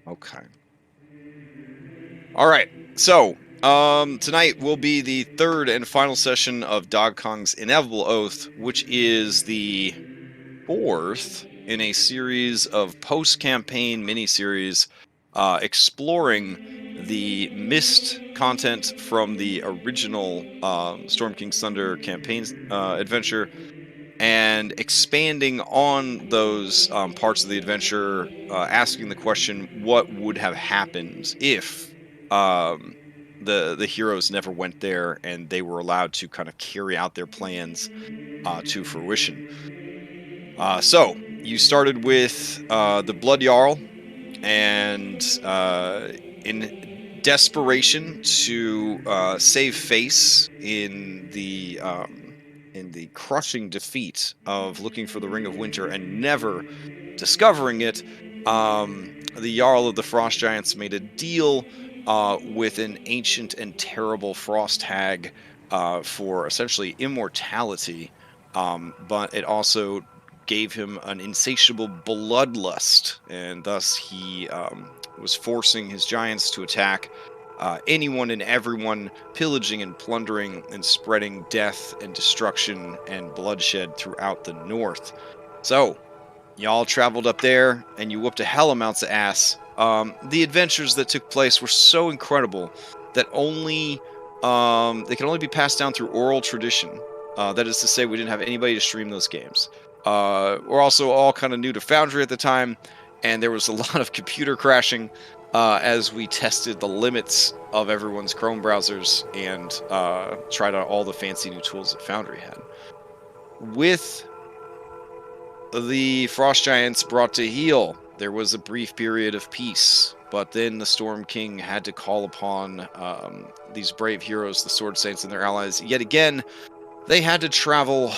Okay. All right. So, tonight will be the third and final session of Dodkong's Inevitable Oath, which is the fourth in a series of post-campaign miniseries exploring the missed content from the original Storm King's Thunder campaign adventure and expanding on those parts of the adventure, asking the question, what would have happened if um, the heroes never went there and they were allowed to kind of carry out their plans to fruition. So you started with the Blood Jarl, and in desperation to save face in the crushing defeat of looking for the Ring of Winter and never discovering it, the Jarl of the Frost Giants made a deal with an ancient and terrible frost hag for essentially immortality, but it also gave him an insatiable bloodlust, and thus he was forcing his giants to attack anyone and everyone, pillaging and plundering and spreading death and destruction and bloodshed throughout the north. So, y'all traveled up there and you whooped a hell amounts of ass. The adventures that took place were so incredible that only they can only be passed down through oral tradition. That is to say, we didn't have anybody to stream those games. We're also all kind of new to Foundry at the time, and there was a lot of computer crashing as we tested the limits of everyone's Chrome browsers and tried out all the fancy new tools that Foundry had. With the Frost Giants brought to heel, there was a brief period of peace, but then the Storm King had to call upon these brave heroes, the Sword Saints and their allies. Yet again, they had to travel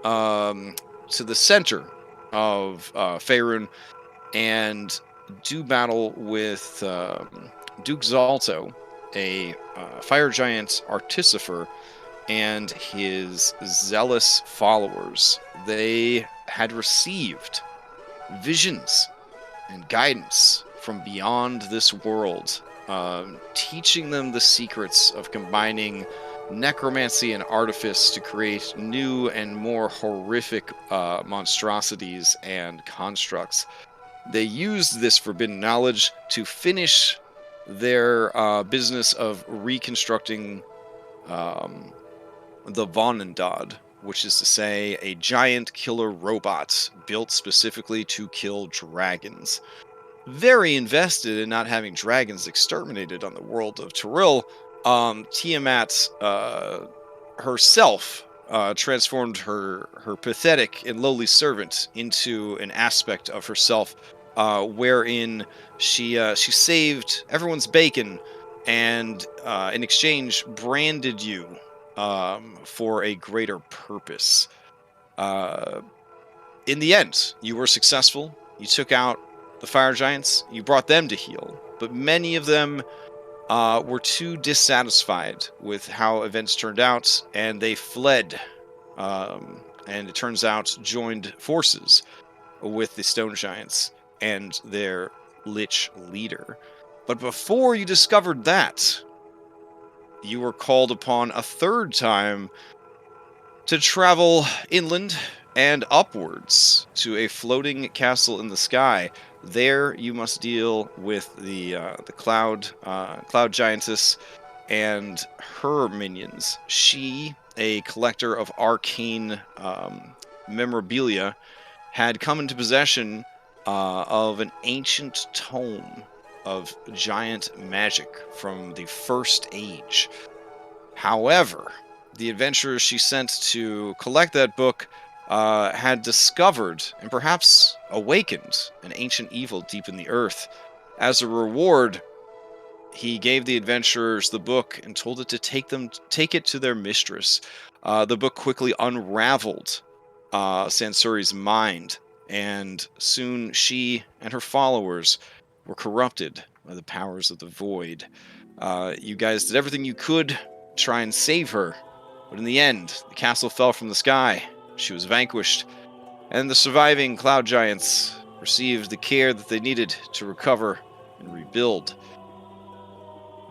to the center of Faerun and do battle with Duke Zalto, a fire giant artificer, and his zealous followers. They had received visions and guidance from beyond this world, teaching them the secrets of combining necromancy and artifice to create new and more horrific monstrosities and constructs. They used this forbidden knowledge to finish their business of reconstructing um, the Vonendad, which is to say a giant killer robot built specifically to kill dragons. Very invested in not having dragons exterminated on the world of Tyrell, Tiamat herself transformed her pathetic and lowly servant into an aspect of herself, wherein she saved everyone's bacon and in exchange branded you for a greater purpose. Uh, in the end, you were successful. You took out the fire giants. You brought them to heel, but many of them were too dissatisfied with how events turned out, and they fled. And it turns out joined forces with the stone giants and their lich leader. But before you discovered that, you were called upon a third time to travel inland and upwards to a floating castle in the sky. There, you must deal with the cloud giantess and her minions. She, a collector of arcane memorabilia, had come into possession of an ancient tome of giant magic from the First Age. However, the adventurers she sent to collect that book had discovered and perhaps awakened an ancient evil deep in the earth. As a reward, he gave the adventurers the book and told it to take it to their mistress. The book quickly unraveled Sansuri's mind, and soon she and her followers were corrupted by the powers of the void. You guys did everything you could try and save her, but in the end, the castle fell from the sky. She was vanquished, and the surviving cloud giants received the care that they needed to recover and rebuild.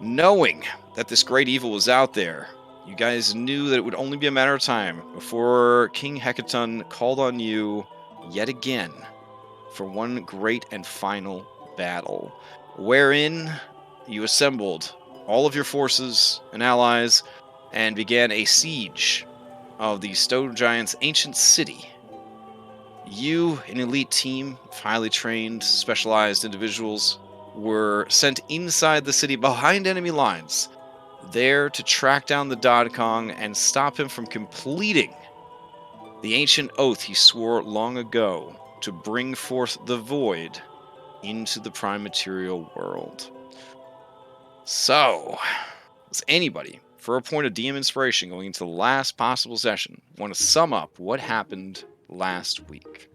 Knowing that this great evil was out there, you guys knew that it would only be a matter of time before King Hekaton called on you yet again for one great and final battle, wherein you assembled all of your forces and allies and began a siege of the Stone Giant's ancient city. You, an elite team of highly trained, specialized individuals, were sent inside the city behind enemy lines, there to track down the Dodkong and stop him from completing the ancient oath he swore long ago to bring forth the void into the prime material world. So, does anybody, for a point of DM inspiration going into the last possible session, want to sum up what happened last week?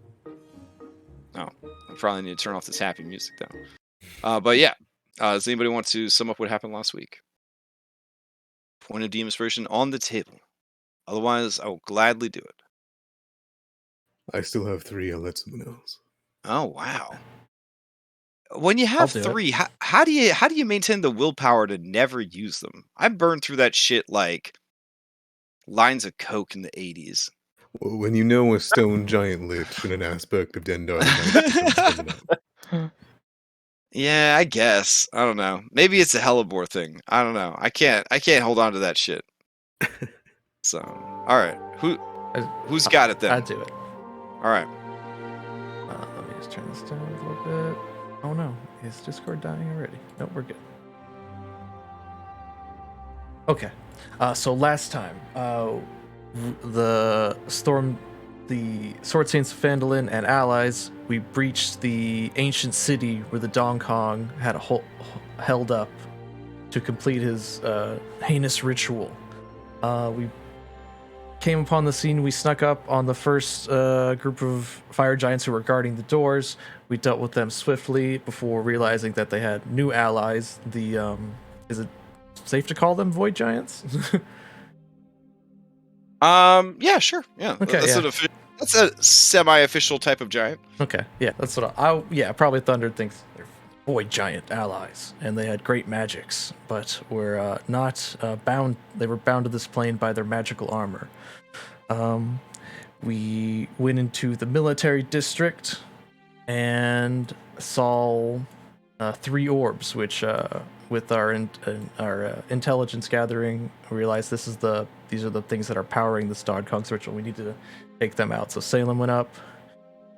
Oh, I probably need to turn off this happy music though. But yeah, does anybody want to sum up what happened last week? Point of DM inspiration on the table. Otherwise, I will gladly do it. I still have 3. I'll let someone else. Oh wow! When you I'll have do it. 3, how do you maintain the willpower to never use them? I burned through that shit like lines of coke in the 80s. Well, when you know a stone giant lich and an aspect of Dendar the Night Serpent's coming up. Yeah, I guess. I don't know. Maybe it's a hellebore thing. I don't know. I can't hold on to that shit. So, all right. Who's got it then? I do it. All right. Let me just turn this down a little bit. Oh no, is Discord dying already? No, we're good. Okay. So last time, the Sword Saints of Phandalen and allies, we breached the ancient city where the Dodkong had held up to complete his heinous ritual. We came upon the scene. We snuck up on the first group of fire giants who were guarding the doors. We dealt with them swiftly before realizing that they had new allies. The is it safe to call them void giants? Yeah, sure. Yeah. Okay, That's a semi-official type of giant. Okay, yeah, that's what I probably Thunder thinks they're void giant allies, and they had great magics, but were not bound. They were bound to this plane by their magical armor. We went into the military district and saw 3 orbs, which with our intelligence gathering, we realized these are the things that are powering this Dodkong's ritual. We need to take them out. So Salem went up,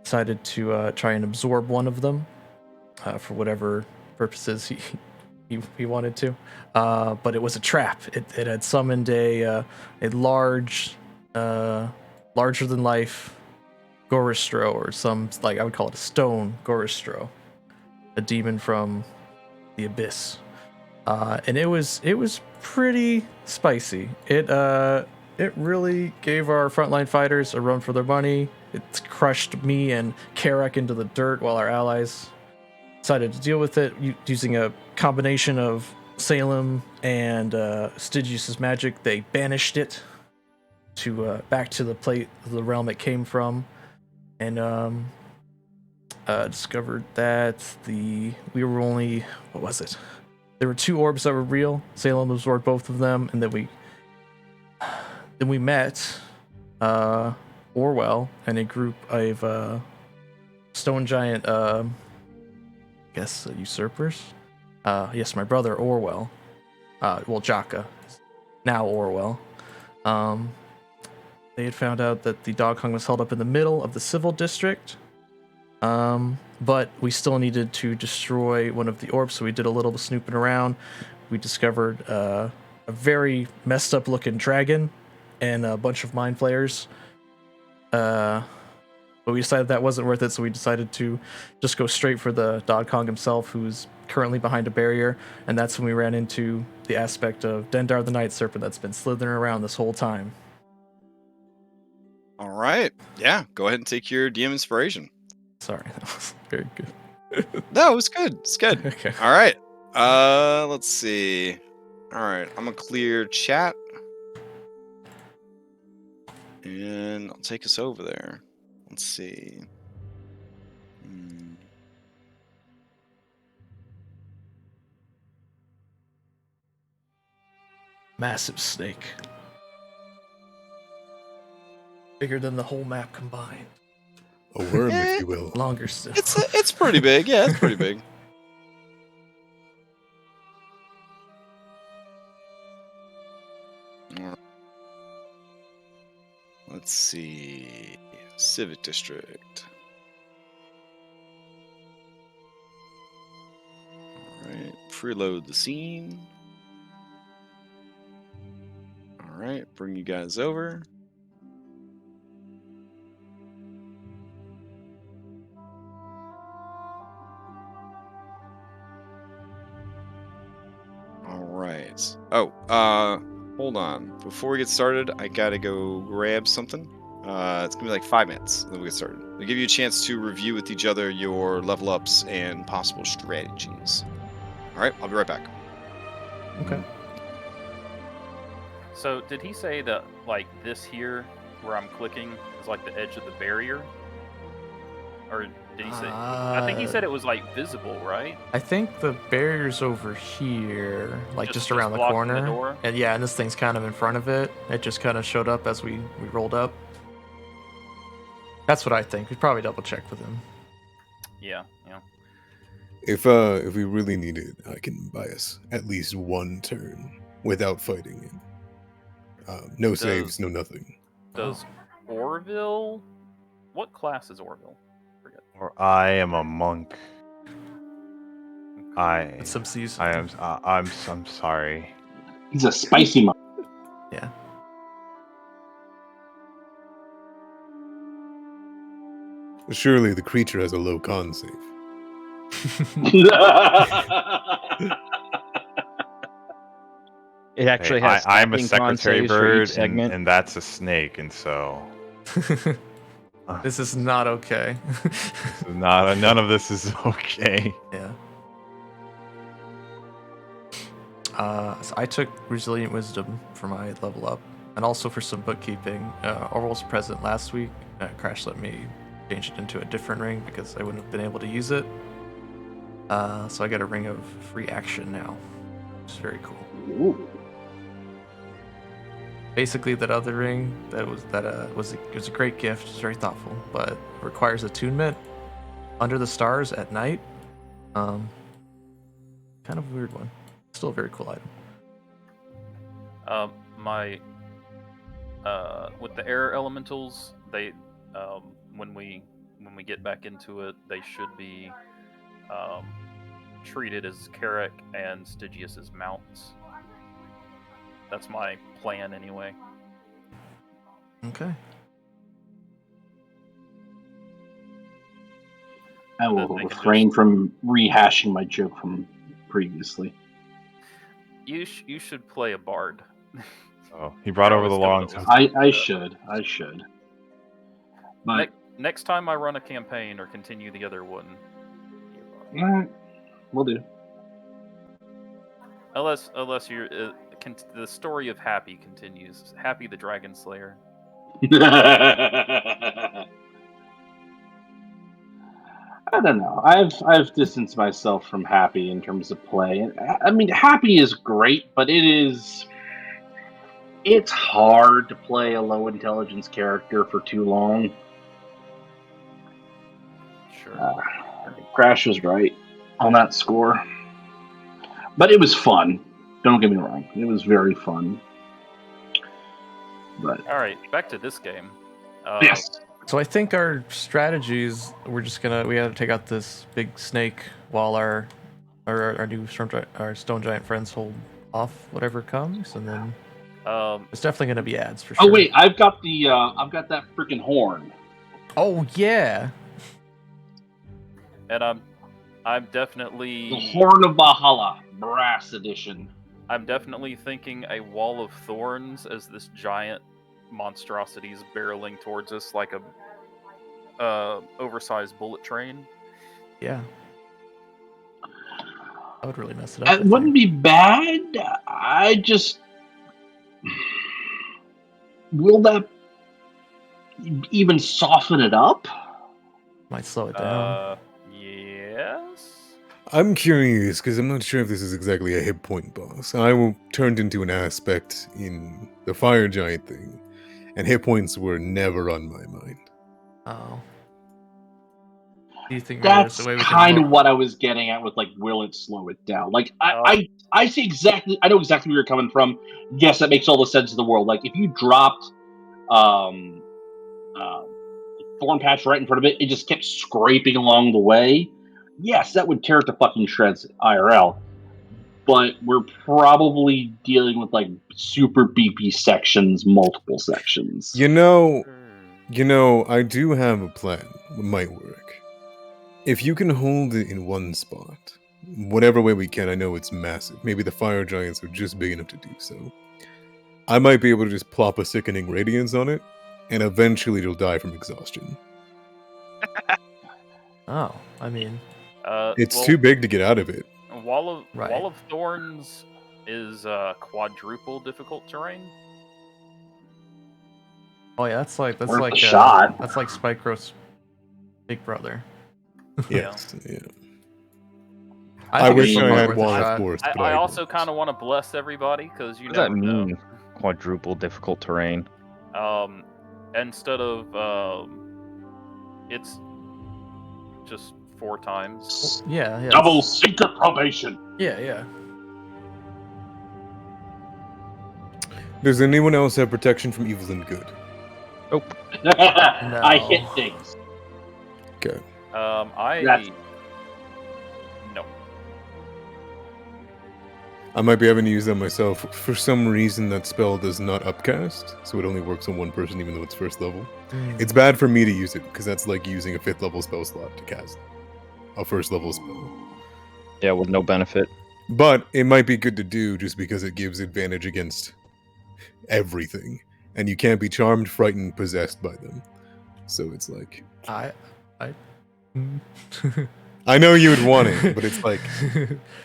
decided to try and absorb one of them for whatever purposes he wanted to, but it was a trap. It had summoned a large, larger than life Goristro, or some, like, I would call it a stone Goristro, a demon from the abyss, and it was pretty spicy. It really gave our frontline fighters a run for their money. It crushed me and Karak into the dirt while our allies decided to deal with it using a combination of Salem and Stygius's magic. They banished it to back to the realm it came from, and discovered that we were only, what was it? There were 2 orbs that were real. Salem absorbed both of them, and then we met Orwell and a group of stone giant, usurpers. Yes, my brother Orwell. Jaka, now Orwell. They had found out that the Dodkong was held up in the middle of the civil district. But we still needed to destroy one of the orbs, so we did a little snooping around. We discovered a very messed up looking dragon and a bunch of mind flayers. But we decided that wasn't worth it, so we decided to just go straight for the Dodkong himself, who's currently behind a barrier, and that's when we ran into the aspect of Dendar the Night Serpent that's been slithering around this whole time. All right. Yeah, go ahead and take your DM inspiration. Sorry, that was very good. No, it was good. It's good. Okay. All right. Let's see. All right, I'm gonna clear chat, and I'll take us over there. Let's see. Massive snake. Bigger than the whole map combined. A worm, Eh, if you will. Longer still. It's pretty big. Yeah, it's pretty big. Let's see. Civic District. Alright, preload the scene. Alright, bring you guys over. Alright. Oh, hold on. Before we get started, I gotta go grab something. It's gonna be like 5 minutes, then we'll get started. I'll give you a chance to review with each other your level ups and possible strategies. Alright, I'll be right back. Okay. So did he say that like this here, where I'm clicking, is like the edge of the barrier? Or did he say? I think he said it was like visible, right? I think the barrier's over here, like just around the blocking corner. the door? And yeah, and this thing's kind of in front of it. It just kind of showed up as we rolled up. That's what I think. We'd probably double check with him. Yeah. If we really need it, I can buy us at least one turn without fighting him. No saves, no nothing. Does Orville? What class is Orville? Forget. Or I am a monk. It's some season. I'm sorry. He's a spicy monk. Yeah. Surely the creature has a low con save. It actually Hey, has. I'm a stopping con secretary saves for each bird, segment. and that's a snake, and so This is not okay. none of this is okay. Yeah. So I took Resilient Wisdom for my level up, and also for some bookkeeping. Orwell was present last week. Crash let me change it into a different ring because I wouldn't have been able to use it. So I got a ring of free action now, which is very cool. Ooh. Basically, that other ring was a great gift. It's very thoughtful, but requires attunement under the stars at night. Kind of a weird one. Still a very cool item. My with the air elementals, they when we get back into it, they should be treated as Carrick and Stygius as mounts. That's my plan anyway. Okay. I will They can refrain from rehashing my joke from previously. You should play a bard. Oh, he brought over the long tongue. I should. But Next time I run a campaign or continue the other one, we'll do. unless you're the story of Happy continues. Happy the Dragon Slayer. I don't know. I've distanced myself from Happy in terms of play. I mean, Happy is great, but it's hard to play a low intelligence character for too long. Sure. Crash was right on that score, but it was fun. Don't get me wrong; it was very fun. But All right, back to this game. yes, So I think our strategies, we gotta take out this big snake while our new stone giant friends hold off whatever comes, and then there's definitely gonna be ads for sure. Oh wait, I've got that freaking horn. Oh yeah. And I'm definitely The Horn of Valhalla, brass edition. I'm definitely thinking a wall of thorns as this giant monstrosity is barreling towards us like a oversized bullet train. Yeah. I would really mess it up. It wouldn't be bad. I just will that even soften it up? Might slow it down. Yes. I'm curious because I'm not sure if this is exactly a hit point boss. Turned into an aspect in the fire giant thing, and hit points were never on my mind. Oh. Do you think there's That's a way we can kind of look? what I was getting at with like, will it slow it down? Like, I see exactly. I know exactly where you're coming from. Yes, that makes all the sense in the world. Like, if you dropped thorn patch right in front of it, it just kept scraping along the way. Yes, that would tear it to fucking shreds IRL. But we're probably dealing with like super beepy sections, multiple sections. You know, I do have a plan. It might work. If you can hold it in one spot, whatever way we can, I know it's massive. Maybe the fire giants are just big enough to do so. I might be able to just plop a sickening radiance on it, and eventually it'll die from exhaustion. Oh, I mean, It's well, too big to get out of it. Wall Right. of Thorns is quadruple difficult terrain. oh yeah, that's Worth like a shot. that's like Spycro's big brother. Yes, yeah. I I think it's wish still I probably had worth a one, of shot. course, but I also kind of want to bless everybody because you What does that never know. mean? Quadruple difficult terrain. Instead of it's just 4 times. Yeah, yeah. Double secret probation. Yeah. Does anyone else have protection from evil and good? Nope. I hit No. things. Okay. That's- No. I might be having to use that myself. For some reason, that spell does not upcast, so it only works on one person even though it's first level. It's bad for me to use it, because that's like using a 5th level spell slot to cast a first level spell. Yeah, with no benefit. But it might be good to do just because it gives advantage against everything. And you can't be charmed, frightened, possessed by them. So it's like... I I know you would want it, but it's like...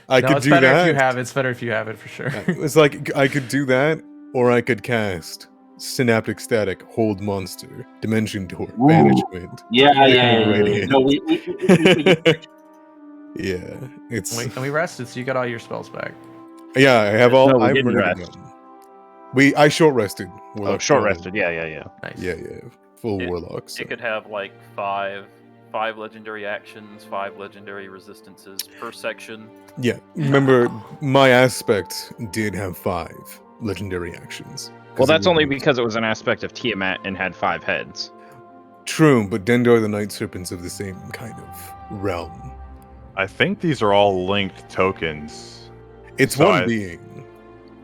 I could it's do better that. if you have it. It's better if you have it for sure. It's like, I could do that, or I could cast Synaptic Static, Hold Monster, Dimension Door, Ooh. Banishment. Yeah. Radiant. No, we Yeah, it's... we rested, so you got all your spells back. Yeah, I have all... No, we I'm didn't ready to rest. go. I short rested. Oh, short rested. Yeah. Nice. Yeah. Full It- warlock. So. It could have like 5 legendary actions, 5 legendary resistances per section. Yeah, remember, my aspect did have 5 legendary actions. Well, 'Cause it that's was only like- because it was an aspect of Tiamat and had 5 heads. True, but Dendar the Night Serpent's of the same kind of realm. I think these are all linked tokens. It's So one I- being.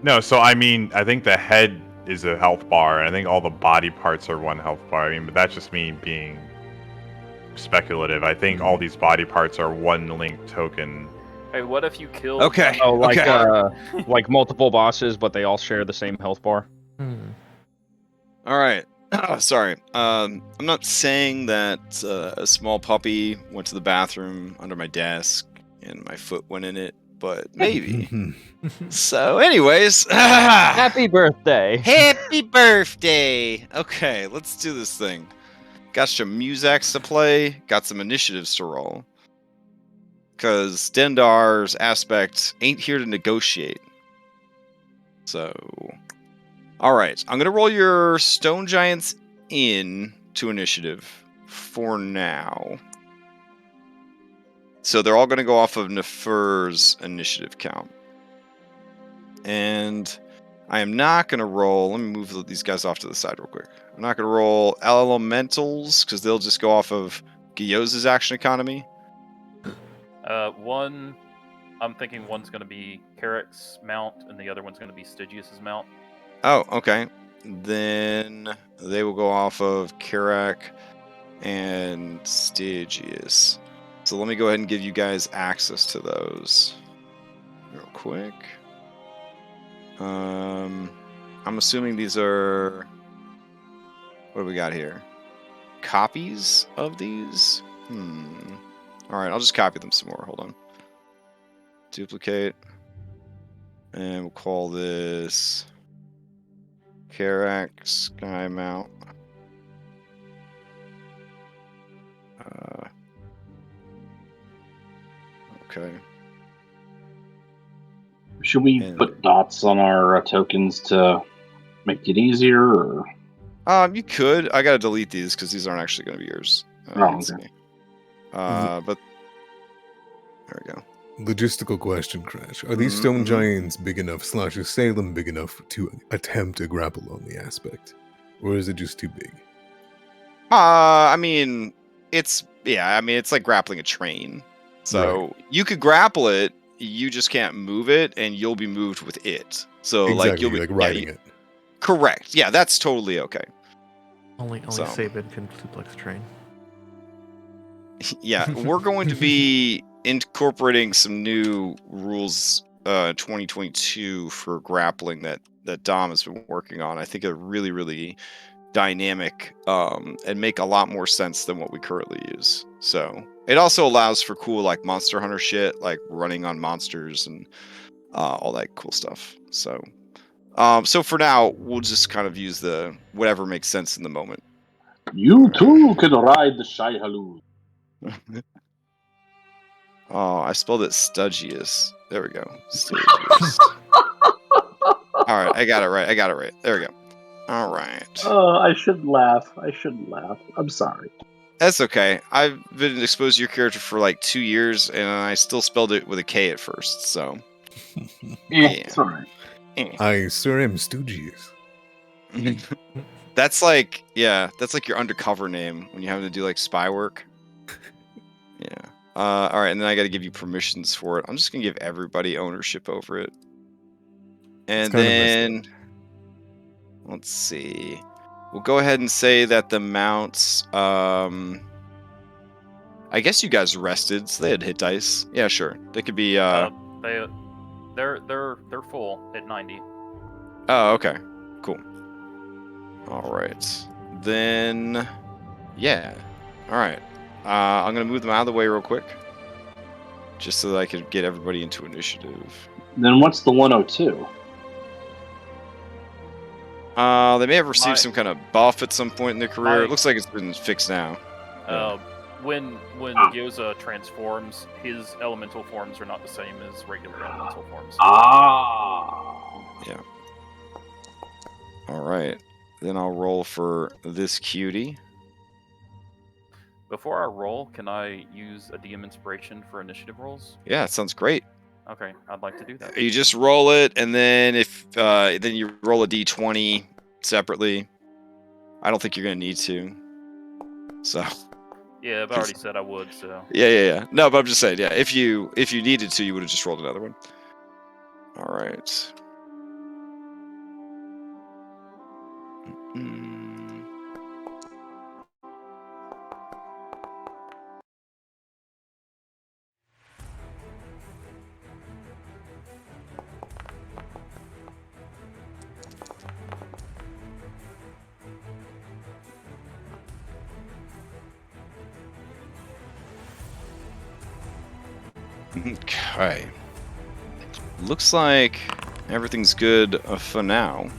No, so I mean, I think the head is a health bar, and I think all the body parts are 1 health bar. I mean, but that's just me being speculative. I think all these body parts are 1 linked token. Hey, what if you kill? Okay. Oh, like Okay. like multiple bosses, but they all share the same health bar. All right. Sorry. I'm not saying that a small puppy went to the bathroom under my desk and my foot went in it, but maybe. So, anyways, Happy birthday! happy birthday. Okay, let's do this thing. Got some Musax to play. Got some initiatives to roll. Because Dendar's aspect ain't here to negotiate. So, alright. I'm going to roll your Stone Giants in to initiative for now. So they're all going to go off of Nefer's initiative count. And I am not going to roll... Let me move these guys off to the side real quick. I'm not going to roll Elementals, because they'll just go off of Gyoz's action economy. I'm thinking one's going to be Carrick's mount, and the other one's going to be Stygius's mount. Oh, okay. Then they will go off of Karak and Stygius. So let me go ahead and give you guys access to those real quick. I'm assuming these are... What do we got here? Copies of these? Alright, I'll just copy them some more. Hold on. Duplicate. And we'll call this... Karak Sky Mount. Okay. Should we And- put dots on our tokens to make it easier? Or? You could. I gotta delete these because these aren't actually going to be yours. Let's Okay. see. But there we go. Logistical question, Crash. Are these stone giants big enoff, / assailant big enough to attempt a grapple only aspect? Or is it just too big? I mean, it's like grappling a train. So you could grapple it, you just can't move it, and you'll be moved with it. So Exactly, like you'll be riding it. Correct. Yeah, that's totally okay. Only So- Sabin can suplex train. Yeah, we're going to be incorporating some new rules 2022 for grappling that Dom has been working on. I think are really, really dynamic and make a lot more sense than what we currently use. So it also allows for cool like Monster Hunter shit, like running on monsters and all that cool stuff. So so for now, we'll just kind of use the whatever makes sense in the moment. You too can ride the Shai-Halud. Oh, I spelled it Studgius. There we go. Studgius. All right, I got it right. There we go. All right. Oh, I shouldn't laugh. I'm sorry. That's okay. I've been exposed to your character for like 2 years, and I still spelled it with a K at first. So It's alright. I sir am Stoogies. that's like your undercover name when you have to do like spy work. Yeah. All right, and then I got to give you permissions for it. I'm just gonna give everybody ownership over it, and then let's see. We'll go ahead and say that the mounts. I guess you guys rested, so they had hit dice. Yeah, sure. They could be. They're full at 90. Oh, okay. Cool. All right. Then, yeah. All right. I'm gonna move them out of the way real quick, just so that I could get everybody into initiative. Then what's the 102? They may have received some kind of buff at some point in their career. My- It looks like it's been fixed now. When Gyoza transforms, his elemental forms are not the same as regular elemental forms. Yeah. All right. Then I'll roll for this cutie. Before I roll, can I use a DM inspiration for initiative rolls? Yeah, it sounds great. Okay, I'd like to do that. You just roll it, and then if then you roll a d20 separately. I don't think you're gonna need to. So. Yeah, I've already said I would, so. Yeah. No, but I'm just saying, yeah. If you needed to, you would have just rolled another one. All right. Okay. Looks like everything's good for now.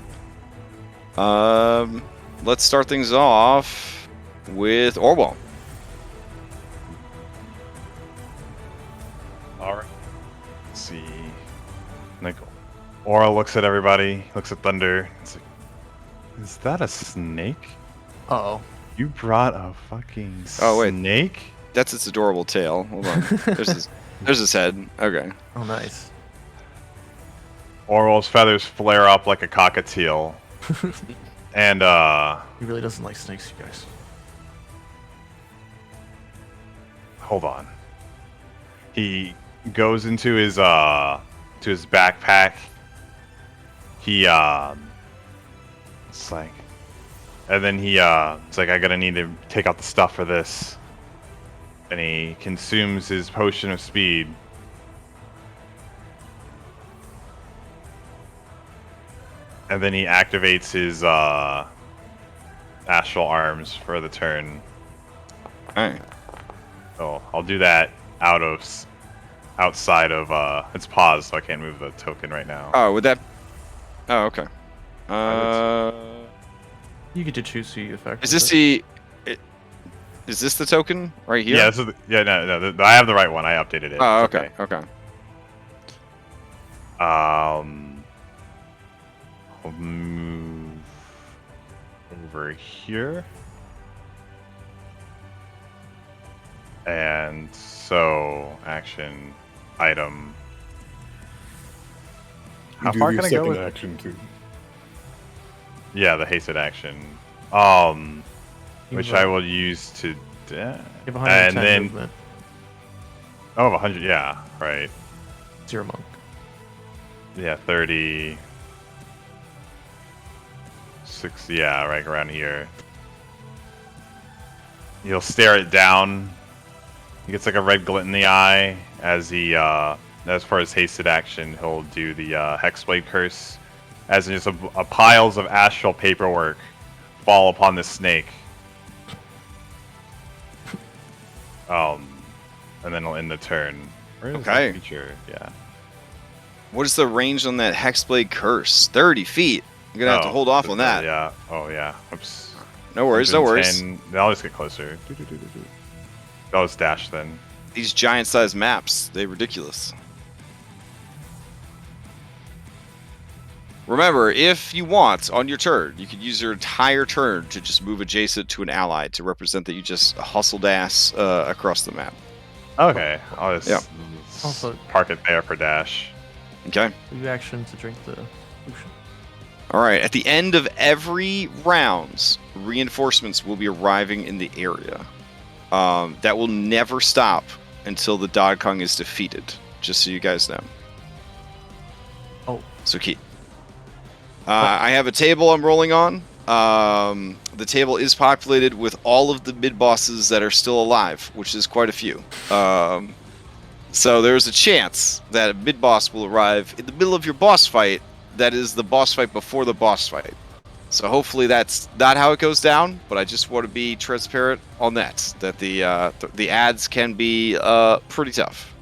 Let's start things off with Orwell. All right. Let's see. Like, Aura looks at everybody, looks at Thunder. It's like, is that a snake? Uh-oh. You brought a fucking Oh, wait. snake? That's its adorable tail. Hold on. There's his head. Okay. Oh, nice. Orwell's feathers flare up like a cockatiel. And, He really doesn't like snakes, you guys. hold on. He goes into his backpack. He it's like, and then he it's like, I gotta need to take out the stuff for this. And he consumes his potion of speed. And then he activates his astral arms for the turn. Alright. So I'll do that outside of it's paused, so I can't move the token right now. Oh, would that? Oh, okay. You get to choose who you affect. Is with this it. is this the token right here? Yeah, no, I have the right one. I updated it. Oh, It's okay. Okay. I'll move over here. And so, action, item. You How do far your can I go second with? action too. Yeah, the hasted action. Which You've, I will use to. You have And 110 then. movement. Oh, 100. Yeah, right. It's your monk. Yeah, 30. 6. Yeah, right around here. He'll stare it down. He gets like a red glint in the eye as he, as far as hasted action, he'll do the Hexblade Curse. As just a piles of astral paperwork fall upon the snake. And then he'll end the turn. Where is Okay. that feature? Yeah. What is the range on that Hexblade Curse? 30 feet. I'm going to have to hold off on that. Yeah. Oh, yeah. Oops. No worries, no worries. 110. I'll just get closer. I'll just dash then. These giant-sized maps, they're ridiculous. Remember, if you want, on your turn, you could use your entire turn to just move adjacent to an ally to represent that you just hustled ass across the map. Okay. I'll just Yeah. Also- park it there for dash. Okay? You action to drink the potion. All right. At the end of every round, reinforcements will be arriving in the area. That will never stop until the Dodkong is defeated, just so you guys know. Oh. So keep. I have a table I'm rolling on. The table is populated with all of the mid-bosses that are still alive, which is quite a few. So there's a chance that a mid-boss will arrive in the middle of your boss fight. That is the boss fight before the boss fight. So hopefully that's not how it goes down, but I just want to be transparent on that. That the ads can be pretty tough.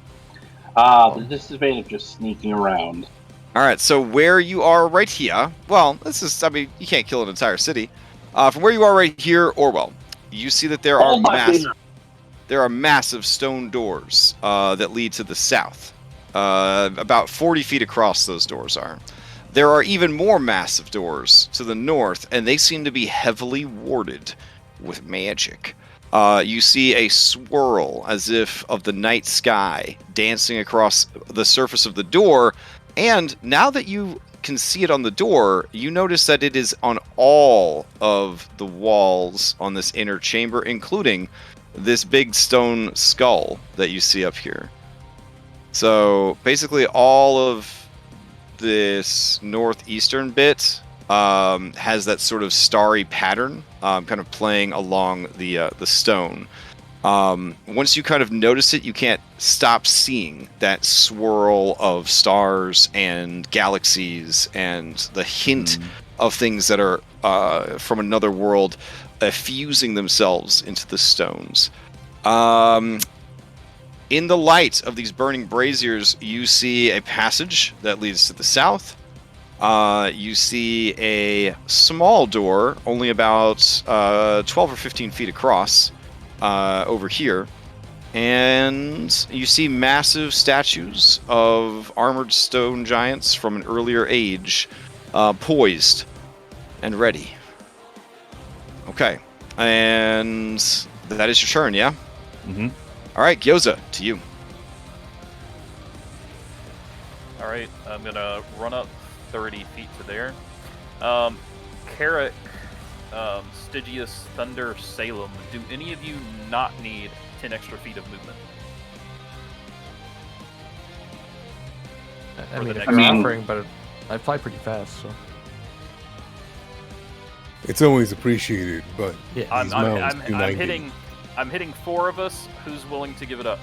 The disadvantage of sneaking around. All right, so where you are right here, well, this is, I mean, you can't kill an entire city. From where you are right here, Orwell, you see that there are massive stone doors that lead to the south. About 40 feet across those doors are. There are even more massive doors to the north, and they seem to be heavily warded with magic. You see a swirl, as if of the night sky, dancing across the surface of the door. And now that you can see it on the door, you notice that it is on all of the walls on this inner chamber, including this big stone skull that you see up here. So basically all of this northeastern bit has that sort of starry pattern, kind of playing along the stone. Once you kind of notice it, you can't stop seeing that swirl of stars and galaxies and the hint of things that are from another world fusing themselves into the stones. In the light of these burning braziers, you see a passage that leads to the south. You see a small door, only about 12 or 15 feet across, over here. And you see massive statues of armored stone giants from an earlier age, poised and ready. Okay. And that is your turn, yeah? Mm-hmm. All right, Gyoza, to you. All right, I'm gonna run up 30 feet to there. Carrick, Stygius, Thunder, Salem. Do any of you not need 10 extra feet of movement? I For mean, the if next you're round. offering, but I fly pretty fast, so It's always appreciated, but yeah. these mounds do not I'm get hitting. I'm hitting 4 of us. Who's willing to give it up?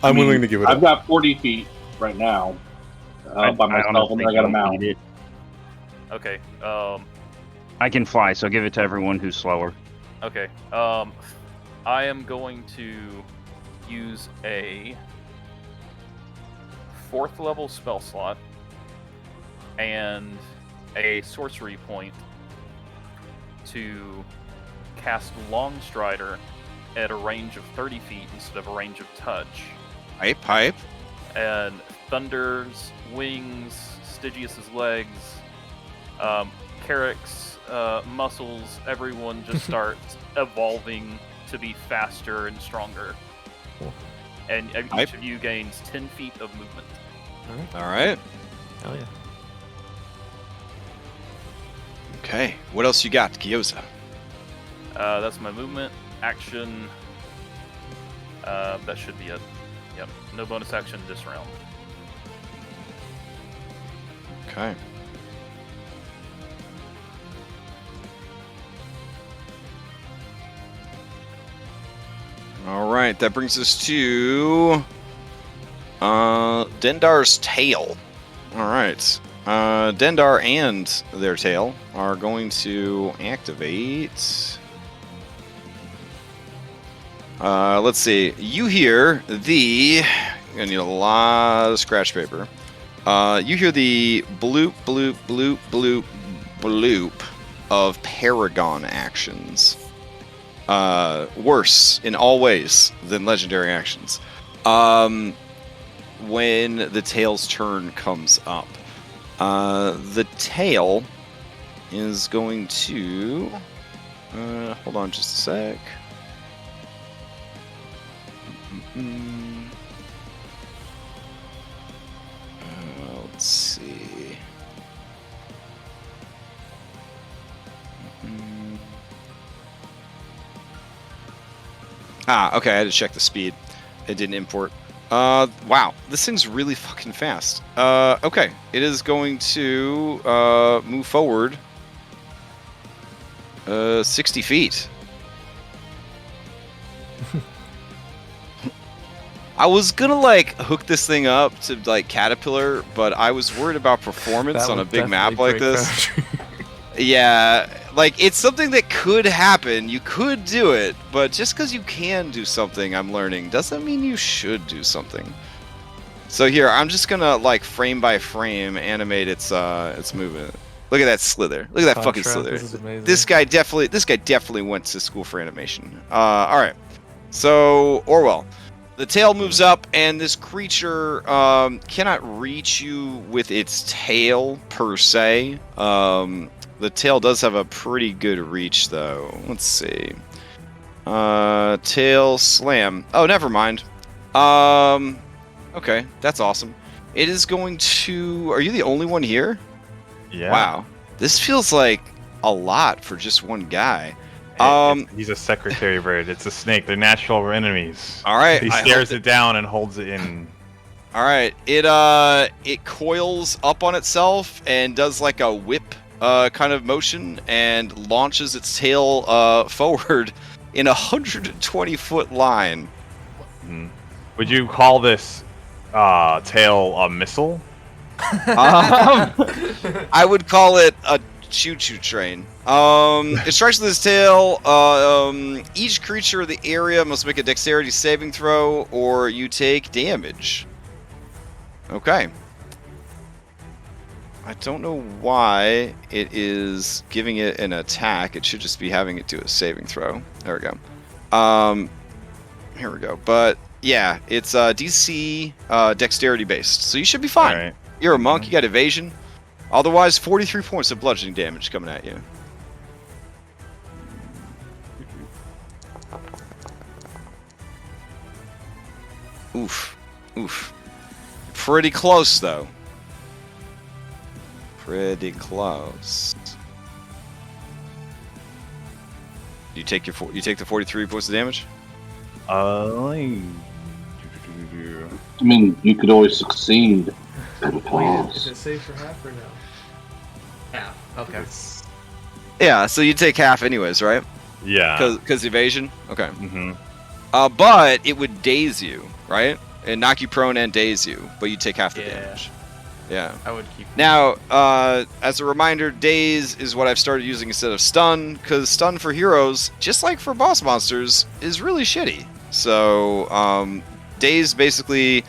I'm willing to give it I've up. got 40 feet right now by myself, and I got a mount. It. Okay. I can fly, so give it to everyone who's slower. Okay. I am going to use a 4th level spell slot and a sorcery point to cast Longstrider at a range of 30 feet instead of a range of touch. Pipe. and Thunder's wings, Stygius's legs, Carrick's muscles, everyone just starts evolving to be faster and stronger. Cool. And each of you gains 10 feet of movement. All right. Hell yeah. Okay. What else you got, Gyoza? That's my movement, action. That should be it. Yep. No bonus action this round. Okay. All right, that brings us to Dendar's tail. All right. Dendar and their tail are going to activate. Let's see. You hear the. I'm gonna need a lot of scratch paper. You hear the bloop, bloop, bloop, bloop, bloop of Paragon actions. Worse in all ways than legendary actions. When the tail's turn comes up. The tail is going to... hold on just a sec. Let's see. Okay, I had to check the speed. It didn't import. Wow, this thing's really fucking fast. Okay, it is going to move forward 60 feet. I was gonna like hook this thing up to like Caterpillar, but I was worried about performance on a big map like this. Yeah, like it's something that could happen. You could do it, but just because you can do something, I'm learning, doesn't mean you should do something. So here, I'm just gonna like frame by frame animate its movement. Look at that slither. Look at that fucking slither. This guy definitely went to school for animation. All right. So Orwell, the tail moves up, and this creature cannot reach you with its tail per se. The tail does have a pretty good reach, though. Let's see. Tail slam. Oh, never mind. Okay, that's awesome. It is going to... Are you the only one here? Yeah. Wow. This feels like a lot for just one guy. He's a secretary bird. It's a snake. They're natural enemies. All right. He stares it down and holds it in. All right. It coils up on itself and does like a whip kind of motion and launches its tail forward in a 120-foot line. Would you call this tail a missile? I would call it a choo-choo train. It strikes with its tail. Each creature in the area must make a dexterity saving throw, or you take damage. Okay. I don't know why it is giving it an attack. It should just be having it do a saving throw. There we go. Here we go. But yeah, it's DC dexterity based, so you should be fine. All right. You're a monk. You got evasion. Otherwise, 43 points of bludgeoning damage coming at you. Oof. Oof. Pretty close, though. Pretty close. You take the 43 points of damage? I mean, you could always succeed. Is it safe for half or no? Half. Okay. Yeah, so you take half anyways, right? Yeah. Because evasion? Okay. Mm-hmm. But it would daze you, right? And knock you prone and daze you, but you take half the damage. Yeah. I would keep. Now, as a reminder, daze is what I've started using instead of stun, because stun for heroes, just like for boss monsters, is really shitty. So, daze basically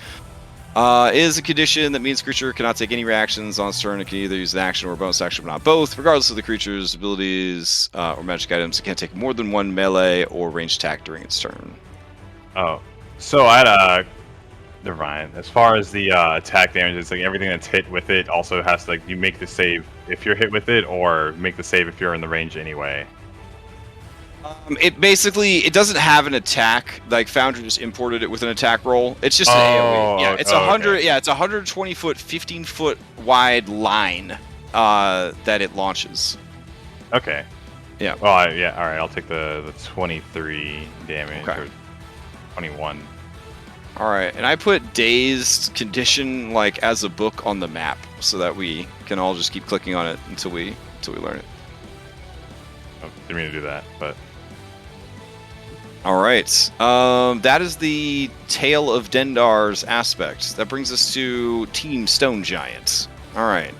is a condition that means creature cannot take any reactions on its turn. It can either use an action or a bonus action, but not both. Regardless of the creature's abilities or magic items, it can't take more than one melee or ranged attack during its turn. Oh, so I had a Never mind. As far as the attack damage, it's like everything that's hit with it also has to, like, you make the save if you're hit with it, or make the save if you're in the range anyway. It basically, it doesn't have an attack. Like Foundry just imported it with an attack roll. It's just an AoE. Yeah, it's 100. Okay. Yeah, it's 120 foot, 15 foot wide line that it launches. Okay. Yeah. Well, yeah. All right. I'll take the 23 damage Okay. or 21. All right, and I put dazed condition like as a book on the map so that we can all just keep clicking on it until we learn it. Oh, didn't mean to do that, but All right, that is the Tale of Dendar's aspect. That brings us to Team Stone Giant. All right,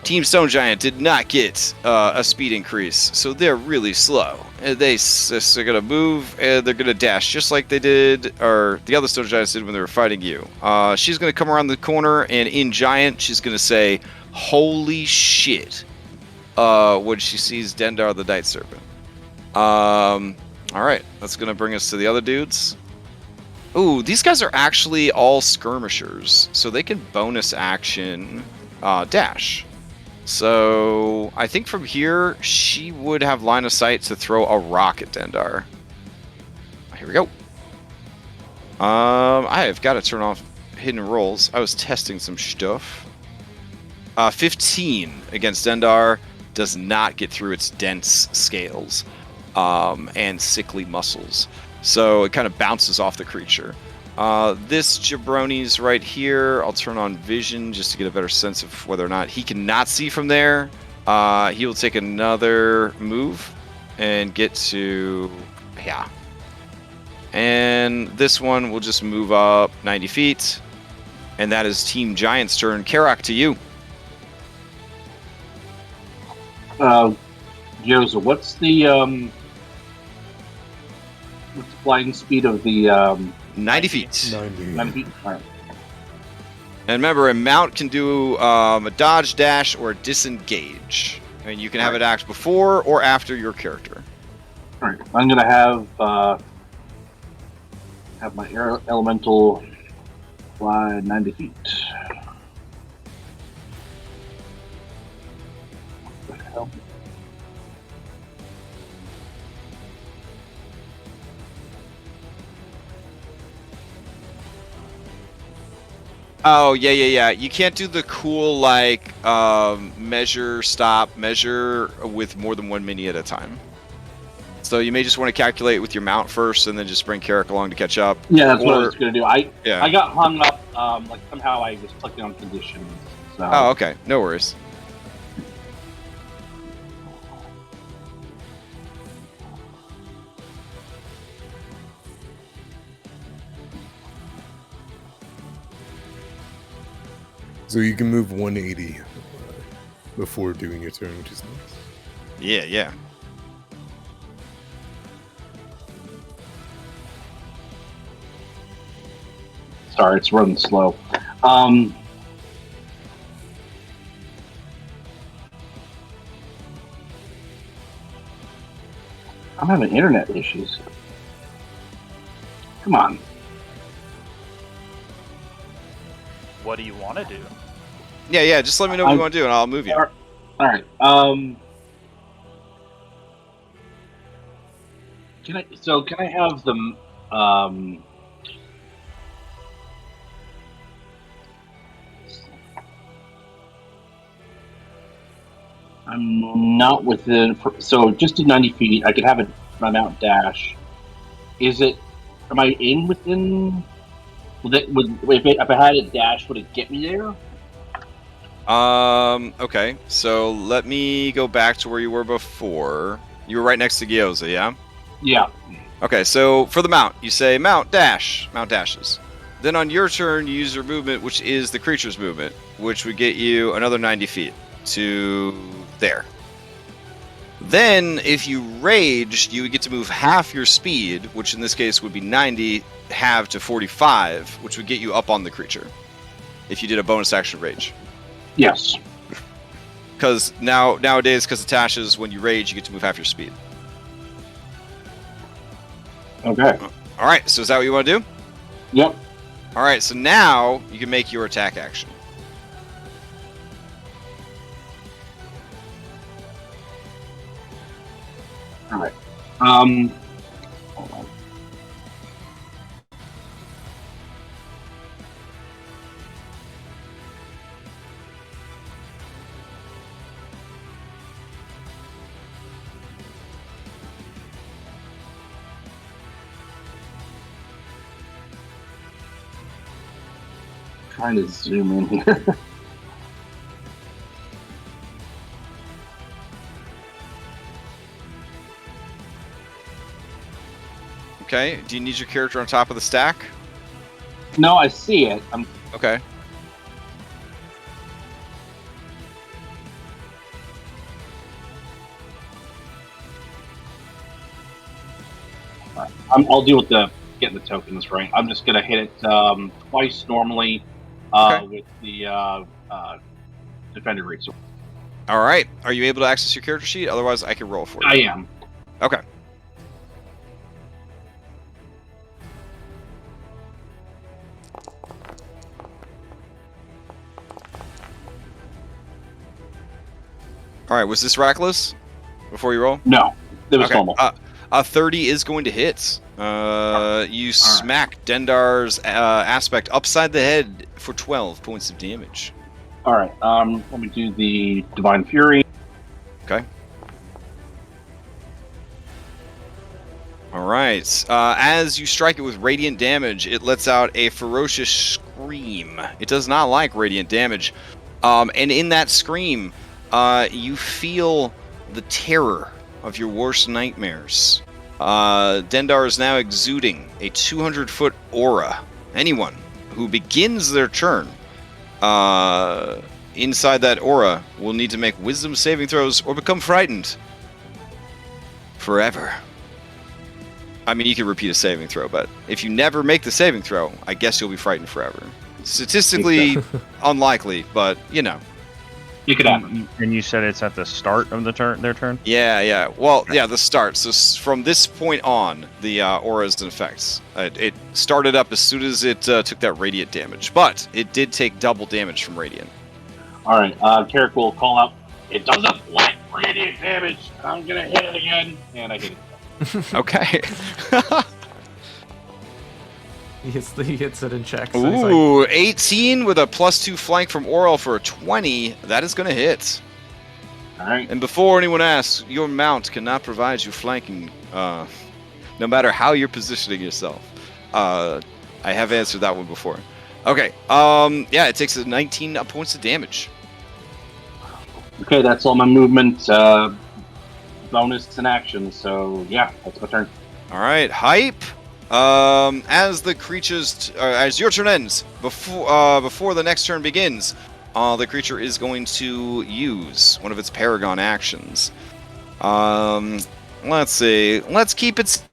Team Stone Giant did not get a speed increase, so they're really slow. They're going to move, and they're going to dash just like they did, or the other Stone Giants did when they were fighting you. She's going to come around the corner, and in Giant, she's going to say, "Holy shit," when she sees Dendar the Night Serpent. All right, that's going to bring us to the other dudes. Ooh, these guys are actually all skirmishers, so they can bonus action dash. So I think from here, she would have line of sight to throw a rock at Dendar. Here we go. I have got to turn off hidden rolls. I was testing some stuff. 15 against Dendar does not get through its dense scales and sickly muscles. So it kind of bounces off the creature. This jabroni's right here. I'll turn on vision just to get a better sense of whether or not he cannot see from there. He will take another move and get to, yeah. And this one will just move up 90 feet. And that is Team Giant's turn. Karak, to you. Joseph, what's the flying speed of the 90 feet. 90 feet? All right. And remember, a mount can do a dodge, dash, or a disengage. And you can have it act before or after your character. All right. I'm gonna have my air elemental fly 90 feet. What the hell? Oh, yeah. You can't do the cool, like, measure, stop, measure with more than 1 mini at a time. So you may just want to calculate with your mount first and then just bring Karak along to catch up. Yeah, that's what I was going to do. I Yeah. got hung up, like somehow I was clicking on conditions. So. Oh, okay. No worries. So you can move 180 before doing your turn, which is nice. Yeah. Sorry, it's running slow. I'm having internet issues. Come on. What do you want to do? Yeah. Just let me know what you want to do and I'll move you. All right. Can I have them? I'm not within. So just to 90 feet, I could have my mount dash. Am I in within? If I had it dash, would it get me there? Okay. So let me go back to where you were before. You were right next to Gyoza, yeah? Yeah. Okay, so for the mount, you say mount dash. Mount dashes. Then on your turn, you use your movement, which is the creature's movement, which would get you another 90 feet to there. Then, if you raged, you would get to move half your speed, which in this case would be 90, halved to 45, which would get you up on the creature. If you did a bonus action rage. Yes. Because nowadays, because of Tasha's, when you rage, you get to move half your speed. Okay. All right, so is that what you want to do? Yep. All right, so now you can make your attack action. All right. Hold on. Trying to zoom in here. Okay, do you need your character on top of the stack? No, I see it. I'm Okay. I'll deal with getting the tokens right. I'm just gonna hit it twice normally Okay. with the defender rate. So All right. Are you able to access your character sheet? Otherwise, I can roll for you. I am. Okay. All right. Was this reckless? Before you roll? No, it was Okay. normal. A 30 is going to hit. You smack Dendar's aspect upside the head for 12 points of damage. All right. Let me do the divine fury. Okay. All right. As you strike it with radiant damage, it lets out a ferocious scream. It does not like radiant damage. And in that scream, you feel the terror of your worst nightmares. Dendar is now exuding a 200-foot aura. Anyone who begins their turn inside that aura will need to make wisdom saving throws or become frightened forever. I mean, you can repeat a saving throw, but if you never make the saving throw, I guess you'll be frightened forever. Statistically unlikely, but you know. You could happen. And you said it's at the start of the their turn? Yeah. Well, yeah, the start. So from this point on, the aura is in effect. It started up as soon as it took that radiant damage, but it did take double damage from radiant. All right. Carrick will call out. It doesn't like radiant damage. I'm gonna hit it again, and I hit it. Okay. He hits it in checks. So he's like, Ooh, 18 with a +2 flank from Oral for a 20. That is going to hit. All right. And before anyone asks, your mount cannot provide you flanking, no matter how you're positioning yourself. I have answered that one before. Okay. Yeah, it takes 19 points of damage. Okay, that's all my movement, bonus and action. So yeah, that's my turn. All right, hype. As the creatures, as your turn ends, before the next turn begins, the creature is going to use one of its Paragon actions. Let's see. Let's keep it.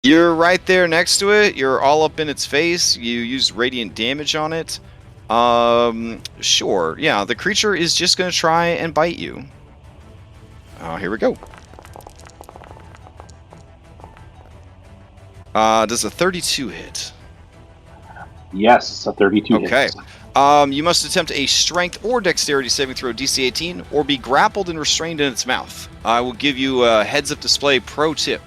You're right there next to it. You're all up in its face. You used radiant damage on it. Sure. Yeah, the creature is just going to try and bite you. Here we go. Does a 32 hit? Yes, a 32 Okay. hits. You must attempt a strength or dexterity saving throw DC 18 or be grappled and restrained in its mouth. I will give you a heads-up display pro tip.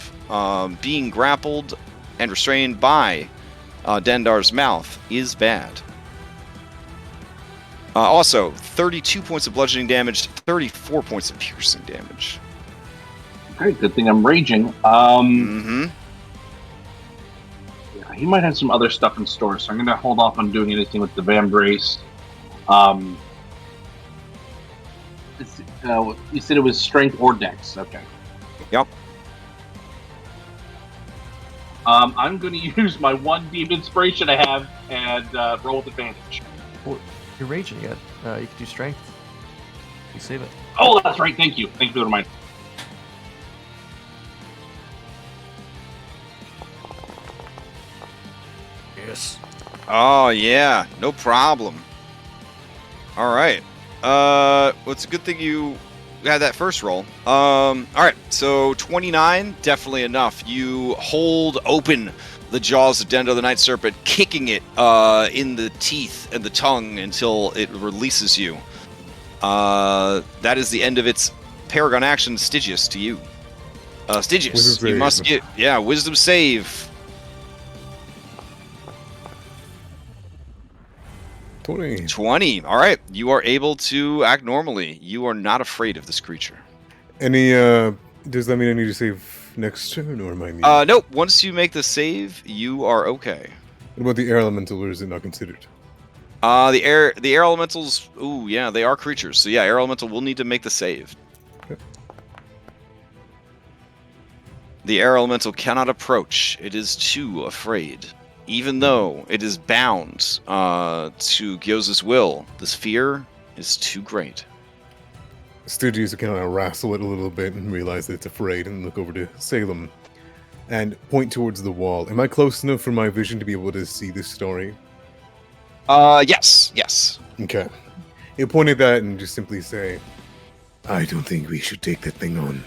Being grappled and restrained by Dendar's mouth is bad. Also, 32 points of bludgeoning damage, 34 points of piercing damage. Okay, good thing I'm raging. Mm-hmm. Yeah, he might have some other stuff in store, so I'm going to hold off on doing anything with the Vambrace. You said it was strength or dex. Okay. Yep. I'm going to use my one deep inspiration I have and roll with advantage. well, you're raging yet. You can do strength. You save it. Oh, that's right. Thank you. Thank you for the reminder. Yes. Oh, yeah. No problem. All right. Well, it's a good thing you had that first roll. All right. So 29, definitely enough. You hold open the jaws of Dendar the Night Serpent, kicking it in the teeth and the tongue until it releases you. That is the end of its Paragon action. Stygius, to you. Stygius, Wisdom you must save. get wisdom save. 20. All right, you are able to act normally. You are not afraid of this creature. Any, does that mean I need to save next turn, or am I needing? Nope. Once you make the save, you are okay. What about the air elemental, or is it not considered? The air elementals. Ooh, yeah, they are creatures. So yeah, air elemental will need to make the save. Okay. The air elemental cannot approach. It is too afraid. Even though it is bound to Gyoza's will, this fear is too great. Stygius kind of wrestle it a little bit and realize that it's afraid, and look over to Salem and point towards the wall. Am I close enough for my vision to be able to see this story? Yes. Okay. He'll point at that and just simply say, I don't think we should take that thing on.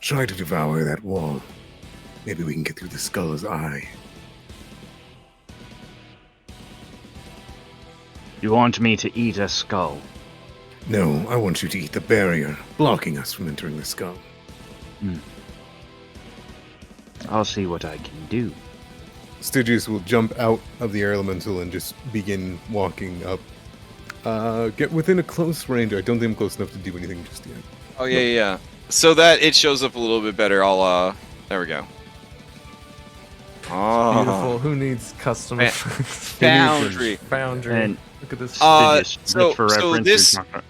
Try to devour that wall. Maybe we can get through the skull's eye. You want me to eat a skull? No, I want you to eat the barrier, blocking us from entering the skull. I'll see what I can do. Stygius will jump out of the air elemental and just begin walking up. Get within a close range. I don't think I'm close enough to do anything just yet. Oh yeah. So that it shows up a little bit better. There we go. Oh, Beautiful. Who needs custom Foundry. Foundry. And Look at this. Stygius, so- just for so reference, this- you're talking-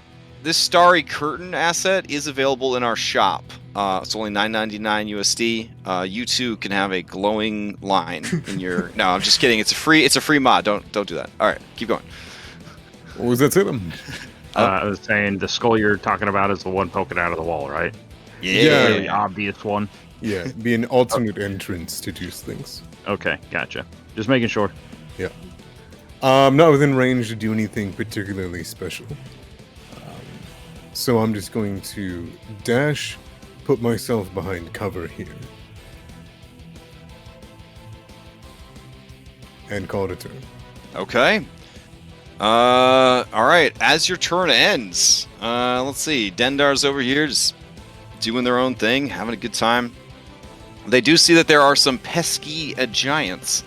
This Starry Curtain asset is available in our shop. It's only $9.99 USD. You too can have a glowing line in your. No, I'm just kidding. It's a free mod. Don't do that. All right, keep going. What was that, Salem? I was saying the skull you're talking about is the one poking out of the wall, right? Yeah. The really obvious one. Yeah, be an alternate entrance to juice things. Okay, gotcha. Just making sure. Yeah. Not within range to do anything particularly special. So I'm just going to dash, put myself behind cover here. And call it a turn. Okay. All right. As your turn ends, let's see. Dendar's over here just doing their own thing, having a good time. They do see that there are some pesky giants.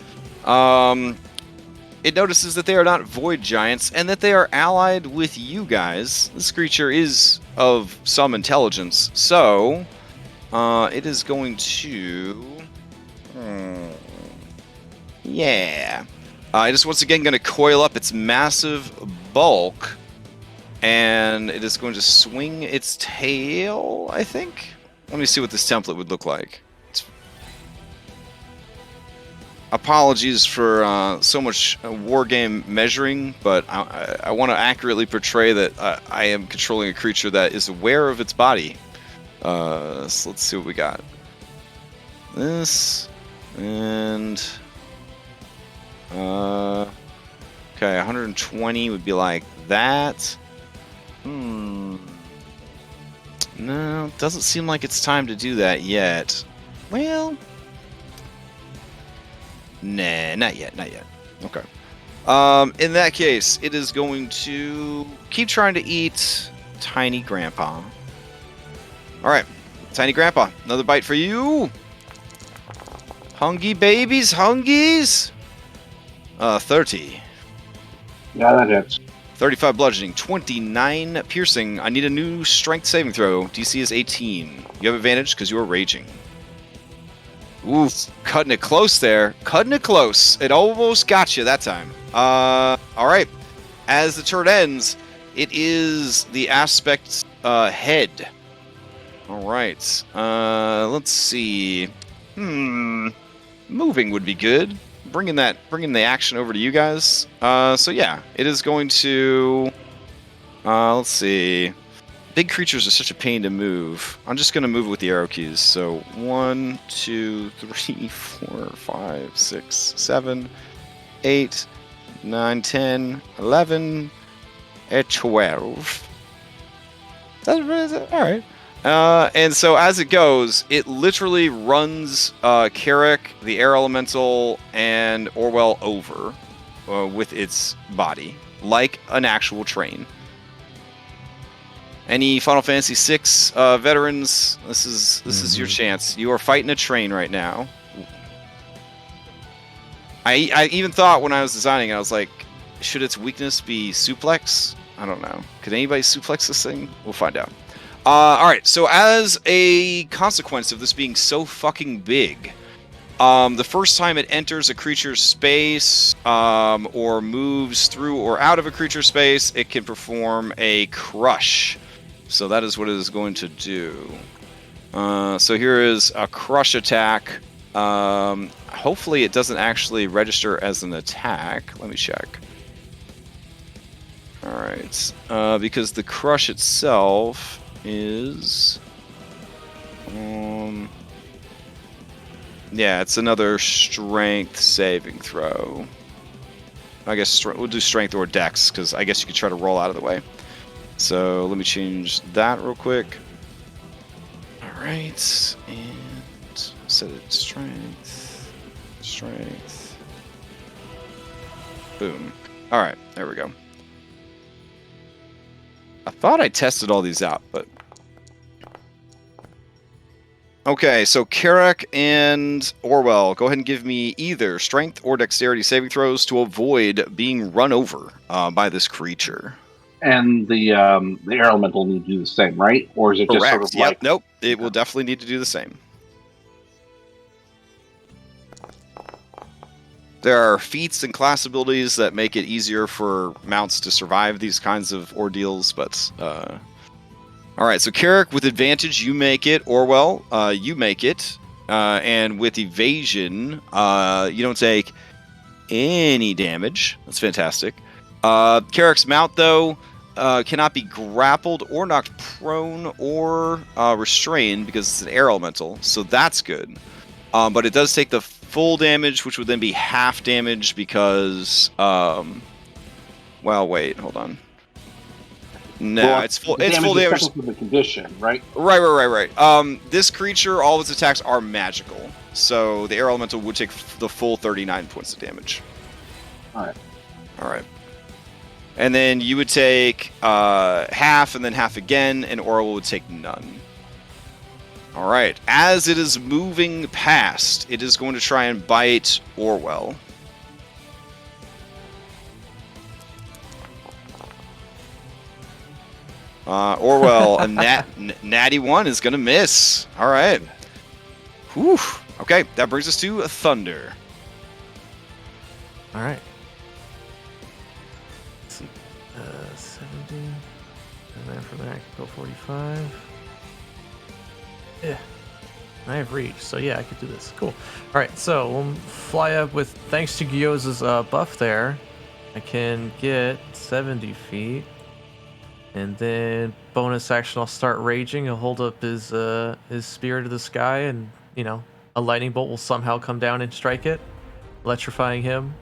It notices that they are not void giants and that they are allied with you guys. This creature is of some intelligence, so it is going to. Yeah. It is once again going to coil up its massive bulk, and it is going to swing its tail, I think. Let me see what this template would look like. Apologies for so much war game measuring, but I want to accurately portray that I am controlling a creature that is aware of its body. So let's see what we got. This and okay, 120 would be like that. No, doesn't seem like it's time to do that yet. Well. Nah, not yet. Okay. In that case, it is going to keep trying to eat Tiny Grandpa. All right, Tiny Grandpa, another bite for you. Hungry babies, hungies. 30. Yeah, that hits. 35 bludgeoning, 29 piercing. I need a new strength saving throw. DC is 18. You have advantage because you are raging. Oof, cutting it close there. Cutting it close. It almost got you that time. All right. As the turn ends, it is the aspect's head. All right. Let's see. Moving would be good. Bringing the action over to you guys. So yeah, it is going to. Let's see. Big creatures are such a pain to move. I'm just going to move it with the arrow keys. So 1, 2, 3, 4, 5, 6, 7, 8, 9, 10, 11, and 12. All right. And so as it goes, it literally runs Carrick, the air elemental, and Orwell over with its body, like an actual train. Any Final Fantasy VI veterans? This is your chance. You are fighting a train right now. I even thought when I was designing, I was like, should its weakness be suplex? I don't know. Could anybody suplex this thing? We'll find out. All right. So as a consequence of this being so fucking big, the first time it enters a creature's space or moves through or out of a creature's space, it can perform a crush. So that is what it is going to do. So here is a crush attack. Hopefully it doesn't actually register as an attack. Let me check. All right. Because the crush itself is... yeah, it's another strength saving throw. I guess we'll do strength or dex, because I guess you could try to roll out of the way. So let me change that real quick. All right, and set it strength. Boom. All right, there we go. I thought I tested all these out, but... Okay, so Carrick and Orwell, go ahead and give me either strength or dexterity saving throws to avoid being run over by this creature. And the air elemental need to do the same, right? Or is it just sort of Yep. like... Nope. It will definitely need to do the same. There are feats and class abilities that make it easier for mounts to survive these kinds of ordeals, but... All right, so Carrick, with advantage, you make it. Orwell, you make it. And with evasion, you don't take any damage. That's fantastic. Carrick's mount, though, cannot be grappled or knocked prone or restrained because it's an air elemental, so that's good. But it does take the full damage, which would then be half damage because... well, wait, hold on. No, well, it's full damage. For the condition, right? Right. This creature, all of its attacks are magical, so the air elemental would take the full 39 points of damage. All right. And then you would take half, and then half again, and Orwell would take none. All right. As it is moving past, it is going to try and bite Orwell. Orwell, a natty 1 is going to miss. All right. Whew. Okay, that brings us to Thunder. All right. Let's see. 70. And then from there, I can go 45. Yeah. I have reach, so yeah, I could do this. Cool. All right, so we'll fly up with, thanks to Gyoza's buff there, I can get 70 feet. And then bonus action, I'll start raging. He'll hold up his spear to the sky, and a lightning bolt will somehow come down and strike it, electrifying him.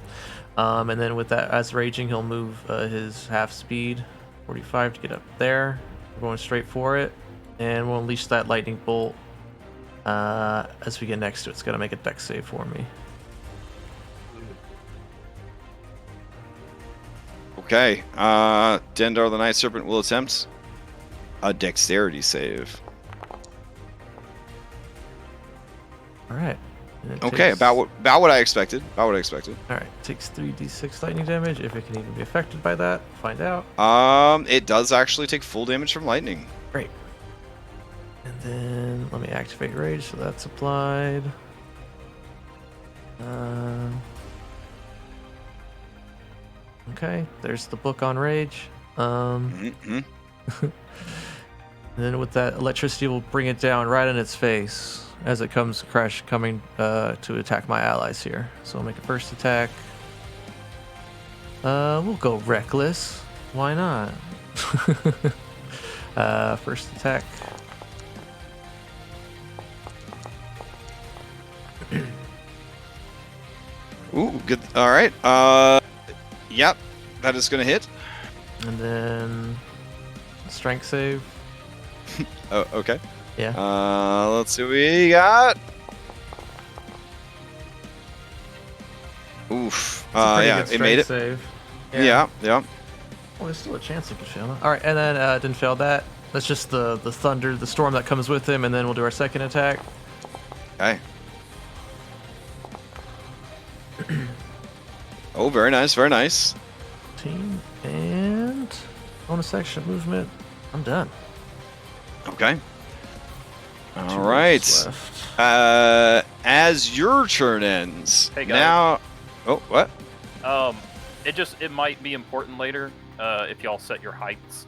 And then with that, as raging, he'll move his half speed, 45, to get up there. We're going straight for it, and we'll unleash that lightning bolt as we get next to it. It's got to make a dex save for me. Okay, Dendar the Night Serpent will attempt a dexterity save. All right. Okay, about what I expected. All right, takes 3d6 lightning damage. If it can even be affected by that, find out. It does actually take full damage from lightning. Great. And then let me activate rage, so that's applied. Okay, there's the book on rage. And then with that, electricity will bring it down right in its face as it comes coming to attack my allies here. So I'll make a first attack. We'll go reckless. Why not? First attack. Ooh, good. All right. Yep, that is going to hit. And then strength save. Oh, okay. Yeah. Let's see what we got. Oof. It's a pretty Yeah, good it made it. save. Yeah. Well, there's still a chance it could fail. All right, and then didn't fail that. That's just the thunder, the storm that comes with him, and then we'll do our second attack. Okay. Oh, very nice, very nice. Team and bonus action movement. I'm done. Okay. All 2 right. orbs left. As your turn ends, Hey, guys. now. Oh, what? It might be important later if y'all set your heights.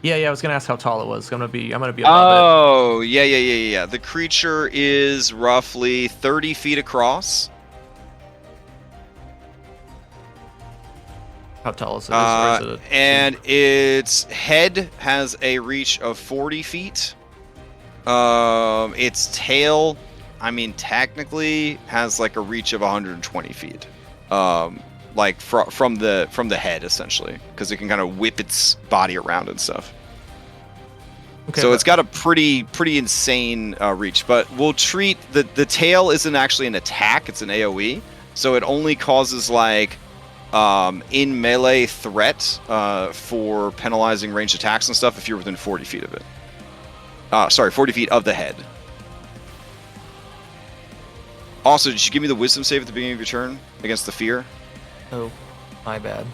Yeah, I was gonna ask how tall it was. I'm gonna be above Oh, yeah. The creature is roughly 30 feet across. it. How tall is it? Or is it a And its head has a reach of 40 feet. Its tail, I mean, technically has like a reach of 120 feet. Like from the head essentially, because it can kind of whip its body around and stuff. Okay, So but- it's got a pretty insane reach. But we'll treat the tail isn't actually an attack; it's an AOE. So it only causes like in melee threat for penalizing ranged attacks and stuff if you're within 40 feet of it. 40 feet of the head. Also, did you give me the wisdom save at the beginning of your turn against the fear? Oh, my bad.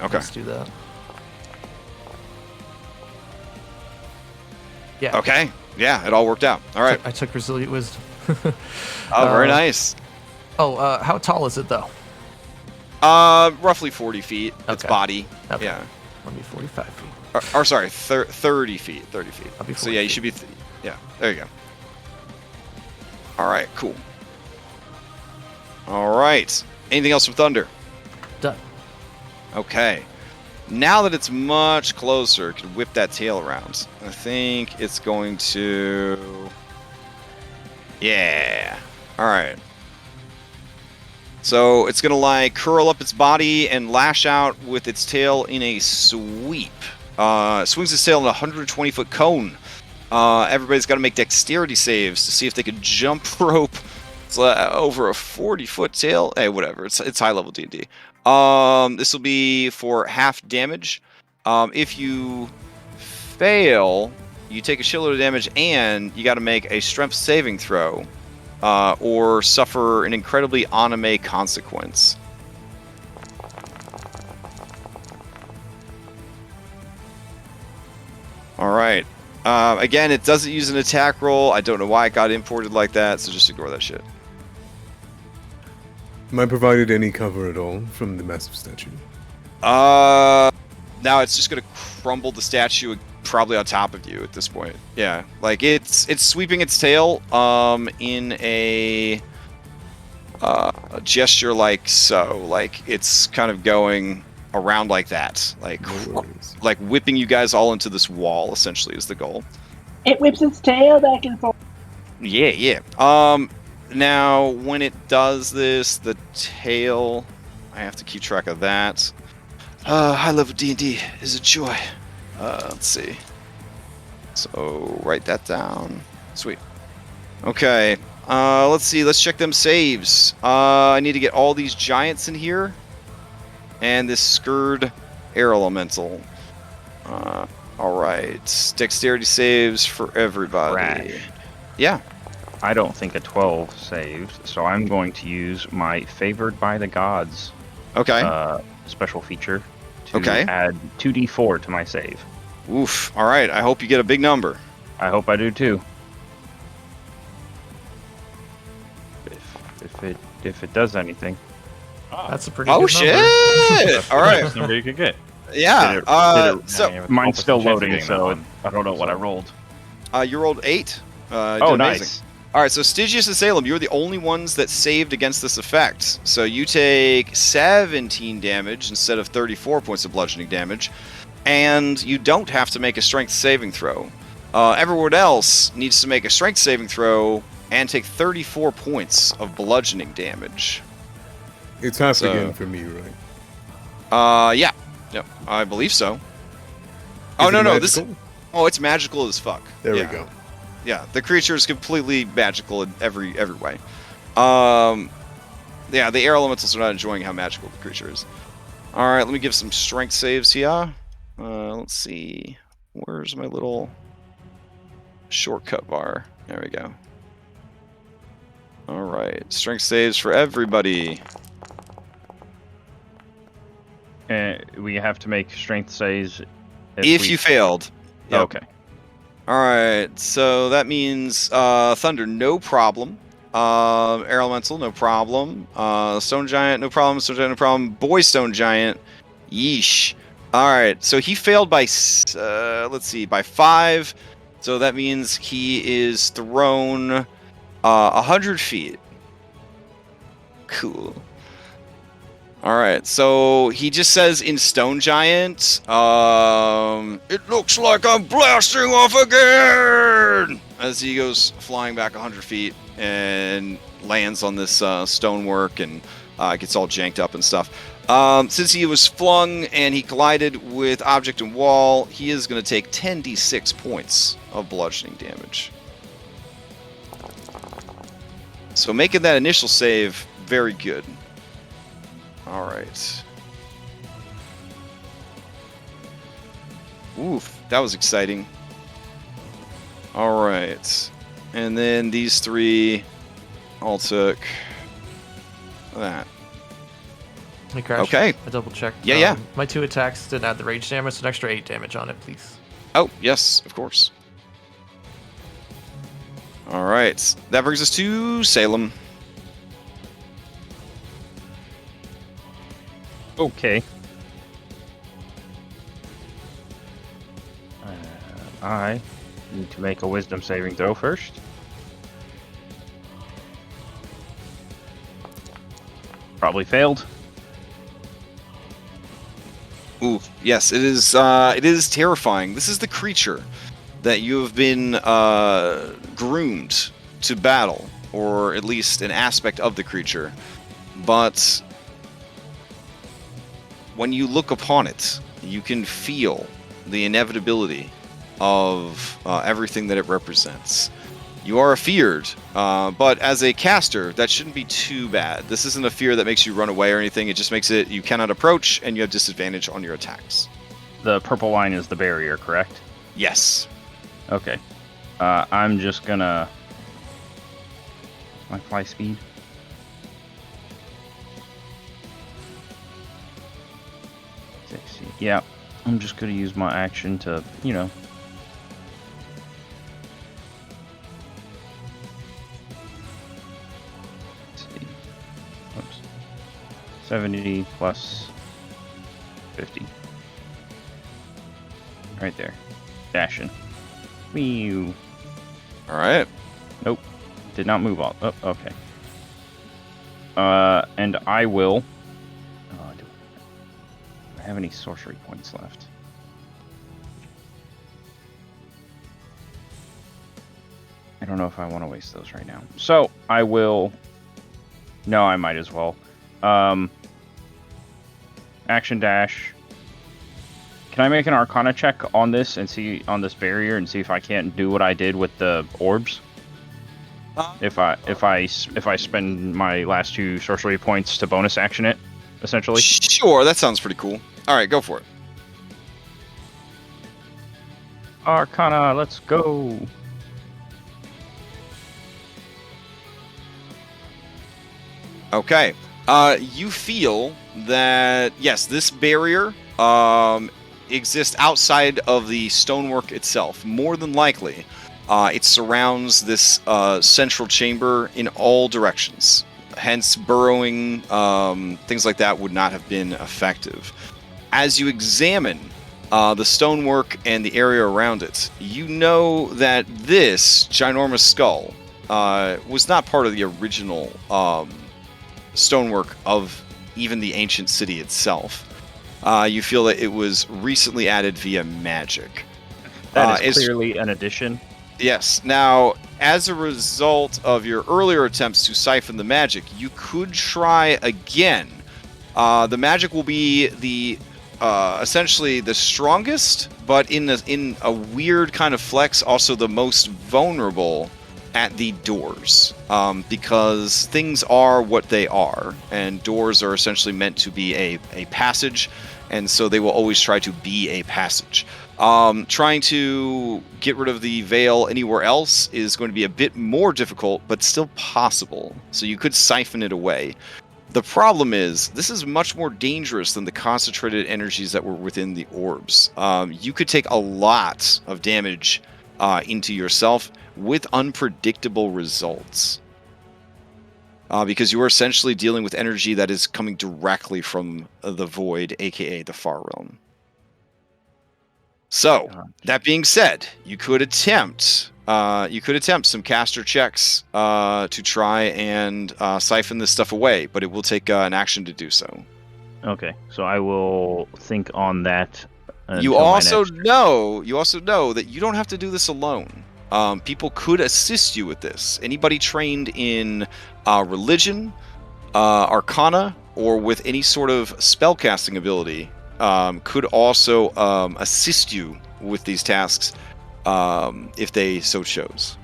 Okay. Let's do that. Yeah. Okay. Yeah, it all worked out. All right. I took resilient wisdom. Oh, very nice. How tall is it though? Roughly 40 feet. Its Okay. body. Okay. Yeah. I'll be 45 feet. Or sorry, 30 feet. 30 feet. I'll be So yeah, 40 you should be. feet. Yeah. There you go. All right. Cool. All right. Anything else from Thunder? Done. Okay. Now that it's much closer, it can whip that tail around. I think it's going to. Yeah. All right. So it's going to like curl up its body and lash out with its tail in a sweep. Swings its tail in a 120-foot cone. Everybody's got to make dexterity saves to see if they can jump rope. It's over a 40-foot tail. Hey, whatever. It's high-level D&D. This will be for half damage. If you fail, you take a shitload of damage, and you got to make a strength saving throw, or suffer an incredibly anime consequence. All right. Again, it doesn't use an attack roll. I don't know why it got imported like that, so just ignore that shit. Am I provided any cover at all from the massive statue? Now it's just gonna crumble the statue probably on top of you at this point. Yeah, like it's sweeping its tail in a gesture like so, like it's kind of going around like that, like No worries. like whipping you guys all into this wall. Essentially, is the goal. It whips its tail back and forth. Yeah. Now when it does this, the tail, I have to keep track of that. High level D&D is a joy. Let's see. So write that down. Sweet. Okay. Let's see. Let's check them saves. I need to get all these giants in here, and this Skurd air elemental. All right. Dexterity saves for everybody. Crash. Yeah. I don't think a 12 saved, so I'm going to use my Favored by the Gods Okay. special feature to Okay. add 2d4 to my save. Oof. All right. I hope you get a big number. I hope I do too. If it does anything. That's a pretty Oh good shit! number. All right. Best number you could get. Yeah. Did it- So Mine's still 12% chance of loading, getting that so one. I don't know what I rolled. you rolled 8. Oh, did amazing. nice. All right, so Stygius and Salem, you're the only ones that saved against this effect. So you take 17 damage instead of 34 points of bludgeoning damage, and you don't have to make a strength saving throw. Everyone else needs to make a strength saving throw and take 34 points of bludgeoning damage. It's half So- again for me, right? Yeah. Yep, I believe so. Is Oh, it no, this... magical? Oh, it's magical as fuck. There Yeah. we go. Yeah, the creature is completely magical in every way. Yeah, the air elementals are not enjoying how magical the creature is. All right, let me give some strength saves here. Let's see. Where's my little shortcut bar? There we go. All right, strength saves for everybody. We have to make strength saves If you failed. Yep. Okay. All right, so that means Thunder, no problem. Air Elemental, no problem. Stone Giant, no problem. Stone Giant, no problem. Boy Stone Giant, yeesh. All right, so he failed by, let's see, by 5. So that means he is thrown 100 feet. Cool. All right, so he just says in Stone Giant, it looks like I'm blasting off again! As he goes flying back 100 feet and lands on this stonework and gets all janked up and stuff. Since he was flung and he collided with object and wall, he is going to take 10d6 points of bludgeoning damage. So making that initial save, very good. All right. Oof, that was exciting. All right. And then these 3 all took that. Hey, Crash. Okay. I double checked. Yeah. My 2 attacks didn't add the rage damage, so an extra 8 damage on it, please. Oh, yes, of course. All right. That brings us to Salem. Okay. I need to make a wisdom saving throw first. Probably failed. Ooh, yes, it is. It is terrifying. This is the creature that you have been groomed to battle, or at least an aspect of the creature. But when you look upon it, you can feel the inevitability of everything that it represents. You are afeared, but as a caster, that shouldn't be too bad. This isn't a fear that makes you run away or anything. It just makes it you cannot approach, and you have disadvantage on your attacks. The purple line is the barrier, correct? Yes. Okay. I'm just gonna... My fly speed? Yeah, I'm just gonna use my action to, you know... Let's see. Oops. 70 plus 50. Right there. Dashing. Mew. All right. Nope. Did not move all. Oh, okay. And I will... do I have any sorcery points left? I don't know if I want to waste those right now. So, I will... No, I might as well. Action dash. Can I make an Arcana check on this and see on this barrier and see if I can't do what I did with the orbs? If I spend my last 2 sorcery points to bonus action it, essentially. Sure, that sounds pretty cool. All right, go for it. Arcana, let's go. Okay. You feel that yes, this barrier exists outside of the stonework itself. More than likely, it surrounds this central chamber in all directions. Hence, burrowing, things like that would not have been effective. As you examine the stonework and the area around it, you know that this ginormous skull was not part of the original stonework of even the ancient city itself. You feel that it was recently added via magic. That is clearly an addition. Yes. Now, as a result of your earlier attempts to siphon the magic, you could try again. The magic will be the essentially the strongest, but in a weird kind of flex, also the most vulnerable at the doors, because things are what they are, and doors are essentially meant to be a passage, and so they will always try to be a passage. Trying to get rid of the veil anywhere else is going to be a bit more difficult, but still possible. So you could siphon it away. The problem is, this is much more dangerous than the concentrated energies that were within the orbs. You could take a lot of damage into yourself with unpredictable results. Because you are essentially dealing with energy that is coming directly from the void, aka the far realm. So, that being said, you could attempt some caster checks to try and siphon this stuff away, but it will take an action to do so. Okay, so I will think on that. You also know that you don't have to do this alone. People could assist you with this. Anybody trained in religion, arcana, or with any sort of spellcasting ability could also assist you with these tasks if they so chose.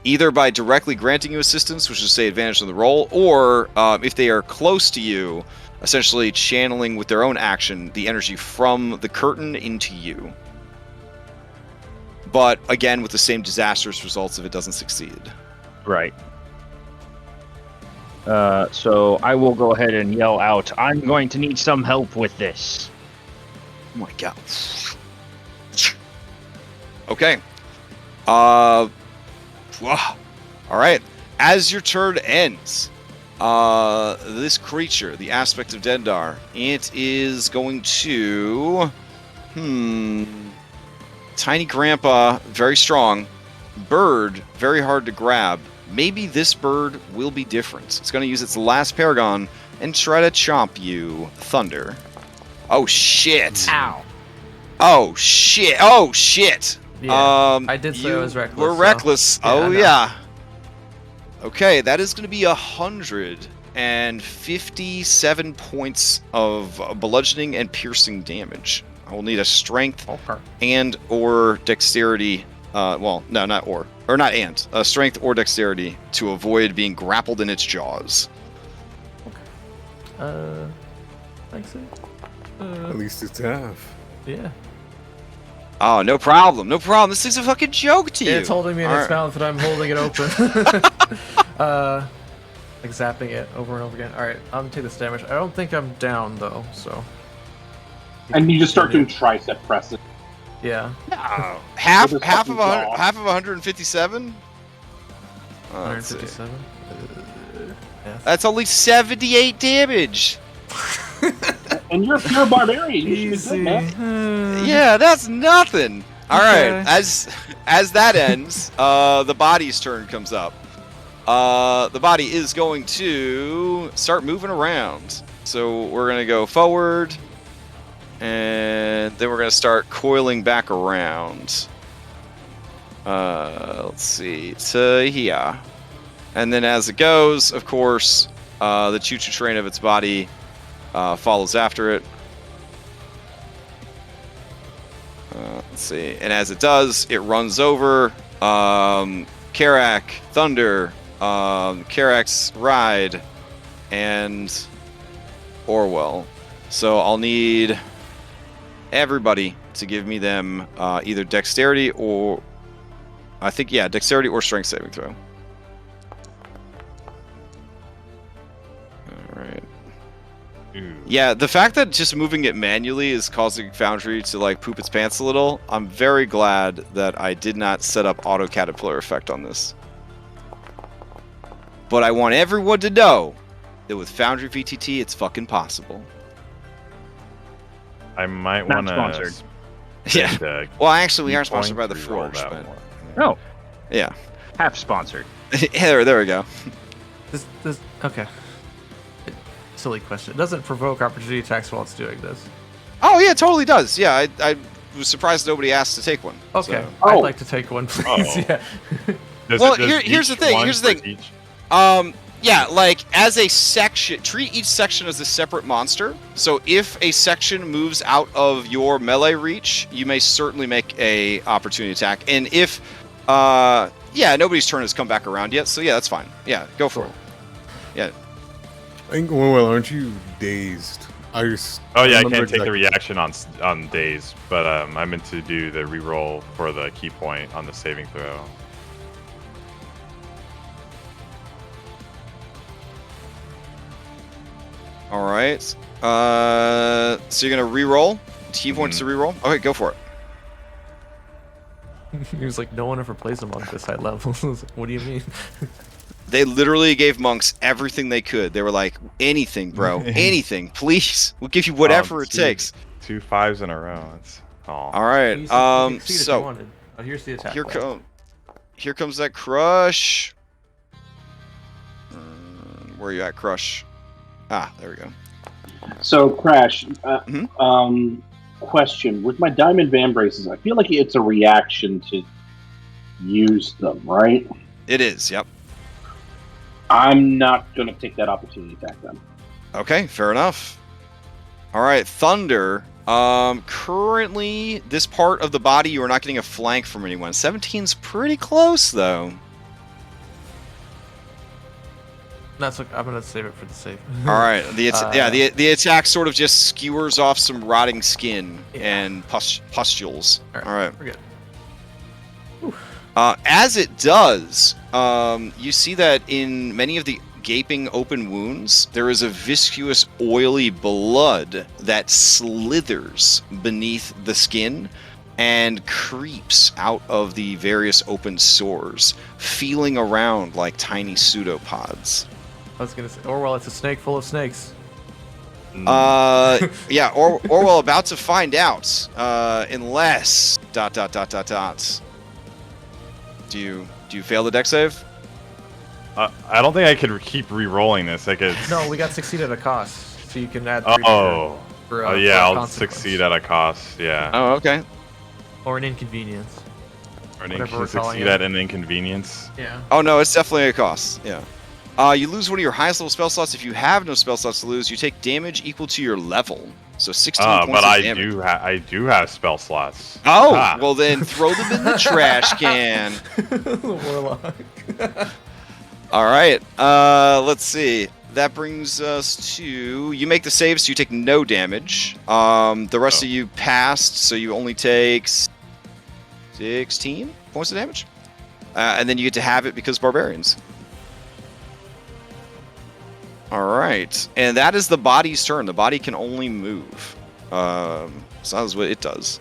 Either by directly granting you assistance, which is, say, advantage on the roll, or if they are close to you, essentially channeling with their own action the energy from the curtain into you. But, again, with the same disastrous results if it doesn't succeed. Right. So I will go ahead and yell out, I'm going to need some help with this. Oh my god. Okay. Alright. As your turn ends, this creature, the aspect of Dendar, it is going to... Tiny Grandpa, very strong. Bird, very hard to grab. Maybe this bird will be different. It's going to use its last Paragon and try to chomp you. Thunder. Oh, shit. Ow. Oh, shit. Oh, shit. Yeah, I did say I was reckless. We're reckless. Yeah, Oh, yeah. Okay, that is going to be 157 points of bludgeoning and piercing damage. I will need a strength and or dexterity. Well, no, not or not and. A strength or dexterity to avoid being grappled in its jaws. Thanks. At least it's half. Yeah. Oh, no problem. No problem. This thing's a fucking joke to you. It's holding me in its mouth, and I'm holding it open. Like zapping it over and over again. Alright, I'm gonna take this damage. I don't think I'm down, though, so... And you just start doing tricep presses. Yeah. No. Half of 157? 157? Yeah. That's only 78 damage. And you're a pure barbarian. You should be good, man. Yeah, that's nothing. All Okay. right, as that ends, the body's turn comes up. The body is going to start moving around. So we're going to go forward, and then we're going to start coiling back around. Let's see, to here. And then as it goes, of course, the choo-choo train of its body follows after it. Let's see. And as it does, it runs over Karak, Thunder, Karak's Ride, and Orwell. So I'll need everybody to give me them either dexterity or... I think, yeah, dexterity or strength saving throw. Alright. Yeah, the fact that just moving it manually is causing Foundry to, like, poop its pants a little, I'm very glad that I did not set up auto caterpillar effect on this. But I want everyone to know that with Foundry VTT, it's fucking possible. I might Not want to... sponsored. Yeah. Well, actually, we are sponsored by the Forge, but... No. Yeah. Half sponsored. there we go. This okay. Silly question. It doesn't provoke opportunity attacks while it's doing this. Oh, yeah, it totally does. Yeah, I was surprised nobody asked to take one. Okay. So. I'd like to take one, please. Oh. Yeah. Well, here's the thing. Yeah, like as a section, treat each section as a separate monster. So if a section moves out of your melee reach, you may certainly make a opportunity attack. And if, yeah, nobody's turn has come back around yet, so yeah, that's fine. Yeah, go for it. Yeah. I think, well, aren't you dazed? Oh yeah, I can't take the reaction on days, but I meant to do the reroll for the key point on the saving throw. All right. So you're gonna re-roll. Key points to re-roll. Okay, go for it. He was like, no one ever plays a monk this high level. I was like, what do you mean? They literally gave monks everything they could. They were like, anything, bro, anything, please. We'll give you whatever it takes. 2 5s in a row. That's all. All right. So here's the attack. Here comes that crush. Where are you at, crush? Ah, there we go. So, Crash, question. With my diamond van braces, I feel like it's a reaction to use them, right? It is, yep. I'm not going to take that opportunity attack then. Okay, fair enough. All right, Thunder. Currently, this part of the body, you are not getting a flank from anyone. 17's pretty close, though. That's what I'm gonna save it for the save. All right, the attack sort of just skewers off some rotting skin and pustules. All right. We're good. As it does, you see that in many of the gaping open wounds, there is a viscous, oily blood that slithers beneath the skin and creeps out of the various open sores, feeling around like tiny pseudopods. I was gonna say, Orwell, it's a snake full of snakes. Yeah, Orwell about to find out, unless ... Do you fail the dex save? I don't think I could keep re-rolling this. I could. No, we got succeed at a cost, so you can add 3 for yeah, I'll succeed at a cost. Yeah. Oh, okay. Or an inconvenience. Or an succeed at an inconvenience. Yeah. Oh no, it's definitely a cost. Yeah. You lose one of your highest level spell slots. If you have no spell slots to lose, you take damage equal to your level. So 16 points but of damage. I do have spell slots. Oh, well then throw them in the trash can. The warlock. All right. Let's see. That brings us to you make the save, so you take no damage. The rest of you passed, so you only take 16 points of damage. And then you get to have it because barbarians. All right, and that is the body's turn. The body can only move. So that's what it does.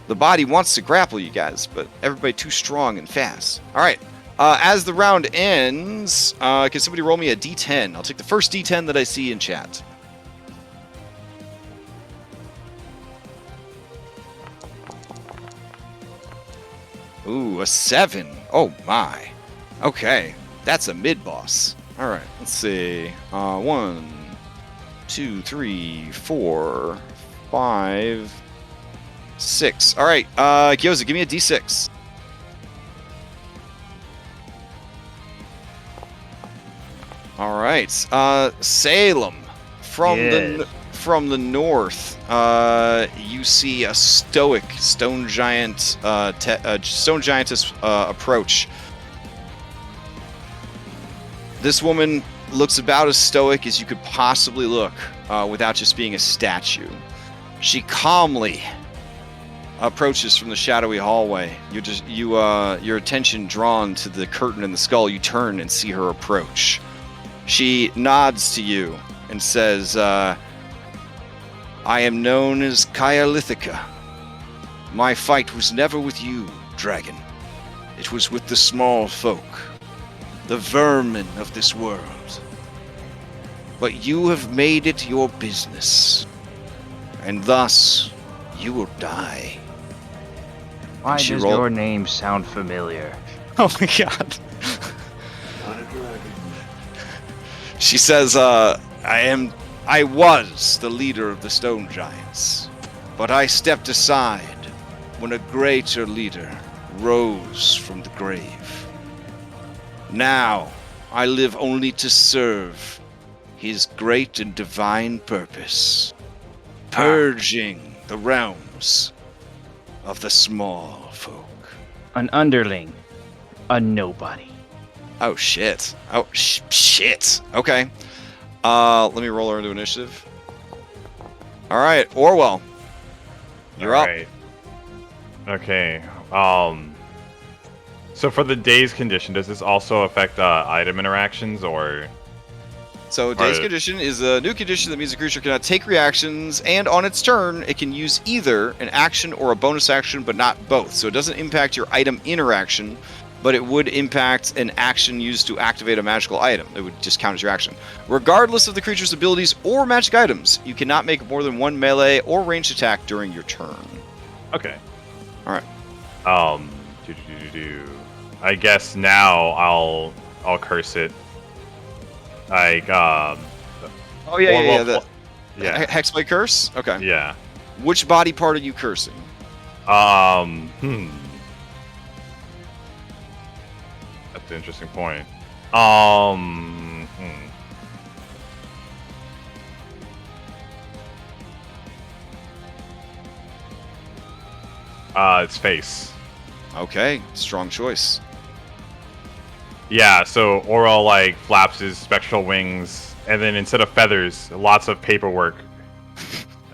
The body wants to grapple you guys, but everybody too strong and fast. All right, as the round ends, can somebody roll me a d10? I'll take the first d10 that I see in chat. Ooh, a 7. Oh my. Okay, that's a mid-boss. All right, let's see. 1, 2, 3, 4, 5, 6. All right, Gyoza, give me a d6. All right, Salem, from the north, you see a stoic stone giant, stone giantess approach. This woman looks about as stoic as you could possibly look without just being a statue. She calmly approaches from the shadowy hallway. Your attention drawn to the curtain in the skull. You turn and see her approach. She nods to you and says, I am known as Kyalithica. My fight was never with you, dragon. It was with the small folk. The vermin of this world. But you have made it your business, and thus you will die. Why does your name sound familiar? Oh my god. She says, I was the leader of the stone giants, but I stepped aside when a greater leader rose from the grave. Now, I live only to serve his great and divine purpose, purging the realms of the small folk. An underling. A nobody. Oh, shit. Oh, shit. Okay. Let me roll her into initiative. All right, Orwell. You're up. Alright. Okay. So for the day's condition, does this also affect item interactions, or? So day's condition is a new condition that means the creature cannot take reactions, and on its turn, it can use either an action or a bonus action, but not both. So it doesn't impact your item interaction, but it would impact an action used to activate a magical item. It would just count as your action. Regardless of the creature's abilities or magic items, you cannot make more than one melee or ranged attack during your turn. Okay. All right. I guess now I'll curse it. Like Oh yeah. Hexblade curse. Okay. Yeah. Which body part are you cursing? That's an interesting point. Its face. Okay, strong choice. Yeah, so Oral like flaps his spectral wings, and then instead of feathers, lots of paperwork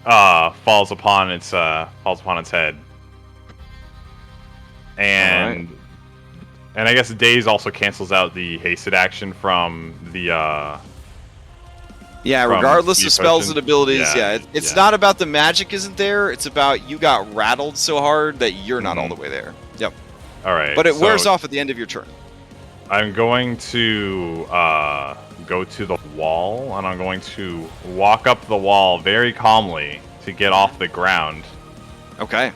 falls upon its head. And I guess Daze also cancels out the hasted action from the Yeah, from regardless of spells potion. and abilities, it's not about the magic isn't there, it's about you got rattled so hard that you're not all the way there. Yep. Alright. But it wears off at the end of your turn. I'm going to go to the wall, and I'm going to walk up the wall very calmly to get off the ground. Okay.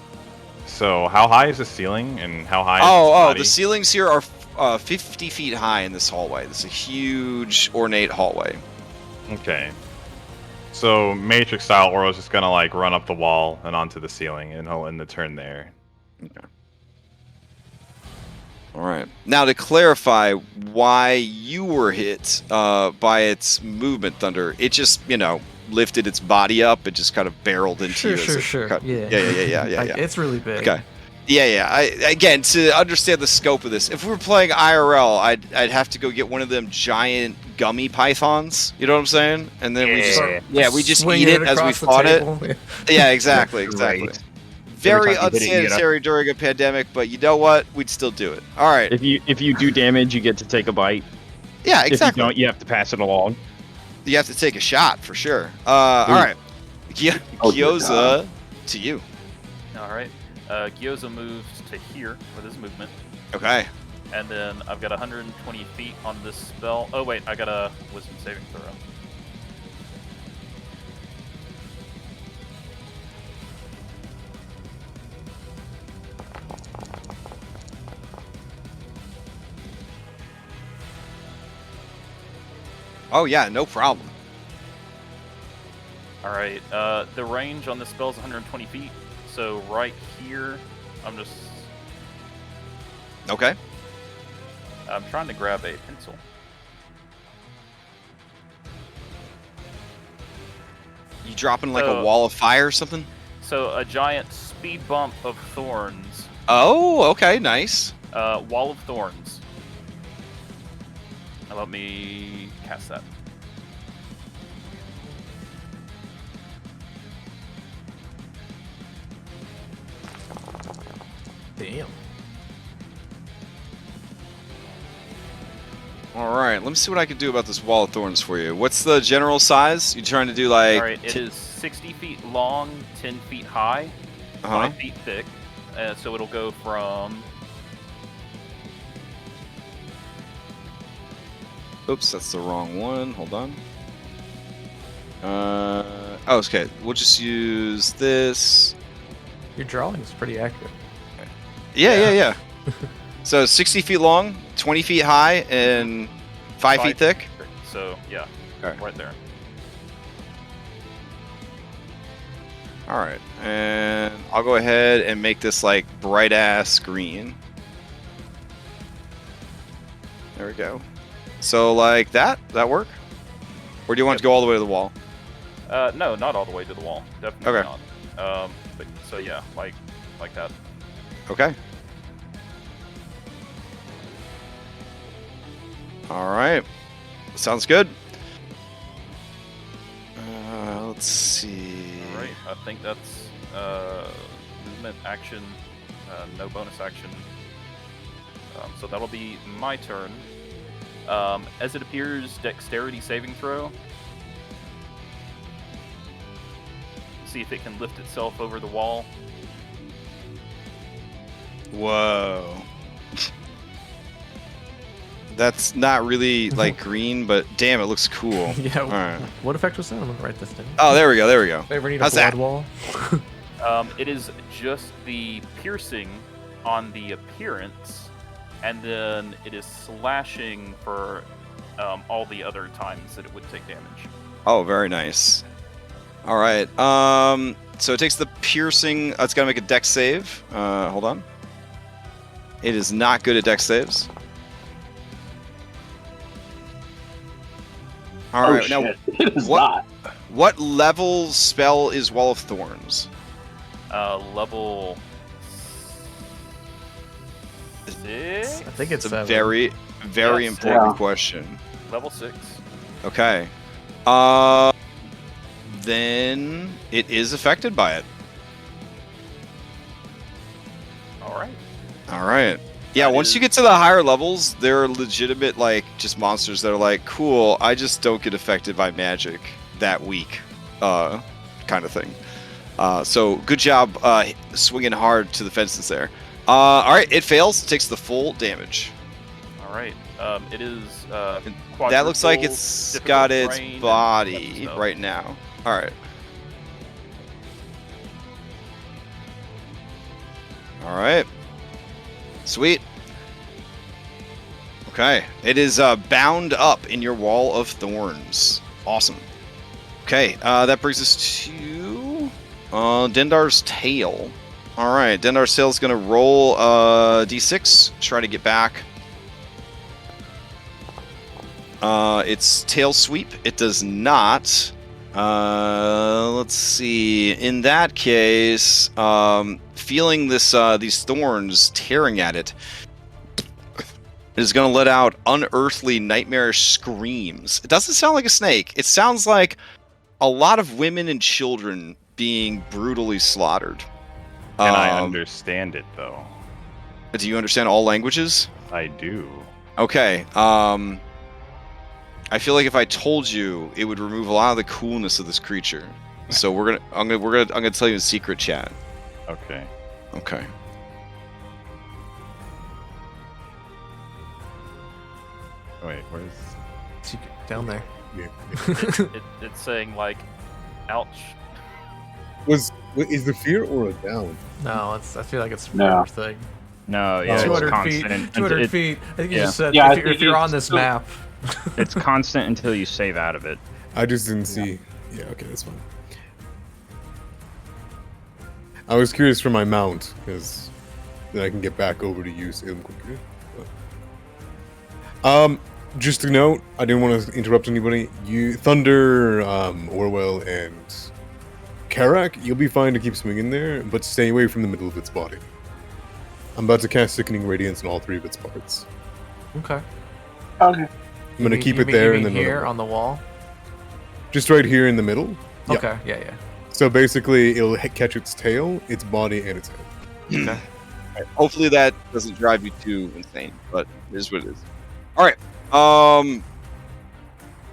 So how high is the ceiling, and how high is the ceilings here are 50 feet high in this hallway. This is a huge, ornate hallway. Okay. So Matrix style, Oro's just gonna like run up the wall and onto the ceiling, and he'll end the turn there. Okay. All right. Now to clarify why you were hit by its movement, Thunder, it just lifted its body up. It just kind of barreled into you. Sure. Yeah. It's really big. Okay. Yeah. Again, to understand the scope of this, if we were playing IRL, I'd have to go get one of them giant gummy pythons. You know what I'm saying? And then we just eat it as we fought it. Yeah, exactly. Right. Very Every time you hit it, you get unsanitary during a pandemic, but you know what? We'd still do it. All right. If you do damage, you get to take a bite. Yeah, exactly. If you don't, you have to pass it along. You have to take a shot for sure. All right. Gyoza, to you. All right. Gyoza moves to here with his movement. Okay. And then I've got 120 feet on this spell. Oh, wait. I got a wisdom saving throw. Oh, yeah, no problem. All right. The range on this spell is 120 feet. So right here, I'm just... Okay. I'm trying to grab a pencil. You dropping like a wall of fire or something? So a giant speed bump of thorns. Oh, okay, nice. Wall of thorns. Now let me cast that. Damn. All right, let me see what I can do about this wall of thorns for you. What's the general size? You trying to do like... All right, it is 60 feet long, 10 feet high, 5 feet thick. So it'll go from... Oops, that's the wrong one. Hold on. Oh, okay. We'll just use this. Your drawing is pretty accurate. Yeah. So 60 feet long, 20 feet high, and 5 feet thick? So, yeah, right there. Alright, and I'll go ahead and make this like bright-ass green. There we go. So like that work? Or do you want to go all the way to the wall? No, not all the way to the wall. Definitely Okay. not. But so yeah, like that. Okay. All right. Sounds good. Let's see. All right, I think that's movement, action, no bonus action. So that'll be my turn. As it appears, dexterity saving throw. See if it can lift itself over the wall. Whoa. That's not really like green, but damn, it looks cool. Yeah. All right. What effect was that? I'm gonna write this down. Oh, there we go. There we go. If I ever need a How's blood that? wall. It is just the piercing on the appearance, and then it is slashing for all the other times that it would take damage. Oh, very nice. All right. So it takes the piercing. It's got to make a dex save. Hold on. It is not good at dex saves. All right. Now, Shit. It is what- not. what level spell is Wall of Thorns? Level 6. I think it's It's a 7. very, very Yes. important Yeah. question. Level 6. Okay. Then it is affected by it. All right. All right. Yeah, That once is- you get to the higher levels, there are legitimate, like, just monsters that are like, cool, I just don't get affected by magic that week, kind of thing. So good job swinging hard to the fences there. All right, it fails, takes the full damage. All right. It is. That looks like quadruple it's difficult got its terrain and body stuff. right now. All right. All right. Sweet. Okay. It is bound up in your wall of thorns. Awesome. Okay. That brings us to Dendar's tail. All right. Dendar's tail is going to roll d6. Try to get back. It's tail sweep. It does not. Let's see. In that case, feeling this these thorns tearing at it, it is going to let out unearthly, nightmarish screams. It doesn't sound like a snake. It sounds like a lot of women and children being brutally slaughtered. Can I understand it though? Do you understand all languages? I do. Okay. I feel like if I told you, it would remove a lot of the coolness of this creature. So I'm gonna tell you in secret chat. Okay. Okay. Wait, where's? Secret down there. Yeah. It's saying like, ouch. Is the fear or a down? No, I feel like it's a No. forever thing. No, yeah, it's 200 feet. constant. 200 It- feet. I think you yeah. just said Yeah, I if think you're on it's- this map. It's constant until you save out of it. I just didn't see. Yeah, okay, that's fine. I was curious for my mount, because then I can get back over to use him quicker. Just to note, I didn't want to interrupt anybody. You, Thunder, Orwell, and Karak, you'll be fine to keep swinging there, but stay away from the middle of its body. I'm about to cast Sickening Radiance in all three of its parts. Okay. Okay. I'm gonna keep it there and then here on the wall. just right here in the middle. Yeah. Okay. Yeah. So basically, it'll catch its tail, its body, and its head. Okay. Alright, hopefully that doesn't drive you too insane, but it is what it is. All right.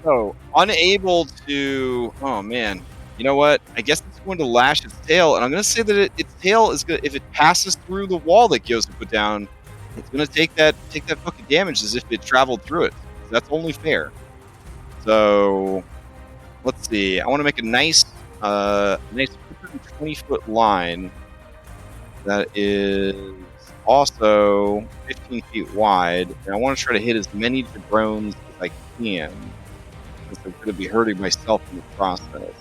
So unable to. Oh man. You know what? I guess it's going to lash its tail, and I'm going to say that its tail is good. If it passes through the wall that Gyoza put down, it's going to take that fucking damage as if it traveled through it. That's only fair. So let's see. I want to make a nice 120-foot line that is also 15 feet wide, and I want to try to hit as many jabrones as I can, because I'm going to be hurting myself in the process.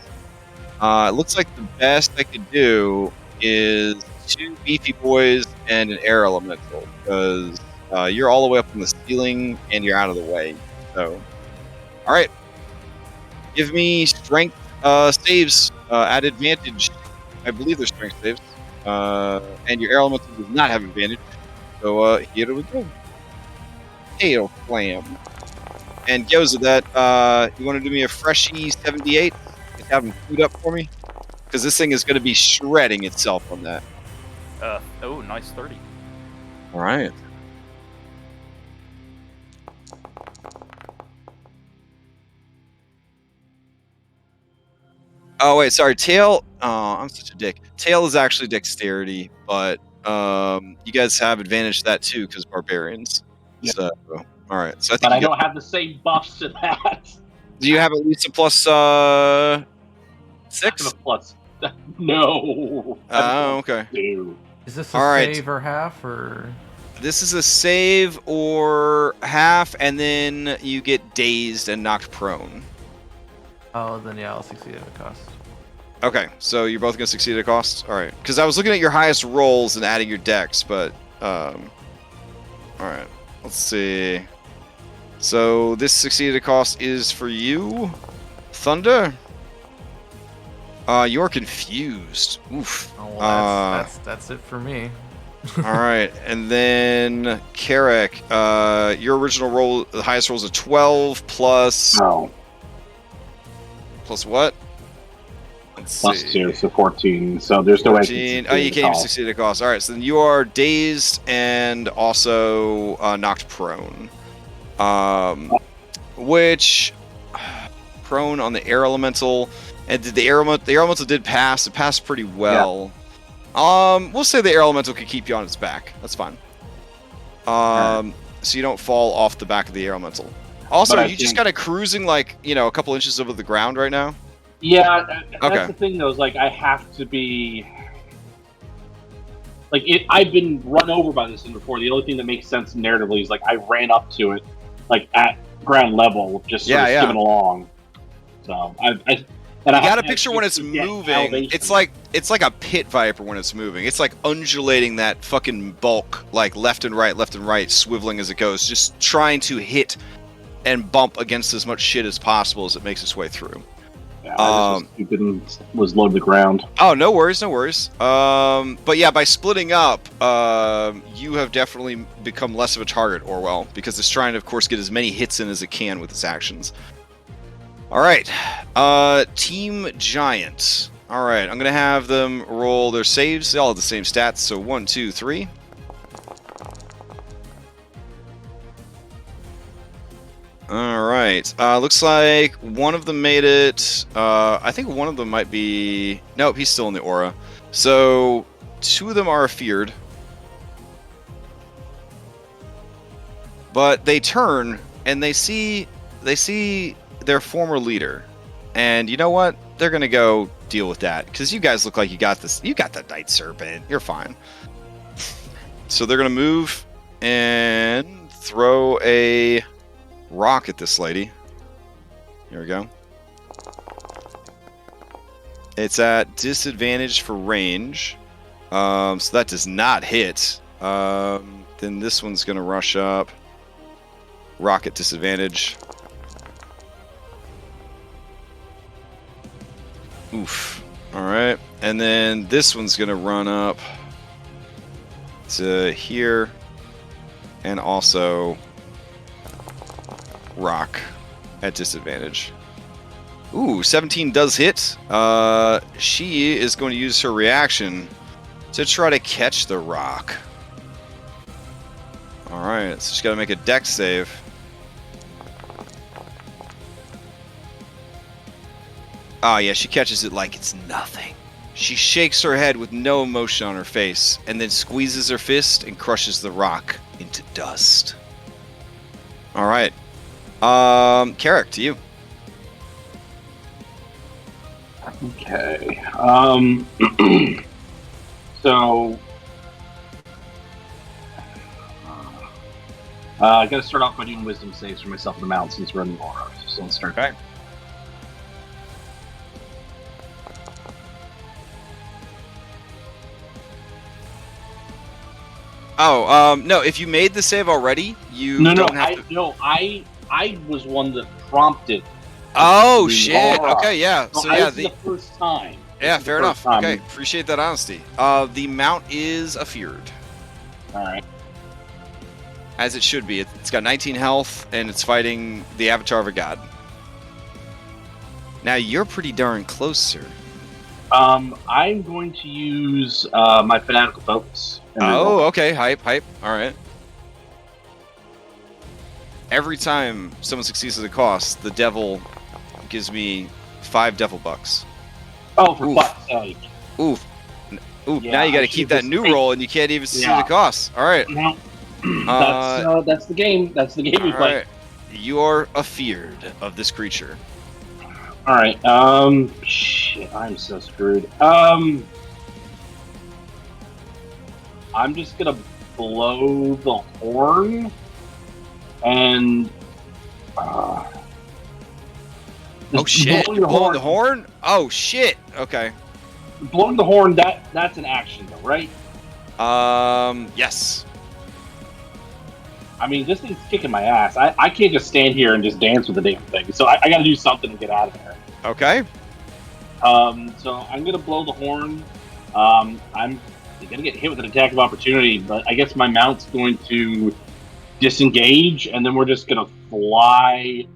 It looks like the best I could do is 2 beefy boys and an air elemental, because you're all the way up on the ceiling and you're out of the way. So, all right. Give me strength saves at advantage. I believe they're strength saves. And your air elemental does not have advantage. So here we go. Hail Flam. And goes with that, you want to do me a freshy 78? Just have them food up for me? Because this thing is going to be shredding itself on that. Oh, nice 30. All right. Oh, wait, sorry. Tail. Oh, I'm such a dick. Tail is actually dexterity, but you guys have advantage to that too because barbarians. Yeah. So, all right. So I think But I you don't have the same buffs to that. do you have at least a plus I 6? have a plus. No. I have a Oh, plus okay. 2. Is this a All right. save or half or? This is a save or half, and then you get dazed and knocked prone. Oh, then yeah, I'll succeed at a cost. Okay, so you're both gonna succeed at a cost. All right, because I was looking at your highest rolls and adding your dex, but all right, let's see. So this succeeded at cost is for you, Thunder. You're confused. Oof. Oh, well, that's it for me. All right, and then Carrick, your original roll, the highest roll is a 12 plus. No. Plus what? Let's Plus see. 2, so 14. So there's no way. 14. Oh, you can't even succeed at a cost. All right, so then you are dazed and also knocked prone. Which prone on the air elemental, and did the air elemental did pass. It passed pretty well. Yeah. We'll say the air elemental could keep you on its back. That's fine. So you don't fall off the back of the air elemental. Also, are you just kind of cruising like, a couple inches over the ground right now? Yeah, that's the thing though, is like I have to be like I've been run over by this thing before. The only thing that makes sense narratively is like I ran up to it like at ground level, just sort of skimming along. So I got a picture when it's moving. It's like a pit viper when it's moving. It's like undulating that fucking bulk, like left and right, swiveling as it goes, just trying to hit and bump against as much shit as possible as it makes its way through. Yeah, I just stupid and was low to the ground. Oh, no worries. But yeah, by splitting up, you have definitely become less of a target, Orwell, because it's trying to, of course, get as many hits in as it can with its actions. All right, Team Giant. All right, I'm gonna have them roll their saves. They all have the same stats, so 1, 2, 3. All right. Looks like one of them made it. I think one of them might be. Nope, he's still in the aura. So 2 of them are feared, but they turn and they see their former leader, and you know what? They're gonna go deal with that because you guys look like you got this. You got the Night Serpent. You're fine. So they're gonna move and throw a rock at this lady. Here we go. It's at disadvantage for range, so that does not hit. Then this one's gonna rush up. Rock at disadvantage. Oof. All right, and then this one's gonna run up to here, and also rock at disadvantage. Ooh, 17 does hit. She is going to use her reaction to try to catch the rock. All right, so she's got to make a dex save. Oh yeah, she catches it like it's nothing. She shakes her head with no emotion on her face, and then squeezes her fist and crushes the rock into dust. All right. Carrick, to you. Okay. So I gotta start off by doing wisdom saves for myself and the mount since we're in the aura. So let's start there. Oh, no, if you made the save already, you No, don't have to... I I was one that prompted. Oh the shit! aura. Okay, yeah. So So yeah, this is the first time. yeah, This is the fair first enough. time. Okay, appreciate that honesty. The mount is afeared, All right. as it should be. It's got 19 health, and it's fighting the avatar of a god. Now you're pretty darn close, sir. I'm going to use my fanatical focus. Oh, okay. Hype. All right. Every time someone succeeds at a cost, the devil gives me 5 devil bucks. Oh, for Oof. fuck's sake! Oof. Ooh, Yeah, now you got to I keep should that just new take- roll, and you can't even see Yeah. the costs. All right. No, Uh, that's the game. That's the game. All We play. right. You are afeared of this creature. All right. Shit, I'm so screwed. I'm just gonna blow the horn, and Oh just shit! blowing Blowing the horn? Oh shit! Okay. Blowing the horn. That's an action, though, right? Yes. I mean, this thing's kicking my ass. I can't just stand here and just dance with the damn thing. So I got to do something to get out of there. Okay. So I'm gonna blow the horn. I'm gonna get hit with an attack of opportunity, but I guess my mount's going to disengage, and then we're just gonna fly.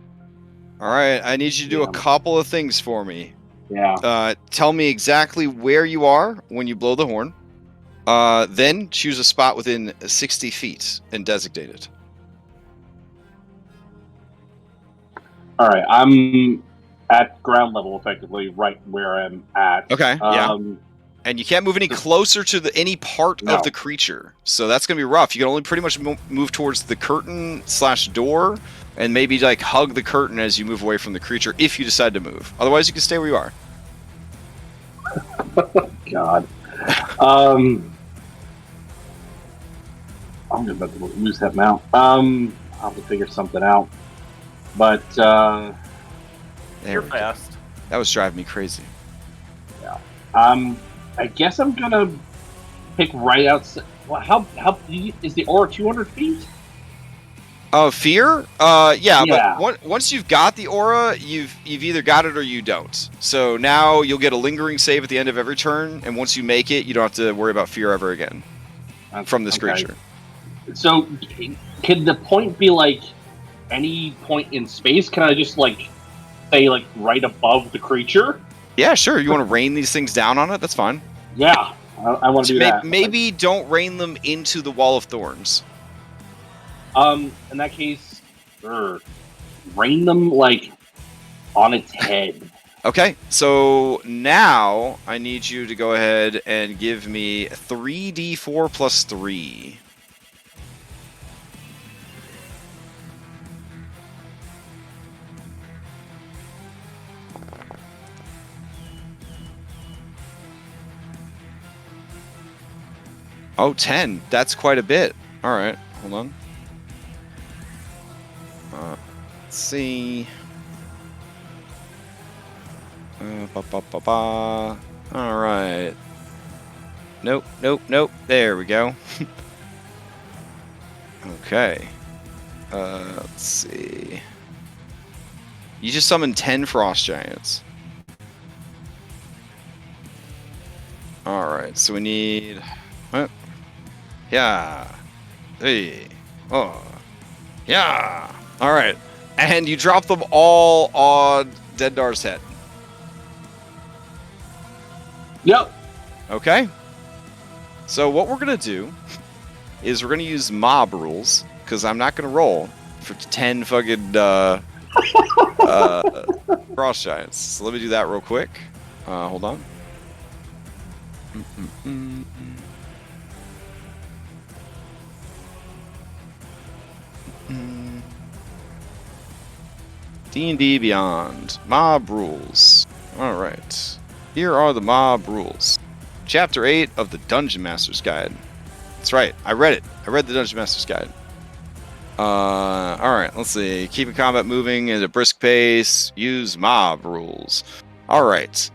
All right. I need you to do a Yeah. couple of things for me. Yeah. Tell me exactly where you are when you blow the horn. Then choose a spot within 60 feet and designate it. All right. I'm at ground level, effectively, right where I'm at. Okay. Yeah. Um, And you can't move any closer to any part No. of the creature. So that's going to be rough. You can only pretty much move towards the curtain/door and maybe like hug the curtain as you move away from the creature if you decide to move. Otherwise, you can stay where you are. God. I'm about to lose that mount. I'll have to figure something out. But There You're we go. fast. That was driving me crazy. I guess I'm gonna pick right outside. Well, how is the aura 200 feet? Fear? Yeah. But once you've got the aura, you've either got it or you don't. So now you'll get a lingering save at the end of every turn, and once you make it, you don't have to worry about fear ever again from this Okay. creature. So, could the point be like any point in space? Can I just like say like right above the creature? Yeah, sure. You want to rain these things down on it? That's fine. Yeah, I want to do that. Maybe don't rain them into the wall of thorns. In that case, rain them like on its head. Okay, so now I need you to go ahead and give me 3d4 plus 3. Oh, 10. That's quite a bit. All right, hold on. Let's see. All right. Nope. There we go. Okay. Let's see. You just summoned 10 frost giants. All right, so we need. Yeah. Hey. Oh. Yeah. All right. And you drop them all on Dendar's head. Yep. Okay. So what we're going to do is we're going to use mob rules because I'm not going to roll for 10 fucking frost giants. So let me do that real quick. Hold on. D&D Beyond. Mob rules. Alright. Here are the mob rules. Chapter 8 of the Dungeon Master's Guide. That's right. I read it. I read the Dungeon Master's Guide. Alright, let's see. Keeping combat moving at a brisk pace. Use mob rules. Alright.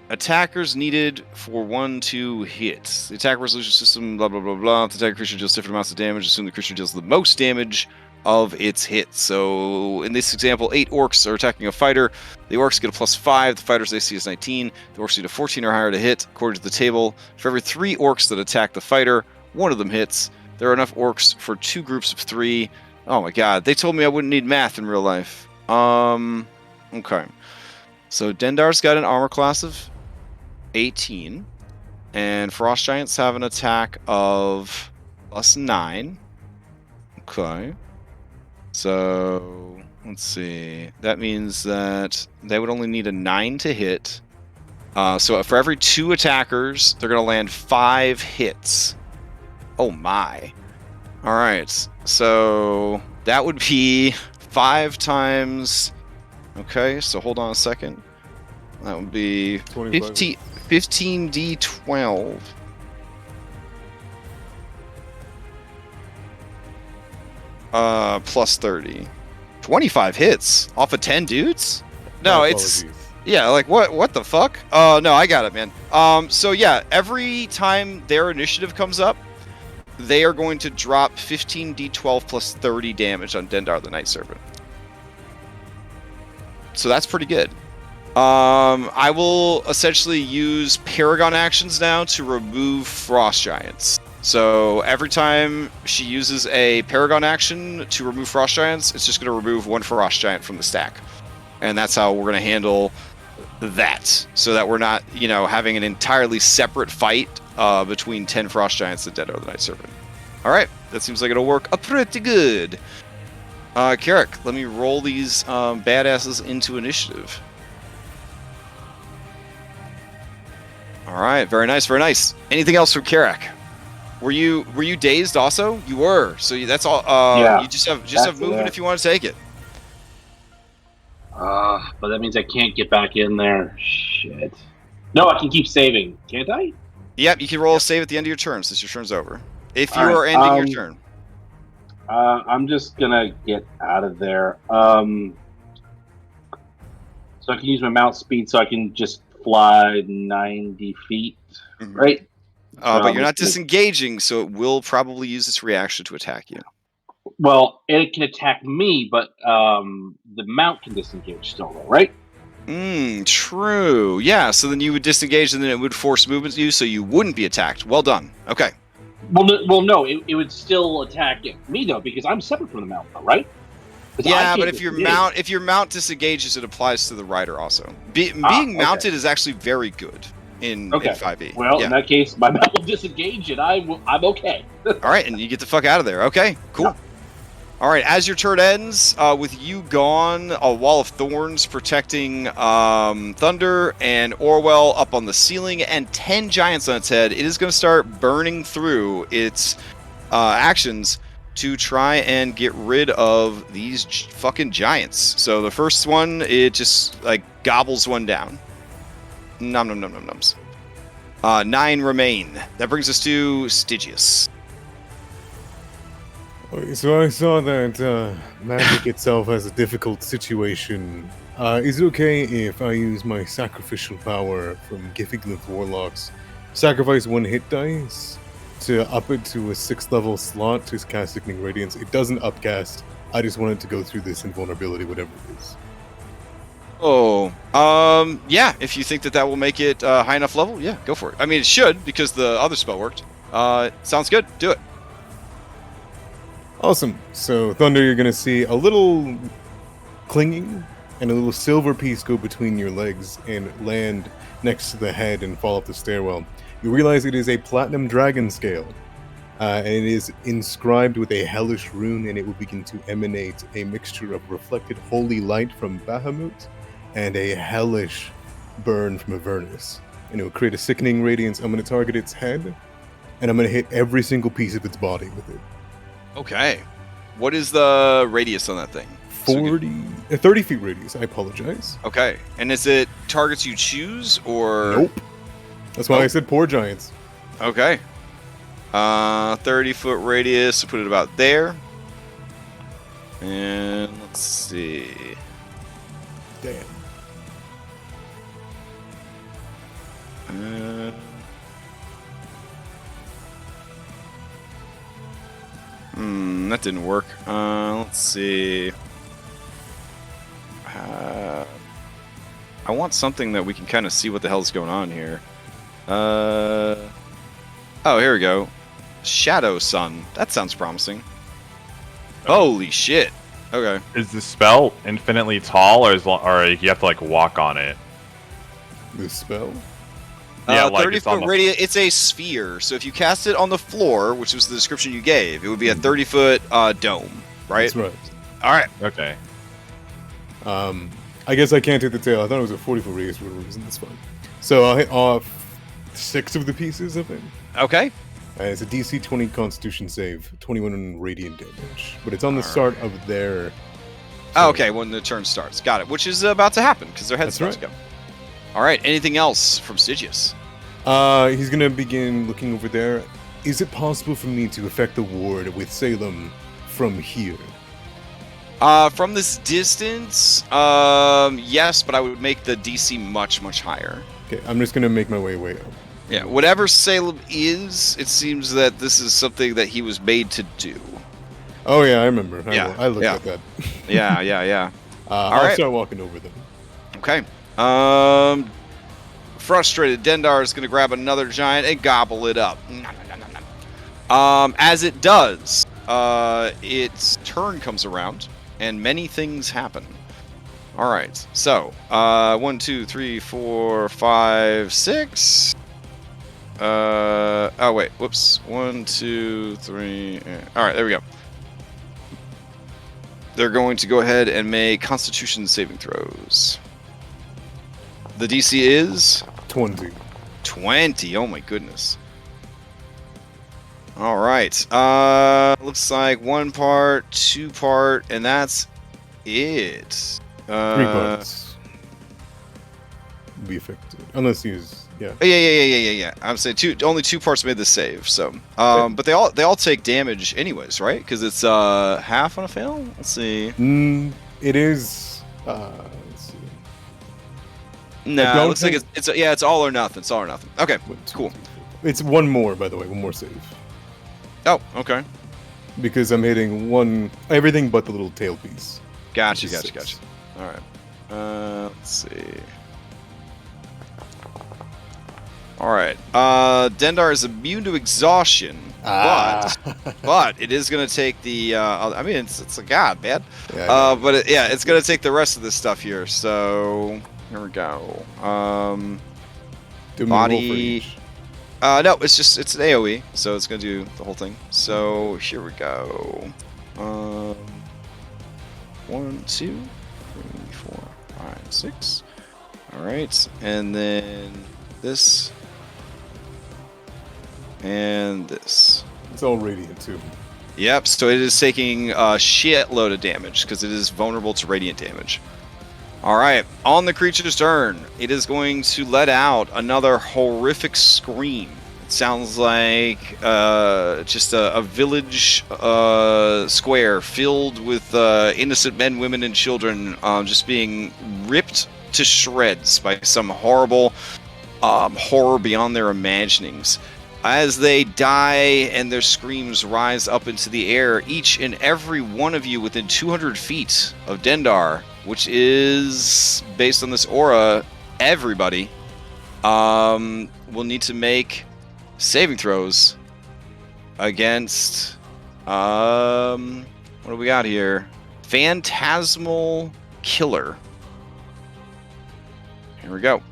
Attackers needed for 1-2 hits. The attack resolution system, blah, blah, blah, blah. If the attacker creature deals different amounts of damage, assume the creature deals the most damage of its hits. So in this example, 8 orcs are attacking a fighter. The orcs get a +5. The fighter's AC is 19. The orcs need a 14 or higher to hit. According to the table, for every 3 orcs that attack the fighter, 1 of them hits. There are enough orcs for 2 groups of 3. Oh my god, they told me I wouldn't need math in real life. Okay. So Dendar's got an armor class of 18. And Frost Giants have an attack of +9. Okay. So, let's see. That means that they would only need a 9 to hit. So for every 2 attackers, they're going to land 5 hits. Oh my. Alright. So, that would be 5 times... Okay, so hold on a second. That would be 15d12. Plus 30. 25 hits off of 10 dudes? No, My it's... apologies. Yeah, like, what the fuck? No, I got it, man. So yeah, every time their initiative comes up, they are going to drop 15d12 plus 30 damage on Dendar the Night Serpent. So that's pretty good. I will essentially use Paragon actions now to remove Frost Giants. So every time she uses a Paragon action to remove Frost Giants, it's just going to remove 1 Frost Giant from the stack. And that's how we're going to handle that. So that we're not, having an entirely separate fight between 10 Frost Giants and Dendar the Night Serpent. Alright, that seems like it'll work pretty good. Carrick, let me roll these badasses into initiative. Alright, very nice, very nice. Anything else from Carrick? Were you dazed also? You were. So that's all. Yeah, you just have movement if you want to take it. But that means I can't get back in there. Shit. No, I can keep saving, can't I? Yep, you can roll a save at the end of your turn since your turn's over. If you All are right, ending your turn. I'm just gonna get out of there. So I can use my mount speed, so I can just fly 90 feet, right? But you're not disengaging, so it will probably use its reaction to attack you. Well, it can attack me, but the mount can disengage still, though, right? True. Yeah, so then you would disengage, and then it would force movement to you, so you wouldn't be attacked. Well done. Okay. Well, no, it would still attack me though, because I'm separate from the mount, though, right? Yeah, but if your mount disengages, it applies to the rider also. Being mounted is actually very good in 5e. Well, in that case, my mount will disengage, and I'm okay. All right, and you get the fuck out of there. Okay, cool. Yeah. All right, as your turn ends, with you gone, a wall of thorns protecting Thunder and Orwell up on the ceiling, and 10 giants on its head, it is going to start burning through its actions to try and get rid of these fucking giants. So the first one, it just gobbles one down. Nom nom nom nom noms. 9 remain. That brings us to Stygius. So I saw that magic itself has a difficult situation. Is it okay if I use my sacrificial power from Glyph Warlocks, sacrifice 1 hit dice to up it to a 6th level slot to cast Sickening Radiance? It doesn't upcast. I just wanted to go through this invulnerability, whatever it is. Yeah, if you think that will make it high enough level, yeah, go for it. I mean, it should, because the other spell worked. Sounds good. Do it. Awesome. So, Thunder, you're going to see a little clinging and a little silver piece go between your legs and land next to the head and fall up the stairwell. You realize it is a platinum dragon scale, and it is inscribed with a hellish rune, and it will begin to emanate a mixture of reflected holy light from Bahamut and a hellish burn from Avernus. And it will create a sickening radiance. I'm going to target its head, and I'm going to hit every single piece of its body with it. Okay. What is the radius on that thing? 30 feet radius, I apologize. Okay. And is it targets you choose, or...? Nope. That's why I said poor giants. Okay. 30-foot radius, so put it about there. And let's see. Damn. That didn't work. Let's see. I want something that we can kind of see what the hell's going on here. Oh, here we go. Shadow Sun. That sounds promising. Holy shit. Okay. Is the spell infinitely tall, or you have to like walk on it? The spell? Yeah, like 30 it's on foot the- radius. It's a sphere. So if you cast it on the floor, which was the description you gave, it would be a 30-foot dome, right? That's right. All right. Okay. I guess I can't take the tail. I thought it was a 40-foot radius for whatever reason. That's fine. So I'll hit off 6 of the pieces of it. Okay. And it's a DC 20 Constitution save, 21 radiant damage. But it's on the start of their... Oh, okay, when the turn starts. Got it. Which is about to happen, because their head's That's about to go. All right, anything else from Stygius? He's going to begin looking over there. Is it possible for me to affect the ward with Salem from here? From this distance, yes, but I would make the DC much, much higher. Okay, I'm just going to make my way up. Yeah, whatever Salem is, it seems that this is something that he was made to do. Oh, yeah, I remember. I looked yeah. at that. Yeah. I'll right. start walking over them. Okay. Frustrated, Dendar is going to grab another giant and gobble it up. As it does, its turn comes around, and many things happen. All right, so 1, 2, 3, 4, 5, 6. Oh wait, whoops. 1, 2, 3. All right, there we go. They're going to go ahead and make Constitution saving throws. The DC is 20. 20. Oh my goodness. All right. Looks like 1 part, 2 part, and that's it. 3 parts. Be affected. Unless you use... Yeah. Yeah. I'm saying only 2 parts made the save. So, but they all take damage anyways, right? Because it's half on a fail. Let's see. It is. Let's see. No, it looks like it's all or nothing. It's all or nothing. Okay, cool. It's 1 more, by the way. 1 more save. Oh, okay. Because I'm hitting everything but the little tail piece. Gotcha. Which is 6. All right. Let's see. All right. Dendar is immune to exhaustion, but it is going to take the. I mean, it's a god, man. Yeah, but it's going to take the rest of this stuff here. So here we go. Do body. No, it's an AOE, so it's going to do the whole thing. So here we go. 1, 2, 3, 4, 5, 6. All right, and then this. And this. It's all radiant too. Yep, so it is taking a shitload of damage because it is vulnerable to radiant damage. Alright, on the creature's turn, it is going to let out another horrific scream. It sounds like just a village square filled with innocent men, women, and children just being ripped to shreds by some horrible horror beyond their imaginings. As they die and their screams rise up into the air, each and every one of you within 200 feet of Dendar, which is, based on this aura, everybody, will need to make saving throws against, what do we got here? Phantasmal Killer. Here we go.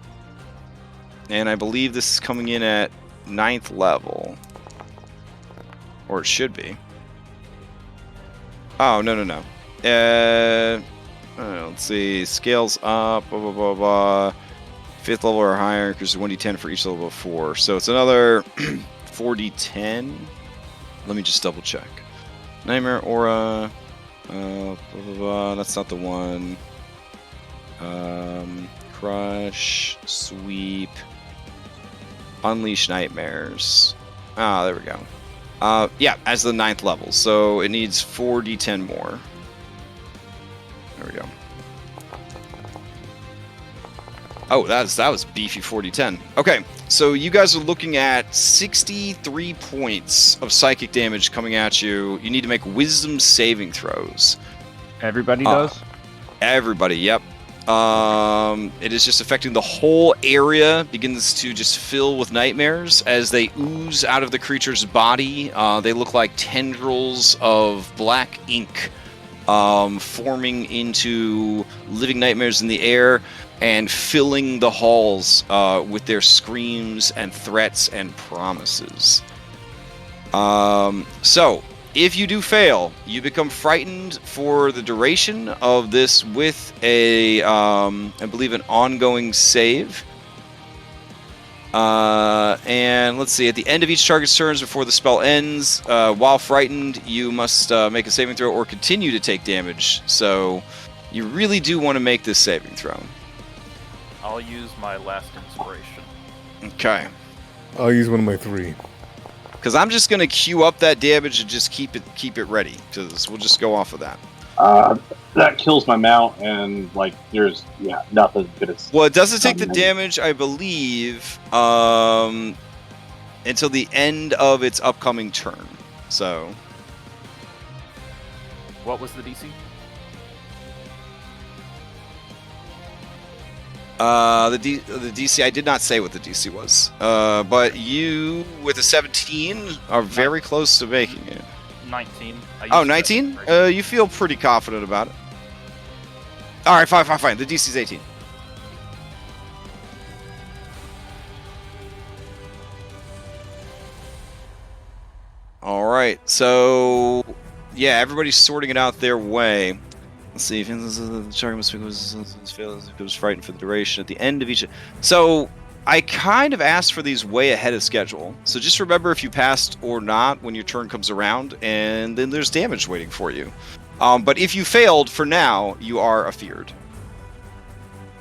And I believe this is coming in at 9th level, or it should be. Oh, no. Let's see. Scales up. Blah blah blah blah. 5th level or higher, because there's 1d10 for each level of 4. So it's another 4d10. Let me just double check. Nightmare aura. Blah blah blah. That's not the one. Crush. Sweep. Unleash Nightmares. Ah, there we go. Yeah, as the 9th level, so it needs 4d10 more. There we go. Oh, that was beefy 4d10. Okay, So you guys are looking at 63 points of psychic damage coming at you. You need to make wisdom saving throws. Everybody does. Everybody, yep. It is just affecting the whole area, begins to just fill with nightmares as they ooze out of the creature's body. They look like tendrils of black ink forming into living nightmares in the air and filling the halls with their screams and threats and promises. So, if you do fail, you become frightened for the duration of this with a, I believe, an ongoing save. And let's see, at the end of each target's turns before the spell ends, while frightened, you must make a saving throw or continue to take damage. So, you really do want to make this saving throw. I'll use my last inspiration. Okay. I'll use one of my 3. Because I'm just going to queue up that damage and just keep it ready. Because we'll just go off of that. That kills my mount, and like there's nothing good. Well, it doesn't take the damage, I believe, until the end of its upcoming turn. So. What was the DC? The DC, I did not say what the DC was. But you, with a 17, are very close to making it. 19. Oh, 19? You feel pretty confident about it. Alright, fine. The DC's 18. Alright, so... yeah, everybody's sorting it out their way. Let's see if the target must was frightened for the duration at the end of each. So I kind of asked for these way ahead of schedule. So just remember if you passed or not when your turn comes around, and then there's damage waiting for you. But if you failed, for now, you are afeared.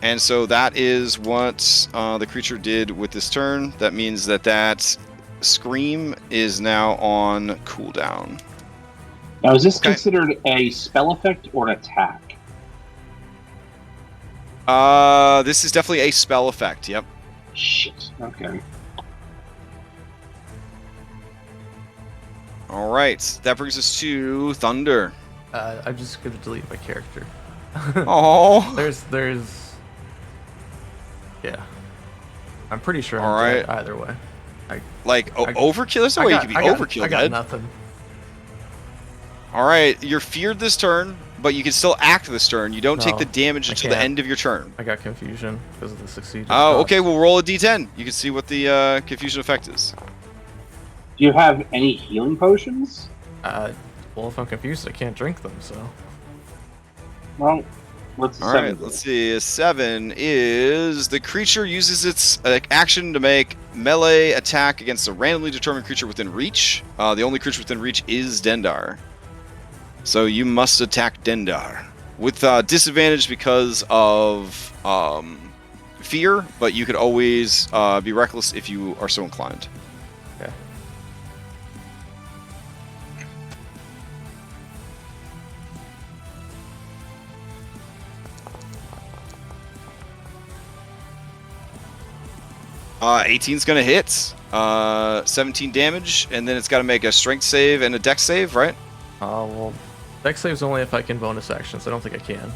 And so that is what the creature did with this turn. That means that scream is now on cooldown. Now, is this considered a spell effect or an attack? This is definitely a spell effect, yep. Shit, okay. Alright, that brings us to Thunder. I'm just going to delete my character. Oh. There's... yeah. I'm pretty sure All I'm right. dead either way. Overkill? There's no way you can be overkill I got dead. nothing. Alright, you're feared this turn, but you can still act this turn. You don't take the damage until the end of your turn. I got confusion because of the succeeded. Oh, okay, we'll roll a d10. You can see what the confusion effect is. Do you have any healing potions? Well, if I'm confused, I can't drink them, so... well, what's Alright, let's see. A 7 is the creature uses its action to make melee attack against a randomly determined creature within reach. The only creature within reach is Dendar. So you must attack Dendar with disadvantage because of fear, but you could always be reckless if you are so inclined. Okay. Uh, 18's gonna hit. 17 damage, and then it's got to make a strength save and a dex save, right? Well, dex save's only if I can bonus action, so I don't think I can.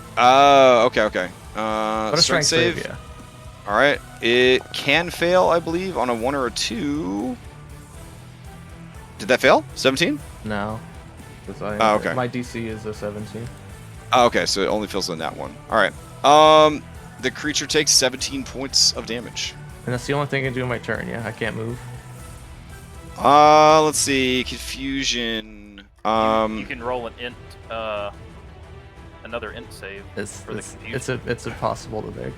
Okay. But a strength save, yeah. All right, it can fail, I believe, on a 1 or a 2. Did that fail? 17? No. Okay. My DC is a 17. Okay, so it only fails on that one. All right. The creature takes 17 points of damage. And that's the only thing I can do in my turn, yeah? I can't move. Let's see. Confusion. You can roll an int, another int save for the confusion. It's impossible to make.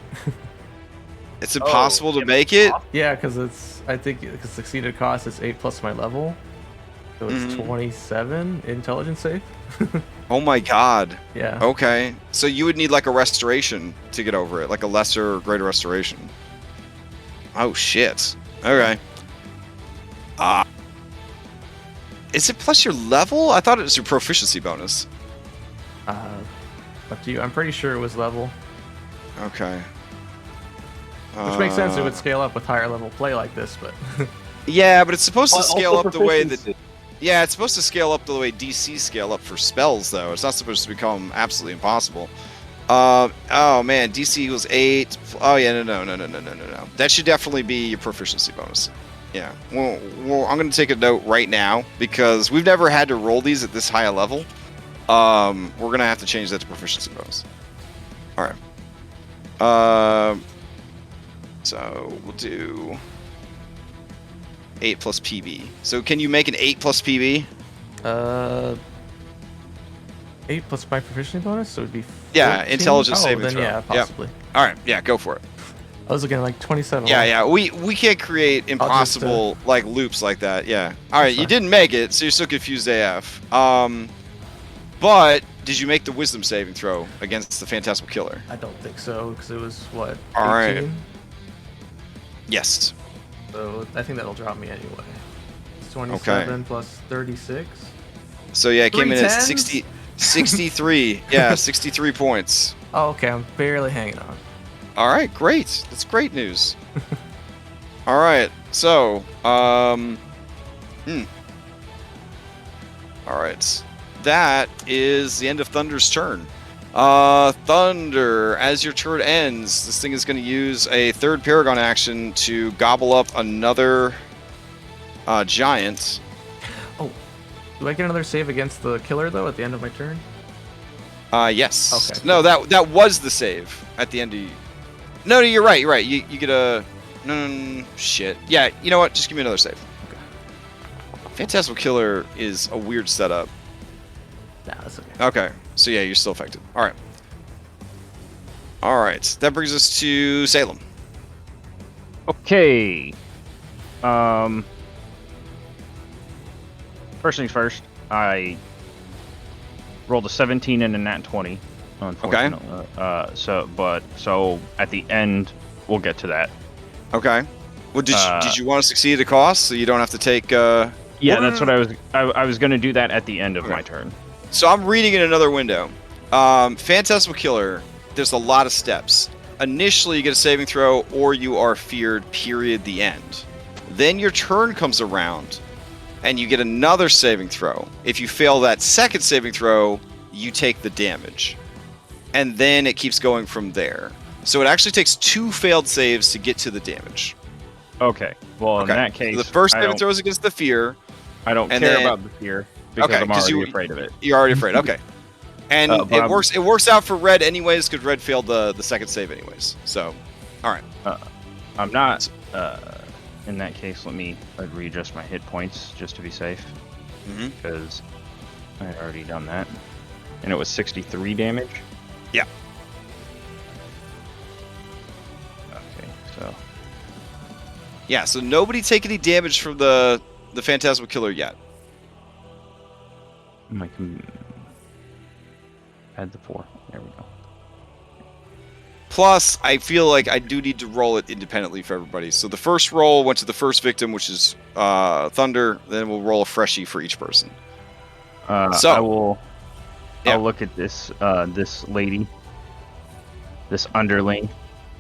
It's impossible to make it? Yeah, because I think because succeeded cost is 8 plus my level. So it's 27 intelligence save. Oh my god. Yeah. Okay. So you would need like a restoration to get over it, like a lesser or greater restoration. Oh shit. Okay. Is it plus your level? I thought it was your proficiency bonus. Up to you. I'm pretty sure it was level. Okay. Which makes sense. It would scale up with higher level play like this, but Yeah, but it's supposed to But scale also up the way that. proficiency. Yeah, it's supposed to scale up the way DC scale up for spells, though. It's not supposed to become absolutely impossible. Oh man, DC equals 8. Oh yeah, no. That should definitely be your proficiency bonus. Yeah. Well, I'm gonna take a note right now because we've never had to roll these at this high a level. We're gonna have to change that to proficiency bonus. All right. So we'll do 8 plus PB. So can you make an 8 plus PB? 8 plus my proficiency bonus, so it would be 14? Yeah, intelligence saving then throw. yeah, possibly. Yep. All right, yeah, go for it. I was looking at like 27. Yeah. We can't create impossible like loops like that. Yeah. All right, you fine. didn't make it, so you're still confused AF. But did you make the wisdom saving throw against the phantasmal killer? I don't think so, because it was what? 18? All right. Yes. So I think that'll drop me anyway. It's 27 plus 36. So yeah, it came in at 310s? 63. Yeah, 63 points. Oh, okay, I'm barely hanging on. All right, great. That's great news. All right, so All right, that is the end of Thunder's turn. Thunder, as your turn ends, this thing is going to use a third Paragon action to gobble up another giant. Oh, do I get another save against the killer though at the end of my turn? Yes. Okay. No, that was the save at the end of. No, you're right. You're right. You get a. No, shit. Yeah. You know what? Just give me another save. Okay. Phantasmal Killer is a weird setup. Nah, that's okay. Okay. So yeah, you're still affected. All right. All right. That brings us to Salem. Okay. First things first. I rolled a 17 and a nat 20. Unfortunately. So at the end, we'll get to that. Okay. Well, did you want to succeed at a cost so you don't have to take? Yeah, that's what I was going to do that at the end of my turn. So I'm reading in another window. Phantasmal Killer. There's a lot of steps. Initially, you get a saving throw, or you are feared. Period. The end. Then your turn comes around, and you get another saving throw. If you fail that second saving throw, you take the damage, and then it keeps going from there. So it actually takes 2 failed saves to get to the damage. Okay. Well, in that case, so the first saving throw is against the fear. I don't care about the fear because I'm already afraid of it. You're already afraid. Okay. And it works. It works out for Red anyways because Red failed the second save anyways. So, all right. I'm not. In that case, let me readjust my hit points just to be safe because I had already done that, and it was 63 damage. Yeah. Okay. So. Yeah. So nobody take any damage from the Phantasmal Killer yet. I can add the 4. There we go. Plus, I feel like I do need to roll it independently for everybody. So the first roll went to the first victim, which is Thunder. Then we'll roll a freshie for each person. I'll look at this this lady, this underling,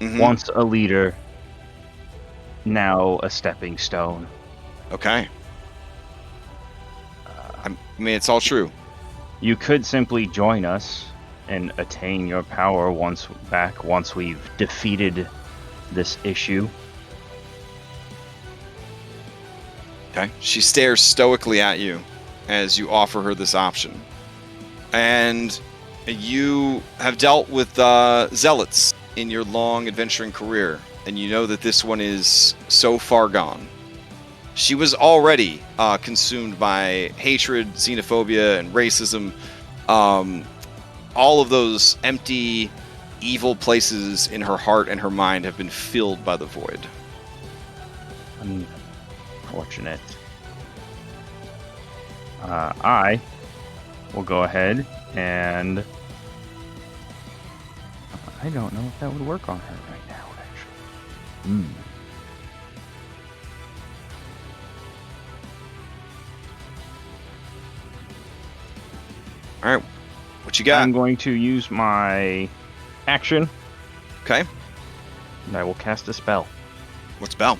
once a leader, now a stepping stone. Okay. I mean, it's all true. You could simply join us and attain your power once we've defeated this issue. Okay. She stares stoically at you as you offer her this option. And you have dealt with zealots in your long adventuring career, and you know that this one is so far gone. She was already consumed by hatred, xenophobia, and racism. All of those empty, evil places in her heart and her mind have been filled by the void. Unfortunate. I will go ahead and... I don't know if that would work on her right now, actually. All right. What you got? I'm going to use my action. Okay. And I will cast a spell. What spell?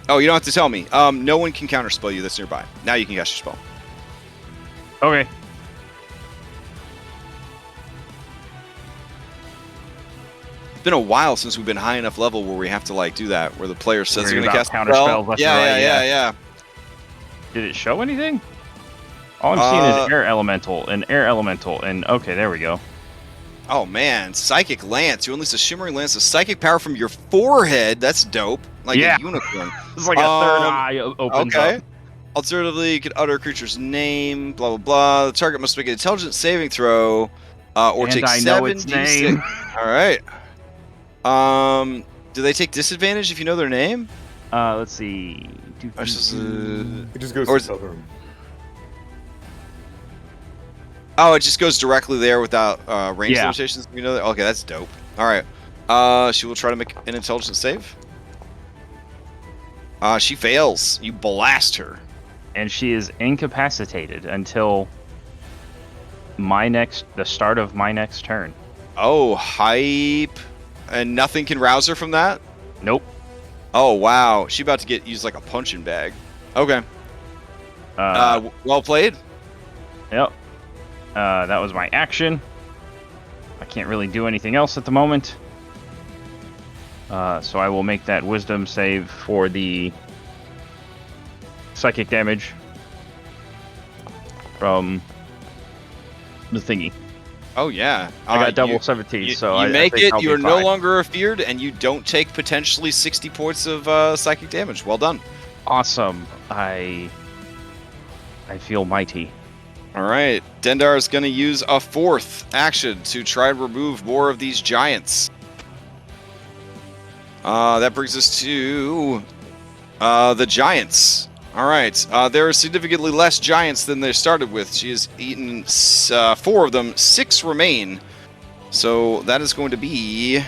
Oh, you don't have to tell me. No one can counterspell you that's nearby. Now you can cast your spell. Okay. It's been a while since we've been high enough level where we have to like do that, where the player says Worry they're going to about cast counter a spell. spells left Yeah, and right, yeah. Did it show anything? All I'm seeing is air elemental, and okay, there we go. Oh man, psychic lance. You unleash a shimmering lance of psychic power from your forehead. That's dope. Like Yeah. a unicorn. It's like a third eye opens up. Alternatively, you could utter a creature's name, blah, blah, blah. The target must make an intelligence saving throw, or And take I know its 7d6. name. All right. Do they take disadvantage if you know their name? Let's see. Or is this, It just goes or to is- tell them. Oh, it just goes directly there without range Yeah. limitations. You know that? Okay, that's dope. All right. She will try to make an intelligence save. She fails. You blast her. And she is incapacitated until the start of my next turn. Oh, hype. And nothing can rouse her from that? Nope. Oh, wow. She about to use like a punching bag. Okay. Well played. Yep. That was my action. I can't really do anything else at the moment. So I will make that wisdom save for the psychic damage from the thingy. Oh, yeah. I got double 17, so you I make think it. I'll be You're no fine. longer afeared, and you don't take potentially 60 points of psychic damage. Well done. Awesome. I feel mighty. All right. Dendar is going to use a fourth action to try and remove more of these giants. That brings us to the giants. All right. There are significantly less giants than they started with. She has eaten 4 of them. 6 remain. So that is going to be,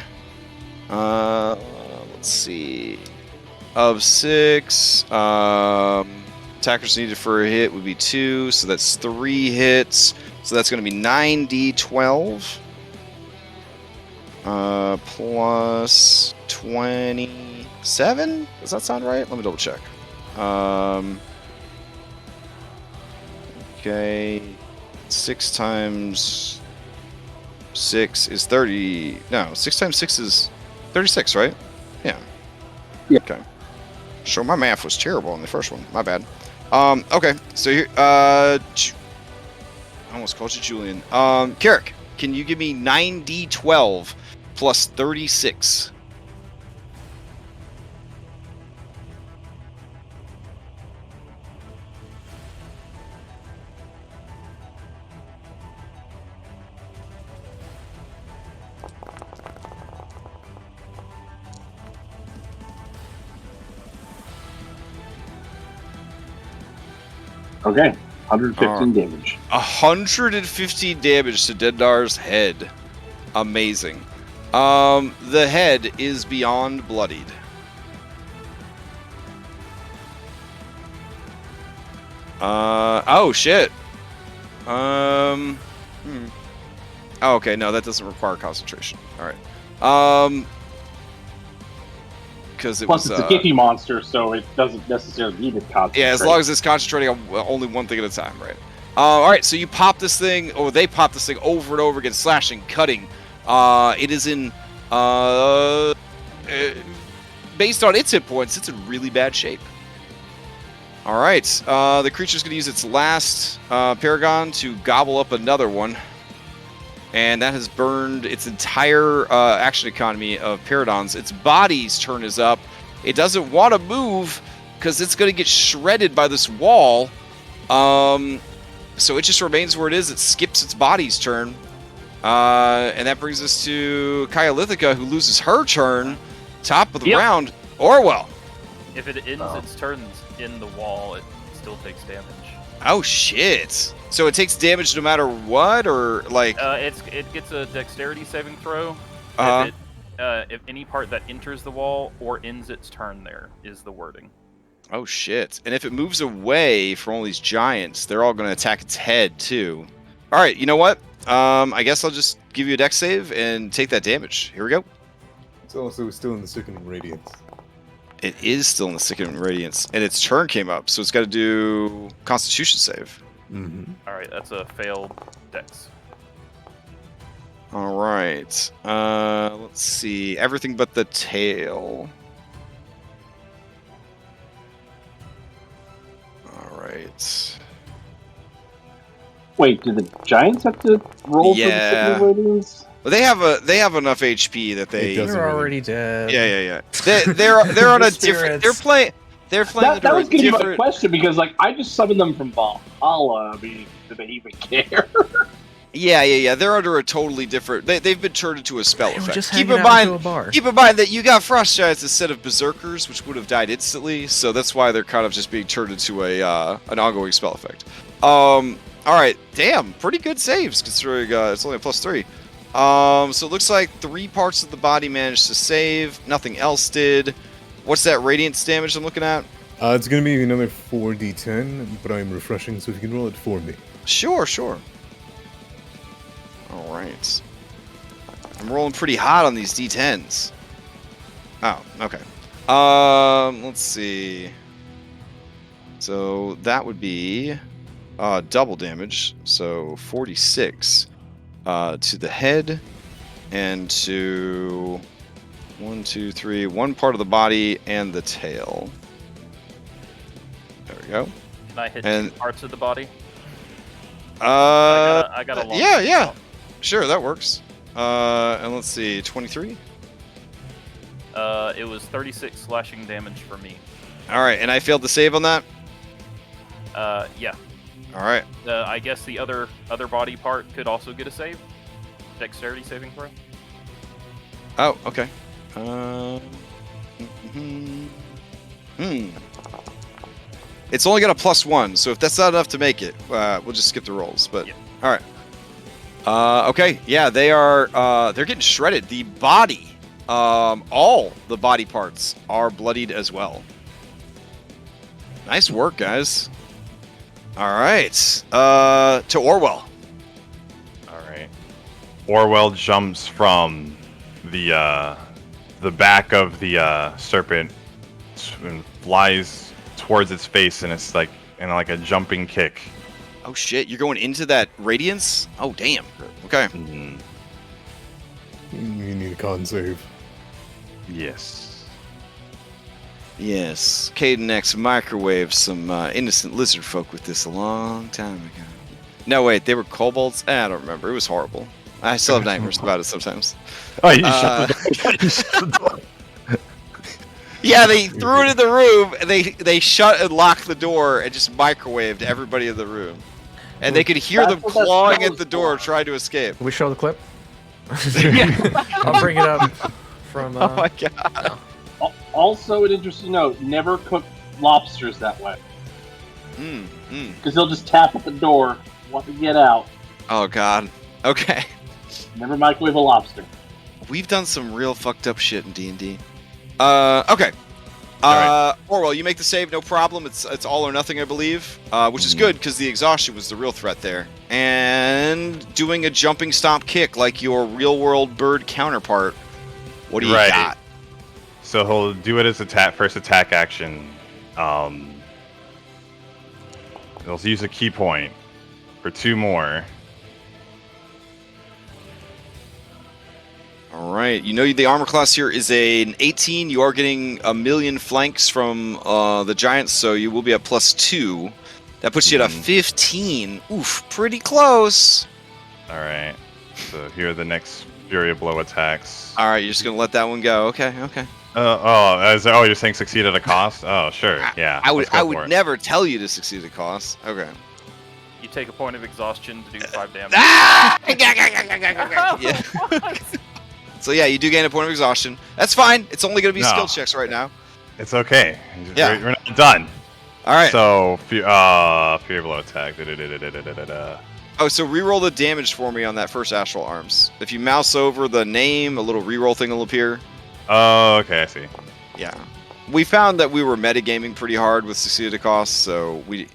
let's see, of 6. Attackers needed for a hit would be 2, so that's 3 hits. So that's going to be 9d12 plus 27. Does that sound right? Let me double check. Okay, 6 times 6 is 30. No, 6 times 6 is 36, right? Yeah. Yeah. Okay. Sure, my math was terrible on the first one. My bad. Okay, so here, I almost called you Julian. Carrick, can you give me 9d12 plus 36? Okay, 115 damage. 115 damage to Dendar's head. Amazing. The head is beyond bloodied. Oh shit. Oh, okay, no, that doesn't require concentration. All right. Because it Plus, was it's a Giffy monster, so it doesn't necessarily need to concentrate. yeah, as long as it's concentrating on only one thing at a time, right? All right, so you pop this thing, or they pop this thing over and over again, slashing, cutting. It is in, based on its hit points, it's in really bad shape. All right, the creature's going to use its last Paragon to gobble up another one. And that has burned its entire action economy of Paradons. Its body's turn is up. It doesn't want to move because it's going to get shredded by this wall. So it just remains where it is. It skips its body's turn. And that brings us to Kyolithica, who loses her turn. Top of the round. Orwell. If it ends its turns in the wall, it still takes damage. Oh, shit. So it takes damage no matter what, or like... It gets a dexterity saving throw. Uh-huh. If any part that enters the wall or ends its turn there is the wording. Oh, shit. And if it moves away from all these giants, they're all going to attack its head, too. All right, you know what? I guess I'll just give you a dex save and take that damage. Here we go. It's also still in the sickening radiance. It is still in the sickening radiance, and its turn came up, so it's got to do Constitution save. Mm-hmm. All right, that's a failed dex. All right. Let's see. Everything but the tail. All right. Wait, do the giants have to roll Yeah. for the radiance? Well, they have enough HP that they. It doesn't They're really- already dead. Yeah. They're on The a different. spirits. They're playing. That was going to be my question because, like, I just summoned them from Valhalla. I mean, do they even care? Yeah. They're under a totally different. They've been turned into a spell They were effect. just Keep hanging in out into a mind. bar. Keep in mind that you got frost giants instead of berserkers, which would have died instantly. So that's why they're kind of just being turned into an ongoing spell effect. All right. Damn. Pretty good saves considering it's only a +3. So it looks like 3 parts of the body managed to save. Nothing else did. What's that radiance damage I'm looking at? It's gonna be another 4d10, but I'm refreshing, so if you can roll it for me. Sure. All right. I'm rolling pretty hot on these d10s. Oh, okay. Let's see. So that would be double damage, so 46 to the head and to 1, 2, 3, one part of the body and the tail. There we go. Can I hit And- 2 parts of the body? Uh, I got a long yeah. Sure, that works. And let's see, 23. It was 36 slashing damage for me. All right, and I failed to save on that. Yeah. All right. I guess the other body part could also get a save. Dexterity saving throw. Oh, okay. It's only got a +1, so if that's not enough to make it, we'll just skip the rolls. But Yeah. all right. Okay. Yeah, they're getting shredded. The body, all the body parts are bloodied as well. Nice work, guys. All right. To Orwell. All right. Orwell jumps from the back of the serpent and flies towards its face, and it's like a jumping kick. Oh shit! You're going into that radiance? Oh damn. Okay. Mhm. You need a con save. Yes. Yes, Caden X microwaved some innocent lizard folk with this a long time ago. No, wait, they were kobolds? I don't remember. It was horrible. I still have nightmares about it sometimes. Oh, you shut the door. Yeah, they threw it in the room, and they shut and locked the door and just microwaved everybody in the room. And they could hear them That's what that clawing spell at the is door for. trying to escape. Can we show the clip? I'll bring it up from. Oh my god. Also, an interesting note: never cook lobsters that way, Mm. because they'll just tap at the door, want to get out. Oh god. Okay. Never microwave a lobster. We've done some real fucked up shit in D&D. Okay. Orwell, you make the save, no problem. It's all or nothing, I believe, which is good because the exhaustion was the real threat there. And doing a jumping stomp kick like your real-world bird counterpart. What do you Right. got? So he'll do it as first attack action. He'll use a key point for 2 more. All right. You know the armor class here is an 18. You are getting a million flanks from the giants, so you will be at +2. That puts you at a 15. Oof, pretty close. All right. So here are the next Fury of Blow attacks. All right, you're just gonna let that one go. Okay. You're saying succeed at a cost? Oh, sure. Yeah. I let's go for would it. never tell you to succeed at cost. Okay. You take a point of exhaustion to do 5 damage. Ah! Yeah. So yeah, you do gain a point of exhaustion. That's fine. It's only gonna be No. skill checks right now. It's okay. Yeah. We're not done. All right. So, Fury of Blow attack. Oh, so reroll the damage for me on that first astral arms. If you mouse over the name, a little reroll thing will appear. Oh, okay, I see. Yeah. We found that we were metagaming pretty hard with succeed at cost, so we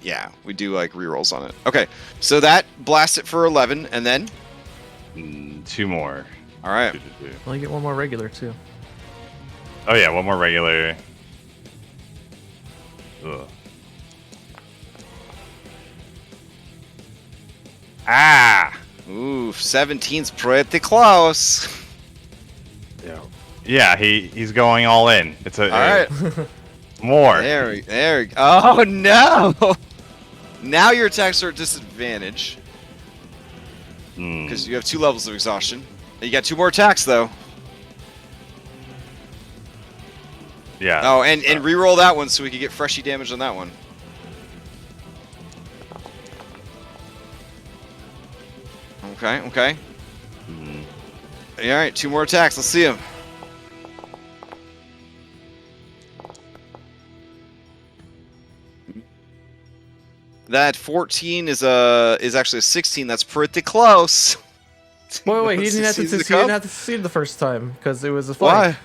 do like rerolls on it. Okay, so that blasts it for 11, and then 2 more. all right. Well, you get one more regular too. Oh yeah, one more regular. Ugh. Ah! Ooh, 17's pretty close. Yeah, he's going all in. It's a All right. more. There. Oh no! Now your attacks are at disadvantage because you have 2 levels of exhaustion. You got 2 more attacks though. Yeah. Oh, and re-roll that one so we can get freshy damage on that one. Okay. All right, 2 more attacks. Let's see them. That 14 is actually a 16. That's pretty close. Wait, he didn't have to succeed the first time because it was a flank. Why?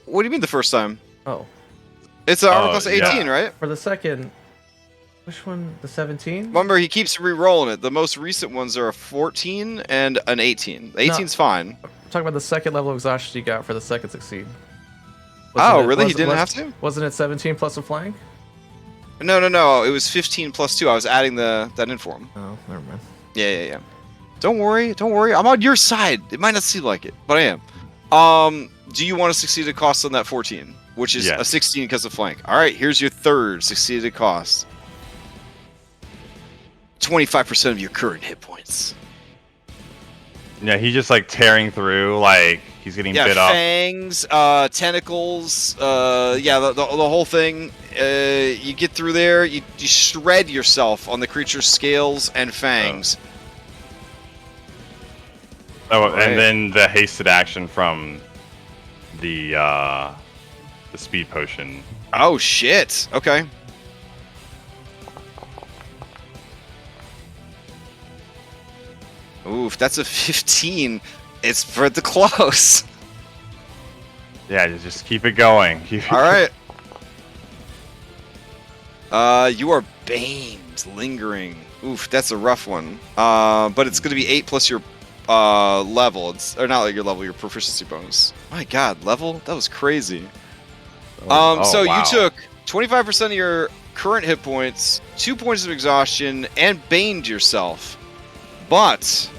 What do you mean the first time? Oh, It's an armor class 18, yeah. right? for the second. Which one? The 17? Remember, he keeps re-rolling it. The most recent ones are a 14 and an 18. The 18's fine. I'm talking about the second level of exhaustion you got for the second succeed. Really? He didn't have to? Wasn't it 17 plus a flank? No. It was 15 plus 2. I was adding that in for him. Oh, never mind. Yeah. Don't worry. I'm on your side. It might not seem like it, but I am. Do you want to succeed at cost on that 14? Which is a 16 because of flank. All right, here's your third succeeded cost. 25% of your current hit points. Yeah, he's just like tearing through, like he's getting bit up. Fangs, tentacles, the whole thing. You get through there, you shred yourself on the creature's scales and fangs. And then the hasted action from the speed potion. Oh shit! Okay. Oof, that's a 15. It's pretty close. Yeah, just keep it going. All right. You are baned, lingering. Oof, that's a rough one. But it's going to be 8 plus your level. Or not like your level, your proficiency bonus. My God, level? That was crazy. So wow. you took 25% of your current hit points, 2 points of exhaustion, and baned yourself. But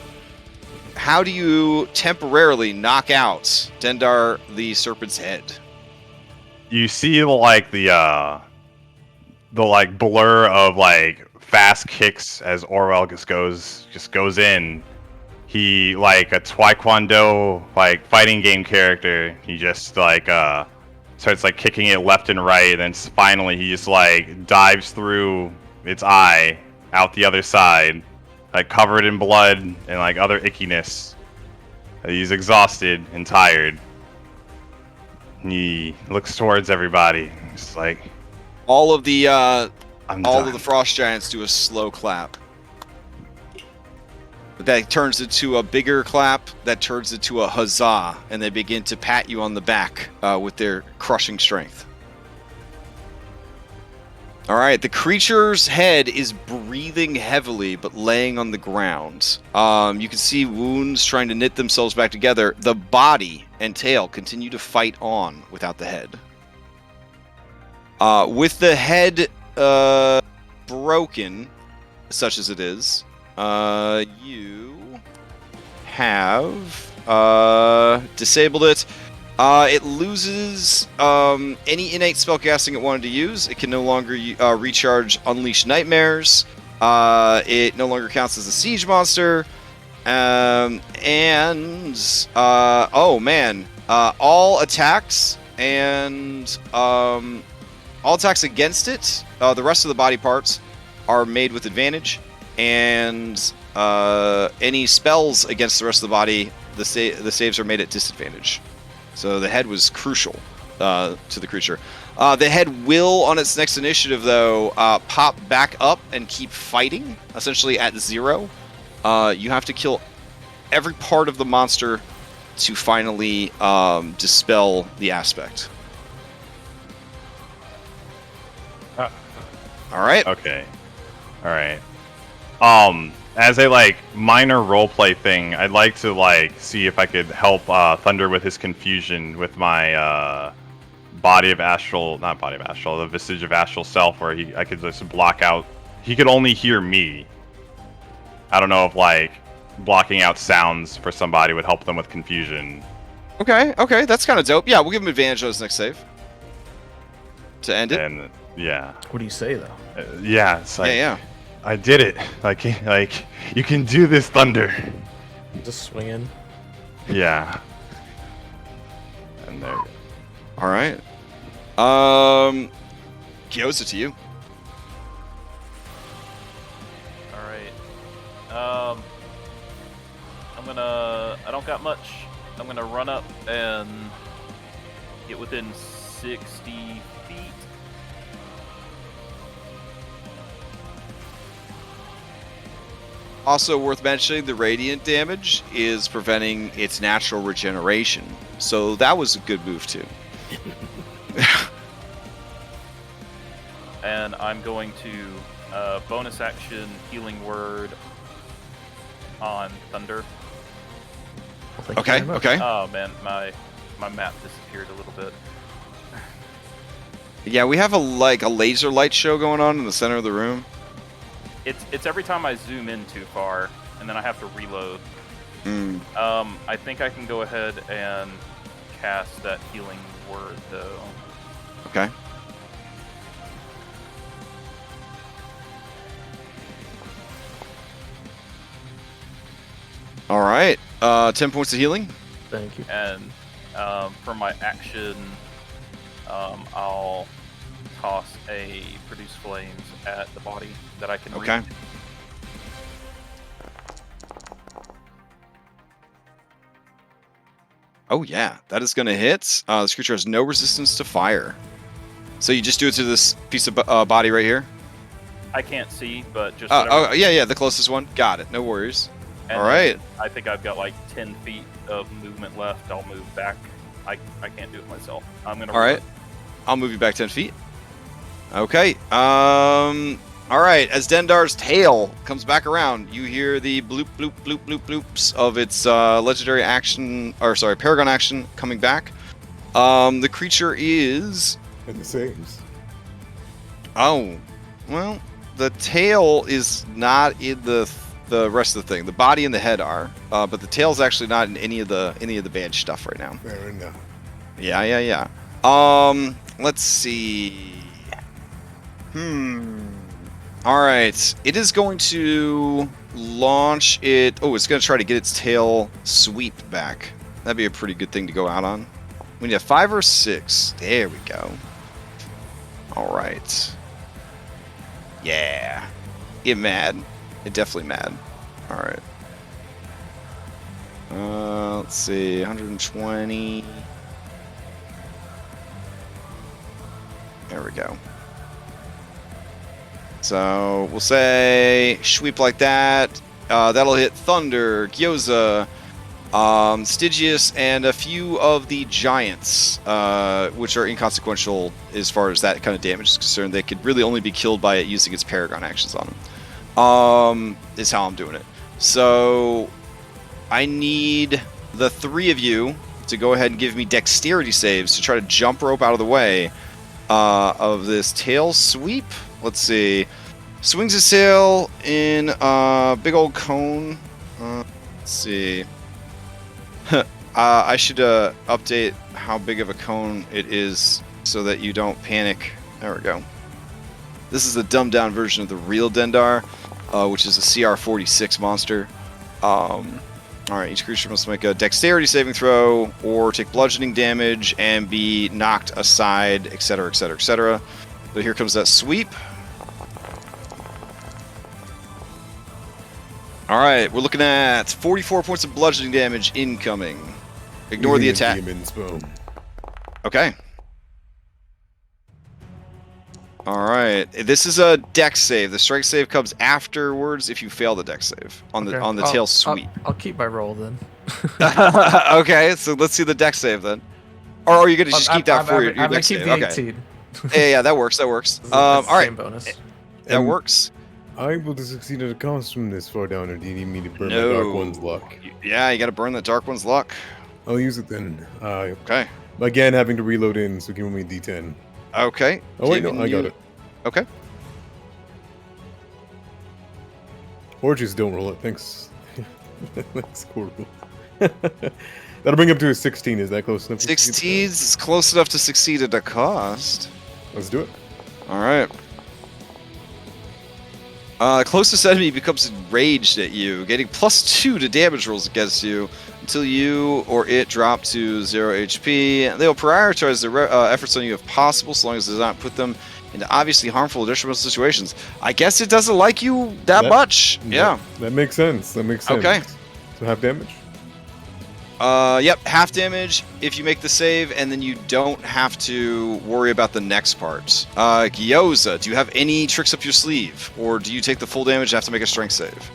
how do you temporarily knock out Dendar the Serpent's head? You see like the like blur of like fast kicks as Orwell just goes in. He like a Taekwondo like fighting game character. He just like starts like kicking it left and right, and then finally he just like dives through its eye out the other side, like covered in blood and like other ickiness. He's exhausted and tired. He looks towards everybody. It's like all of the I'm all done. of the frost giants do a slow clap. That turns into a bigger clap. That turns into a huzzah, and they begin to pat you on the back with their crushing strength. All right, the creature's head is breathing heavily, but laying on the ground. You can see wounds trying to knit themselves back together. The body and tail continue to fight on without the head. With the head broken, such as it is, you have disabled it. It loses any innate spellcasting it wanted to use. It can no longer recharge Unleash Nightmares. It no longer counts as a siege monster. Oh man, all attacks and all attacks against it, the rest of the body parts, are made with advantage, and any spells against the rest of the body, the saves are made at disadvantage. So the head was crucial to the creature. The head will, on its next initiative, though, pop back up and keep fighting, essentially at 0. You have to kill every part of the monster to finally dispel the aspect. All right. Okay. All right. as a like minor roleplay thing, I'd like to like see if I could help Thunder with his confusion with my the vestige of astral self, where I could just block out. He could only hear me. I don't know if like blocking out sounds for somebody would help them with confusion. Okay, that's kind of dope. Yeah, we'll give him advantage on his next save to end it. And yeah, What do you say though? yeah, it's like Yeah. I did it. Like you can do this, Thunder. Just swinging. Yeah. And there. All right. Gyoza, to you. All right. I don't got much. I'm gonna run up and get within 60 feet. Also worth mentioning, the radiant damage is preventing its natural regeneration. So that was a good move too. And I'm going to bonus action healing word on Thunder. Well, thank you Okay, very much. okay. Oh man, my map disappeared a little bit. Yeah, we have a laser light show going on in the center of the room. It's every time I zoom in too far, and then I have to reload. I think I can go ahead and cast that healing word though. Okay. All right. 10 points of healing. Thank you. And for my action, I'll toss a produce flames at the body that I can Okay. reach. Oh yeah, that is going to hit. This creature has no resistance to fire. So you just do it to this piece of body right here? I can't see, but just Oh, yeah, the closest one. Got it. No worries. and all right. then I think I've got like 10 feet of movement left. I'll move back. I can't do it myself. I'm gonna. All right. I'll move you back 10 feet. Okay. All right. As Dendar's tail comes back around, you hear the bloop, bloop, bloop, bloop, bloops of its legendary action, or sorry, Paragon action coming back. The creature is. And the saves. Oh, well, the tail is not in the rest of the thing. The body and the head are, but the tail's actually not in any of the bad stuff right now. Fair enough. Yeah. Let's see. All right. It is going to launch it. Oh, it's going to try to get its tail sweep back. That'd be a pretty good thing to go out on. We need a 5 or 6. There we go. All right. Yeah. Get mad. Get definitely mad. All right. Let's see. 120. There we go. So we'll say sweep like that. That'll hit Thunder, Gyoza, Stygius, and a few of the giants, which are inconsequential as far as that kind of damage is concerned. They could really only be killed by it using its Paragon actions on them. Is how I'm doing it. So I need the 3 of you to go ahead and give me dexterity saves to try to jump rope out of the way of this tail sweep. Let's see. Swings his tail in a big old cone. Let's see. I should update how big of a cone it is so that you don't panic. There we go. This is a dumbed down version of the real Dendar, which is a CR46 monster. Alright, each creature must make a dexterity saving throw or take bludgeoning damage and be knocked aside, etc., etc., etc. So here comes that sweep. Alright, we're looking at 44 points of bludgeoning damage incoming. Ignore the attack. Demon's boom. Okay. Alright, this is a dex save. The strike save comes afterwards if you fail the dex save on the tail sweep. I'll keep my roll then. Okay, so let's see the dex save then. Or are you going to just keep that for your I'm gonna dex keep save? the Okay. 18. Yeah, that works. It's All the right, same bonus. that works. I able to succeed at a cost from this far down, or do you need me to burn my No. Dark One's luck? Yeah, you got to burn that Dark One's luck. I'll use it then. Okay. Again, having to reload in, so give me a D10. Okay. Oh wait, no, Giving I got you- it. Okay. Or just don't roll it. Thanks. That's horrible. That'll bring up to a 16. Is that close enough? to succeed? 16 is close enough to succeed at a cost. Let's do it. All right. Closest enemy becomes enraged at you, getting +2 to damage rolls against you until you or it drop to 0 HP. They'll prioritize their efforts on you if possible, so long as it does not put them into obviously harmful additional situations. I guess it doesn't like you that much. Yeah. That makes sense. That makes sense. Okay. So half damage? Yep, half damage if you make the save, and then you don't have to worry about the next part. Gyoza, do you have any tricks up your sleeve, or do you take the full damage and have to make a strength save?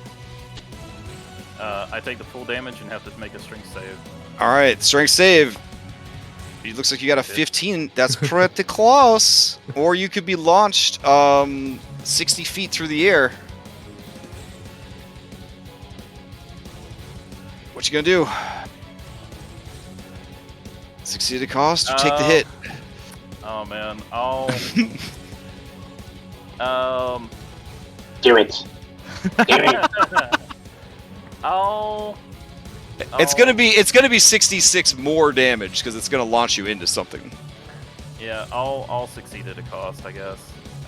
I take the full damage and have to make a strength save. All right, strength save. It looks like you got a 15. That's pretty close. Or you could be launched 60 feet through the air. What you gonna do? Succeed at cost or take the hit? Oh man, I'll Do it. Do it. It's gonna be 66 more damage because it's gonna launch you into something. Yeah, I'll succeed at a cost, I guess.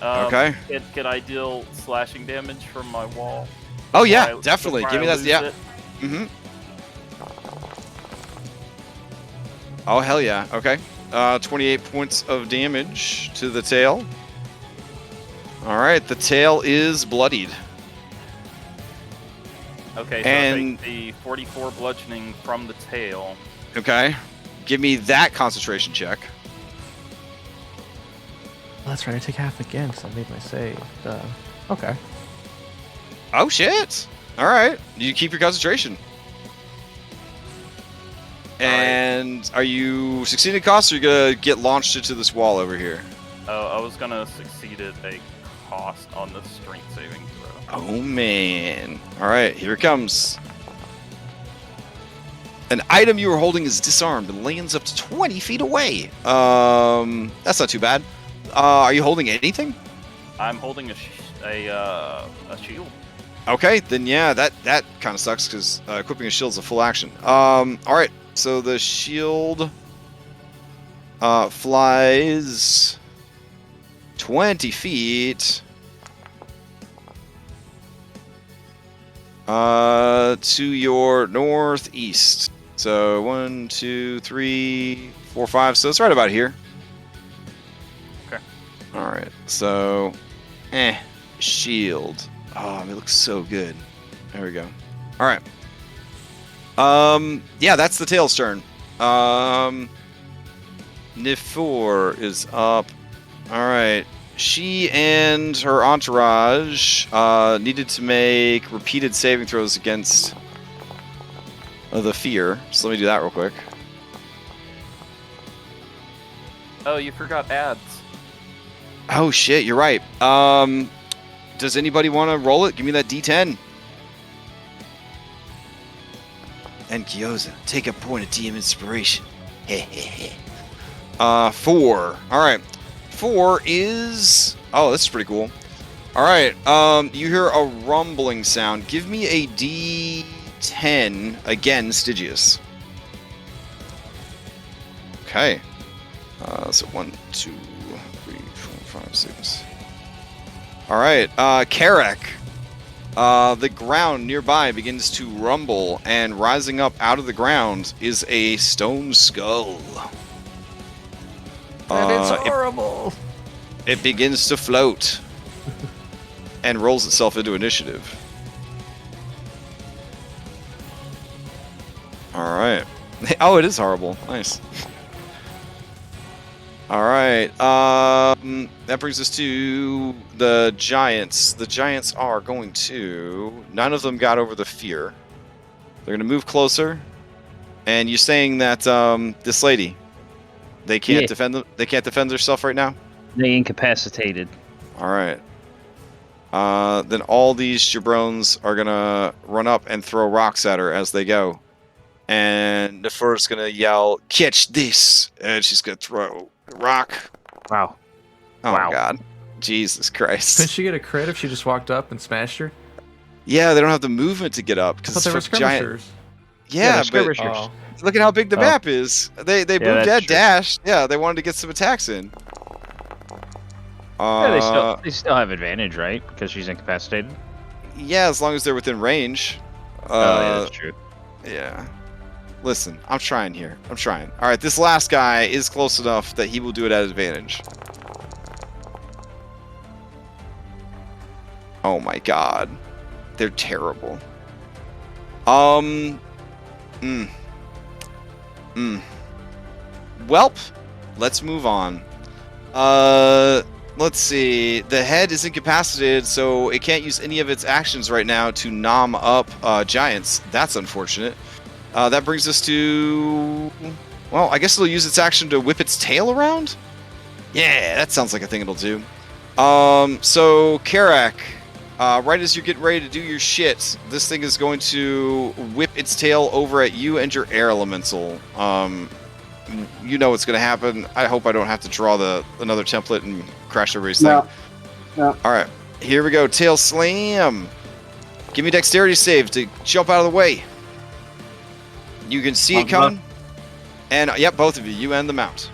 Okay. Can I deal slashing damage from my wall? Oh yeah, Before I- definitely. before Give me I that. lose Yeah. it? Mm-hmm. Oh hell yeah. Okay. 28 points of damage to the tail. All right, the tail is bloodied. Okay, so And- I take the 44 bludgeoning from the tail. Okay. Give me that concentration check. Well, that's right. I take half again because I made my save. Okay. Oh shit! All right, you keep your concentration. And are you succeeding cost, or are you gonna get launched into this wall over here? I was gonna succeed at a cost on the strength saving throw. Oh man! All right, here it comes. An item you were holding is disarmed and lands up to 20 feet away. That's not too bad. Are you holding anything? I'm holding a shield. Okay, then yeah, that kind of sucks because equipping a shield is a full action. All right, so the shield flies 20 feet to your northeast. So 1, 2, 3, 4, 5. So it's right about here. Okay. All right. So, shield. Oh, it looks so good. There we go. All right. Yeah, that's the tail's turn. Nifor is up. All right. She and her entourage needed to make repeated saving throws against the fear. So let me do that real quick. Oh, you forgot ads. Oh shit, you're right. Does anybody want to roll it? Give me that D10. And Gyoza, take a point of DM inspiration. 4. All right. 4 is... Oh, this is pretty cool. All right. You hear a rumbling sound. Give me a D10 again, Stygius. Okay. So 1, 2, 3, 4, 5, 6. All right. Karek. The ground nearby begins to rumble, and rising up out of the ground is a stone skull. And it's horrible. It begins to float and rolls itself into initiative. All right. Oh, it is horrible. Nice. All right. That brings us to the giants. The giants are going to... None of them got over the fear. They're going to move closer. And you're saying that this lady, they can't defend them. They can't defend themselves right now. They incapacitated. All right. Then all these jabrones are gonna run up and throw rocks at her as they go. And the first gonna yell, "Catch this!" And she's gonna throw a rock. Wow. Oh Wow. God, Jesus Couldn't Christ! she get a crit if she just walked up and smashed her? Yeah, they don't have the movement to get up I because thought it's they were giant. skirmishers. Yeah, they're but skirmishers. Oh. look at how big the Oh. map is. They moved that's that true. dash. Yeah, they wanted to get some attacks in. Yeah, they still have advantage, right? Because she's incapacitated. Yeah, as long as they're within range. Yeah, that's true. Yeah. Listen, I'm trying here. I'm trying. All right, this last guy is close enough that he will do it at advantage. Oh my God, they're terrible. Welp, let's move on. Let's see. The head is incapacitated, so it can't use any of its actions right now to nom up giants. That's unfortunate. That brings us to... Well, I guess it'll use its action to whip its tail around? Yeah, that sounds like a thing it'll do. So, Karak, right as you're getting ready to do your shit, this thing is going to whip its tail over at you and your air elemental. You know what's going to happen. I hope I don't have to draw another template and crash everybody's thing. No. All right, here we go. Tail slam. Give me dexterity save to jump out of the way. You can see it coming. And, yep, both of you. You and the mount.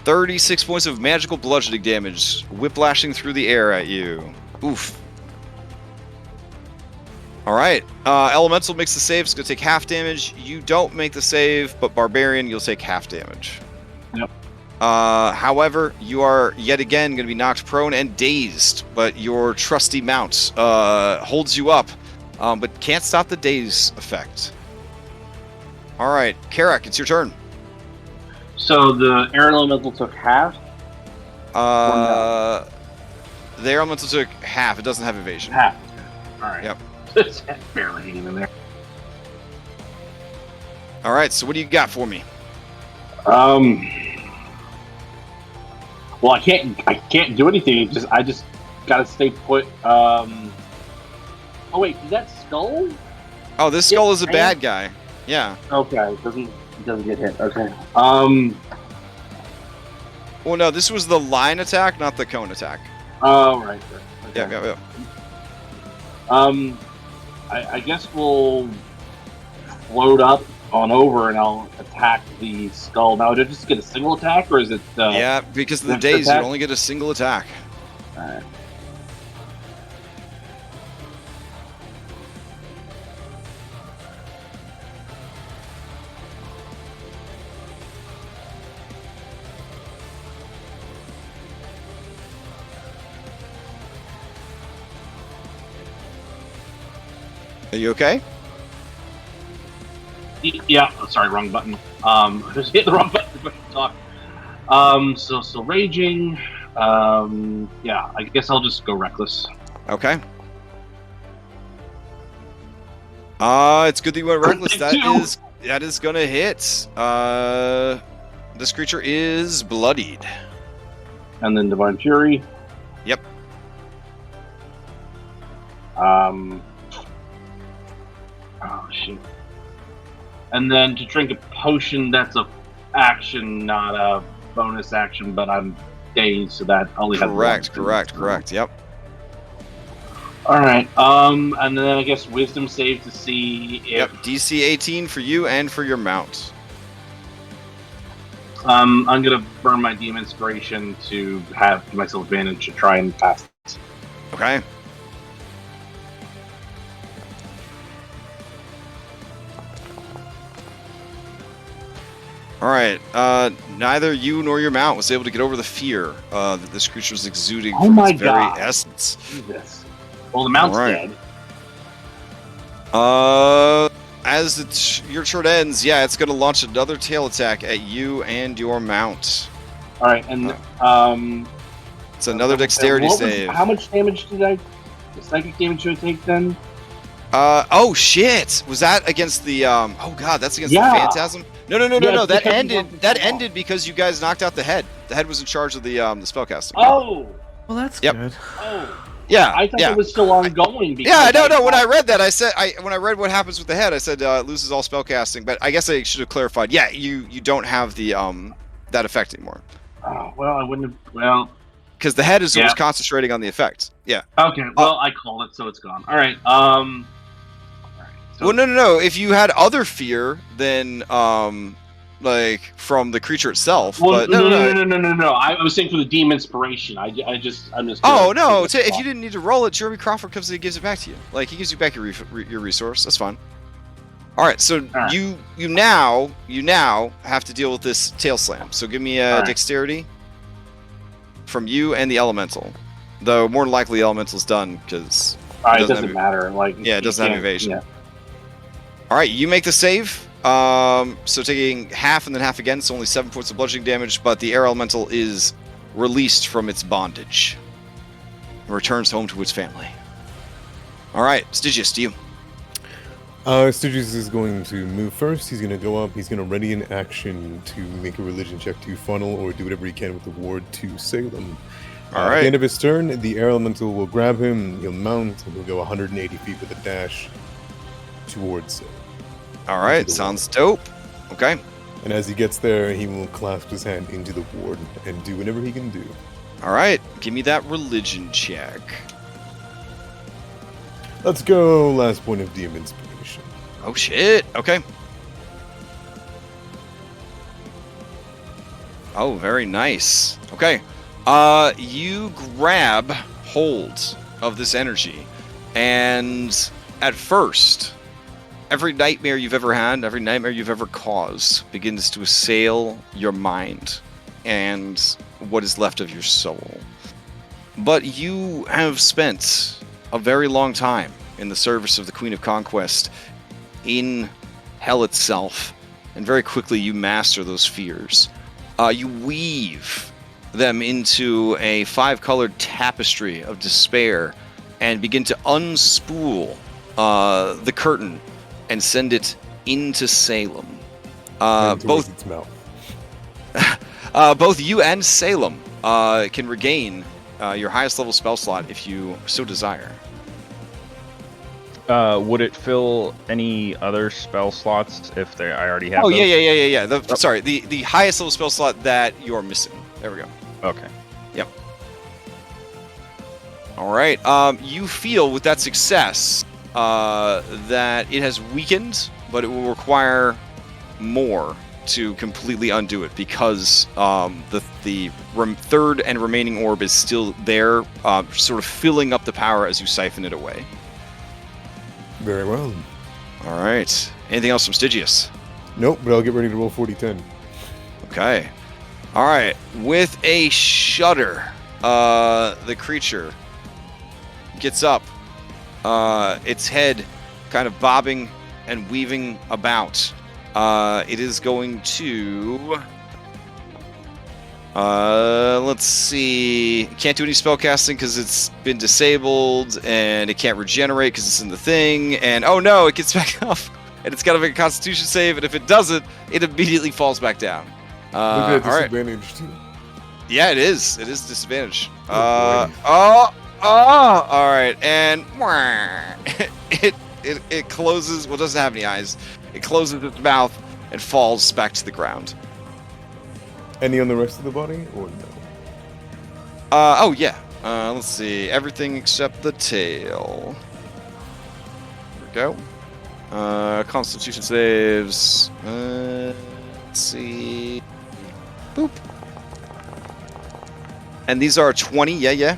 36 points of magical bludgeoning damage, whiplashing through the air at you. Oof. All right. Elemental makes the save. It's going to take half damage. You don't make the save, but Barbarian, you'll take half damage. Yep. However, you are yet again going to be knocked prone and dazed, but your trusty mount holds you up, but can't stop the daze effect. All right, Karak, it's your turn. So the air elemental took half. The air elemental took half. It doesn't have evasion. Half. All right. Yep. It's barely hanging in there. All right, so what do you got for me? Well, I can't do anything. I just gotta stay put. Oh wait, is that skull? Oh, this skull is a bad guy. Yeah. Okay, it doesn't get hit. Okay. Well, no, this was the line attack, not the cone attack. Oh, right. Okay. Yeah. I guess we'll float up on over and I'll attack the skull. Now, did I just get a single attack, or is it? Yeah, because of the next days, you attack? only get a single attack. Alright. Are you okay? Yeah. Oh, sorry, wrong button. I just hit the wrong button to talk. So raging. Yeah. I guess I'll just go reckless. Okay. It's good that you went reckless. That is gonna hit. This creature is bloodied. And then divine fury. Yep. Oh shit. And then to drink a potion, that's a action, not a bonus action, but I'm dazed, so that only has Correct. Yep. Alright, and then I guess wisdom save to see if Yep. DC 18 for you and for your mount. I'm gonna burn my demon inspiration to have myself advantage to try and pass this. Okay. All right. Neither you nor your mount was able to get over the fear that this creature was exuding Oh from my its very God. essence. Jesus. Well, the mount's Alright. dead. As your turn ends, yeah, it's going to launch another tail attack at you and your mount. Alright, and It's another dexterity save. How much damage did psychic damage did I take then? Oh shit! Was that against the oh god, that's against Yeah. the phantasm? No. Yeah, it's That because ended. you That got- ended because you guys knocked out the head. The head was in charge of the spellcasting. Oh! Well, that's Yep. good. Oh! Yeah, I thought yeah. it was still ongoing. Because Yeah, no. When I read that, when I read what happens with the head, I said it loses all spellcasting. But I guess I should have clarified. Yeah, you don't have the that effect anymore. Oh, well, I wouldn't have. Well, because the head is Yeah. what's concentrating on the effect. Yeah. okay. Well, I called it, so it's gone. All right. All right. So, Well, no. If you had other fear, then like from the creature itself. well, But no. no. I was saying for the demon inspiration. I'm just. Oh gonna no! take this If you off. didn't need to roll it, Jeremy Crawford comes in and gives it back to you. Like he gives you back your resource. That's fine. All right. So right. you now have to deal with this tail slam. So give me a All right. dexterity from you and the elemental. Though more than likely the elemental's done because It doesn't matter. Like yeah, it doesn't you have can't- evasion. Yeah. All right, you make the save. So taking half and then half again, so only 7 points of bludgeoning damage, but the air elemental is released from its bondage and returns home to its family. All right, Stygius, to you. Stygius is going to move first. He's going to go up. He's going to ready an action to make a religion check to funnel or do whatever he can with the ward to Salem. All At right. the end of his turn, the air elemental will grab him. He'll mount and he'll go 180 feet with a dash towards him. All right, the sounds dope. Okay. And as he gets there, he will clasp his hand into the ward and do whatever he can do. All right, give me that religion check. Let's go. Last point of DM inspiration. Oh shit. Okay. Oh, very nice. Okay. You grab hold of this energy, and at first, every nightmare you've ever had, every nightmare you've ever caused begins to assail your mind and what is left of your soul. But you have spent a very long time in the service of the Queen of Conquest in hell itself, and very quickly you master those fears. You weave them into a 5-colored tapestry of despair and begin to unspool the curtain and send it into Salem. And towards Both its mouth. both you and Salem can regain your highest level spell slot if you so desire. Would it fill any other spell slots if I already have? Oh those? yeah. Sorry, the highest level spell slot that you're missing. There we go. Okay. Yep. All right. You feel with that success that it has weakened, but it will require more to completely undo it because the third and remaining orb is still there, sort of filling up the power as you siphon it away. Very well. All right. Anything else from Stygius? Nope, but I'll get ready to roll 40-10. Okay. All right. With a shudder, the creature gets up, its head kind of bobbing and weaving about. It is going to... let's see. It can't do any spellcasting because it's been disabled, and it can't regenerate because it's in the thing. And oh no, it gets back up, and it's got to make a Constitution save. And if it doesn't, it immediately falls back down. Look at all right. disadvantage too. Yeah, it is. It is disadvantage. Oh, boy. All right, and it closes. Well, it doesn't have any eyes. It closes its mouth and falls back to the ground. Any on the rest of the body, or no? Oh yeah. Let's see. Everything except the tail. There we go. Constitution saves. Let's see. Boop. And these are 20. Yeah.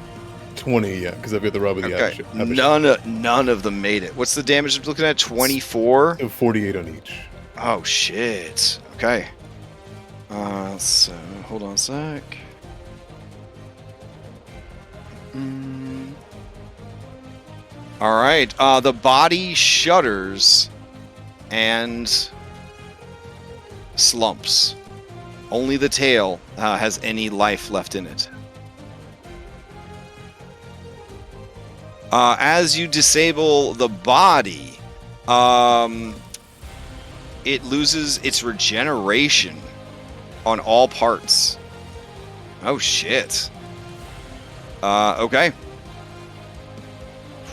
20, yeah, because I've got the rub of the Okay. Abishai. None of them made it. What's the damage I'm looking at? 24. 48 on each. Oh shit. Okay. So hold on a sec. All right. The body shudders and slumps. Only the tail has any life left in it. As you disable the body, it loses its regeneration on all parts. Oh shit. Okay.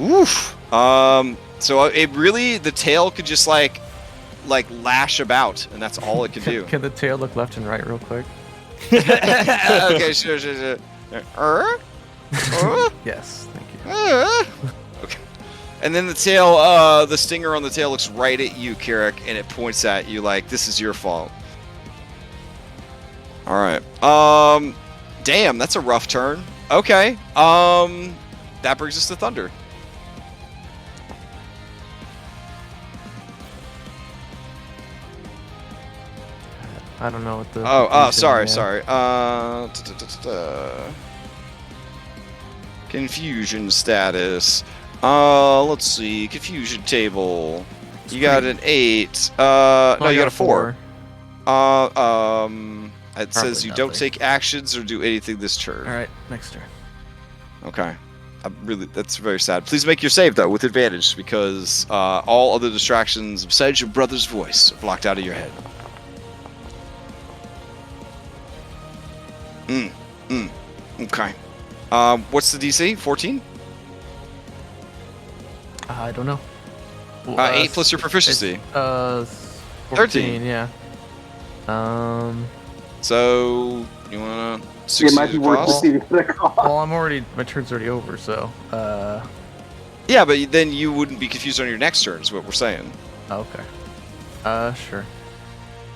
Oof. So it really, the tail could just like lash about, and that's all it can do. Can the tail look left and right real quick? Okay, sure. Yes, thank you. Okay. And then the tail, the stinger on the tail looks right at you, Kirik, and it points at you like, this is your fault. All right. Damn, that's a rough turn. Okay. That brings us to Thunder. I don't know what the. Sorry. Confusion status. Let's see. Confusion table. You got an 8. No, you got a 4. It says you don't take actions or do anything this turn. All right, next turn. Okay. That's very sad. Please make your save though with advantage because all other distractions besides your brother's voice are blocked out of your head. Okay. What's the DC? 14? I don't know. 8 plus your proficiency. 14, 13. Yeah. So you wanna? It might be worth receiving the cost. Well, my turn's already over, so. Yeah, but then you wouldn't be confused on your next turn. Is what we're saying. Okay. Sure.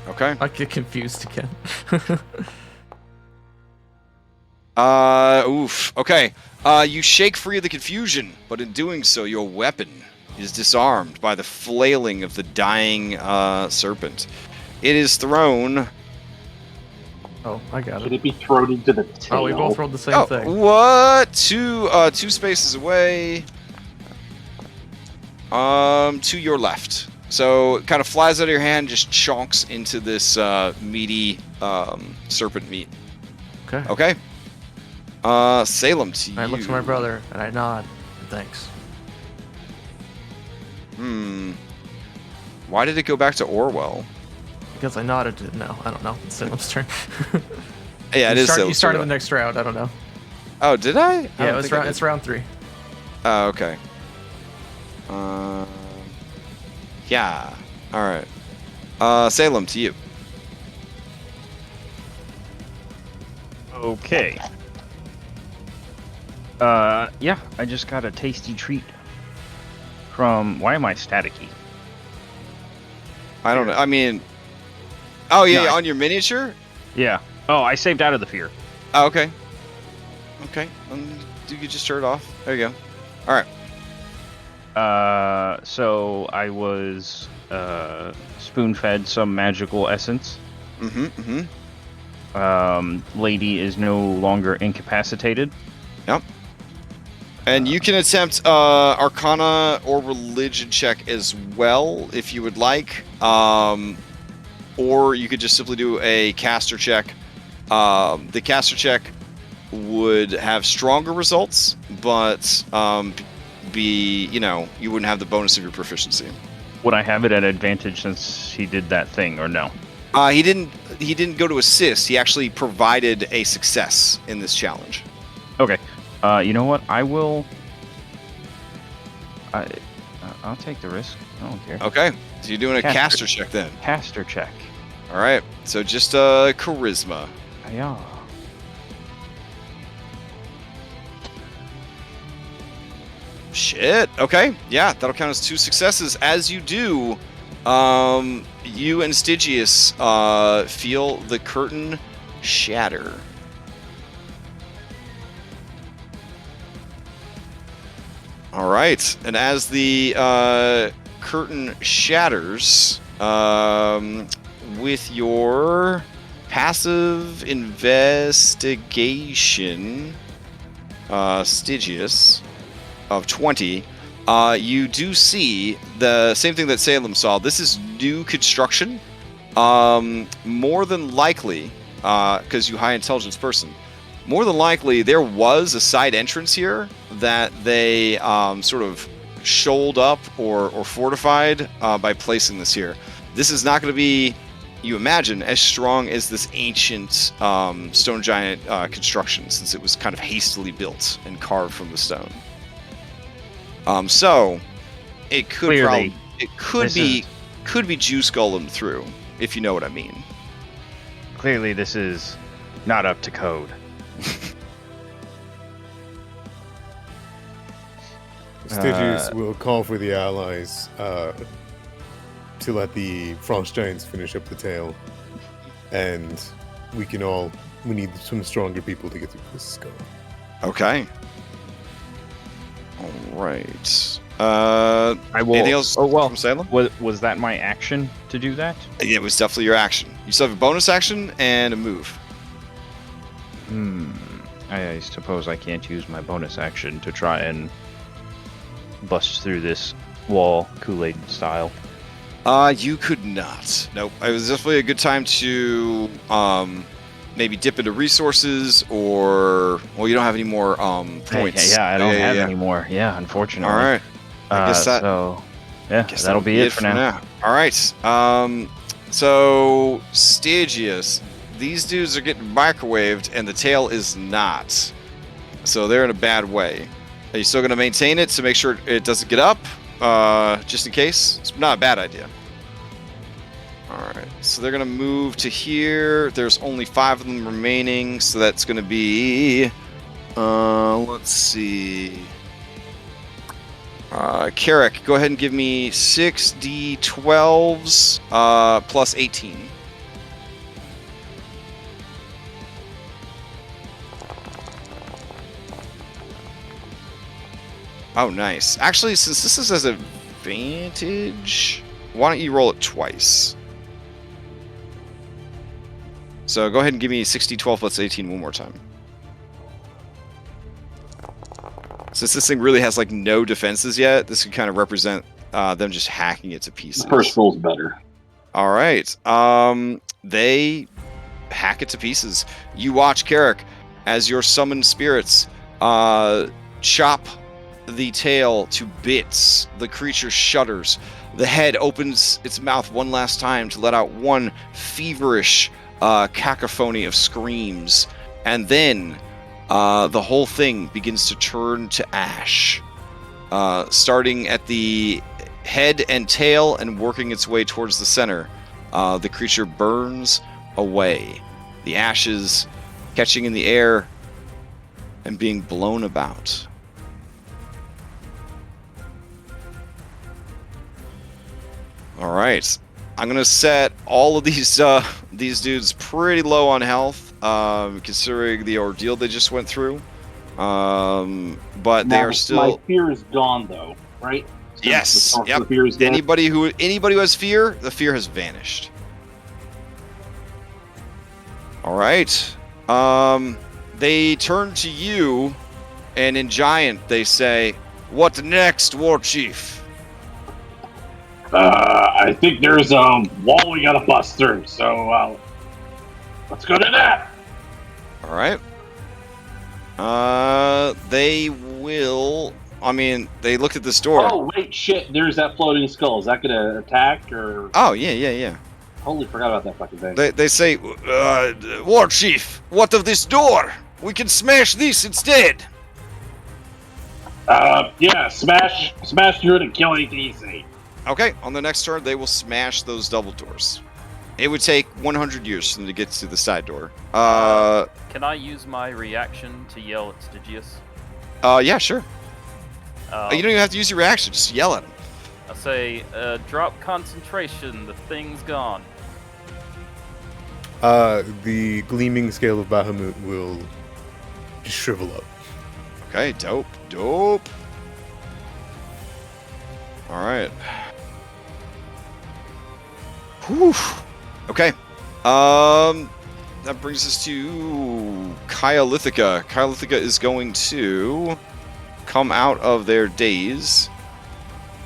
Okay. I get confused again. Oof. Okay. You shake free of the confusion, but in doing so, your weapon is disarmed by the flailing of the dying serpent. It is thrown. Oh, I got Could it. it be thrown into the tail? Oh, we both rolled the same thing. What? Two spaces away. To your left. So it kind of flies out of your hand, just chonks into this meaty serpent meat. Okay. Okay. Salem to you. I look to my brother and I nod. Thanks. Why did it go back to Orwell? Because I nodded to no, I don't know. It's Salem's turn. Yeah, it is. You started the next round. I don't know. Oh, did I? Yeah, it's round 3. Oh, okay. Yeah. All right. Salem to you. Okay. Yeah, I just got a tasty treat from. Why am I staticky? I don't know. I mean. Oh yeah, No, yeah, on your miniature. Yeah. Oh, I saved out of the fear. Oh, okay. Okay. You could just turn it off. There you go. All right. So I was spoon-fed some magical essence. Lady is no longer incapacitated. Yep. And you can attempt Arcana or Religion check as well if you would like. Or you could just simply do a caster check. The caster check would have stronger results, but you wouldn't have the bonus of your proficiency. Would I have it at advantage since he did that thing, or no? He didn't go to assist. He actually provided a success in this challenge. Okay. You know what? I will. I'll take the risk. I don't care. Okay. So you're doing a caster check then. Caster check. All right. So just charisma. Yeah. Shit. Okay. Yeah, that'll count as 2 successes. As you do, you and Stygius feel the curtain shatter. All right. And as the curtain shatters, with your passive investigation, Stygius, of 20, you do see the same thing that Salem saw. This is new construction. More than likely, because you high intelligence person, more than likely there was a side entrance here that they sort of shoaled up or fortified by placing this here. This is not going to be, you imagine, as strong as this ancient stone giant construction, since it was kind of hastily built and carved from the stone. So it could Clearly, could be juice golemed through, if you know what I mean. Clearly, this is not up to code. Stygius will call for the allies to let the frost giants finish up the tail, and we need some stronger people to get through this skull. Okay. All right. I will. Anything else from Salem? Was that my action to do that? It was definitely your action. You still have a bonus action and a move. I suppose I can't use my bonus action to try and bust through this wall Kool-Aid style. You could not. Nope. It was definitely a good time to maybe dip into resources, or well, you don't have any more points. I don't have any more. Yeah, unfortunately. All right. I guess that. So, yeah, that'll be it for now. All right. So Stygius, these dudes are getting microwaved, and the tail is not. So they're in a bad way. Are you still going to maintain it to make sure it doesn't get up, just in case? It's not a bad idea. All right. So they're going to move to here. There's only 5 of them remaining, so that's going to be. Let's see. Carrick, go ahead and give me 6d12s plus 18. Oh, nice. Actually, since this is as advantage, why don't you roll it twice? So go ahead and give me 6d12 plus 18 one more time. Since this thing really has like no defenses yet, this could kind of represent them just hacking it to pieces. The first roll's better. All right. They hack it to pieces. You watch Carrick as your summoned spirits chop the tail to bits. The creature shudders. The head opens its mouth one last time to let out one feverish cacophony of screams, and then the whole thing begins to turn to ash, starting at the head and tail and working its way towards the center. The creature burns away, the ashes catching in the air and being blown about. All right, I'm gonna set all of these dudes pretty low on health, considering the ordeal they just went through. But they are still. My fear is gone, though, right? Yes. Yep. Fear is gone. Anybody who has fear, the fear has vanished. All right. They turn to you, and in Giant they say, "What next, War Chief?" I think there's a wall we gotta bust through, so let's go to that. All right. They will. I mean, they looked at this door. Oh wait, shit! There's that floating skull. Is that gonna attack or? Oh yeah. Totally forgot about that fucking thing. They say, War Chief, what of this door? We can smash this instead. Yeah, smash through it and kill anything you see. Okay, on the next turn, they will smash those double doors. It would take 100 years for them to get to the side door. Can I use my reaction to yell at Stygius? Yeah, sure. You don't even have to use your reaction, just yell at him. I say, drop concentration, the thing's gone. The gleaming scale of Bahamut will just shrivel up. Okay, dope. All right. Whew. Okay. That brings us to Kyolithica. Kyolithica is going to come out of their daze.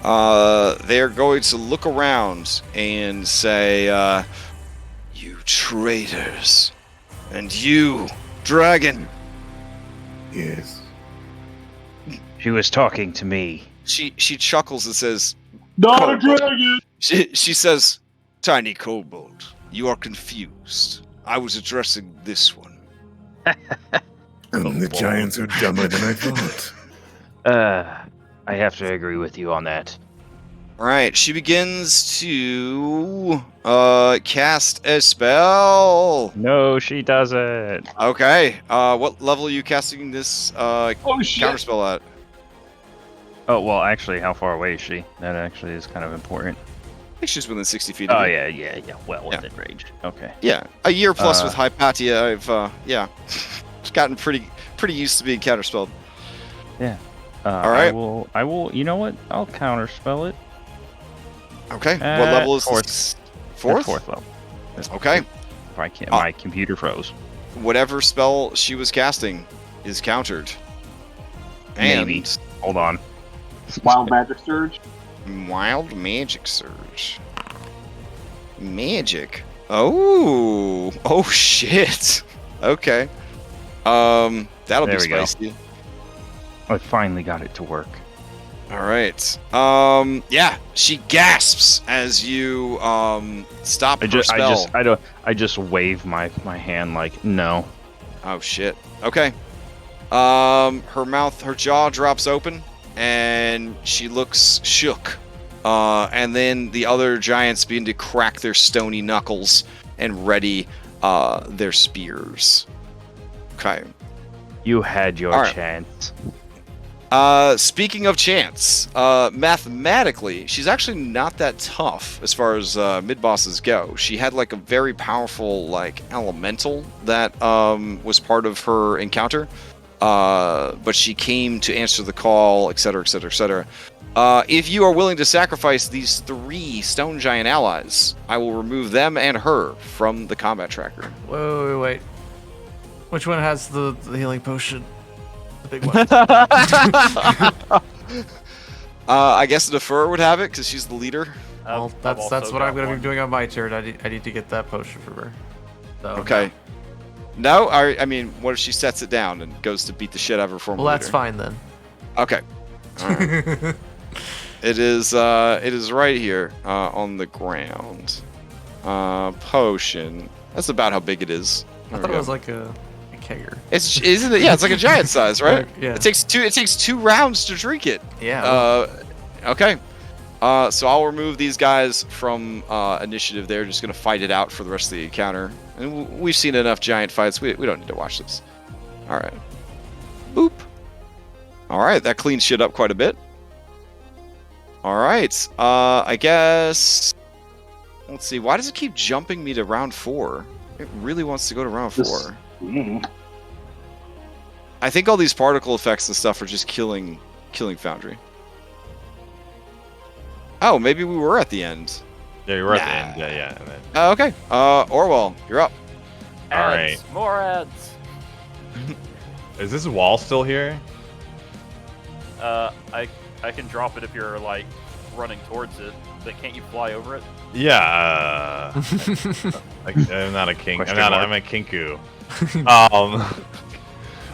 They're going to look around and say, "You traitors, and you, dragon." Yes. She was talking to me. She chuckles and says, Not a dragon! She says, "Tiny kobold, you are confused. I was addressing this one." The giants are dumber than I thought. I have to agree with you on that. All right, she begins to cast a spell. No, she doesn't. Okay. What level are you casting this shit. counterspell at? Oh, well, actually, how far away is she? That actually is kind of important. I think she's within 60 feet. Oh, of you. yeah. Well, Yeah. within range. Okay. Yeah, a year plus with Uh, Hypatia, I've gotten pretty used to being counterspelled. Yeah. All right. I will. You know what? I'll counterspell it. Okay. What level is fourth. this? That's Fourth? fourth level. Okay. If I can't, my computer froze. Whatever spell she was casting is countered. And Maybe. Hold on. Wild Magic Surge. Wild Magic Surge. Magic. Oh shit. Okay. That'll There be we go. spicy. I finally got it to work. All right. Yeah, she gasps as you stop her spell. I just wave my hand like no. Oh shit. Okay. Her jaw drops open, and she looks shook. And then the other giants begin to crack their stony knuckles and ready their spears. Okay. You had your All right. chance. Speaking of chance, mathematically, she's actually not that tough as far as mid bosses go. She had like a very powerful like elemental that was part of her encounter, but she came to answer the call, etc., etc., etc. If you are willing to sacrifice these 3 stone giant allies, I will remove them and her from the combat tracker. Wait. Which one has the healing potion? The big one. I guess Defer would have it because she's the leader. Well, I've that's also what got I'm gonna one. be doing on my turn. I need to get that potion from her. So, Okay. No, I mean, what if she sets it down and goes to beat the shit out of her former Well, that's leader? fine then. Okay. All right. It is right here on the ground. Potion. That's about how big it is. I thought it was like a kegger. Isn't it? Yeah, it's like a giant size, right? Yeah. It takes 2 rounds to drink it. Yeah. Okay. So I'll remove these guys from initiative. They're just gonna fight it out for the rest of the encounter. And we've seen enough giant fights. We don't need to watch this. All right. Boop. All right, that cleans shit up quite a bit. All right. I guess. Let's see. Why does it keep jumping me to round 4? It really wants to go to round 4. I think all these particle effects and stuff are just killing Foundry. Oh, maybe we were at the end. Yeah, you were at the end. Yeah. And then... Okay. Orwell, you're up. Ads, more ads. Is this wall still here? I can drop it if you're like running towards it, but can't you fly over it? Yeah. I'm not a king. I'm a kinku.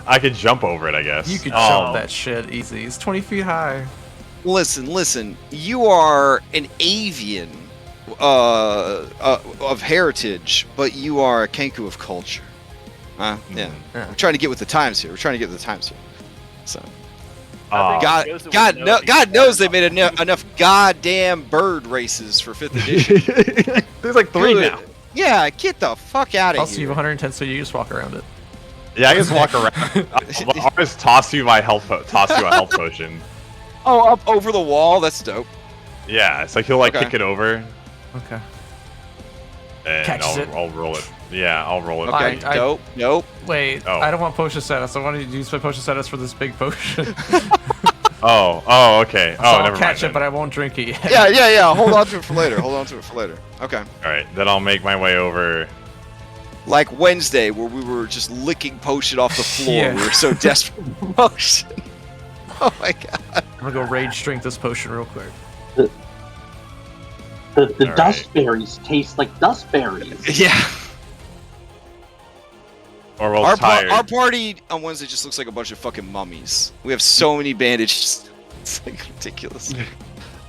I could jump over it, I guess. You could jump that shit easy. It's 20 feet high. Listen. You are an avian of heritage, but you are a Kenku of culture. Yeah. We're trying to get with the times here. So. God knows they made enough goddamn bird races for 5th edition. There's like 3 now. Yeah, get the fuck out of Also, you here. have 110, so you just walk around it. Yeah, I just walk around. I'll just toss you a health potion. Oh, up over the wall. That's dope. Yeah, it's like he'll like Okay. kick it over, Okay. and Catches it. I'll roll it. Yeah, I'll roll it. Okay, I- dope. Nope. Wait, Oh. I don't want potion status. I wanted to use my potion status for this big potion. Oh, okay. So Oh, I'll never catch mind. it, but I won't drink it yet. Yeah. Hold on to it for later. Okay. All right, then I'll make my way over. Like Wednesday, where we were just licking potion off the floor. Yeah. We were so desperate for potion. Oh my god. I'm gonna go rage drink this potion real quick. The All dust berries taste like dust berries. Yeah. Orwell's tired. Our party on Wednesday just looks like a bunch of fucking mummies. We have so many bandages. It's like ridiculous.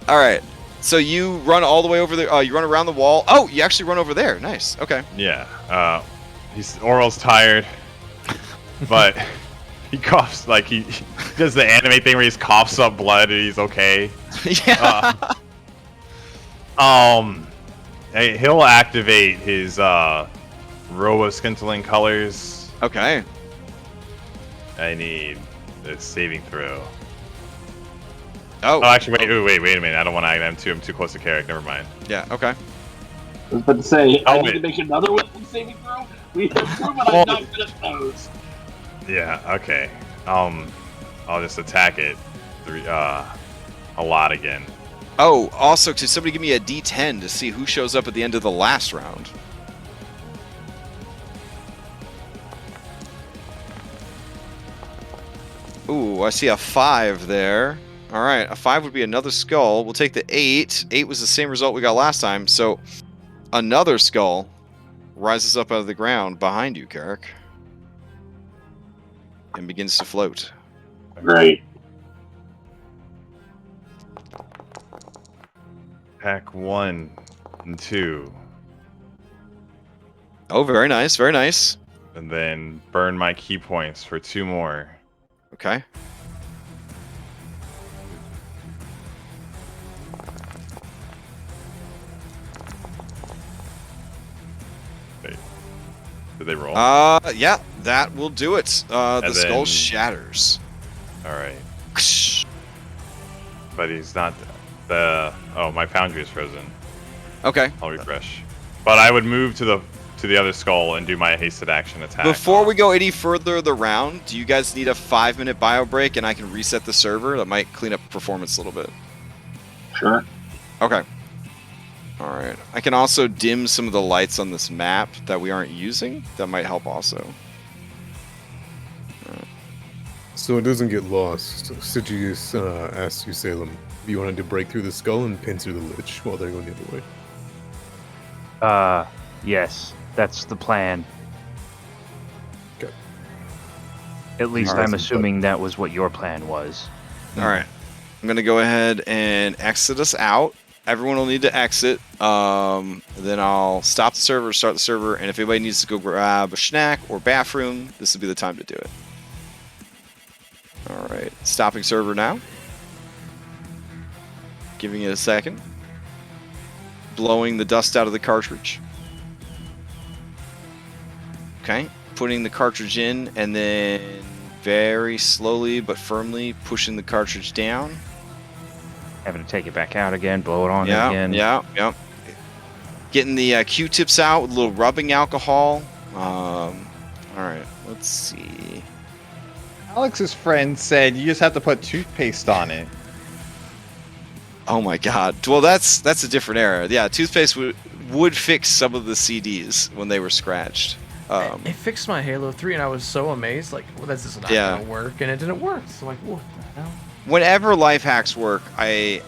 All right. So you run all the way over there. You run around the wall. Oh, you actually run over there. Nice. Okay. Yeah. Orwell's tired, but he coughs like he does the anime thing where he coughs up blood and he's okay. Yeah. He'll activate his robo-scintillant colors. Okay. I need a saving throw. Oh. Actually, wait a minute. I don't want to act. I'm too close to Carrick. Never mind. Yeah. Okay. I was about to say, I Oh, need to make another wisdom saving throw. We have proven I'm not good at those. Yeah. Okay. I'll just attack it. A lot again. Oh, also, could somebody give me a D10 to see who shows up at the end of the last round? Ooh, I see a 5 there. All right, a 5 would be another skull. We'll take the 8. 8 was the same result we got last time, so another skull rises up out of the ground behind you, Carrick, and begins to float. Great. Pack 1 and 2. Oh, very nice, very nice. And then burn my key points for 2 more. Okay. Wait. Did they roll? Yeah, that will do it. The skull then- shatters. Alright. But he's not... Oh, my foundry is frozen. Okay. I'll refresh. But I would move to the other skull and do my hasted action attack. Before we go any further the round, do you guys need a 5-minute bio break and I can reset the server? That might clean up performance a little bit. Sure. Okay. Alright. I can also dim some of the lights on this map that we aren't using. That might help also. So it doesn't get lost. Sigius asked you, Salem, if you wanted to break through the skull and pincer the lich while they're going the other way. Yes, that's the plan. Okay. At least Alright. I'm assuming that was what your plan was. Alright. I'm going to go ahead and exit us out. Everyone will need to exit. Then I'll stop the server, start the server, and if anybody needs to go grab a snack or bathroom, this will be the time to do it. Alright, stopping server now. Giving it a second. Blowing the dust out of the cartridge. Okay, putting the cartridge in and then very slowly but firmly pushing the cartridge down. Having to take it back out again, blow it on Yeah, again. yeah. Getting the Q-tips out with a little rubbing alcohol. Alright, let's see. Alex's friend said you just have to put toothpaste on it. Oh my god. Well, that's a different era. Yeah, toothpaste would fix some of the CDs when they were scratched. It fixed my Halo 3, and I was so amazed. Like, well, this is not gonna work, and it didn't work. So I'm like, what the hell? Whenever life hacks work, I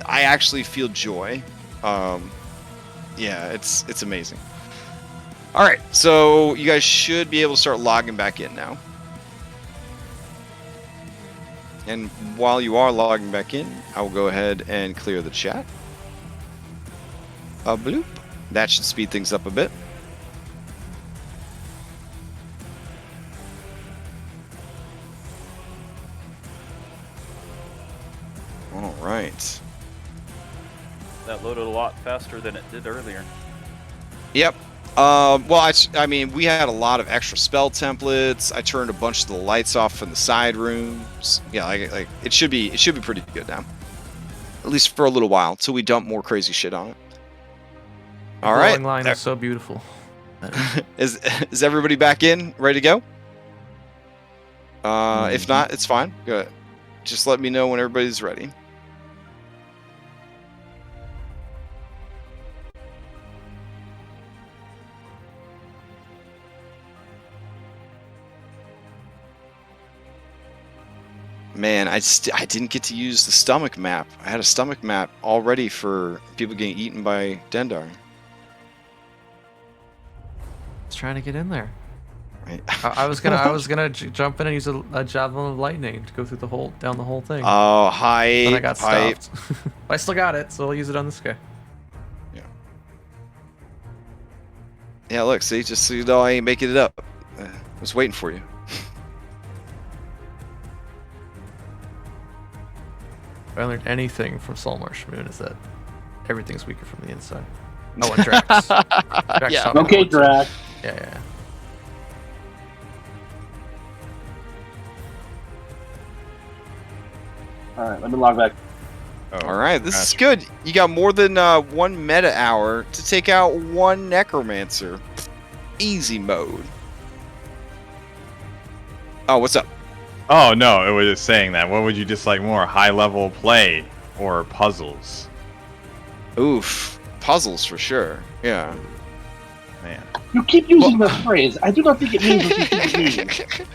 actually feel joy. Yeah, it's amazing. All right, so you guys should be able to start logging back in now. And while you are logging back in, I will go ahead and clear the chat. Bloop. That should speed things up a bit. All right. That loaded a lot faster than it did earlier. Yep. Well, I mean, we had a lot of extra spell templates. I turned a bunch of the lights off from the side rooms. Yeah, like it should be pretty good now. At least for a little while, till we dump more crazy shit on it. All right. Glowing line is so beautiful. Is everybody back in, ready to go? If not, it's fine. Good. Just let me know when everybody's ready. Man, I didn't get to use the stomach map. I had a stomach map already for people getting eaten by Dendar. I was trying to get in there. Right. I was gonna jump in and use a javelin of lightning to go through down the whole thing. Oh, hi. But I got stopped. I still got it, so I'll use it on this guy. Yeah. Yeah, look, see, just so you know, I ain't making it up. I was waiting for you. If I learned anything from Saltmarsh Moon is that everything's weaker from the inside. Oh, and Drax. Drax Yeah. taught me Okay, that one, too. Drax. Yeah. All right, let me log back. Oh, All right, this is gotcha. good. You got more than one meta hour to take out one necromancer. Easy mode. Oh, what's up? Oh no, it was just saying that. What would you dislike more, high level play or puzzles? Oof, puzzles for sure. Yeah. Man. You keep using the phrase. I do not think it means what you think it means.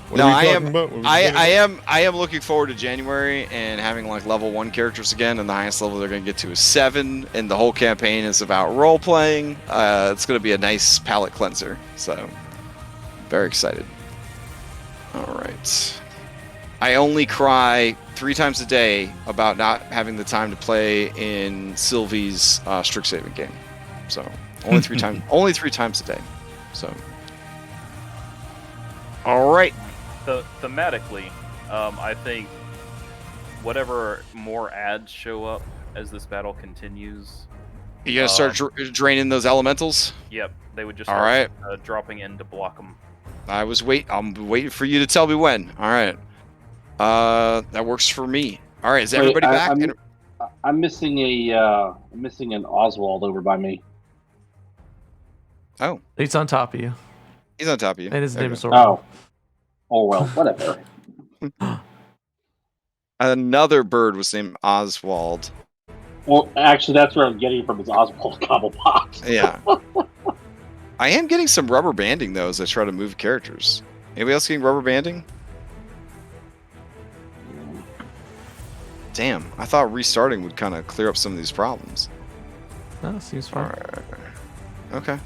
What No, are we I talking am. about? What were we I talking about? am looking forward to January and having like level 1 characters again, and the highest level they're going to get to is 7, and the whole campaign is about role playing. It's going to be a nice palate cleanser. So, very excited. All right. I only cry 3 times a day about not having the time to play in Sylvie's Strixhaven game. So only 3 times. Only 3 times a day. So. All right. Thematically, I think whatever more ads show up as this battle continues. You gonna start draining those elementals? Yep, they would just All start right. dropping in to block them. I'm waiting for you to tell me when. All right. That works for me. All right. Is everybody back? I'm missing an Oswald over by me. Oh, He's on top of you. he's on top of you. And his There name you is go. Ordening. Oh well, whatever. Another bird was named Oswald. Well, actually, that's where I'm getting it from is Oswald Cobblepot. Yeah. I am getting some rubber banding though as I try to move characters. Anybody else getting rubber banding? Damn, I thought restarting would kind of clear up some of these problems. No, seems fine. Alright. Okay.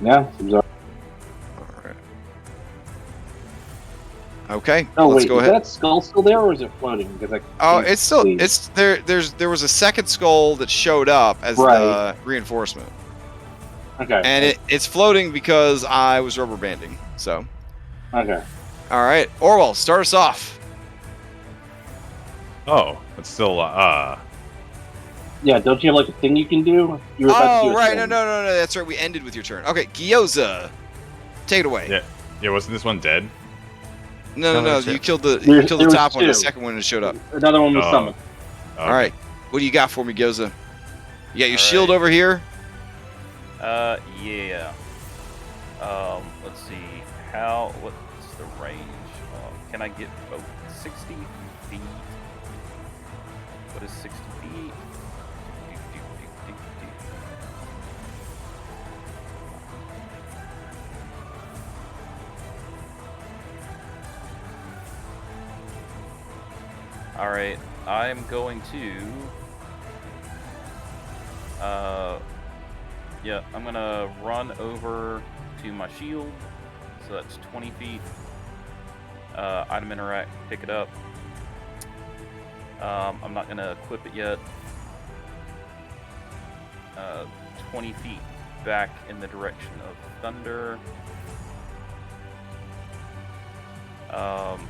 Yeah. Seems all right. Alright. Okay, Oh let's wait, go is ahead. that skull still there, or is it floating? Because I Oh, can't it's still see. it's there. There was a second skull that showed up as the Right. reinforcement, Okay. and it's floating because I was rubber banding. So, Okay. all right, Orwell, start us off. Oh, it's still Yeah. Don't you have like a thing you can do? You were about to Oh, do a right, thing. no, that's right. We ended with your turn. Okay, Gyoza, take it away. yeah, wasn't this one dead? No, No, you two. killed the There top was one. The 2. second one that showed up. Another one was Oh. summoned. All right, what do you got for me, Gyoza? You got your All shield right. over here. Yeah. Let's see. What's the range? Can I get 60 feet? What is 60 feet? All right, I'm going to. Yeah, I'm gonna run over to my shield. So that's 20 feet. Item interact, pick it up. I'm not gonna equip it yet. 20 feet back in the direction of thunder. I'm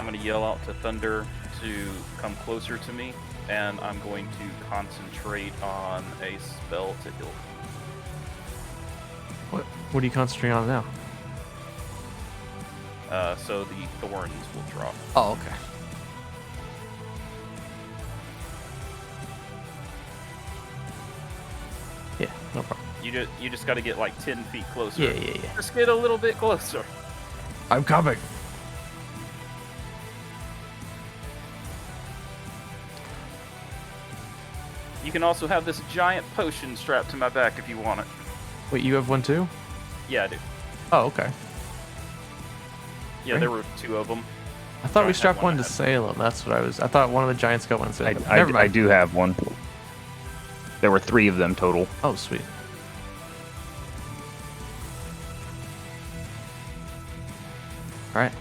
gonna yell out to thunder to come closer to me, and I'm going to concentrate on a spell to heal. What are you concentrating on now? So the thorns will drop. Oh, okay. Yeah, no problem. You just got to get like 10 feet closer. Yeah. Just get a little bit closer. I'm coming. You can also have this giant potion strapped to my back if you want it. Wait, you have one too? Yeah, I do. Oh, okay. Yeah, Right. there were 2 of them. I thought we Don't strapped have one one to I Salem. That's what I was. I thought one of the giants got one to Salem. I Never mind. do have one. There were 3 of them total. Oh, sweet. All right.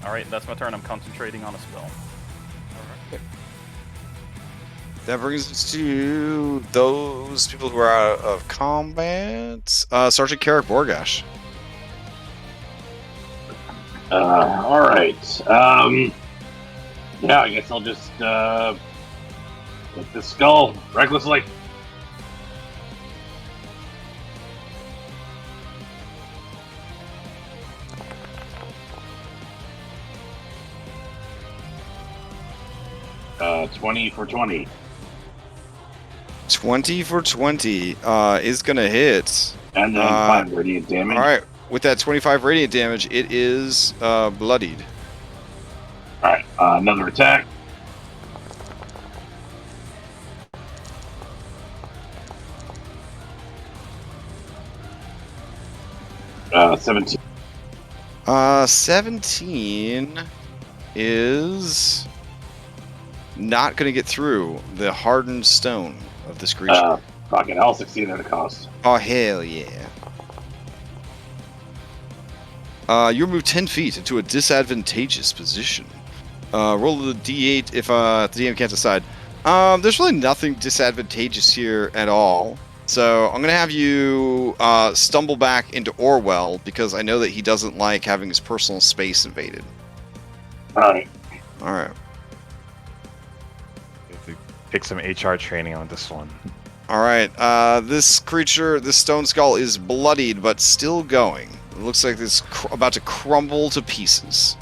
All right, that's my turn. I'm concentrating on a spell. That brings us to those people who are out of combat. Sergeant Carrick Borgash. All right. Yeah, I guess I'll just hit the skull recklessly. Uh, 20 for 20. 20 for 20 is gonna hit. And then 5 radiant damage. All right, with that 25 radiant damage, it is bloodied. All right, another attack. Uh, 17. 17 is not going to get through the hardened stone of this creature. Fucking hell, 16 at a cost. Oh, hell yeah. You're moved 10 feet into a disadvantageous position. Roll the d8 if the DM can't decide. There's really nothing disadvantageous here at all. So I'm going to have you stumble back into Orwell because I know that he doesn't like having his personal space invaded. Alright. Alright. Take some HR training on this one. Alright, this creature, this stone skull is bloodied but still going. It looks like it's about to crumble to pieces.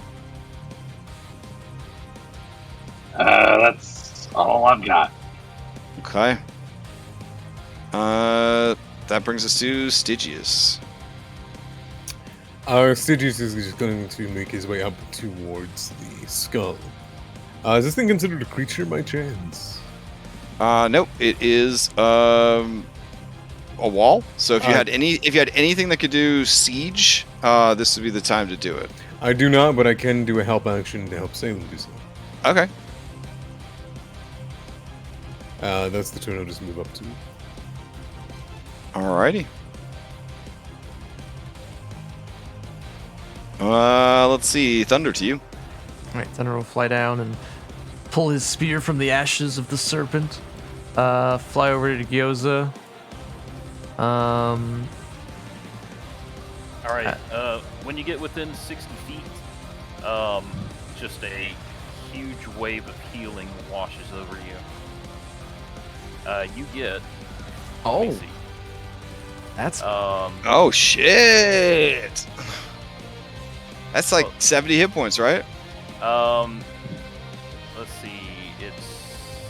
That's all I've got. Okay. That brings us to Stygius. Stygius is just going to make his way up towards the skull. Is this thing considered a creature by chance? Nope. It is a wall. So if you had anything that could do siege, this would be the time to do it. I do not, but I can do a help action to help Salem do so. Okay. That's the turn I'll just move up to. Alrighty. Let's see. Thunder to you. Alright, Thunder will fly down and pull his spear from the ashes of the serpent. Fly over to Gyoza. Alright, when you get within 60 feet, just a huge wave of healing washes over you. You get... Oh! That's... Oh, shit! That's like 70 hit points, right? Let's see, it's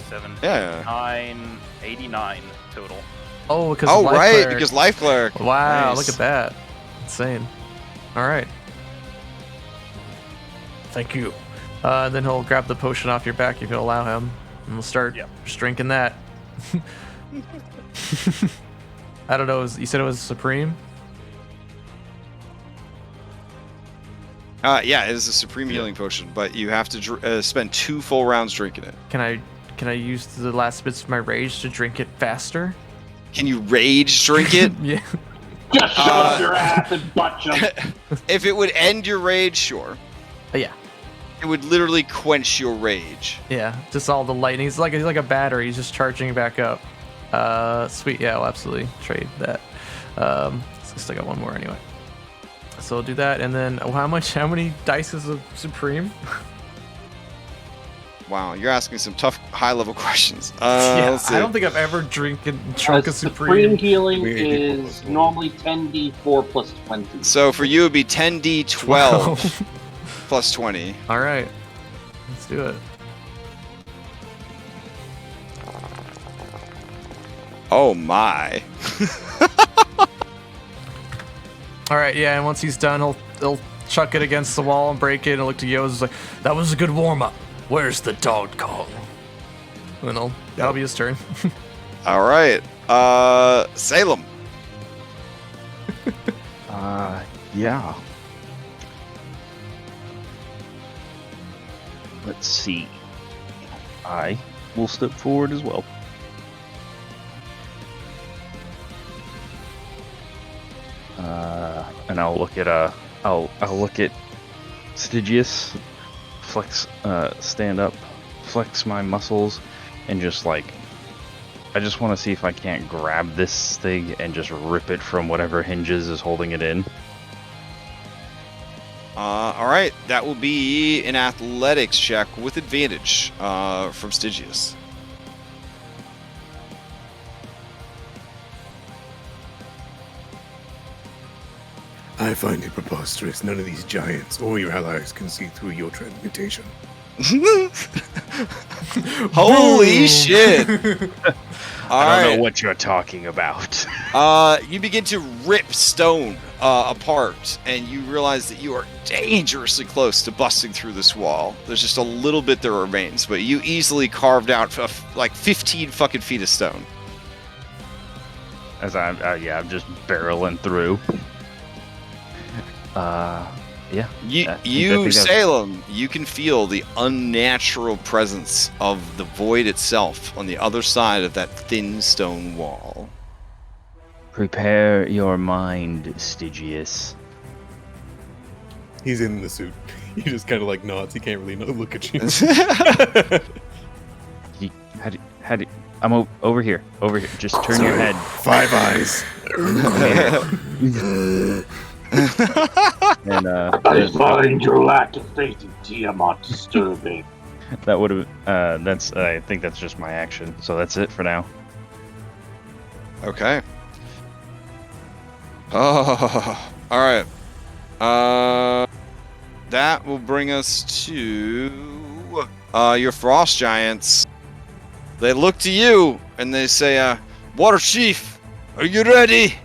7, Yeah. 9, 89 total. Oh, because Oh, Life right, Cleric. because Life Cleric. Wow, Nice. look at that. Insane. Alright. Thank you. Then he'll grab the potion off your back if you'll allow him. And we'll start just drinking that. I don't know, you said it was Supreme? Yeah, it is a supreme healing potion, but you have to spend 2 full rounds drinking it. Can I use the last bits of my rage to drink it faster? Can you rage drink it? Yeah. Just shove your ass and butt jump. If it would end your rage, sure. Yeah. It would literally quench your rage. Yeah, just all the lightning. He's like a battery. He's just charging back up. Sweet. Yeah, I'll absolutely trade that. Still got one more anyway. So I'll do that, and then how many dice is a Supreme? Wow, you're asking some tough, high-level questions. Yeah, Let's see. I don't think I've ever drunk a Supreme Supreme. healing is normally 10d4 plus 20. So for you, it would be 10d12 plus 20. All right, let's do it. Oh my. All right, yeah, and once he's done, he'll chuck it against the wall and break it, and look to Yo's like, that was a good warm-up. Where's the Dodkong? And then that'll be his turn. All right. Salem. Yeah. Let's see. I will step forward as well. And I'll look at I'll look at Stygius, flex, stand up, flex my muscles, and just like, I just want to see if I can't grab this thing and just rip it from whatever hinges is holding it in. All right, that will be an athletics check with advantage from Stygius. I find it preposterous. None of these giants or your allies can see through your transmutation. Holy shit! I don't know what you're talking about. You begin to rip stone apart, and you realize that you are dangerously close to busting through this wall. There's just a little bit that remains, but you easily carved out like 15 fucking feet of stone. As I'm just barreling through. Yeah. Salem, you can feel the unnatural presence of the void itself on the other side of that thin stone wall. Prepare your mind, Stygius. He's in the suit. He just kind of like nods. He can't really look at you. I'm over here. Just turn your head. 5 eyes. And I find your lack of faith in Tiamat disturbing. that would have. I think that's just my action. So that's it for now. Okay. Oh, all right. That will bring us to your frost giants. They look to you and they say, "Water Chief, are you ready?"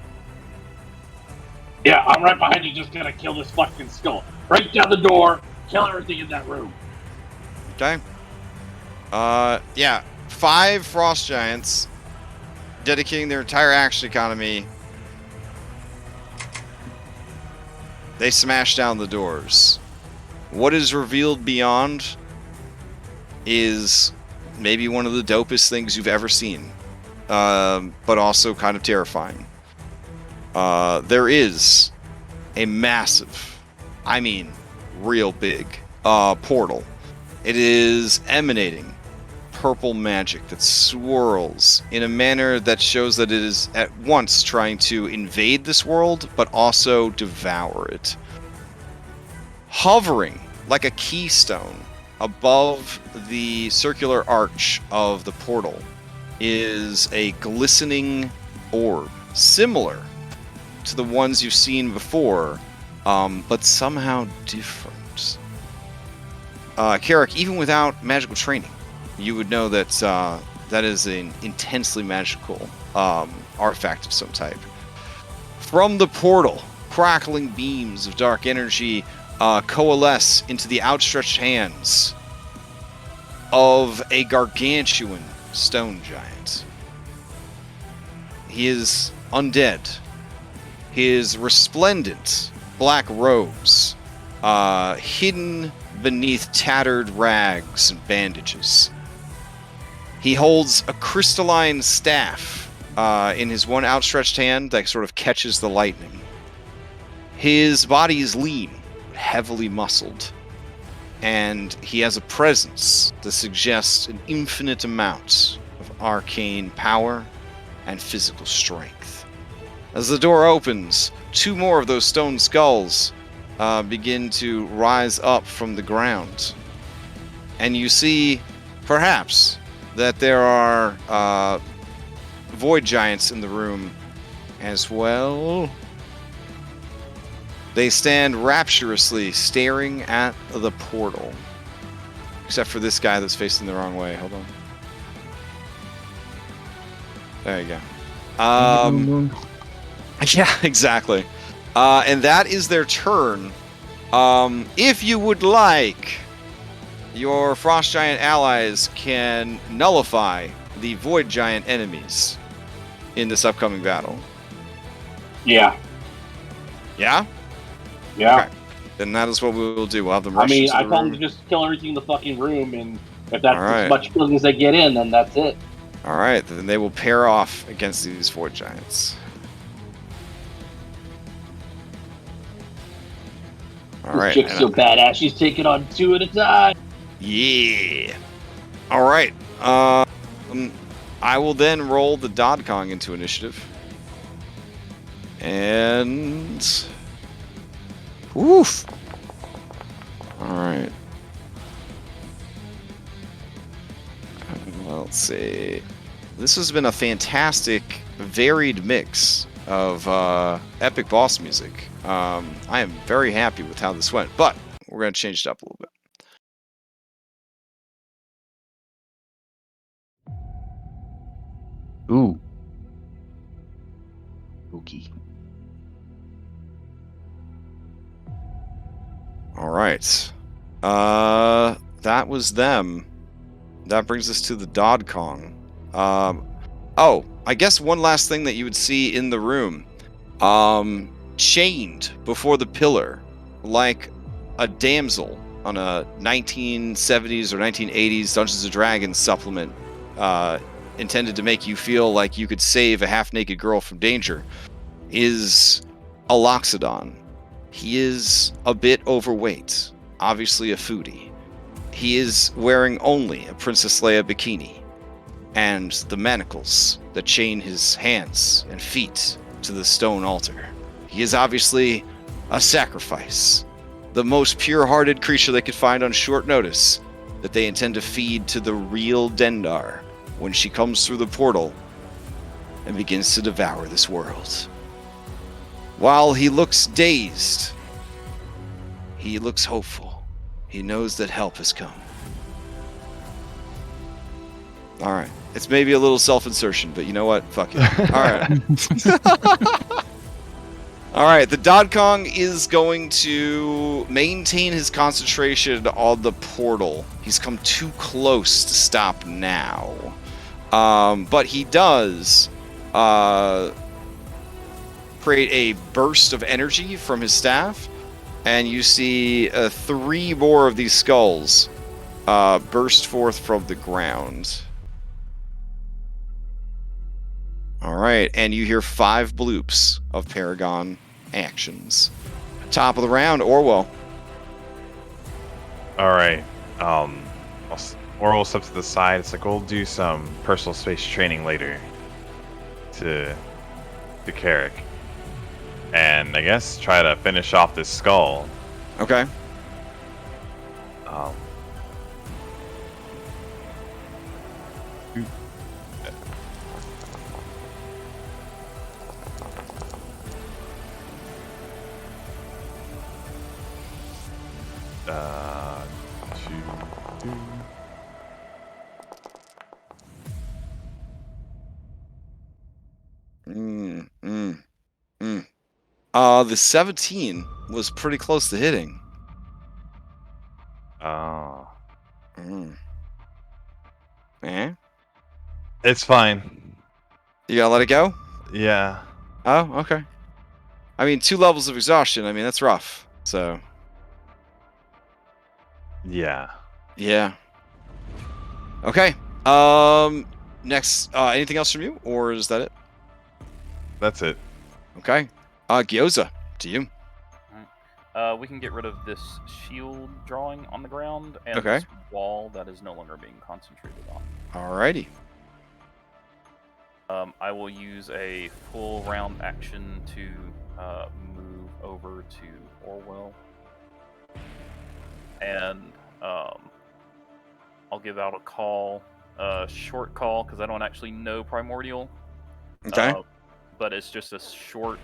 Yeah, I'm right behind you, just gonna kill this fucking skull. Break down the door, kill everything in that room. Okay. Yeah. 5 frost giants dedicating their entire action economy. They smash down the doors. What is revealed beyond is maybe one of the dopest things you've ever seen, but also kind of terrifying. There is a massive, I mean, real big, portal. It is emanating purple magic that swirls in a manner that shows that it is at once trying to invade this world, but also devour it. Hovering like a keystone above the circular arch of the portal is a glistening orb, similar to the ones you've seen before, but somehow different. Carrick, even without magical training, you would know that that is an intensely magical artifact of some type. From the portal, crackling beams of dark energy coalesce into the outstretched hands of a gargantuan stone giant. He is undead. His resplendent black robes, hidden beneath tattered rags and bandages. He holds a crystalline staff in his one outstretched hand that sort of catches the lightning. His body is lean, heavily muscled, and he has a presence that suggests an infinite amount of arcane power and physical strength. As the door opens, 2 more of those stone skulls begin to rise up from the ground. And you see, perhaps, that there are void giants in the room as well. They stand rapturously staring at the portal. Except for this guy that's facing the wrong way. Hold on. There you go. Yeah, exactly. And that is their turn. If you would like, your frost giant allies can nullify the void giant enemies in this upcoming battle. Yeah. Yeah? Yeah. Okay. Then that is what we will do. We'll have them rush I mean, into the I told them room. to just kill everything in the fucking room, and if that's Alright. as much killing as they get in, then that's it. Alright, then they will pair off against these void giants. Alright. This chick's so badass, she's taking on 2 at a time. Yeah. Alright. I will then roll the Dodkong into initiative. And... Oof. All right. Let's see. This has been a fantastic, varied mix of epic boss music. I am very happy with how this went, but we're going to change it up a little bit. Ooh. Spooky. All right. That was them. That brings us to the Dodkong. Oh, I guess one last thing that you would see in the room. Chained before the pillar, like a damsel on a 1970s or 1980s Dungeons & Dragons supplement, intended to make you feel like you could save a half-naked girl from danger, is a Loxodon. He is a bit overweight, obviously a foodie. He is wearing only a Princess Leia bikini, and the manacles that chain his hands and feet to the stone altar. He is obviously a sacrifice, the most pure-hearted creature they could find on short notice, that they intend to feed to the real Dendar when she comes through the portal and begins to devour this world. While he looks dazed, he looks hopeful. He knows that help has come. All right. It's maybe a little self-insertion, but you know what? Fuck it. All right. All right. The Dodkong is going to maintain his concentration on the portal. He's come too close to stop now. But he does create a burst of energy from his staff, and you see 3 more of these skulls burst forth from the ground. All right, and you hear 5 bloops of Paragon actions. Top of the round, Orwell. All right. Orwell steps to the side. It's like, we'll do some personal space training later to Carrick. And I guess try to finish off this skull. Okay. The 17 was pretty close to hitting. Eh? It's fine. You gotta let it go? Yeah. Oh, okay. I mean, 2 levels of exhaustion. I mean, that's rough. So. Yeah. Yeah. Okay. Next, anything else from you, or is that it? That's it. Okay. Gyoza, to you. We can get rid of this shield drawing on the ground and Okay. this wall that is no longer being concentrated on. Alrighty. I will use a full round action to move over to Orwell. And I'll give out a call, short call, because I don't actually know primordial. Okay. But it's just a short,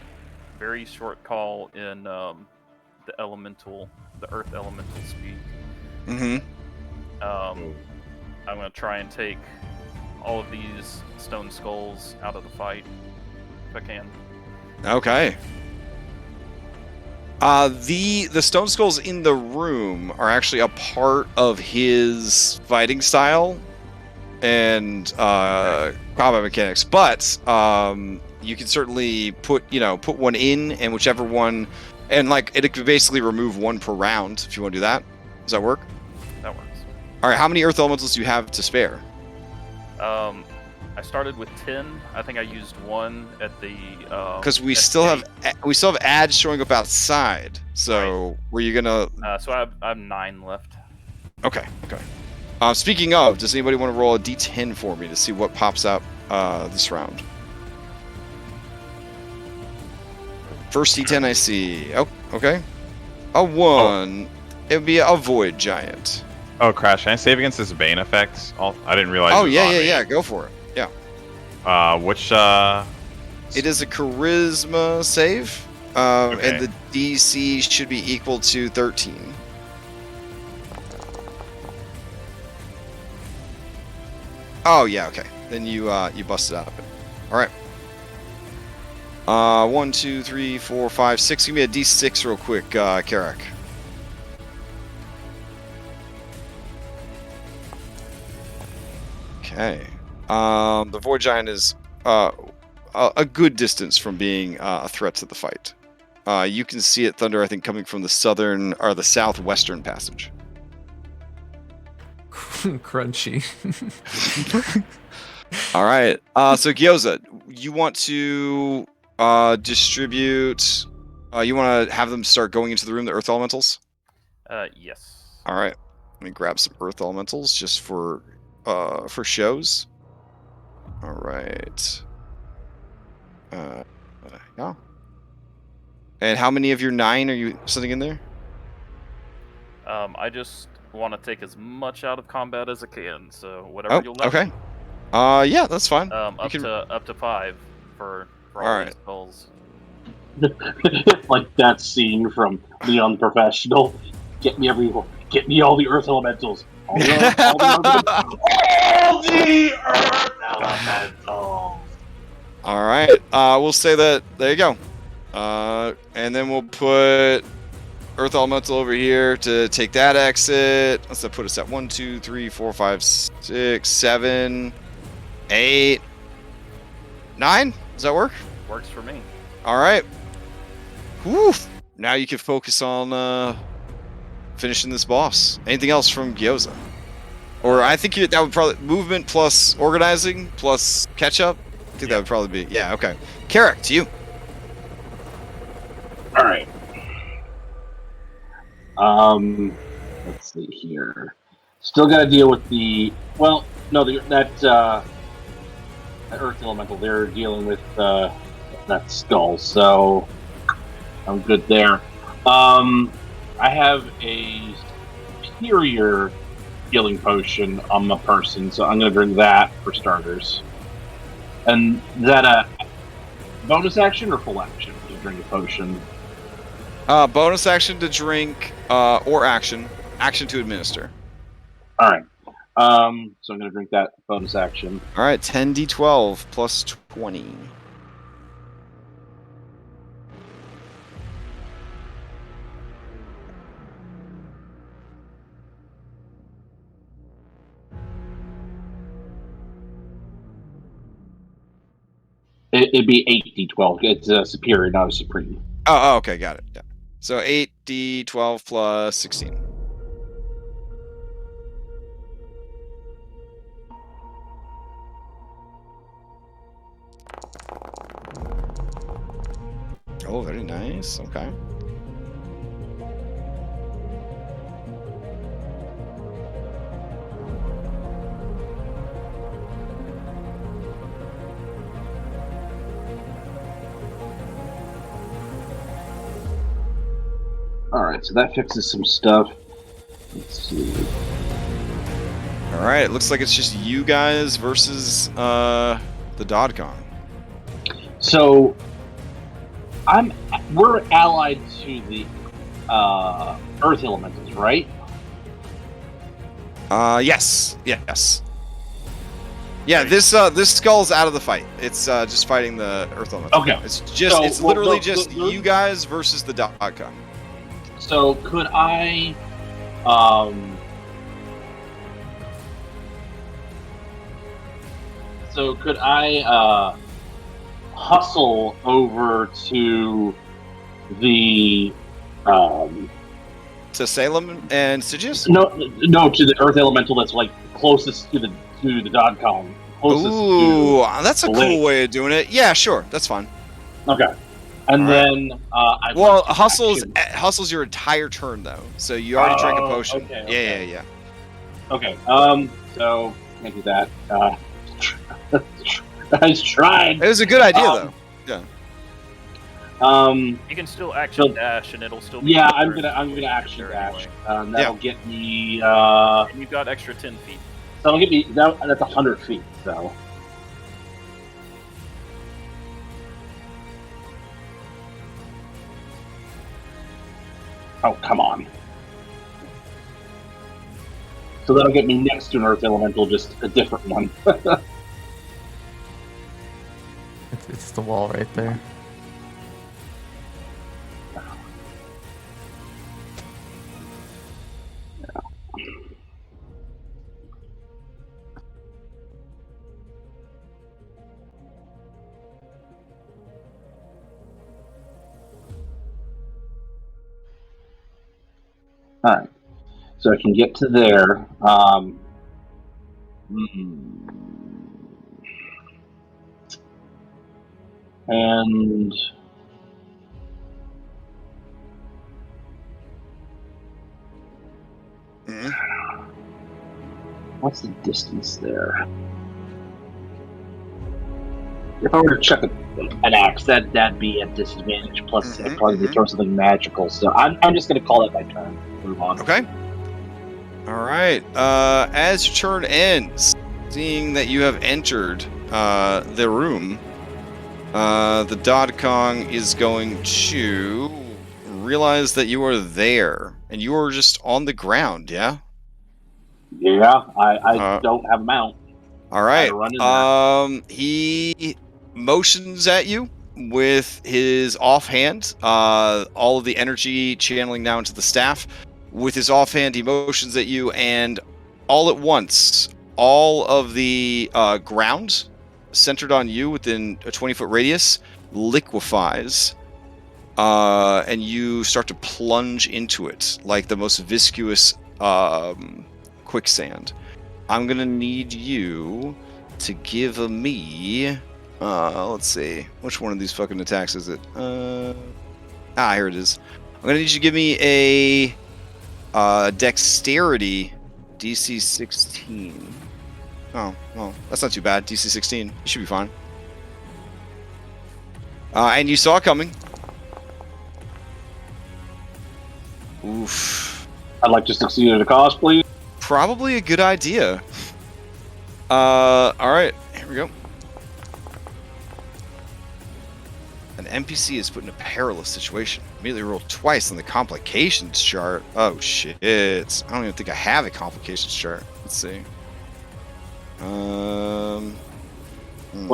very short call in the earth elemental speak. Mm-hmm. I'm going to try and take all of these stone skulls out of the fight, if I can. Okay. The stone skulls in the room are actually a part of his fighting style and combat mechanics, but you can certainly put one in, and whichever one, and like it could basically remove 1 per round if you want to do that. Does that work? That works. All right. How many earth elementals do you have to spare? I started with 10. I think I used 1 at the because we still have ads showing up outside. So right. Were you gonna? So I have 9 left. Okay. Speaking of, does anybody want to roll a d10 for me to see what pops out this round? First d10 I see. Oh, okay. A 1. It would be a void giant. Oh, Crash, can I save against this Bane effect? I didn't realize. Oh, it was yeah, on yeah, me. yeah. Go for it. Yeah. Which It is a charisma save, Okay. and the DC should be equal to 13. Oh yeah, okay. Then you busted out of it. All right. 1, 2, 3, 4, 5, 6. Give me a D6 real quick, Karak. Okay. The Void Giant is a good distance from being a threat to the fight. You can see it, Thunder, I think, coming from the southern or the southwestern passage. Crunchy. All right. So Gyoza, you want to distribute? You want to have them start going into the room, the Earth Elementals? Yes. All right. Let me grab some Earth Elementals just for shows. All right. Yeah. And how many of your 9 are you sitting in there? I just want to take as much out of combat as I can, so whatever you'll let okay. me. Yeah, that's fine. Up to 5 for all Alright. these spells. Like that scene from The Unprofessional. Get me all the Earth Elementals. All the Earth Elementals. All right. We'll say that. There you go. And then we'll put Earth Elemental over here to take that exit. Let's put us at 1, 2, 3, 4, 5, 6, 7, 8, 9. Does that work? Works for me. All right. Whew. Now you can focus on finishing this boss. Anything else from Gyoza? Or I think that would probably movement plus organizing plus catch up. I think that would probably be okay. Karak, to you. All right. Let's see here. Still got to deal with that Earth Elemental. They're dealing with that skull, so I'm good there. I have a superior healing potion on my person, so I'm going to drink that for starters. And is that a bonus action or full action to drink a potion? Bonus action to drink, or action to administer. All right. So I'm going to drink that bonus action. All right, 10d12 plus 20. It'd be 8d12. It's superior, not a supreme. Oh, okay, got it. Yeah. So 8d12 plus 16. Oh, very nice. Okay. Alright, so that fixes some stuff. Let's see. Alright, it looks like it's just you guys versus the Dodkong. So we're allied to the Earth Elementals, right? Yes. Yeah, this skull's out of the fight. It's just fighting the Earth Elemental. Okay. It's literally just you guys versus the Dodkong. So could I hustle over to the to Salem and Sigius? No, to the Earth Elemental that's like closest to the Dodkong. Ooh, that's a cool lake. way of doing it. Yeah, sure, that's fine. Okay. And then hustle's your entire turn though, so you already drank a potion. Okay. Yeah. Okay. So can't do that. I was trying. It was a good idea though. Yeah. You can still action dash, and it'll still be. Yeah, I'm gonna action dash. Anyway. That'll get me. And you've got extra 10 feet. So that'll get me. That's 100 feet. So. Oh, come on. So that'll get me next to an Earth Elemental, just a different one. It's the wall right there. Alright. So I can get to there. And what's the distance there? If I were to chuck an axe, that'd be at disadvantage. Plus, I'd probably throw something magical. So I'm just going to call it my turn. Move on. Okay. All right. As your turn ends, seeing that you have entered the room, the Dodkong is going to realize that you are there, and you are just on the ground. Yeah. Yeah. I don't have a mount. All right. He motions at you with his offhand. All of the energy channeling now into the staff. With his offhand, he motions at you, and all at once, all of the ground centered on you within a 20-foot radius liquefies, and you start to plunge into it like the most viscous quicksand. I'm gonna need you to give me. Let's see, which one of these fucking attacks is it? Here it is. I'm gonna need you to give me a dexterity DC 16. Oh, well, that's not too bad. DC 16. You should be fine. And you saw it coming. Oof. I'd like to succeed at a cost, please. Probably a good idea. Alright, here we go. An NPC is put in a perilous situation. Immediately roll twice on the complications chart. Oh shit. I don't even think I have a complications chart. Let's see. Well,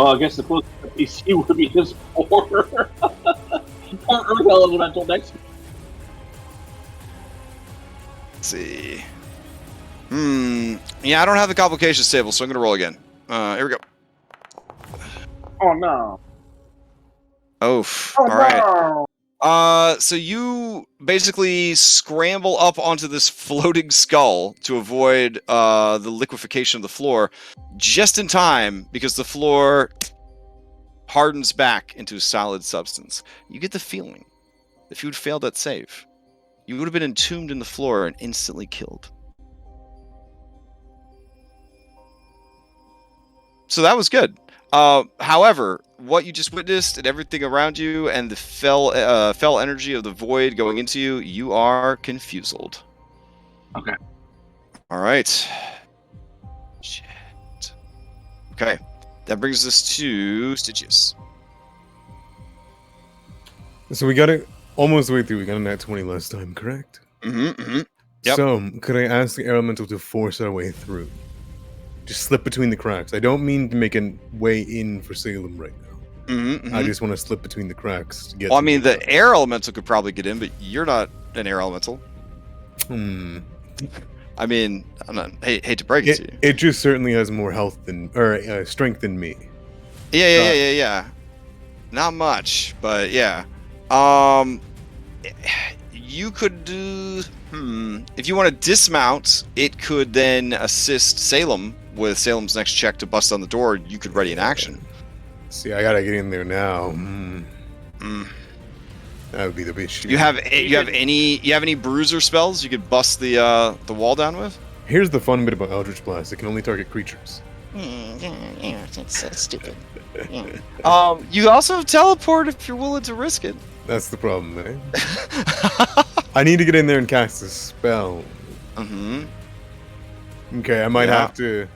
I guess the closest NPC would be this poor Earth Elemental next. Let's see. Yeah, I don't have the complications table, so I'm gonna roll again. Here we go. Oh no. Oof. All right. So you basically scramble up onto this floating skull to avoid the liquefaction of the floor, just in time because the floor hardens back into a solid substance. You get the feeling that if you had failed that save, you would have been entombed in the floor and instantly killed. So that was good. However, what you just witnessed and everything around you and the fell energy of the void going into you, you are confused. Okay. All right. Shit. Okay. That brings us to Stygius. So we got it almost the way through. We got a nat 20 last time, correct? Yep. So, could I ask the elemental to force our way through? Just slip between the cracks. I don't mean to make a way in for Salem right now. I just want to slip between the cracks to get. Well, I mean, the air elemental could probably get in, but you're not an air elemental. I mean, I'm not. Hate to break it to you. It just certainly has more health than or strength than me. Yeah. Not much, but yeah. You could do. If you want to dismount, it could then assist Salem with Salem's next check to bust on the door. You could ready an action. See, I gotta get in there now. That would be the bitch. You have any bruiser spells you could bust the wall down with? Here's the fun bit about Eldritch Blast: it can only target creatures. Yeah, that's so stupid. You also have teleport if you're willing to risk it. That's the problem, man. I need to get in there and cast a spell. Mm-hmm. Okay, I might have to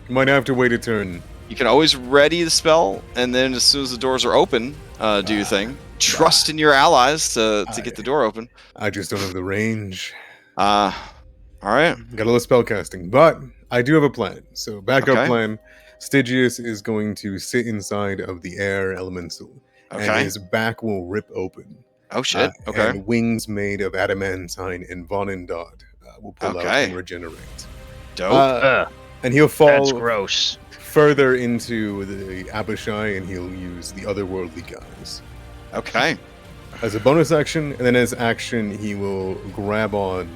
wait a turn. You can always ready the spell, and then as soon as the doors are open, do your thing. Trust in your allies to get the door open. I just don't have the range. All right. Got a little spell casting, but I do have a plan. So backup plan. Stygius is going to sit inside of the air elemental, and his back will rip open. Oh shit! Okay. And wings made of adamantine and Vonendot will pull out and regenerate. Dope. And he'll fall. That's gross. Further into the Abishai, and he'll use the otherworldly guys. Okay. As a bonus action, and then as action, he will grab on,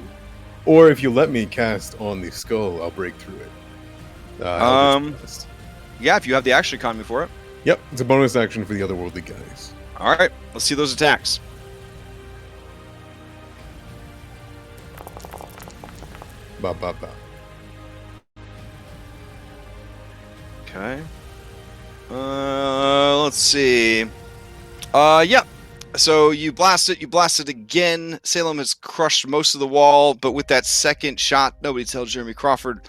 or if you let me cast on the skull, I'll break through it. Yeah, if you have the action economy for it. Yep, it's a bonus action for the otherworldly guys. All right, let's see those attacks. Ba ba ba. Okay. Let's see. Yeah. So you blast it again. Salem has crushed most of the wall, but with that second shot, nobody tells Jeremy Crawford,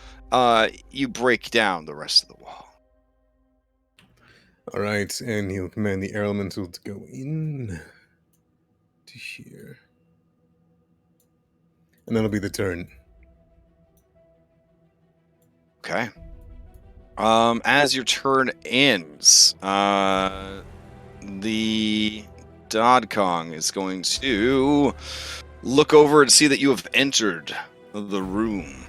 you break down the rest of the wall. All right, and he'll command the air elemental to go in to here. And that'll be the turn. Okay. As your turn ends, the Dodkong is going to look over and see that you have entered the room.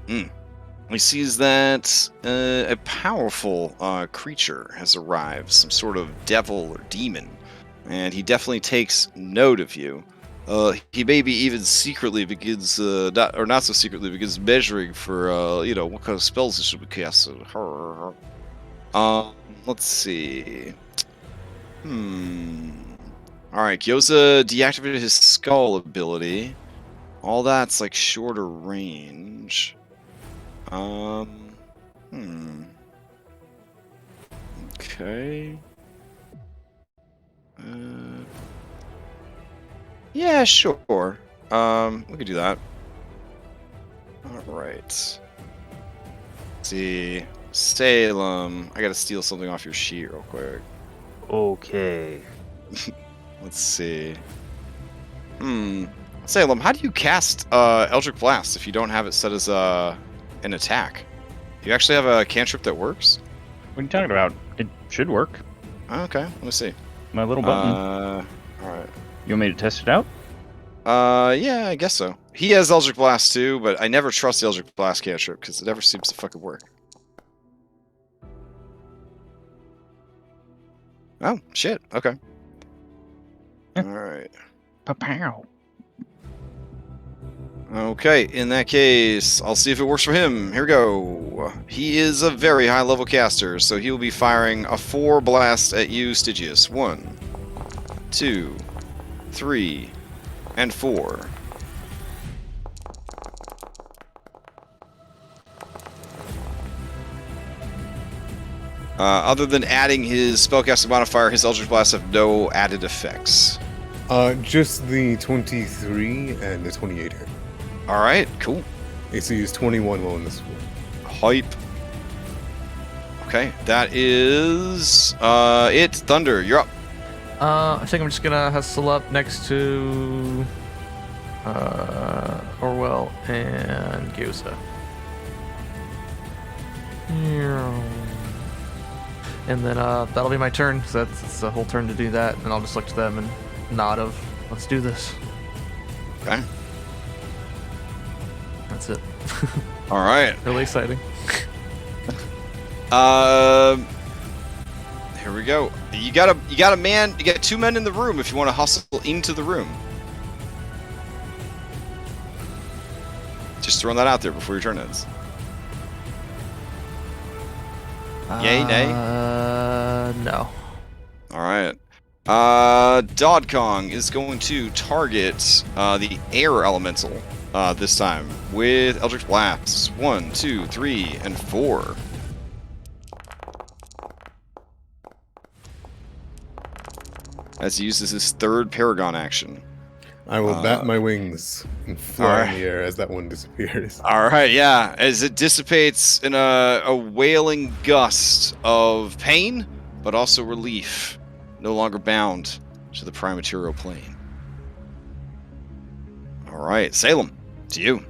He sees that a powerful creature has arrived, some sort of devil or demon, and he definitely takes note of you. He maybe even secretly begins, not so secretly, begins measuring for, what kind of spells he should be casting. Let's see. Alright, Gyoza deactivated his skull ability. All that's like shorter range. Okay. Yeah, sure. We could do that. Alright. Let's see. Salem. I gotta steal something off your sheet real quick. Okay. Let's see. Salem, how do you cast Eldritch Blast if you don't have it set as an attack? Do you actually have a cantrip that works? What are you talking about? It should work. Okay, let me see. My little button. Alright. You want me to test it out? Yeah, I guess so. He has Eldritch Blast too, but I never trust the Eldritch Blast cantrip because it never seems to fucking work. Oh, shit. Okay. Alright. Pa-pow. Okay, in that case, I'll see if it works for him. Here we go. He is a very high level caster, so he will be firing a 4 blast at you, Stygius. 1, 2, 3, and 4. Other than adding his spellcasting modifier, his Eldritch Blasts have no added effects. Just the 23 and the 28 hit. Alright, cool. AC is 21 while in this one. Hype. Okay, that is it. Thunder, you're up. I think I'm just gonna hustle up next to Orwell and Gyoza. And then that'll be my turn, so that's the whole turn to do that, and I'll just look to them and nod of, let's do this. Okay. That's it. Alright. Really exciting. Here we go. You got a man, you got 2 men in the room if you want to hustle into the room. Just throwing that out there before your turn ends. Yay, nay? No. Alright. Dodkong is going to target the air elemental this time with Eldritch Blasts. 1, 2, 3, and 4. as he uses his third Paragon action. I will bat my wings and fly in the air as that one disappears. All right, yeah. As it dissipates in a wailing gust of pain, but also relief. No longer bound to the primordial plane. All right, Salem, to you.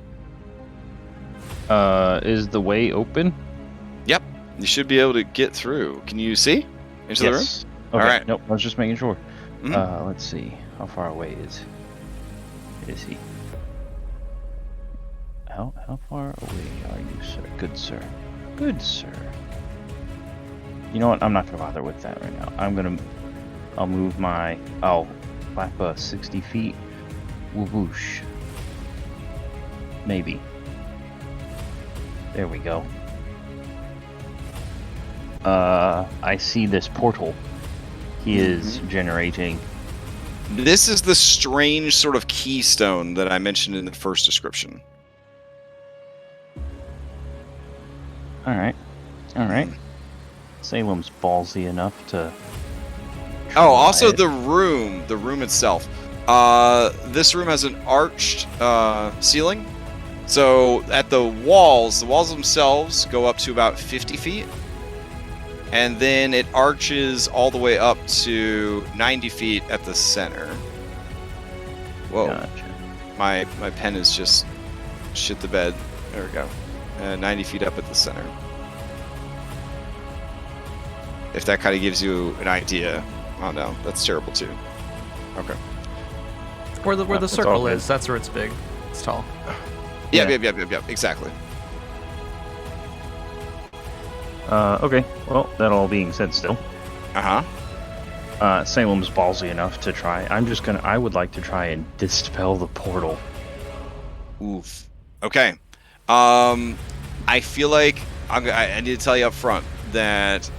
Is the way open? Yep, you should be able to get through. Can you see into the room? Okay. All right. Nope. I was just making sure. Mhm. Let's see. How far away is he? How far away are you, sir? Good sir. Good sir. You know what? I'm not gonna bother with that right now. I'll move my. I'll flap 60 feet. Whoosh. Maybe. There we go. I see this portal. He is generating. This is the strange sort of keystone that I mentioned in the first description. All right. Salem's ballsy enough to. Oh, also try it. the room itself. This room has an arched ceiling. So at the walls themselves go up to about 50 feet. And then it arches all the way up to 90 feet at the center. Whoa. Gotcha. My pen is just shit the bed. There we go. 90 feet up at the center. If that kind of gives you an idea. Oh no, that's terrible too. Okay. Where the That's circle all is, that's where it's big. It's tall. Yep, exactly. Okay. Well, that all being said, still, Uh-huh. Salem's ballsy enough to try. I would like to try and dispel the portal. Oof. Okay. I feel like I need to tell you up front that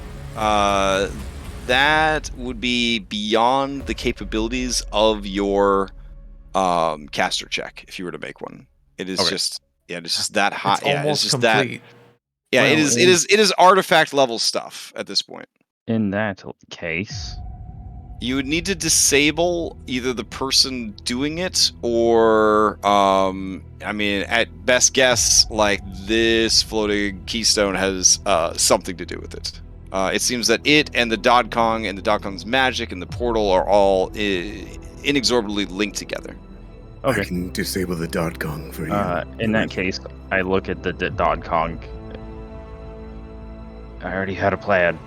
that would be beyond the capabilities of your caster check if you were to make one. It is just it's just that high. It's Yeah, almost it's just complete. Yeah, Well, it is artifact level stuff at this point. In that case, You would need to disable either the person doing it or I mean, at best guess, like this floating keystone has something to do with it. It seems that it and the Dodkong and the Dodkong's magic and the portal are all inexorably linked together. okay. I can disable the Dodkong for you. In that case, I look at the Dodkong. I already had a plan.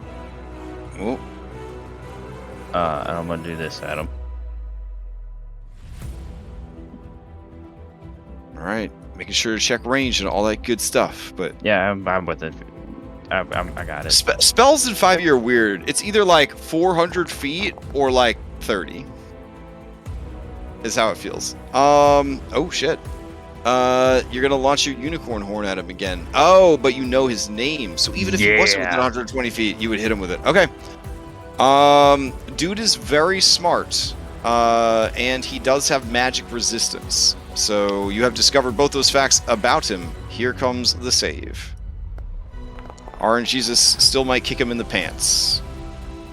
Oh, And I'm gonna do this, Adam. all right. Making sure to check range and all that good stuff. But Yeah, I'm with it. I got it. spells in 5e are weird. It's either like 400 feet or like 30. Is how it feels. Oh shit. You're gonna launch your unicorn horn at him again. Oh, but you know his name, so even if he wasn't within 120 feet, you would hit him with it. Okay. Dude is very smart, and he does have magic resistance. So you have discovered both those facts about him. Here comes the save. RNGesus still might kick him in the pants.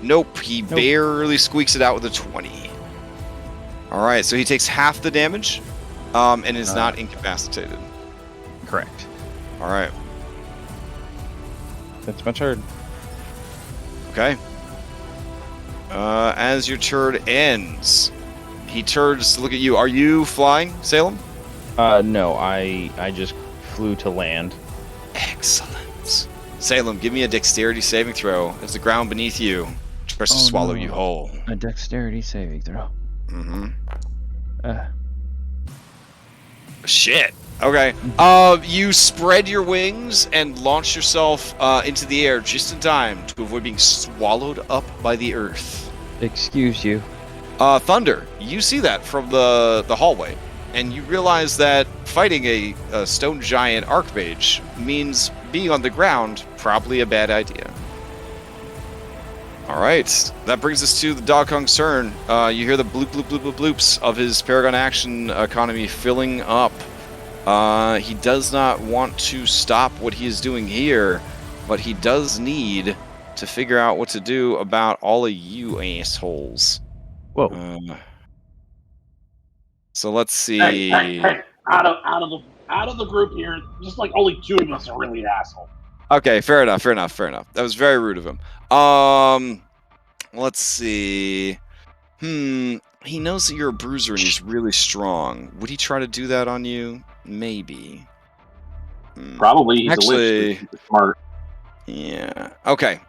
Nope, he barely squeaks it out with a 20. All right, so he takes half the damage, and is not incapacitated. Correct. All right. That's my turn. Okay. As your turn ends, he turns to look at you. Are you flying, Salem? No, I just flew to land. Excellent. Salem, give me a dexterity saving throw as the ground beneath you tries to swallow you whole. A dexterity saving throw. Mm-hmm. Uh, Shit. Okay. You spread your wings and launch yourself into the air just in time to avoid being swallowed up by the earth. excuse you. Thunder, you see that from the hallway, and you realize that fighting a stone giant archmage means being on the ground probably a bad idea. All right, that brings us to the Dodkong's turn. You hear the bloop, bloop, bloop, bloop, bloops of his Paragon action economy filling up. He does not want to stop what he is doing here, but he does need to figure out what to do about all of you assholes. Whoa. So let's see. Hey, out of the group here. Just like only 2 of us are really assholes. Okay, fair enough. That was very rude of him. Let's see. He knows that you're a bruiser and he's really strong. Would he try to do that on you? Maybe. Probably. He's Actually, a lich. He's smart. Yeah. Okay.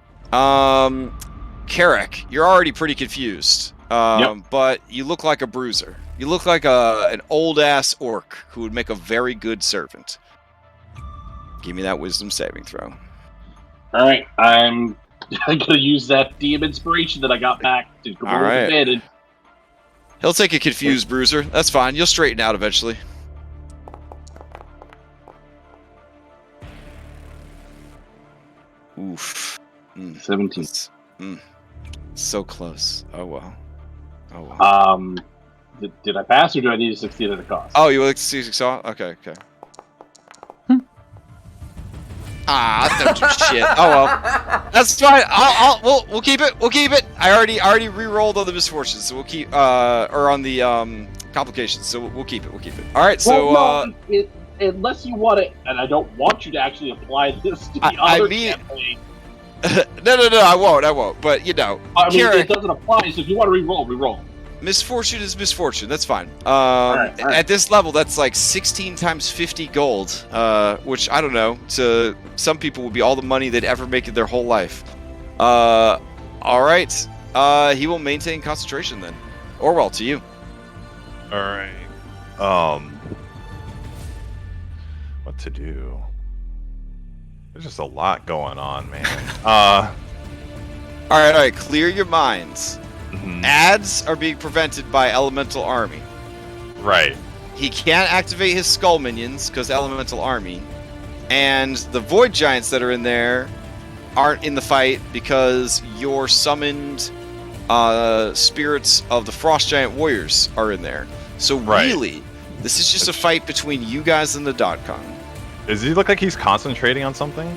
Carrick, you're already pretty confused. Yep. But you look like a bruiser. You look like an old-ass orc who would make a very good servant. Give me that wisdom saving throw. All right, I'm gonna use that DM inspiration that I got back to go with advantage. He'll take a confused bruiser. That's fine. You'll straighten out eventually. Oof. 17. So close. Oh well. Did I pass or do I need to succeed at a cost? Oh, you like to see saw? Okay. Don't do shit. Oh well, that's fine. We'll keep it. We'll keep it. I already re-rolled on the misfortunes, so we'll keep or on the complications. So we'll keep it. All right. So unless you want it, and I don't want you to actually apply this to the other campaign. No, I won't. But you know, I mean, it doesn't apply. So if you want to re-roll. Misfortune is misfortune. That's fine. All right. At this level, that's like 16 times 50 gold, which I don't know. To some people, would be all the money they'd ever make in their whole life. All right. He will maintain concentration then. Orwell, to you. All right. What to do? There's just a lot going on, man. All right. Clear your minds. Mm-hmm. Ads are being prevented by Elemental Army. Right. He can't activate his Skull Minions because Elemental Army. And the Void Giants that are in there aren't in the fight because your summoned spirits of the Frost Giant Warriors are in there. So really, this is just a fight between you guys and the Dodkong. Does he look like he's concentrating on something?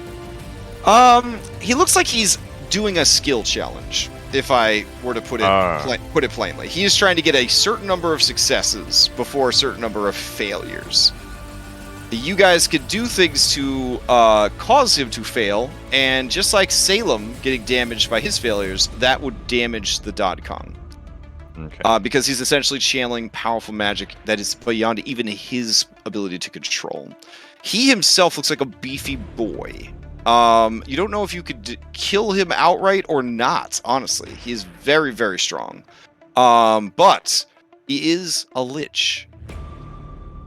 He looks like he's doing a skill challenge. If I were to put it plainly, he is trying to get a certain number of successes before a certain number of failures. You guys could do things to cause him to fail, and just like Salem getting damaged by his failures, that would damage the Dodkong. Okay. Because he's essentially channeling powerful magic that is beyond even his ability to control. He himself looks like a beefy boy. You don't know if you could kill him outright or not, honestly. He is very, very strong. But he is a lich.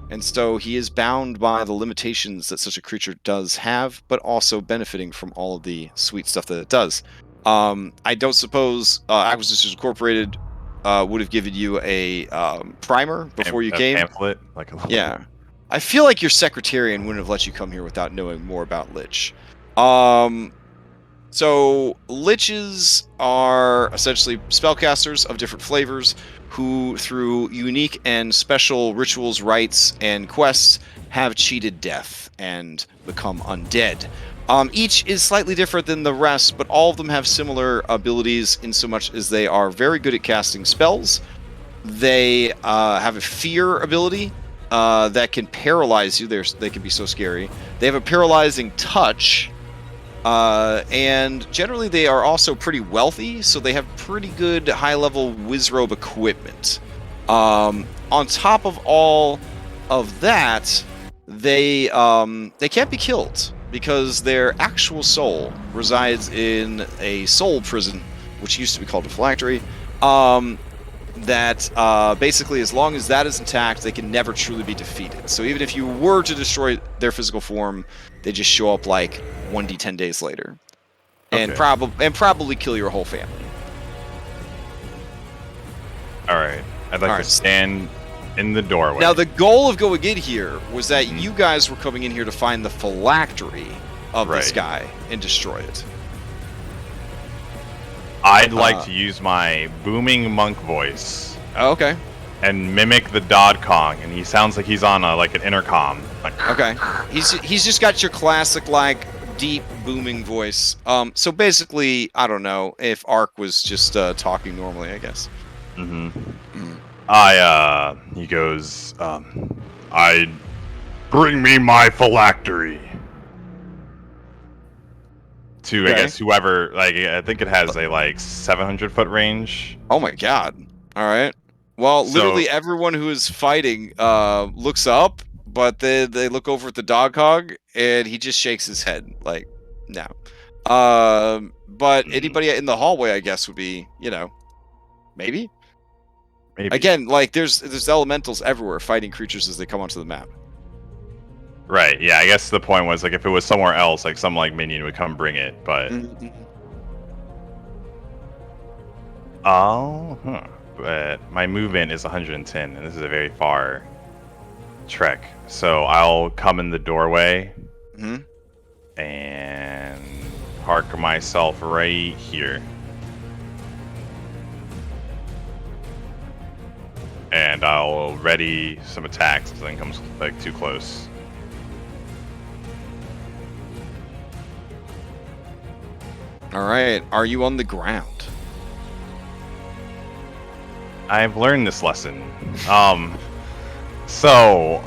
And so he is bound by the limitations that such a creature does have, but also benefiting from all of the sweet stuff that it does. I don't suppose Acquisitions Incorporated would have given you a primer before you came. Pamphlet, like a little... Yeah. I feel like your secretarian wouldn't have let you come here without knowing more about lich. So liches are essentially spellcasters of different flavors who, through unique and special rituals, rites, and quests, have cheated death and become undead. Each is slightly different than the rest, but all of them have similar abilities in so much as they are very good at casting spells. They have a fear ability that can paralyze you. They can be so scary. They have a paralyzing touch. And generally they are also pretty wealthy, so they have pretty good high-level Wizrobe equipment. On top of all of that, they can't be killed because their actual soul resides in a soul prison, which used to be called a phylactery. That basically, as long as that is intact, they can never truly be defeated. So even if you were to destroy their physical form, they just show up like 1d10 days later, and probably kill your whole family. All right, I'd like to stand in the doorway. Now, the goal of going in here was that you guys were coming in here to find the phylactery of this guy and destroy it. I'd like to use my booming monk voice. Okay. And mimic the Dodkong, and he sounds like he's on an intercom. Like, okay. He's just got your classic deep booming voice. So basically, I don't know if Ark was just talking normally, I guess. He goes, I bring me my phylactery. To, I guess, whoever, like, I think it has a, 700-foot range. Oh my god. Alright. Well, literally everyone who is fighting looks up, but they look over at the Dodkong, and he just shakes his head, like, no. But anybody in the hallway, I guess, would be, maybe? Maybe. Again, like, there's elementals everywhere fighting creatures as they come onto the map. Right, yeah, I guess the point was, like, if it was somewhere else, like, some, minion would come bring it, but... But my movement is 110, and this is a very far trek. So I'll come in the doorway and park myself right here. And I'll ready some attacks if something comes too close. All right, are you on the ground? I've learned this lesson. So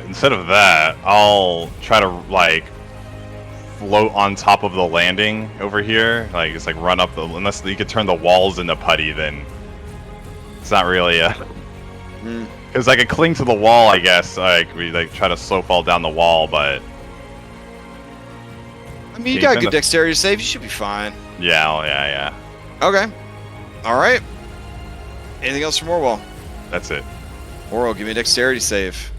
instead of that, I'll try to float on top of the landing over here. Just run up unless you could turn the walls into putty, then it's not really a. Because I could cling to the wall, I guess. We try to slow fall down the wall, but. I mean, you got a good dexterity save. You should be fine. Yeah. Okay. All right. Anything else from Orwell? That's it. Orwell, give me a dexterity save.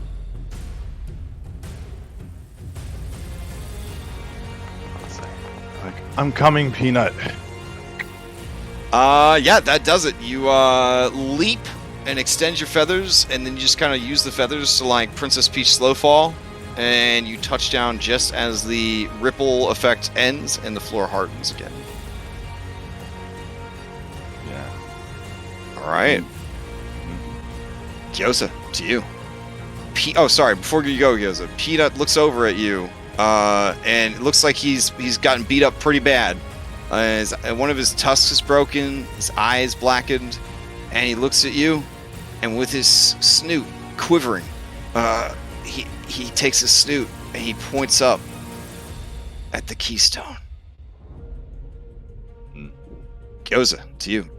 I'm coming, Peanut. Yeah, that does it. You leap and extend your feathers, and then you just kind of use the feathers to Princess Peach slow fall, and you touch down just as the ripple effect ends and the floor hardens again. All right, Gyoza, to you. Before you go, Gyoza, Peanut looks over at you, and it looks like he's gotten beat up pretty bad. One of his tusks is broken, his eye is blackened, and he looks at you, and with his snoot quivering, he takes his snoot and he points up at the keystone. Gyoza, to you.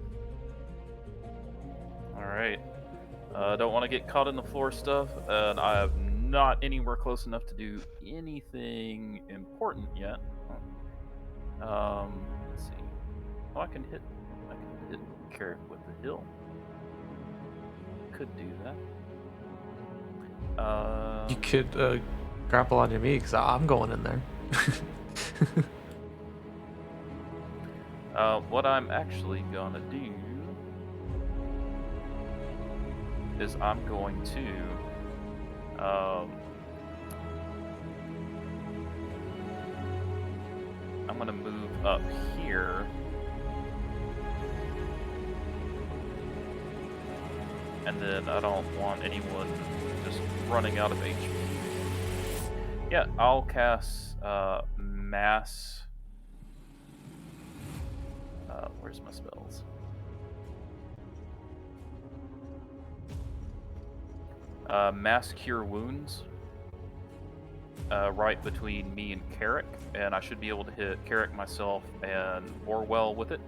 I don't want to get caught in the floor stuff, and I am not anywhere close enough to do anything important yet. Let's see. Oh, I can hit Carrot with the hill. Could do that. You could grapple onto me because I'm going in there. What I'm actually gonna do is I'm going to I'm gonna move up here and then I don't want anyone just running out of HP. Yeah, I'll cast mass. Where's my spells? Mass Cure Wounds, right between me and Carrick, and I should be able to hit Carrick, myself, and Orwell with it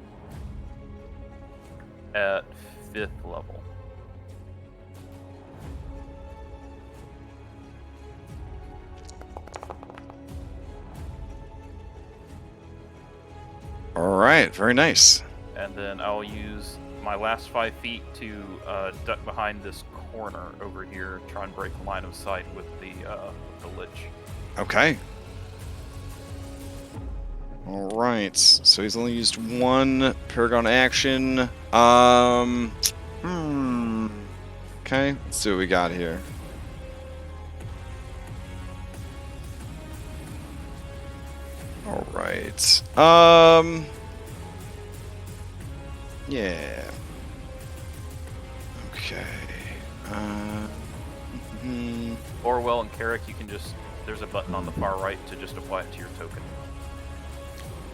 at 5th level. All right, very nice. And then I'll use my last 5 feet to duck behind this corner over here, try and break line of sight with the lich. Okay. All right. So he's only used one Paragon action. Okay. Let's see what we got here. All right. Yeah. Okay. Orwell and Carrick, you can just, there's a button on the far right to just apply it to your token.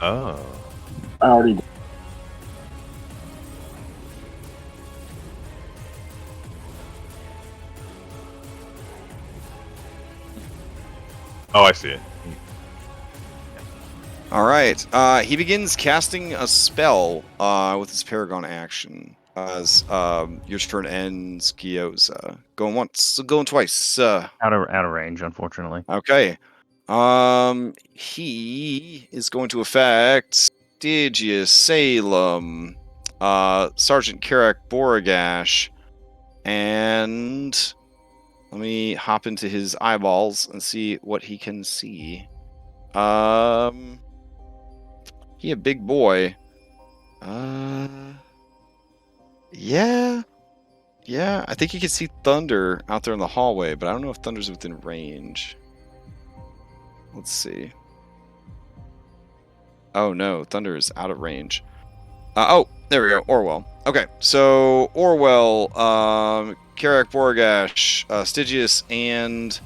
Oh. I already did. Oh, I see it. All right. He begins casting a spell with his Paragon action as your turn ends. Gyoza going once, going twice. Out of range, unfortunately. Okay. He is going to affect Stygius, Salem, Sergeant Karak Boragash, and let me hop into his eyeballs and see what he can see. He a big boy. Yeah. I think he can see Thunder out there in the hallway, but I don't know if Thunder's within range. Let's see. Oh no, Thunder is out of range. Oh, there we go. Orwell. Okay, so Orwell, Karak Boragash, Stygius, and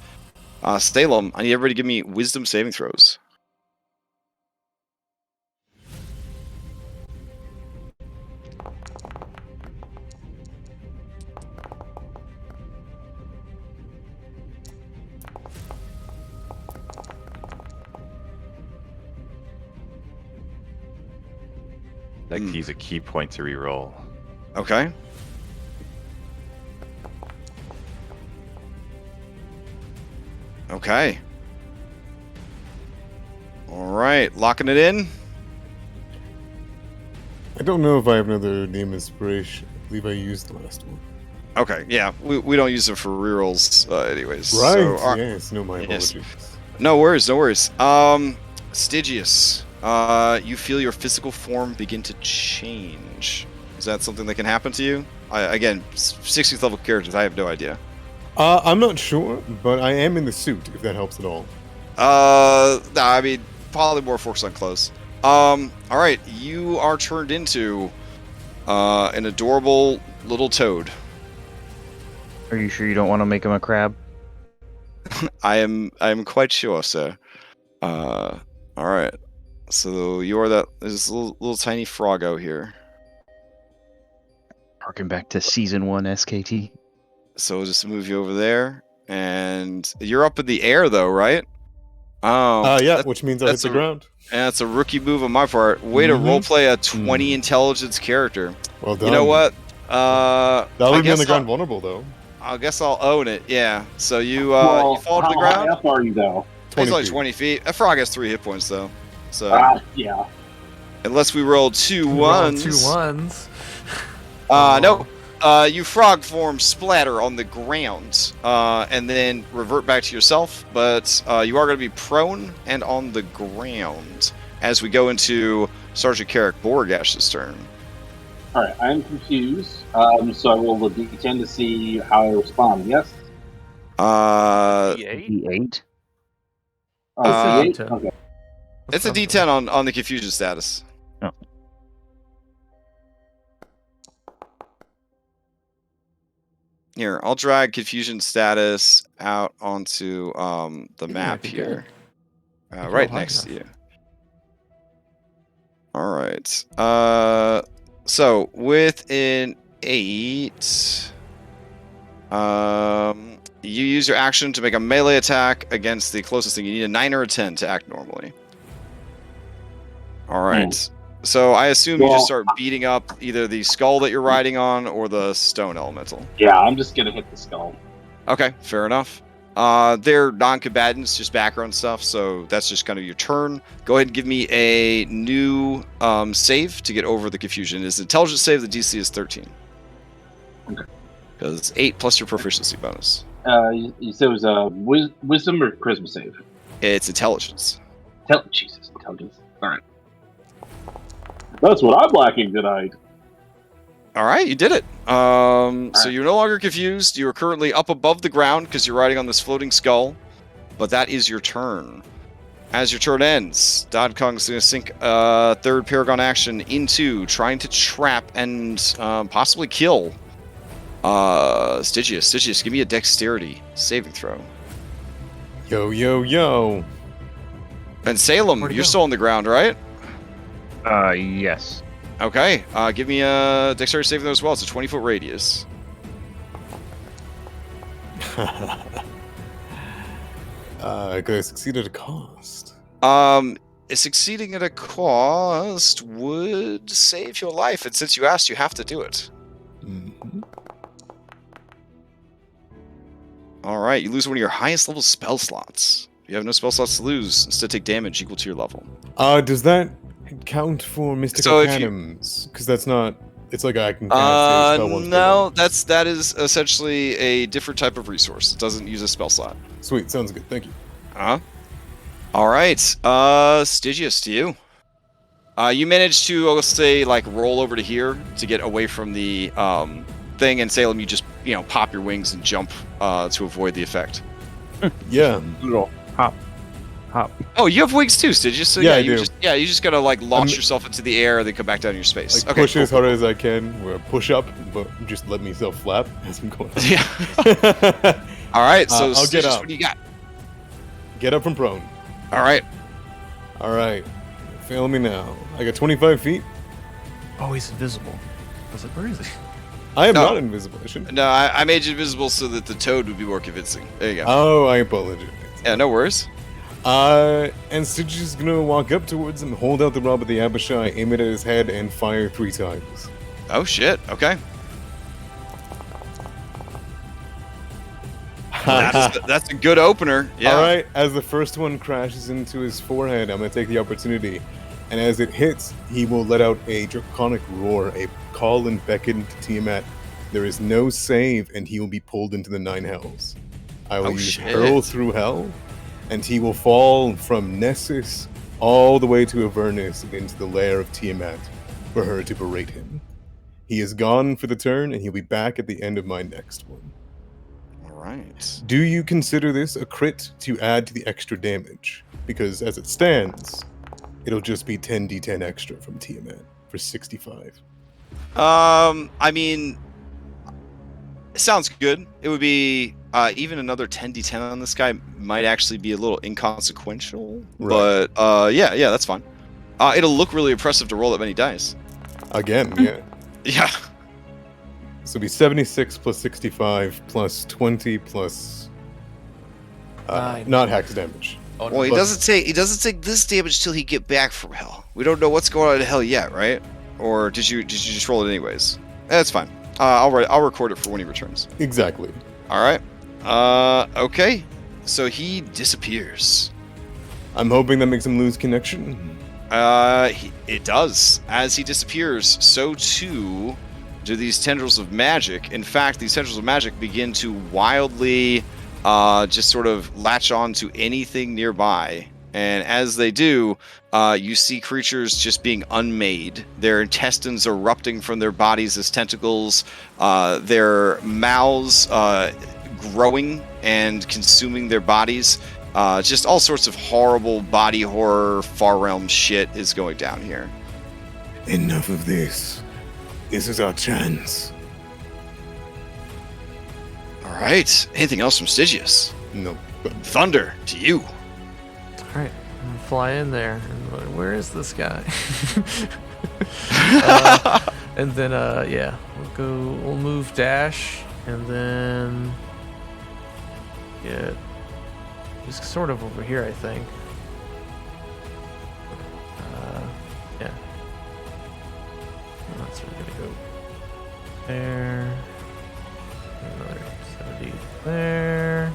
Salem. I need everybody to give me wisdom saving throws. That key's a key point to reroll. Okay. Okay. All right, locking it in. I don't know if I have another name inspiration. I believe I used the last one. Okay, yeah, we don't use them for rerolls anyways. Right, So, yes, no, my apologies. Yes. No worries, no worries. Stygius, you feel your physical form begin to change. Is that something that can happen to you? Again, 60th level characters, I have no idea. I'm not sure, but I am in the suit, if that helps at all. Nah, I mean, probably more focused on clothes. Alright, you are turned into an adorable little toad. Are you sure you don't want to make him a crab? I am quite sure, sir. Alright. So you are there's a little tiny froggo here. Harking back to season 1 SKT. So we'll just move you over there. And you're up in the air though, right? Oh. Yeah, which means I'll hit the ground. And that's a rookie move on my part. Way to roleplay a 20 intelligence character. Well done. You know what? That'll leave me on the ground vulnerable though. I guess I'll own it, yeah. So you fall to the ground? How far are you though? He's only 20 feet. A frog has 3 hit points though. So yeah. Unless we roll 2 ones. 2 ones. No. You frog form splatter on the ground, and then revert back to yourself, but you are going to be prone and on the ground as we go into Sergeant Karak Boragash's turn. Alright, I'm confused. So I roll the D10 to see how I respond, yes? D8? D8? Okay. It's a D10 on the confusion status. Oh. Here, I'll drag confusion status out onto the map here. Right next to you. Alright. So, with an 8, you use your action to make a melee attack against the closest thing. You need a 9 or a 10 to act normally. Alright. So I assume you just start beating up either the skull that you're riding on or the stone elemental. Yeah, I'm just gonna hit the skull. Okay, fair enough. They're non-combatants, just background stuff, so that's just kind of your turn. Go ahead and give me a new save to get over the confusion. It's an intelligence save, the DC is 13. Okay. Because it's 8 plus your proficiency bonus. You said it was a wisdom or charisma save? It's intelligence. Jesus, intelligence. Alright. That's what I'm lacking tonight. All right, you did it. So you're no longer confused. You are currently up above the ground because you're riding on this floating skull. But that is your turn. As your turn ends, Dodkong's going to sink a third Paragon action into trying to trap and possibly kill Stygius. Stygius, give me a dexterity saving throw. Yo, yo, yo. And Salem, you're still on the ground, right? Yes. Okay, give me a dexterity saving throw as well. It's a 20-foot radius. Could I succeed at a cost? Succeeding at a cost would save your life, and since you asked, you have to do it. Mm-hmm. All right, you lose one of your highest level spell slots. You have no spell slots to lose. Instead, take damage equal to your level. Does that count for mystical So if you- cannons? Because that's not. It's like I can cast a spell once per no, level. that is essentially a different type of resource. It doesn't use a spell slot. Sweet, sounds good. Thank you. All right, Stygius, to you. You managed to, let's say, like roll over to here to get away from the thing, and Salem, you just pop your wings and jump to avoid the effect. Yeah. Little hop. Oh, you have wings too, Stygius. So Yeah, I you do. you just gotta like launch yourself into the air, then come back down in your space. Like push as hard as I can, or push up, but just let myself flap as I'm going. Yeah. All right, so I'll get Stygius, up. what do you got? Get up from prone. All right. All right. Fail me now. I got 25 feet. Oh, he's invisible. I was like, where is he? I am No. not invisible. I shouldn't. No, I made you invisible so that the toad would be more convincing. There you go. Oh, I apologize. Yeah, no worries. And Stitch is gonna walk up towards him, hold out the rod of the Abishai, aim it at his head, and fire 3 times. Oh shit. Okay. That's a good opener. Yeah. All right. As the first one crashes into his forehead, I'm gonna take the opportunity, and as it hits, he will let out a draconic roar, a call and beckon to Tiamat. There is no save, and he will be pulled into the 9 hells. I will use shit. hurl through hell, and he will fall from Nessus all the way to Avernus and into the lair of Tiamat for her to berate him. He is gone for the turn, and he'll be back at the end of my next one. All right. Do you consider this a crit to add to the extra damage? Because as it stands, it'll just be 10d10 extra from Tiamat for 65. I mean, it sounds good. It would be even another 10d10 on this guy might actually be a little inconsequential. Right. But yeah, that's fine. It'll look really impressive to roll that many dice. Again, yeah. Yeah. So it'll be 76 plus 65 plus 20 plus 9. not hex damage. Oh, no. Well, he Plus- doesn't take this damage till he get back from hell. We don't know what's going on in hell yet, right? Or did you just roll it anyways? That's fine. I'll record it for when he returns. Exactly. All right. Okay. So he disappears. I'm hoping that makes him lose connection. It does. As he disappears, so too do these tendrils of magic. In fact, these tendrils of magic begin to wildly just sort of latch on to anything nearby. And as they do, you see creatures just being unmade, their intestines erupting from their bodies as tentacles, their mouths growing and consuming their bodies. Just all sorts of horrible body horror, far realm shit is going down here. Enough of this. This is our chance. All right. Anything else from Stygius? No. Thunder, to you. All right, I'm gonna fly in there. And where is this guy? And then, yeah, we'll move dash, and then get. He's sort of over here, I think. Yeah. That's where we're gonna go. There. Another 70 there.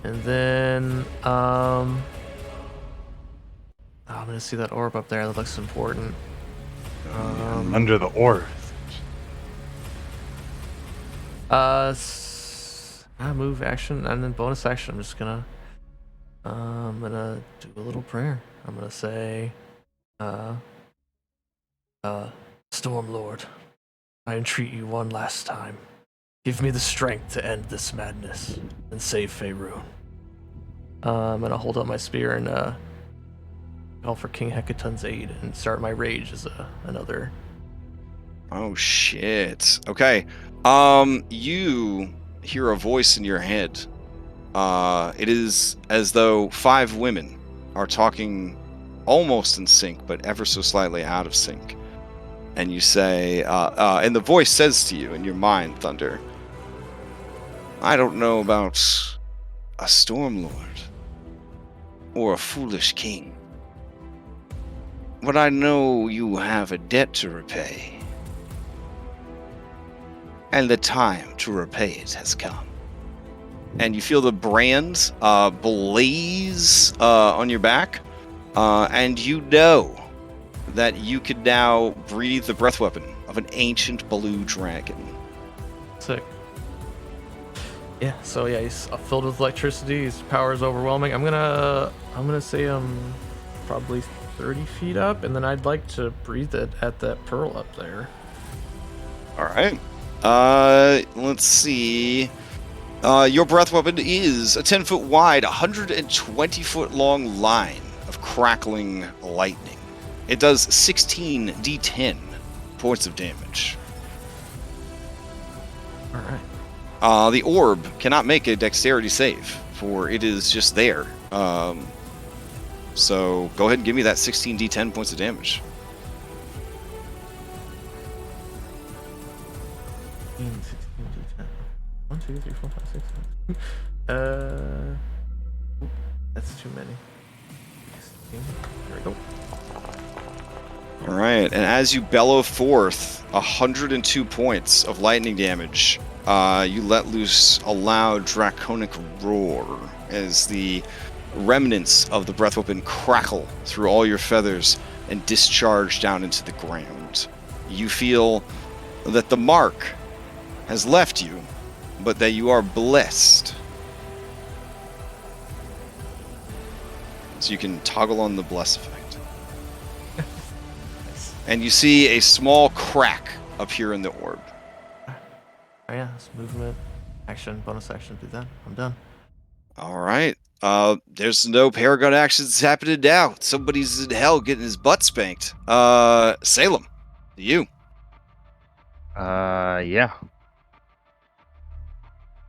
And then, I'm gonna see that orb up there. That looks important. Under the orb. Move action and then bonus action. I'm just gonna do a little prayer. I'm gonna say, Storm Lord, I entreat you one last time. Give me the strength to end this madness and save Faerun. I'm gonna hold up my spear and call for King Hekaton's aid and start my rage as another. Oh shit. Okay. You hear a voice in your head. It is as though 5 women are talking almost in sync, but ever so slightly out of sync. And you say, and the voice says to you in your mind, Thunder, I don't know about a Storm Lord, or a foolish king. But I know you have a debt to repay. And the time to repay it has come. And you feel the brand blaze on your back. And you know that you can now breathe the breath weapon of an ancient blue dragon. Sick. Yeah, so yeah, he's filled with electricity. His power is overwhelming. I'm gonna say I'm probably 30 feet up, and then I'd like to breathe it at that pearl up there. All right. Let's see. Your breath weapon is a 10-foot wide, 120-foot long line of crackling lightning. It does 16 d10 points of damage. All right. The orb cannot make a dexterity save, for it is just there. So go ahead and give me that 16 d10 points of damage. 16 d10. 1, 2, 3, 4, 5, 6, 7. That's too many. 16. There we go. All right, and as you bellow forth 102 points of lightning damage, you let loose a loud draconic roar as the remnants of the breath weapon crackle through all your feathers and discharge down into the ground. You feel that the mark has left you, but that you are blessed. So you can toggle on the bless effect. And you see a small crack appear in the orb. Oh yeah, it's movement, action, bonus action, do that. I'm done. All right. There's no Paragon actions happening now. Somebody's in hell getting his butt spanked. Salem, you. Yeah.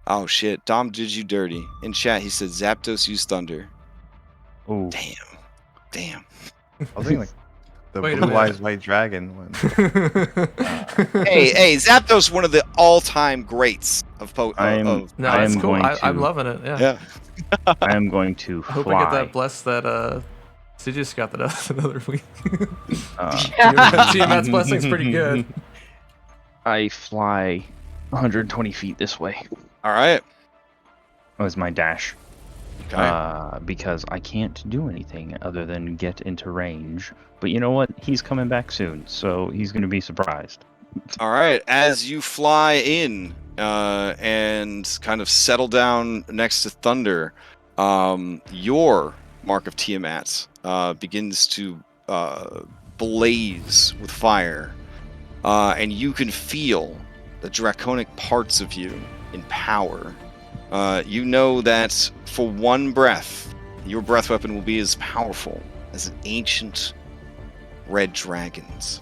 Oh shit, Dom did you dirty. In chat, he said Zapdos used thunder. Ooh. Damn. I was thinking like the Wait a blue minute. eyes white dragon one. Hey, Zapdos, one of the all-time greats of No, I that's am cool. going I'm to- loving it. Yeah. Yeah. I am going to I hope fly. I get that bless that Sidious got that another week. Tiamat's blessing's pretty good. I fly 120 feet this way. All right. That was my dash. Okay. Because I can't do anything other than get into range. But you know what? He's coming back soon, so he's going to be surprised. All right. As you fly in and kind of settle down next to Thunder, your Mark of Tiamat begins to blaze with fire, and you can feel the draconic parts of you in power. You know that for one breath, your breath weapon will be as powerful as an ancient red dragon's.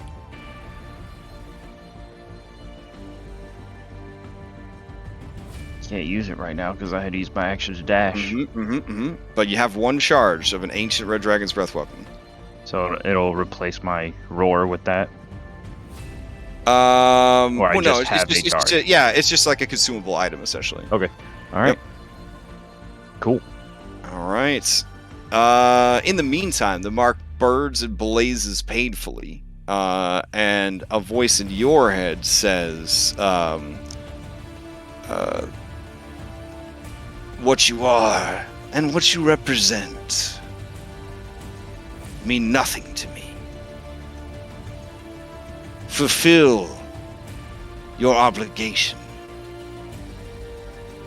Can't use it right now because I had to use my action to dash. But you have one charge of an ancient red dragon's breath weapon. So it'll replace my roar with that. Or I just have a charge. It's just like a consumable item essentially. Okay. All right. Yep. Cool. All right. In the meantime, the mark burns and blazes painfully, and a voice in your head says, "What you are and what you represent mean nothing to me. Fulfill your obligation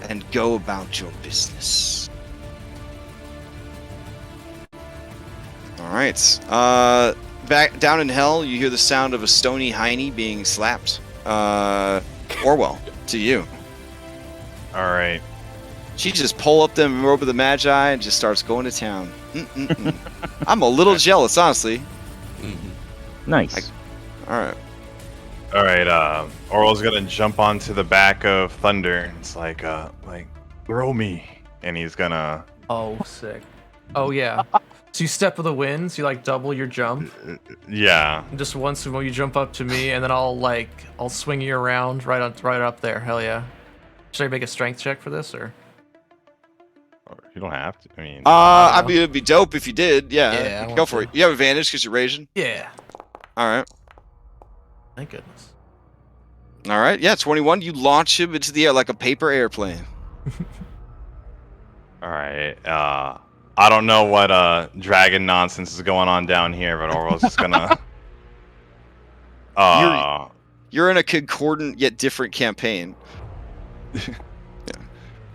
and go about your business." All right. Back down in hell, you hear the sound of a stony hiney being slapped. Orwell, to you. All right. She just pull up them robe of the Magi and just starts going to town. I'm a little jealous, honestly. Nice. All right. All right. Orwell's gonna jump onto the back of Thunder. It's like throw me, and he's gonna. Oh, sick. Oh yeah. So you step with the winds, you like double your jump. Yeah. Just once when you jump up to me, and then I'll swing you around right up there. Hell yeah. Should I make a strength check for this or? Or you don't have to. I mean, I mean, it'd be dope if you did. Yeah, I Go want for to. it. You have advantage because you're raging. Yeah. All right. Thank goodness. All right. Yeah, 21. You launch him into the air like a paper airplane. all right. I don't know what dragon nonsense is going on down here, but Orwell's just gonna. You're in a concordant yet different campaign.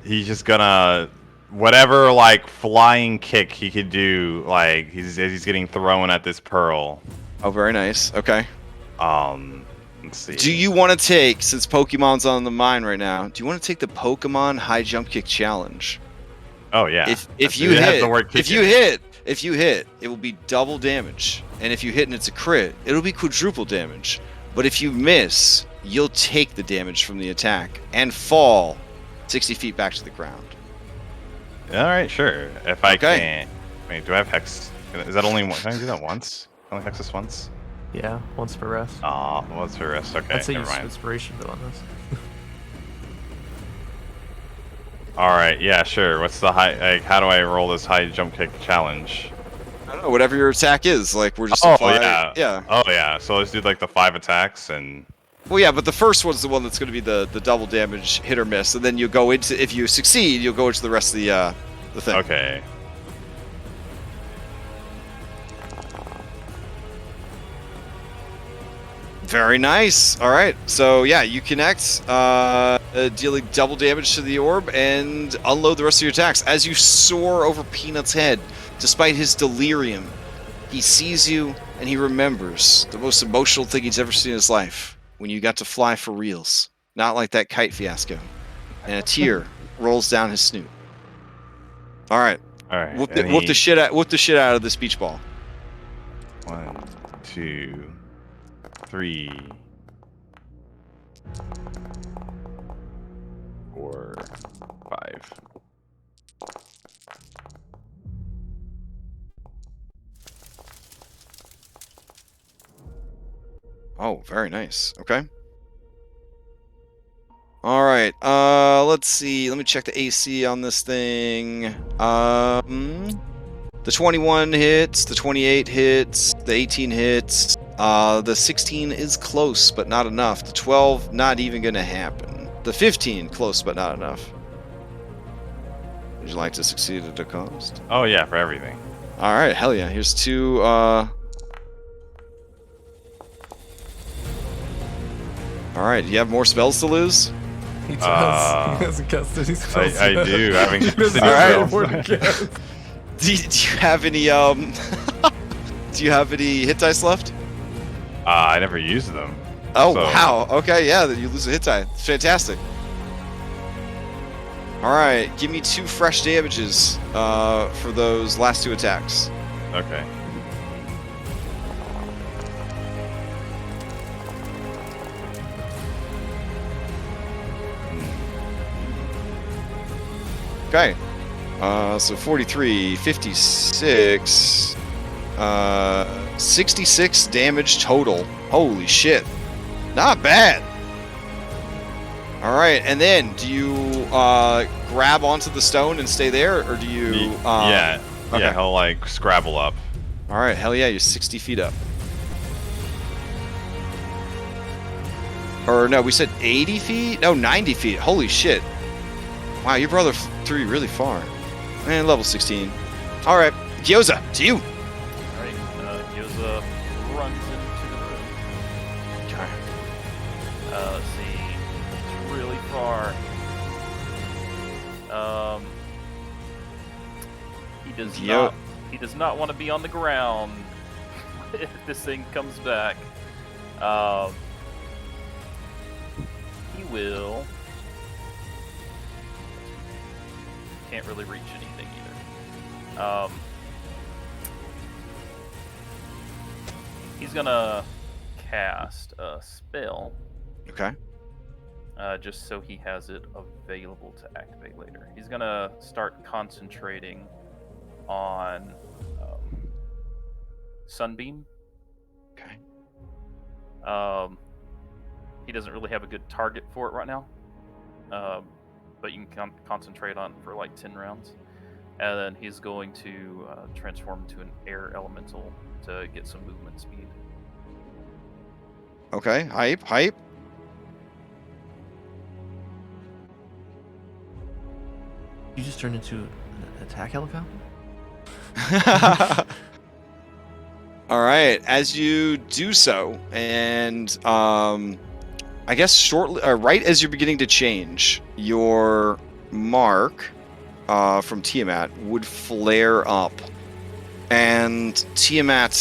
He's just gonna whatever like flying kick he could do. Like he's getting thrown at this pearl. Oh, very nice. Okay. Let's see. Do you want to take, since Pokemon's on the mind right now, do you want to take the Pokemon High Jump Kick Challenge? Oh yeah. If you hit, it will be double damage, and if you hit and it's a crit, it'll be quadruple damage. But if you miss, you'll take the damage from the attack and fall 60 feet back to the ground. All right, sure. If I can. Wait, do I have hex? Is that only one? Can I do that once? Can I only hex this once? Yeah, once per rest. Once per rest. Okay, I'd say never use mind. inspiration though on this. All right, yeah, sure. What's the high? Like, how do I roll this high jump kick challenge? I don't know. Whatever your attack is, like we're just. Oh yeah. Oh yeah. So let's do like the 5 attacks and. Well, yeah, but the first one's the one that's going to be the double damage hit or miss, and then you go into, if you succeed, you'll go into the rest of the thing. Okay. Very nice. All right. So yeah, you connect, dealing double damage to the orb, and unload the rest of your attacks as you soar over Peanut's head. Despite his delirium, he sees you and he remembers the most emotional thing he's ever seen in his life. When you got to fly for reals, not like that kite fiasco, and a tear rolls down his snoot. All right, whoop the shit out of this beach ball. 1, 2, 3, 4, 5. Oh, very nice. Okay. All right. Let's see. Let me check the AC on this thing. The 21 hits, the 28 hits, the 18 hits. The 16 is close, but not enough. The 12, not even gonna happen. The 15, close, but not enough. Would you like to succeed at a cost? Oh yeah, for everything. All right. Hell yeah. Here's 2. All right, do you have more spells to lose? He does. He hasn't cast any spells. I do. I haven't casted any spells. Do you have any do you have any hit dice left? I never used them. Oh wow. Okay, yeah, then you lose a hit die. Fantastic. All right, give me 2 fresh damages for those last 2 attacks. Okay. Okay. So 43, 56, 66 damage total. Holy shit. Not bad. All right, and then do you grab onto the stone and stay there, or do you? Yeah. Okay. Yeah. He'll like scrabble up. All right. Hell yeah, you're 60 feet up. Or no, we said 80 feet? No, 90 feet. Holy shit. Wow, your brother threw you really far. Man, level 16. All right, Gyoza, to you. All right, Gyoza runs into the room. Okay. Let's see. It's really far. He does not want to be on the ground if this thing comes back. He will. Can't really reach anything either. He's gonna cast a spell. Okay. Just so he has it available to activate later. He's gonna start concentrating on Sunbeam. Okay. He doesn't really have a good target for it right now. But you can concentrate on it for like 10 rounds. and then he's going to transform into an air elemental to get some movement speed. Okay, hype. You just turned into an attack helicopter? All right, as you do so, and I guess shortly, right as you're beginning to change, your mark from Tiamat would flare up, and Tiamat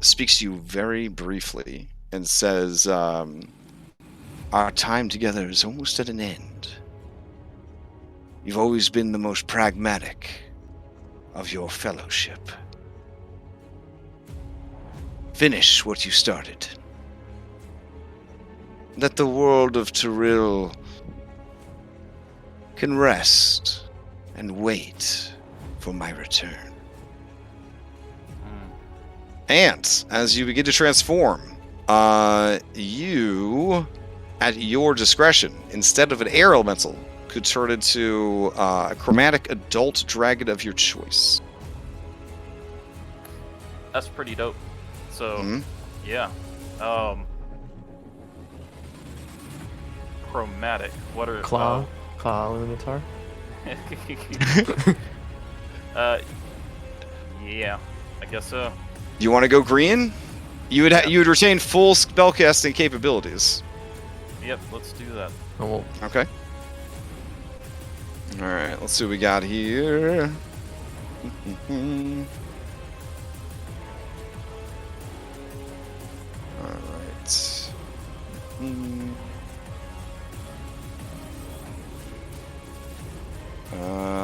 speaks to you very briefly and says, "Our time together is almost at an end. You've always been the most pragmatic of your fellowship. Finish what you started. Let the world of Tyrell can rest and wait for my return." And as you begin to transform, you, at your discretion, instead of an air elemental, could turn into a chromatic adult dragon of your choice. That's pretty dope. So, yeah. Chromatic. What are Claw Illuminatar? Yeah, I guess so. You want to go green? You would you would retain full spellcasting capabilities. Yep, let's do that. Oh, Okay. All right, let's see what we got here. All right.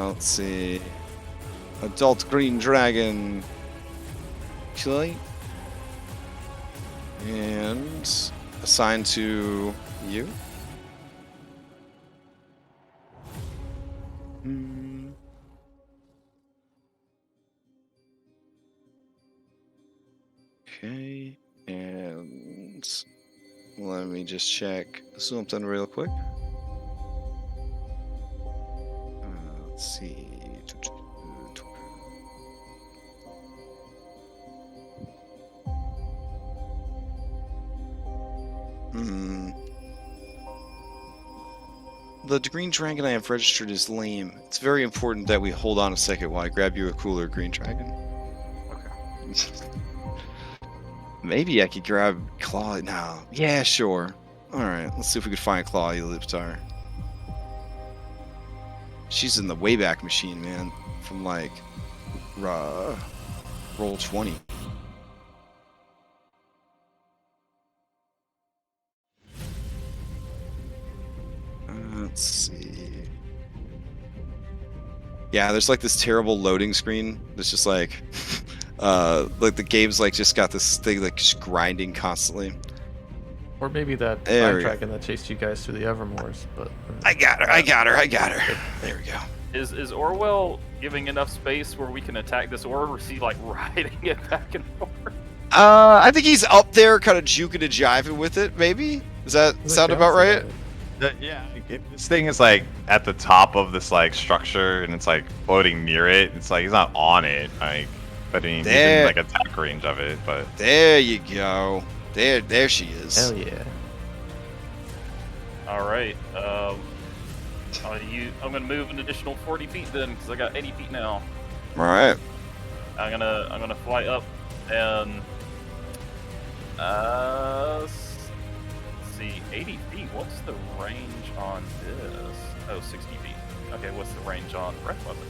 Let's see. Adult green dragon. Okay. And assigned to you. Okay, and let me just check something real quick. Let's see. The green dragon I have registered is lame. It's very important that we hold on a second while I grab you a cooler green dragon. Okay. Maybe I could grab Claw. No. Yeah, sure. Alright, let's see if we could find Claw Illuminatar. She's in the Wayback Machine, man. From like roll 20. Let's see. Yeah, there's like this terrible loading screen that's just like like the game's like just got this thing like just grinding constantly. Or maybe that time dragon that chased you guys through the Evermoors, but I got her. There we go. Is Orwell giving enough space where we can attack this orb, or is he like riding it back and forth? I think he's up there kind of juking and jiving with it, maybe? Does that sound about right? Yeah, this thing is like at the top of this like structure, and it's like floating near it. It's like he's not on it, like, but I mean, he's in like attack range of it. But there you go. There she is. Hell yeah! All right. I'm gonna move an additional 40 feet then, because I got 80 feet now. All right. I'm gonna fly up and let's see, 80 feet. What's the range on this? Oh, 60 feet. Okay, what's the range on Breath Weapon?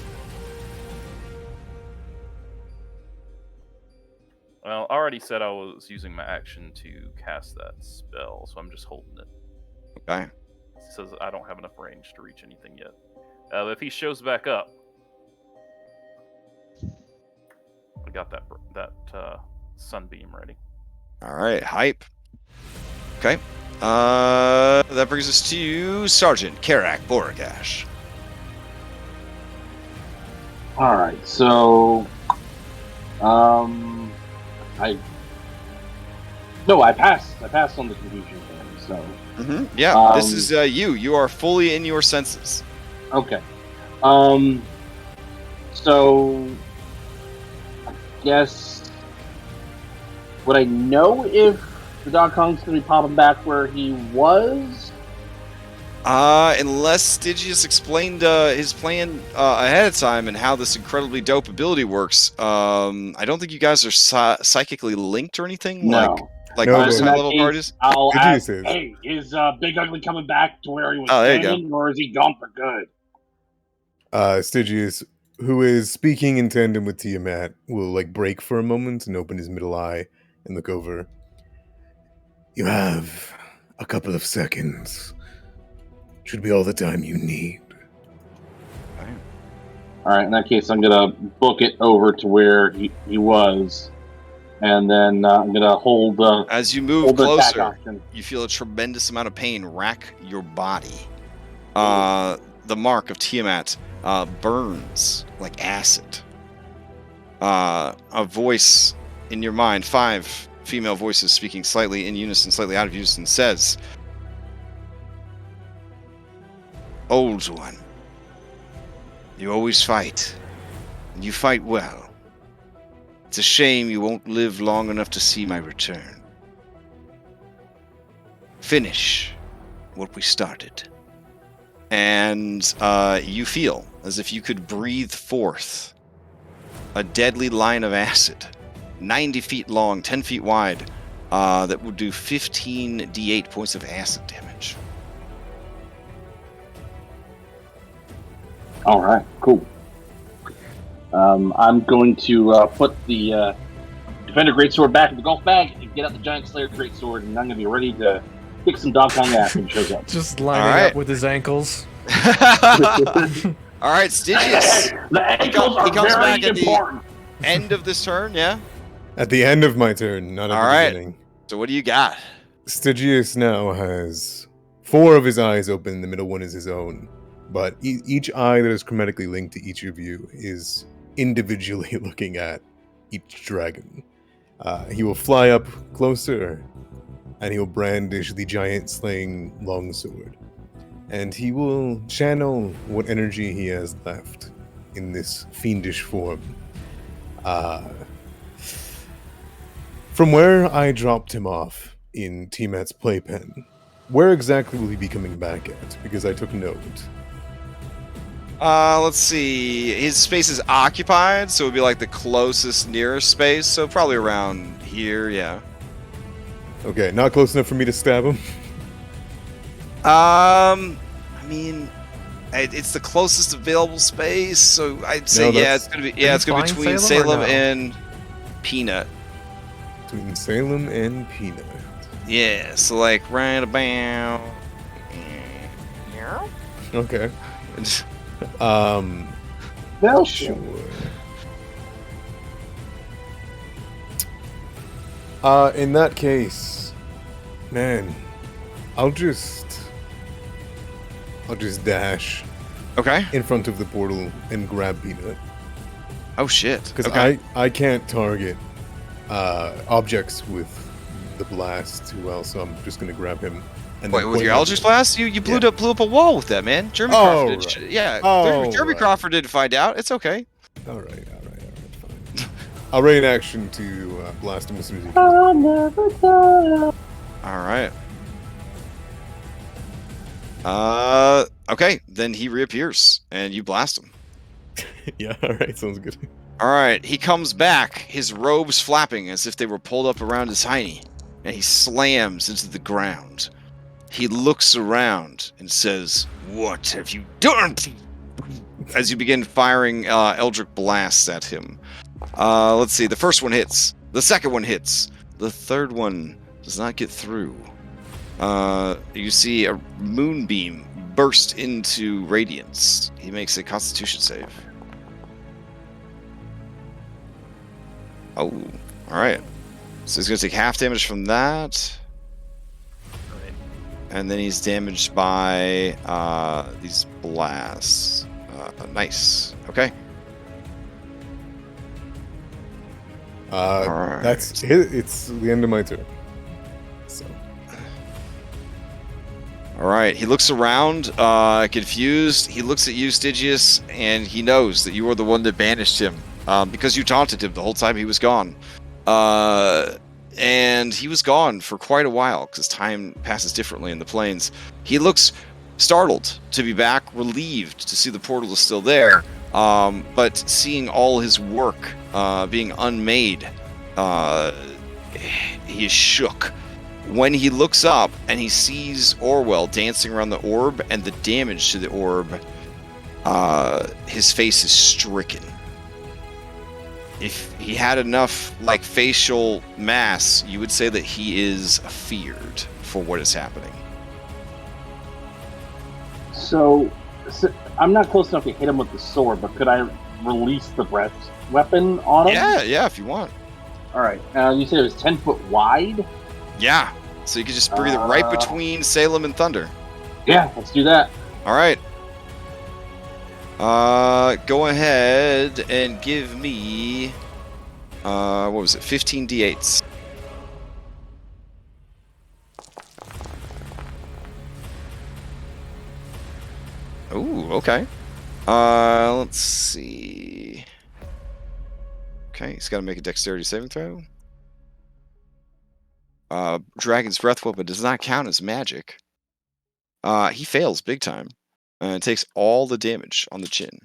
Well, I already said I was using my action to cast that spell, so I'm just holding it. Okay. It says I don't have enough range to reach anything yet. If he shows back up, I got that sunbeam ready. All right, hype. Okay. That brings us to Sergeant Karak Boragash. All right, so I passed. I passed on the confusion thing. So yeah, this is you. You are fully in your senses. Okay. So, I guess, would I know if the Dodkong's going to be popping back where he was? Unless Stygius explained his plan ahead of time and how this incredibly dope ability works. I don't think you guys are psychically linked or anything. No. Like No, most but- high level parties. I'll Stygius ask, is. hey, is Big Ugly coming back to where he was Oh, there you go. standing, or is he gone for good? Stygius, who is speaking in tandem with Tiamat, will like break for a moment and open his middle eye and look over. You have a couple of seconds. Should be all the time you need. All right, in that case, I'm going to book it over to where he was, and then I'm going to hold... As you move hold the attack closer, option. you feel a tremendous amount of pain rack your body. The mark of Tiamat burns like acid. A voice in your mind, 5 female voices speaking slightly in unison, slightly out of unison, says, "Old one, you always fight, and you fight well. It's a shame you won't live long enough to see my return. Finish what we started." And you feel as if you could breathe forth a deadly line of acid, 90 feet long, 10 feet wide, that would do 15 d8 points of acid damage. All right, cool. I'm going to put the Defender Greatsword back in the golf bag and get out the Giant Slayer Greatsword, and I'm going to be ready to kick some Dodkong ass when he shows up. Just lining up with his ankles. All right, Stygius. The ankles he are comes very back at important. the end of this turn, yeah? At the end of my turn, not at All the right. beginning. So what do you got? Stygius now has 4 of his eyes open. The middle one is his own. But each eye that is chromatically linked to each of you is individually looking at each dragon. He will fly up closer, and he will brandish the giant slaying longsword. And he will channel what energy he has left in this fiendish form. From where I dropped him off in Tiamat's playpen, where exactly will he be coming back at? Because I took note. Let's see. His space is occupied, so it would be like the closest nearest space. So probably around here, yeah. Okay, not close enough for me to stab him? I mean, it's the closest available space, so I'd say it's gonna be it's gonna be between Salem and Peanut. Between Salem and Peanut. Yeah, so like right about. Okay. Well, sure. In that case, man, I'll just dash. Okay. In front of the portal and grab Peanut. Oh shit. Because okay. I can't target objects with the blast too well, so I'm just gonna grab him. And wait, with your Eldritch Blast? You blew up a wall with that, man. Jeremy Crawford did. Right. Yeah. Jeremy Crawford didn't find out. It's okay. All right, fine. I'll raid action to blast him as soon as he can. I'll never die. All right. Okay, then he reappears and you blast him. Yeah, all right, sounds good. All right, he comes back, his robes flapping as if they were pulled up around his hiney, and he slams into the ground. He looks around and says, "What have you done?" As you begin firing Eldritch blasts at him. Let's see, the first one hits. The second one hits. The third one does not get through. You see a moonbeam burst into radiance. He makes a Constitution save. Oh, all right. So he's going to take half damage from that. And then he's damaged by these blasts. Nice. Okay. Right. That's it. It's the end of my turn. So. All right, he looks around, confused. He looks at you, Stygius, and he knows that you are the one that banished him, because you taunted him the whole time he was gone. And he was gone for quite a while, because time passes differently in the planes. He looks startled to be back, relieved to see the portal is still there, but seeing all his work being unmade, he is shook. When he looks up and he sees Orwell dancing around the orb and the damage to the orb, his face is stricken. If he had enough facial mass, you would say that he is feared for what is happening. So I'm not close enough to hit him with the sword, but could I release the breath weapon on him? Yeah, if you want. All right. You said it was 10 foot wide? Yeah, so you could just breathe it right between Salem and Thunder. Yeah, let's do that. All right. Go ahead and give me, what was it, 15 d8s. Ooh, okay. Let's see. Okay, he's got to make a dexterity saving throw. Dragon's Breath Weapon does not count as magic. He fails big time. And takes all the damage on the chin.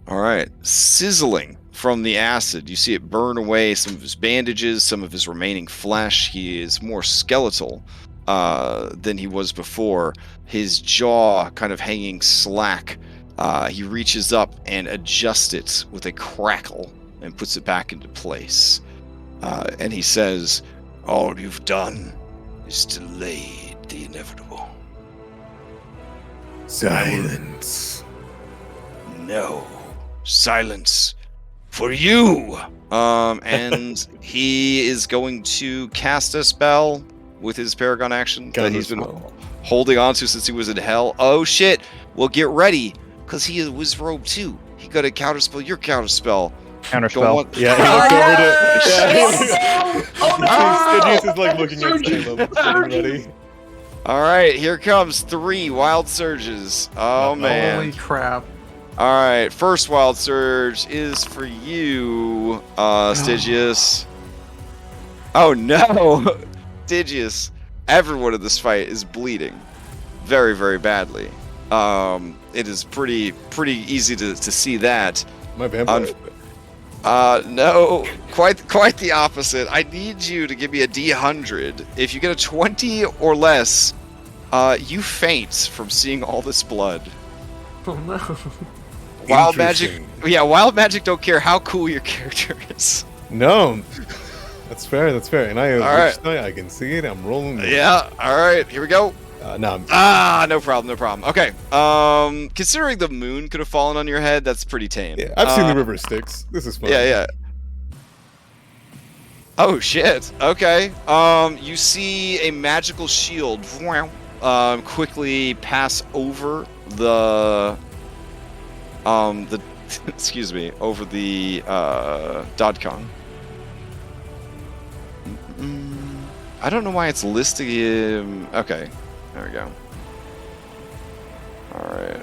Alright, sizzling from the acid. You see it burn away some of his bandages, some of his remaining flesh. He is more skeletal than he was before. His jaw kind of hanging slack. He reaches up and adjusts it with a crackle and puts it back into place. And he says, "All you've done is delayed the inevitable." Silence. No. Silence. For you! And he is going to cast a spell with his Paragon action that he's been holding on to since he was in hell. Oh shit! Well, get ready, because he was rogue too. He got to counterspell your counterspell. Counterspell. Yeah, he looked over to. Stygius is like looking at Salem, getting ready. All right, here comes 3 wild surges. Oh man! Holy crap! All right, first wild surge is for you, Stygius. Oh no, Stygius! Everyone in this fight is bleeding, very, very badly. It is pretty easy to see that. My vampire. No, quite the opposite. I need you to give me a D100. If you get a 20 or less, you faint from seeing all this blood. Oh no. Wild magic, wild magic don't care how cool your character is. No, that's fair. And I have All right. I can see it. I'm rolling. Yeah. All right. Here we go. No. No problem. Okay. Considering the moon could have fallen on your head, that's pretty tame. Yeah, I've seen the river Styx. This is fun. Yeah. Oh shit. Okay. You see a magical shield quickly pass over the excuse me, over the Dodkong. I don't know why it's listing him. Okay. There we go. Alright.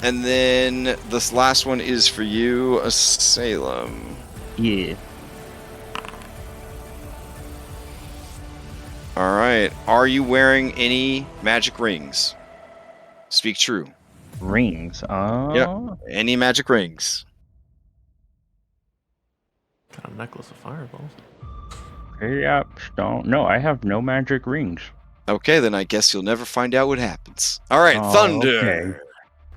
And then this last one is for you, Salem. Yeah. Alright. Are you wearing any magic rings? Speak true. Rings. Yeah. Any magic rings? Got a necklace of fireballs. Yep. No, I have no magic rings. Okay, then I guess you'll never find out what happens. Alright, Thunder! Okay.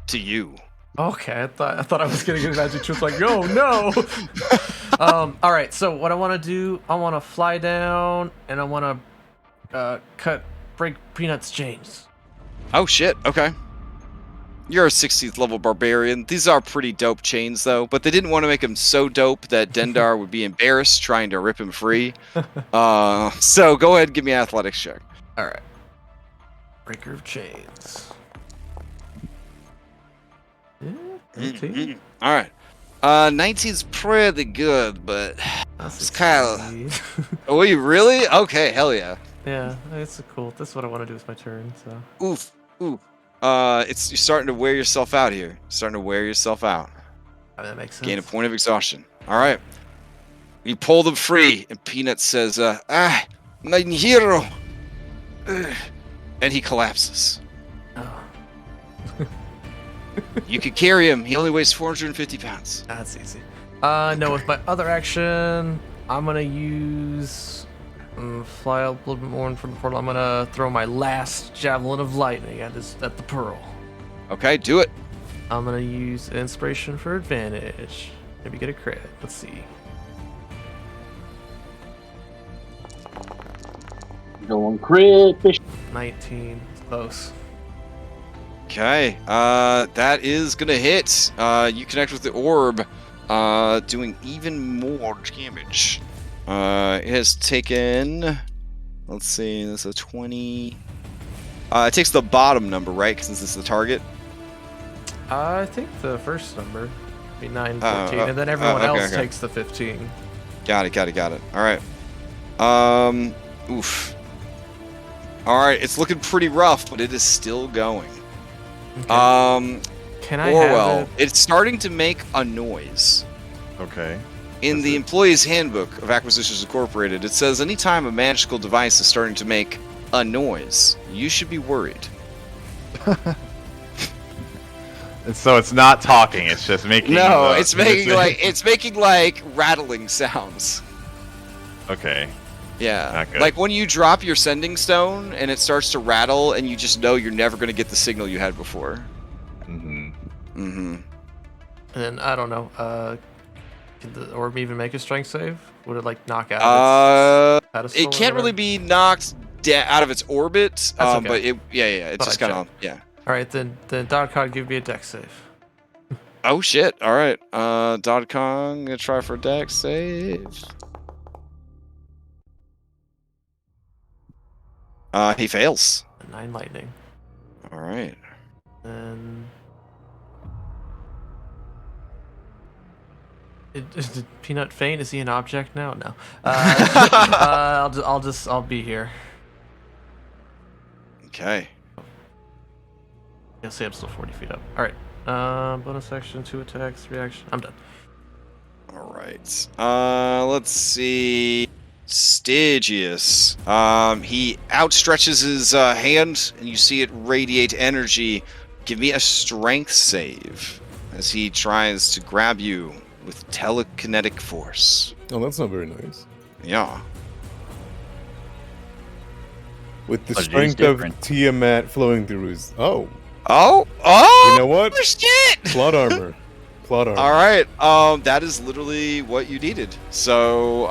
To you. Okay, I thought I was getting a magic trick. Like, oh no. All right. So what I want to do, I want to fly down and I want to break Peanut's chains. Oh shit. Okay. You're a 16th level barbarian. These are pretty dope chains though, but they didn't want to make them so dope that Dendar would be embarrassed trying to rip him free. So go ahead and give me an athletics check. All right. Breaker of chains. Yeah, 19. All right. 19's pretty good, but it's kind of. Oh, you really? Okay, hell yeah. Yeah, it's cool. This is what I want to do with my turn. So. Oof. Oof. You're starting to wear yourself out here. Starting to wear yourself out. Oh, that makes sense. Gain a point of exhaustion. All right. You pull them free, and Peanut says, my hero. And he collapses. Oh. You can carry him. He only weighs 450 pounds. That's easy. No, with my other action, I'm gonna use fly up a little bit more in front of the portal. I'm gonna throw my last javelin of lightning at the pearl. Okay, do it. I'm gonna use inspiration for advantage. Maybe get a crit. Let's see. Going crit fish. 19. Close. Okay, that is gonna hit. You connect with the orb, doing even more damage. It has taken, let's see, this is a 20. It takes the bottom number, right? Since it's the target. I think the first number would be 9, 14, and then everyone else takes the 15. Got it. All right. Oof. All right, it's looking pretty rough, but it is still going. Okay. Can I Orwell, have it's starting to make a noise. Okay. In the Employee's Handbook of Acquisitions Incorporated, it says anytime a magical device is starting to make a noise, you should be worried. And so it's not talking; it's just making. No, it's making like rattling sounds. Okay. Yeah, Not good. like when you drop your sending stone and it starts to rattle, and you just know you're never going to get the signal you had before. Mm-hmm. Mm-hmm. And then I don't know. Could the orb even make a strength save? Would it like knock out its pedestal? It can't really be knocked out of its orbit. That's okay. But it's just kind of All right, then Dodkong, give me a dex save. Oh shit! All right, Dodkong, gonna try for a dex save. He fails. 9 lightning. All right. And did Peanut faint? Is he an object now? No. I'll be here. Okay. You'll see I'm still 40 feet up. All right. Bonus action, 2 attacks, 3 action. I'm done. All right. Let's see. Stygius. He outstretches his hand, and you see it radiate energy. Give me a strength save as he tries to grab you with telekinetic force. Oh, that's not very nice. Yeah. With the But it is strength of different. Tiamat flowing through his... Oh! Oh! You know what? Shit! Plot armor. Plot armor. All right. That is literally what you needed. So,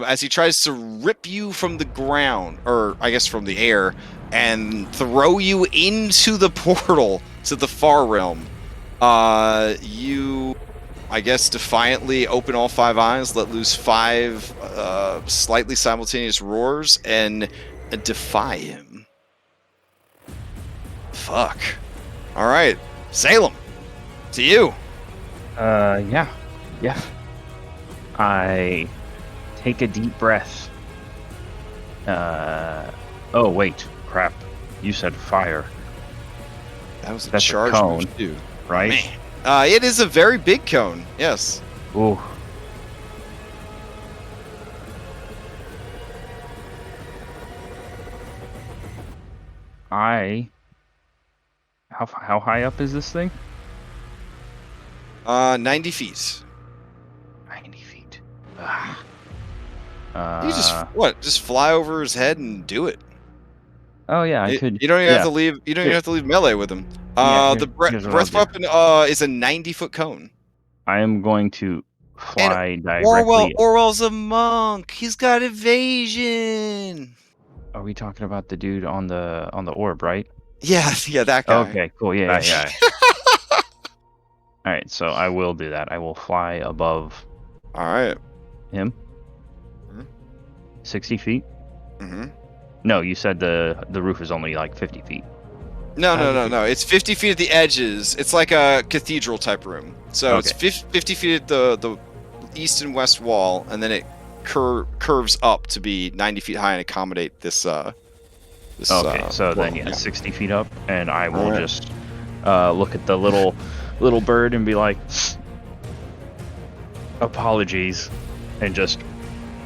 as he tries to rip you from the ground, or I guess from the air, and throw you into the portal to the far realm, you, I guess, defiantly open all 5 eyes, let loose 5 slightly simultaneous roars, and defy him. Fuck. All right, Salem, to you. Yeah. I take a deep breath. Oh wait, crap. You said fire, That was a That's a charge cone. move too. right? Man. It is a very big cone. Yes. Ooh. How high up is this thing? 90 feet. 90 feet. You just fly over his head and do it. Oh yeah, I could. You don't even yeah. have to leave. You don't even have to leave melee with him. Yeah, The here's what I'll breath do. weapon is a 90-foot cone. I am going to fly directly. Orwell's a monk. He's got evasion. Are we talking about the dude on the orb, right? Yeah, that guy. Okay, cool. Yeah. That guy. All right, so I will do that. I will fly above All right. him. Mhm. 60 feet. Mm-hmm. No, you said the roof is only like 50 feet. No. It's 50 feet at the edges. It's like a cathedral type room. So it's Okay. 50 feet at the east and west wall, and then it curves up to be 90 feet high and accommodate this This, Okay, so then portal, 60 feet up, and I will Alright. just look at the little bird and be like, apologies, and just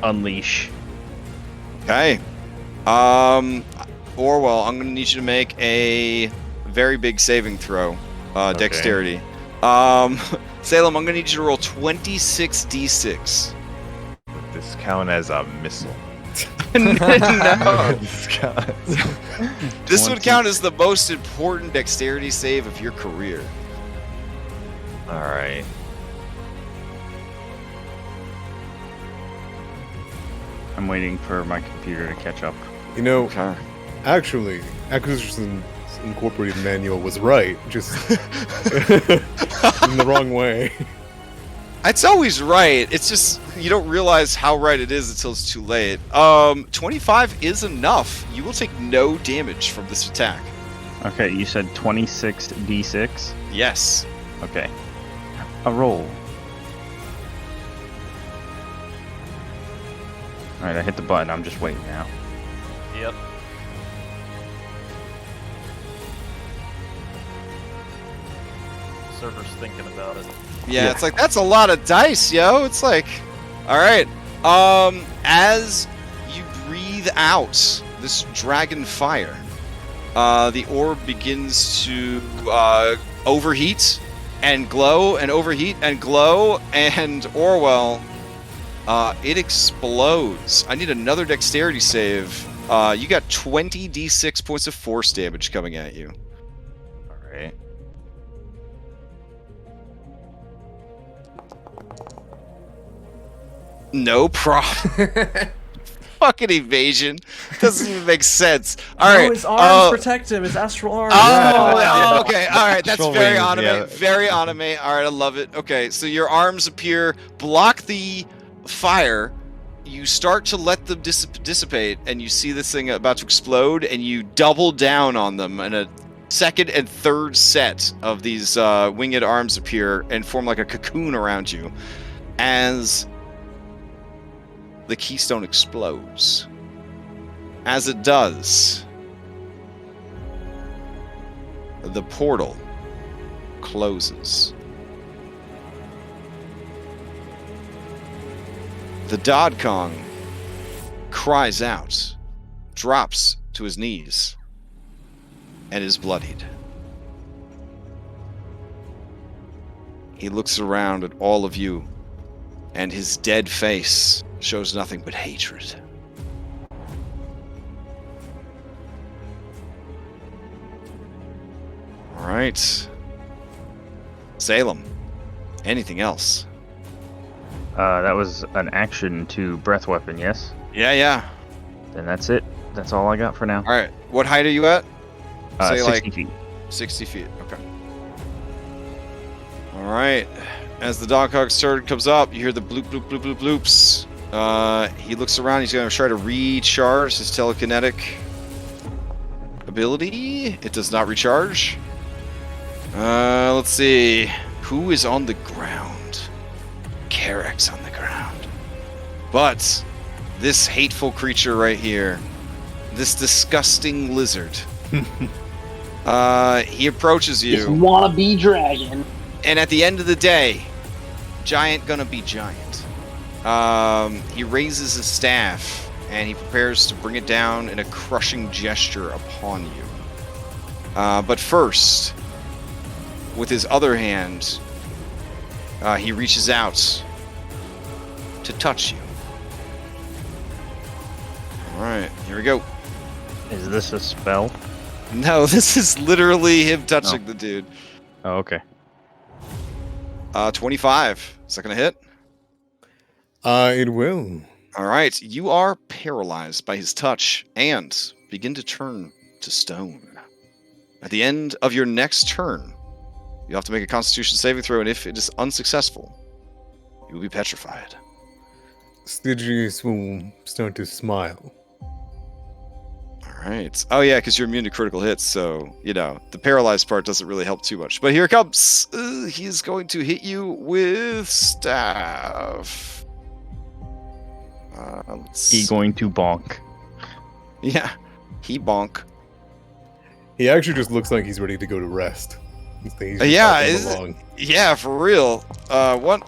unleash. Okay. Orwell, I'm gonna need you to make a very big saving throw. Dexterity. Salem, I'm gonna need you to roll 26d6. Would this count as a missile? No. This counts. This would count as the most important dexterity save of your career. All right. I'm waiting for my computer to catch up. You know, Okay. actually, Acquisitions Incorporated manual was right, just in the wrong way. It's always right. It's just you don't realize how right it is until it's too late. 25 is enough. You will take no damage from this attack. Okay, you said 26d6? Yes. Okay. A roll. Alright, I hit the button. I'm just waiting now. Yep. Server's thinking about it. Yeah, it's like that's a lot of dice, yo. It's like, all right. As you breathe out this dragon fire, the orb begins to overheat and glow and overheat and glow, and Orwell, it explodes. I need another dexterity save. You got 20d6 points of force damage coming at you. All right. No problem. Fucking evasion. Doesn't even make sense. All right. his arms protect him. His astral arms. Oh, okay. All right. That's Astral very wings, anime. yeah. Very anime. All right. I love it. Okay. So your arms appear, block the fire. You start to let them dissipate, and you see this thing about to explode, and you double down on them, and a second and third set of these winged arms appear and form like a cocoon around you as the keystone explodes. As it does, the portal closes. The Dodkong cries out, drops to his knees, and is bloodied. He looks around at all of you, and his dead face shows nothing but hatred. All right. Salem, anything else? That was an action to breath weapon, yes? Yeah. Then that's it. That's all I got for now. All right. What height are you at? Say 60 feet. 60 feet. Okay. All right. As the Dodkong's turn comes up, you hear the bloop, bloop, bloop, bloop, bloops. He looks around. He's going to try to recharge his telekinetic ability. It does not recharge. Let's see. Who is on the ground? Karek's on the ground. But this hateful creature right here, this disgusting lizard, he approaches This you. wannabe dragon. And at the end of the day, giant gonna be giant. He raises his staff and he prepares to bring it down in a crushing gesture upon you. But first, with his other hand, he reaches out to touch you. Alright, here we go. Is this a spell? No, this is literally him touching the dude. Oh, okay. 25. Is that gonna hit? It will. Alright, you are paralyzed by his touch and begin to turn to stone. At the end of your next turn, you have to make a Constitution saving throw, and if it is unsuccessful, you will be petrified. Stygius will start to smile. Alright. Oh yeah, because you're immune to critical hits, so, you know, the paralyzed part doesn't really help too much. But here it comes! He's going to hit you with staff. He going to bonk. Yeah. He bonk. He actually just looks like he's ready to go to rest. He's just Yeah, helping along. yeah, for real. What?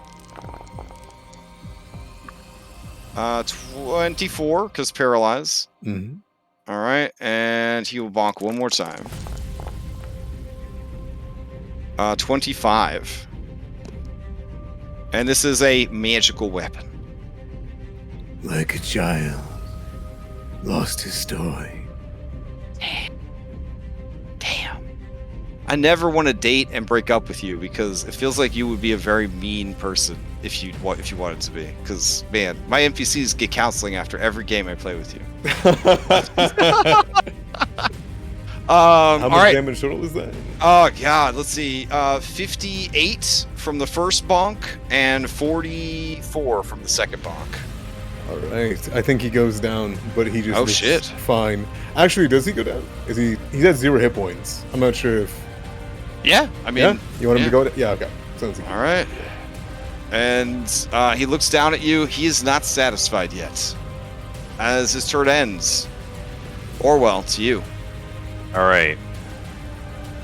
24, because paralyze. Mm-hmm. All right, and he will bonk one more time. 25. And this is a magical weapon. Like a child, lost his toy. Damn. I never want to date and break up with you because it feels like you would be a very mean person if you wanted to be. Because man, my NPCs get counseling after every game I play with you. How much all right. damage total is that? Oh god, let's see. 58 from the first bonk and 44 from the second bonk. All right, I think he goes down, but he just looks shit. fine. Actually, does he go down? Is he? He's at 0 hit points. I'm not sure if. Yeah, I mean, yeah, you want him to go? Yeah, okay. Sounds good. All right. And he looks down at you. He is not satisfied yet. As his turn ends, Orwell, to you. All right.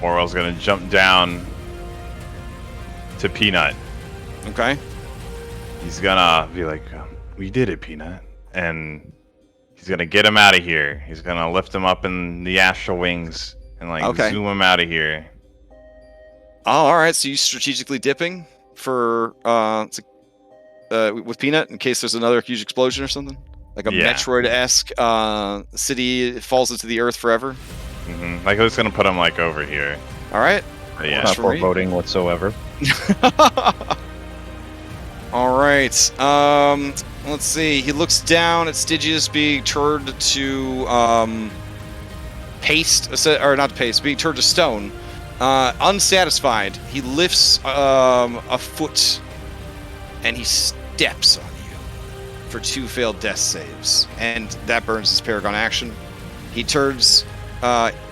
Orwell's gonna jump down to Peanut. Okay. He's gonna be like, "We did it, Peanut," and he's gonna get him out of here. He's gonna lift him up in the astral wings and zoom him out of here. Oh, all right. So you strategically dipping for with Peanut in case there's another huge explosion or something, like a Metroid-esque city falls into the earth forever. Mm-hmm. Like I was gonna put him over here. All right. Yeah. Not foreboding whatsoever. All right. Let's see. He looks down at Stygius being turned to paste, or not paste, being turned to stone. Unsatisfied, he lifts a foot and he steps on you for 2 failed death saves, and that burns his Paragon action. He turns.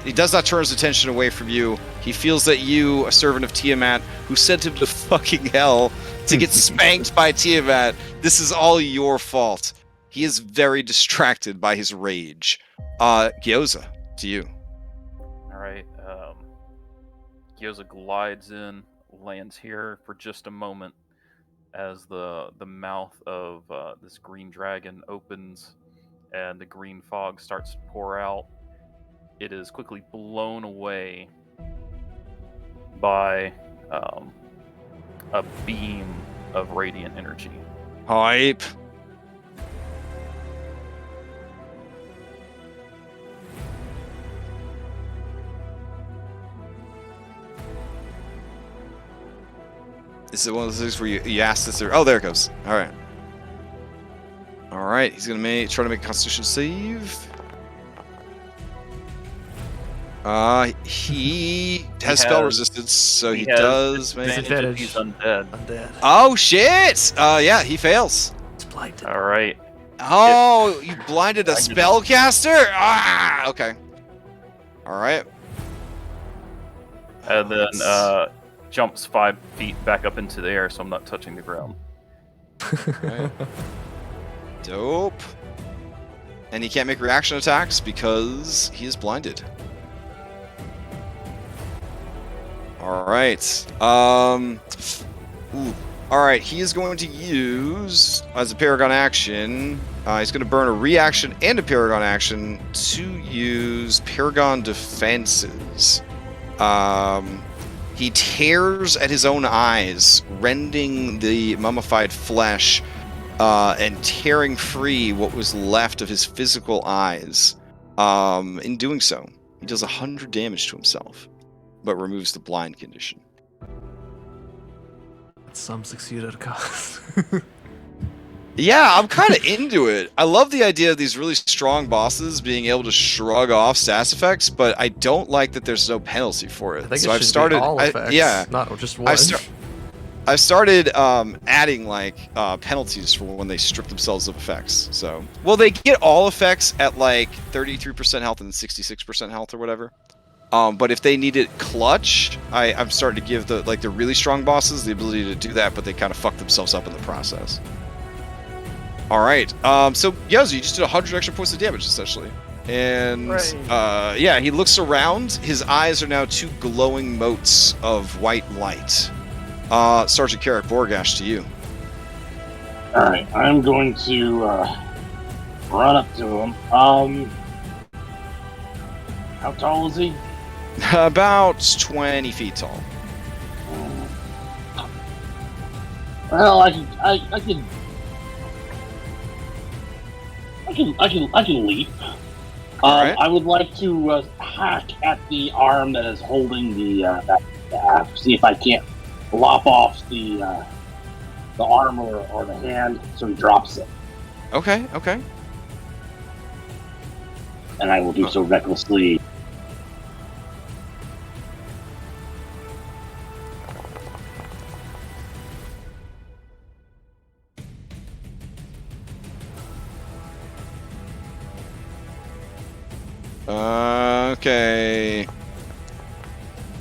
He does not turn his attention away from you. He feels that you, a servant of Tiamat, who sent him to fucking hell to get spanked by Tiamat, this is all your fault. He is very distracted by his rage. Gyoza, to you. All right. Gyoza glides in, lands here for just a moment as the mouth of this green dragon opens and the green fog starts to pour out. It is quickly blown away by a beam of radiant energy. Hype. Is it one of those things where you ask this? Oh, there it goes. All right. All right. He's gonna try to make a Constitution save. He has spell resistance, so he does make advantage. He's undead. Oh shit! Yeah, he fails. It's blinded. All right. Oh, you blinded a spellcaster? Ah, okay. All right. And then jumps 5 feet back up into the air, so I'm not touching the ground. Right. Dope. And he can't make reaction attacks because he is blinded. All right. All right. He is going to use as a Paragon action. He's going to burn a reaction and a Paragon action to use Paragon defenses. He tears at his own eyes, rending the mummified flesh, and tearing free what was left of his physical eyes. In doing so, he does 100 damage to himself, but removes the blind condition. Some succeed at a cost. Yeah, I'm kind of into it. I love the idea of these really strong bosses being able to shrug off stats effects, but I don't like that there's no penalty for it. I think so it I've started. be all effects, not just one. I've started adding penalties for when they strip themselves of effects. So, well, they get all effects at 33% health and 66% health or whatever. But if they need it clutch, I'm starting to give the really strong bosses the ability to do that, but they kind of fuck themselves up in the process. All right. So Yozu, you just did 100 extra points of damage essentially. And yeah, he looks around. His eyes are now two glowing motes of white light. Sergeant Carrick Borgash, to you. All right, I'm going to run up to him. How tall is he? About 20 feet tall. Well, I can leap. Right. I would like to hack at the arm that is holding the that staff. See if I can't lop off the arm or the hand, so he drops it. Okay. And I will do so recklessly. Okay.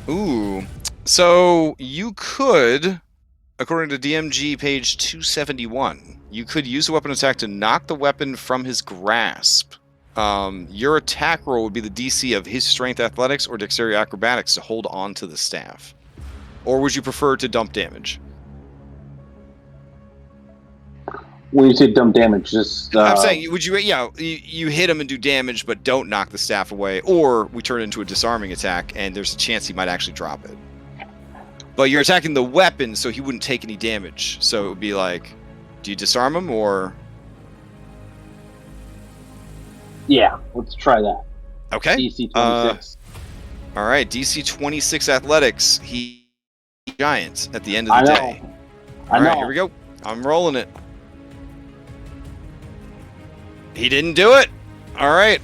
Ooh. So you could, according to DMG page 271, you could use a weapon attack to knock the weapon from his grasp. Your attack roll would be the DC of his strength athletics or dexterity acrobatics to hold on to the staff. Or would you prefer to dump damage? When you say dump damage, just I'm saying, you hit him and do damage, but don't knock the staff away, or we turn it into a disarming attack, and there's a chance he might actually drop it. But you're attacking the weapon, so he wouldn't take any damage. So it would be like, do you disarm him, or? Yeah, let's try that. Okay. DC 26. All right, DC 26 athletics. He giant at the end of the day. All right, here we go. I'm rolling it. He didn't do it. All right.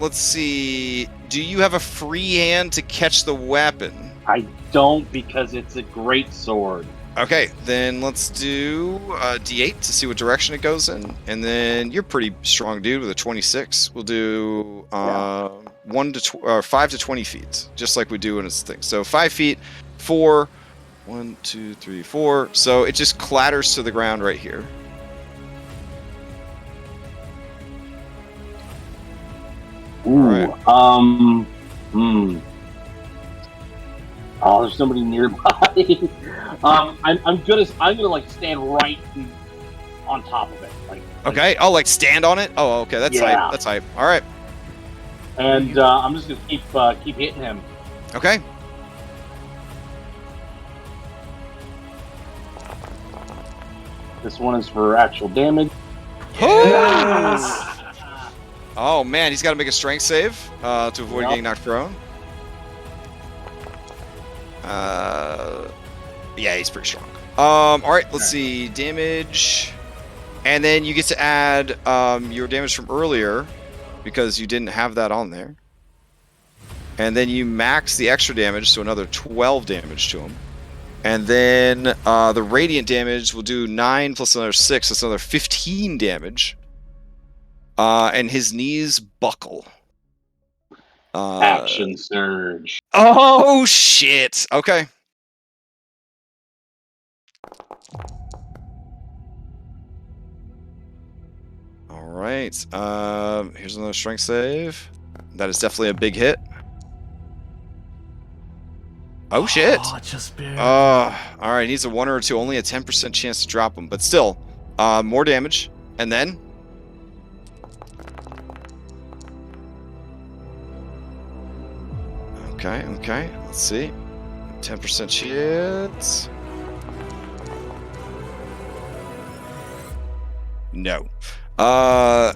Let's see. Do you have a free hand to catch the weapon? I don't, because it's a great sword. Okay, then let's do D8 to see what direction it goes in, and then you're pretty strong, dude, with a 26. We'll do 5 to 20 feet, just like we do in this thing. So 5 feet, 4, 1, 2, 3, 4. So it just clatters to the ground right here. Ooh, Oh, there's somebody nearby. I'm gonna like stand right on top of it. Okay. Oh, like stand on it. Oh, okay. That's hype. That's hype. All right. And I'm just gonna keep hitting him. Okay. This one is for actual damage. Yes! Oh man, he's got to make a strength save to avoid getting knocked prone. Yeah, he's pretty strong. All right, let's see damage, and then you get to add your damage from earlier because you didn't have that on there, and then you max the extra damage, so another 12 damage to him, and then the radiant damage will do 9 plus another 6, that's another 15 damage. And his knees buckle. Action surge. Oh shit! Okay. All right. Here's another strength save. That is definitely a big hit. Oh shit! Oh, just barely. All right. Needs a 1 or 2. Only a 10% chance to drop him, but still, more damage. And then. Okay, let's see. 10% chance. No. All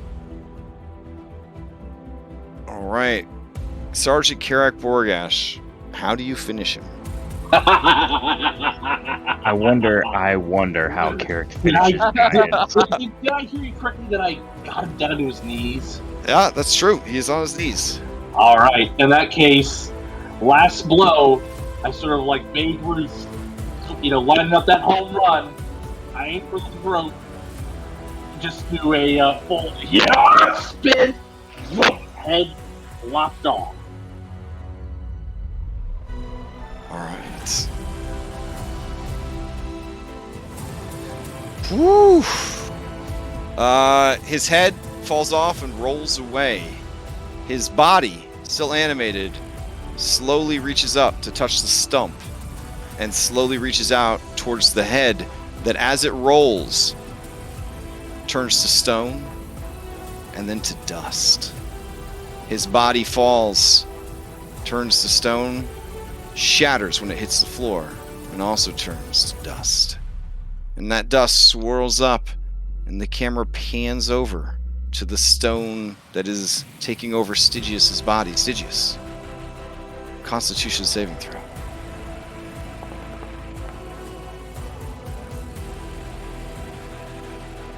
right. Sergeant Carrick Borgash, how do you finish him? I wonder how Carrick finishes. Did I hear you correctly that I got him down to his knees? Yeah, that's true. He's on his knees. All right. In that case, last blow, I sort of like Babe Ruth, lining up that home run. I aim for the throat. Just do a full spin. Head lopped off. All right. Woo! His head falls off and rolls away. his body, still animated, slowly reaches up to touch the stump and slowly reaches out towards the head that, as it rolls, turns to stone and then to dust. His body falls, turns to stone, shatters when it hits the floor, and also turns to dust. And that dust swirls up, and the camera pans over to the stone that is taking over Stygius's body. Stygius, Constitution saving throw.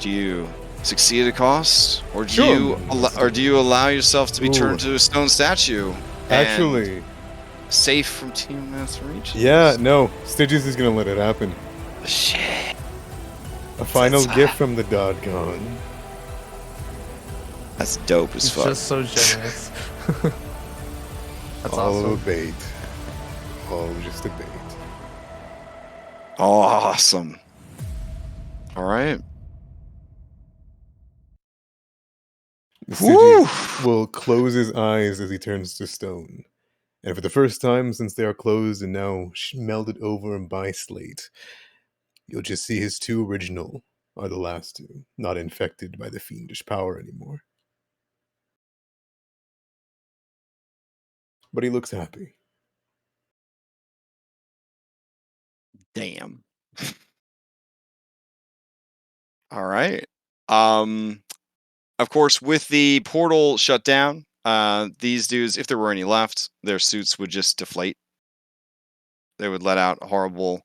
Do you succeed at a cost, or do you allow yourself to be turned to a stone statue? Actually, safe from Team Master Reach? Yeah, no. Stygius is gonna let it happen. Shit. A final gift from the Dodkong. That's dope as fuck. Just so generous. That's all awesome. a bait. All just a bait. Awesome. All right. Stygius will close his eyes as he turns to stone. And for the first time since they are closed and now melded over by slate, you'll just see his two original are the last two, not infected by the fiendish power anymore. But he looks happy. Damn. All right. Of course, with the portal shut down, these dudes, if there were any left, their suits would just deflate. They would let out horrible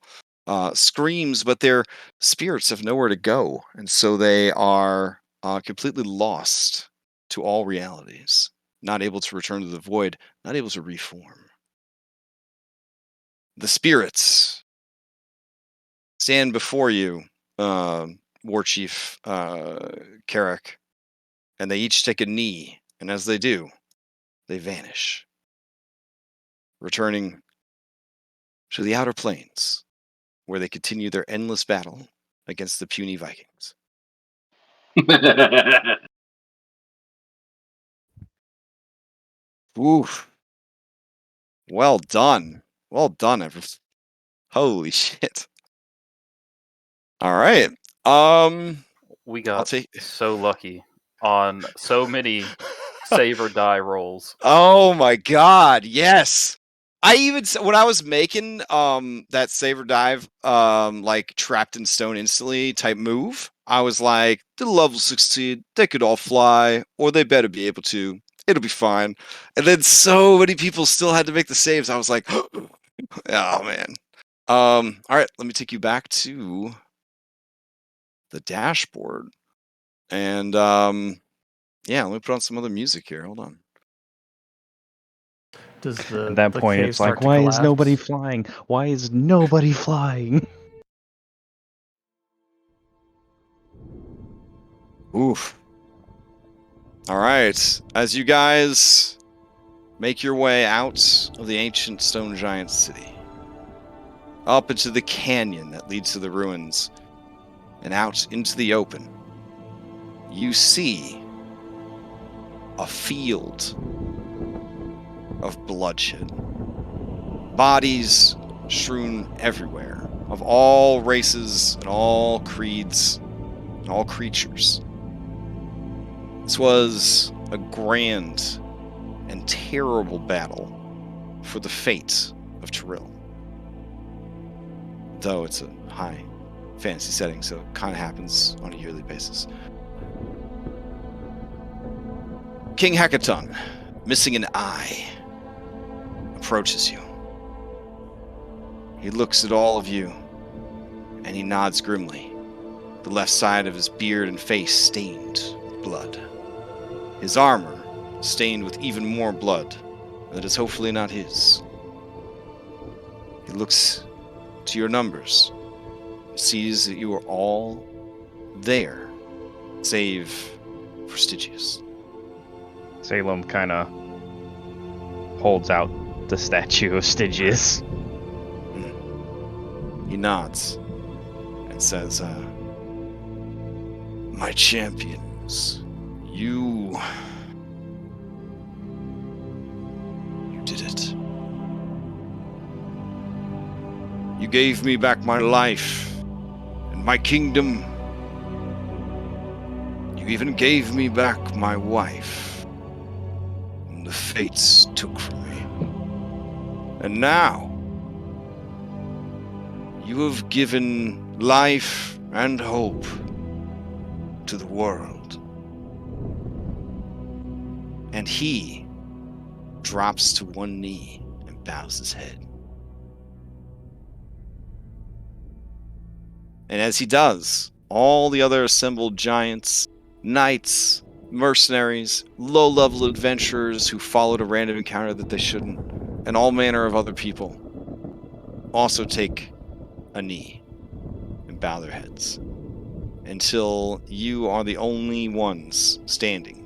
screams, but their spirits have nowhere to go, and so they are completely lost to all realities, not able to return to the void, not able to reform. The spirits stand before you, War Chief Carrick, and they each take a knee, and as they do, they vanish, returning to the outer plains, where they continue their endless battle against the puny Vikings. Oof. Well done. Well done, everyone. Holy shit. All right. We got so lucky on so many save or die rolls. Oh my god, yes. I even when I was making that save or dive like trapped in stone instantly type move, I was like, the level 16, they could all fly, or they better be able to. It'll be fine. And then so many people still had to make the saves. I was like, oh man. All right, let me take you back to the dashboard. And yeah, let me put on some other music here. Hold on. At that point, it's like, why is nobody flying? Why is nobody flying? Oof. All right. As you guys make your way out of the ancient stone giant city, up into the canyon that leads to the ruins, and out into the open, you see a field of bloodshed. Bodies strewn everywhere, of all races and all creeds and all creatures. This was a grand and terrible battle for the fate of Tyrell. Though it's a high fantasy setting, so it kind of happens on a yearly basis. King Hekaton, missing an eye, approaches you. He looks at all of you, and he nods grimly, the left side of his beard and face stained with blood. His armor stained with even more blood that is hopefully not his. He looks to your numbers, sees that you are all there, save for Stygius. Salem kind of holds out the statue of Stygius. He nods and says, my champions, you did it. You gave me back my life and my kingdom. You even gave me back my wife, whom the fates took from me. And now, you have given life and hope to the world. And he drops to one knee and bows his head. And as he does, all the other assembled giants, knights, mercenaries, low-level adventurers who followed a random encounter that they shouldn't, and all manner of other people also take a knee and bow their heads until you are the only ones standing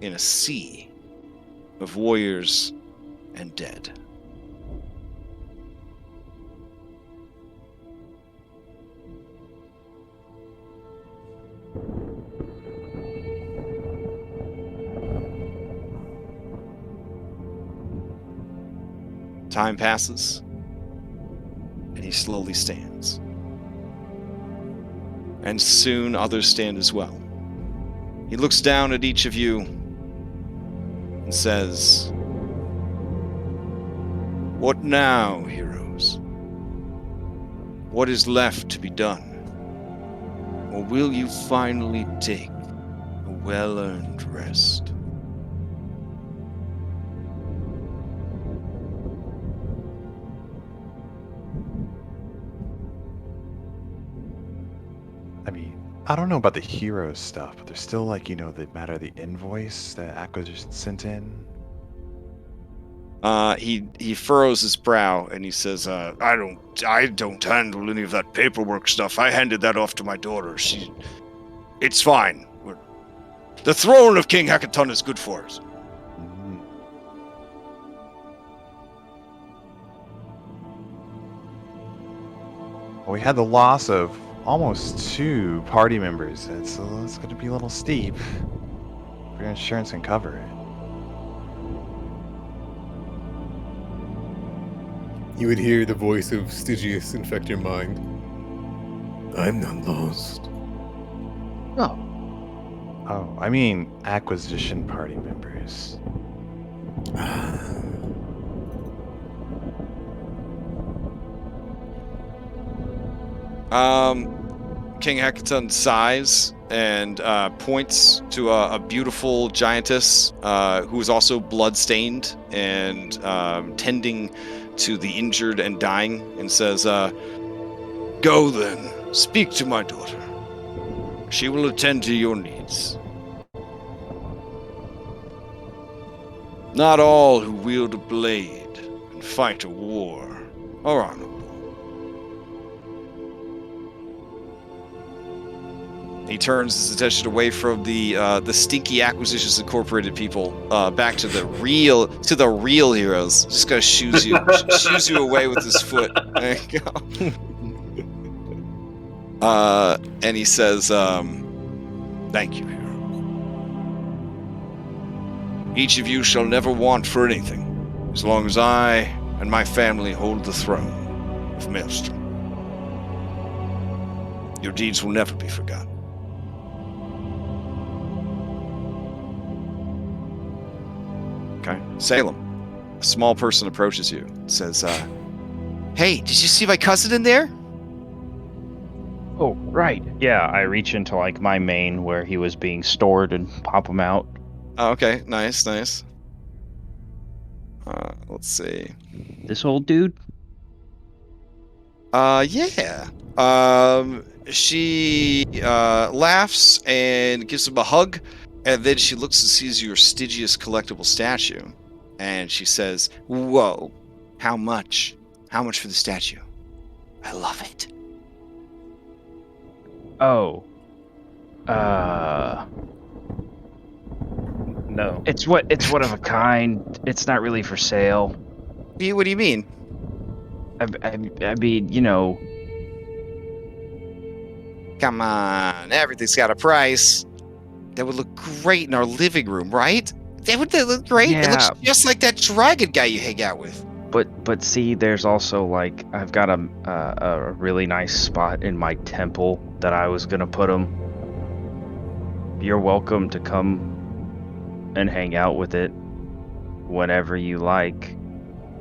in a sea of warriors and dead. Time passes, and he slowly stands. And soon others stand as well. He looks down at each of you and says, "What now, heroes? What is left to be done? Or will you finally take a well-earned rest?" I mean, I don't know about the hero stuff, but there's still like, the matter of the invoice that Acquisition sent in. He furrows his brow and he says, I don't handle any of that paperwork stuff. I handed that off to my daughter. It's fine. The throne of King Hekaton is good for us. Well, we had the loss of almost 2 party members. It's going to be a little steep. If your insurance can cover it. You would hear the voice of Stygius infect your mind. I'm not lost. Oh, I mean acquisition party members. King Hekaton sighs and points to a beautiful giantess who is also blood-stained and tending to the injured and dying, and says, "Go then, speak to my daughter. She will attend to your needs. Not all who wield a blade and fight a war are honorable." He turns his attention away from the stinky Acquisitions Incorporated people, back to the real heroes. Just gonna shoos you away with his foot. There you go. And he says, "Thank you, hero. Each of you shall never want for anything, as long as I and my family hold the throne of Maelstrom. Your deeds will never be forgotten." Okay. Salem, a small person approaches you and says, "Hey, did you see my cousin in there?" Oh, right. Yeah, I reach into like my main where he was being stored and pop him out. Oh, okay, nice. Let's see. This old dude? Yeah. She laughs and gives him a hug, and then she looks and sees your Stygius collectible statue, and she says, "Whoa, how much? How much for the statue? I love it." Oh. No. It's one of a kind. It's not really for sale. What do you mean? I mean, Come on, everything's got a price. That would look great in our living room, right? They look great. It looks Yeah. just like that dragon guy you hang out with. But see, there's also like I've got a really nice spot in my temple that I was gonna put them. You're welcome to come and hang out with it whenever you like.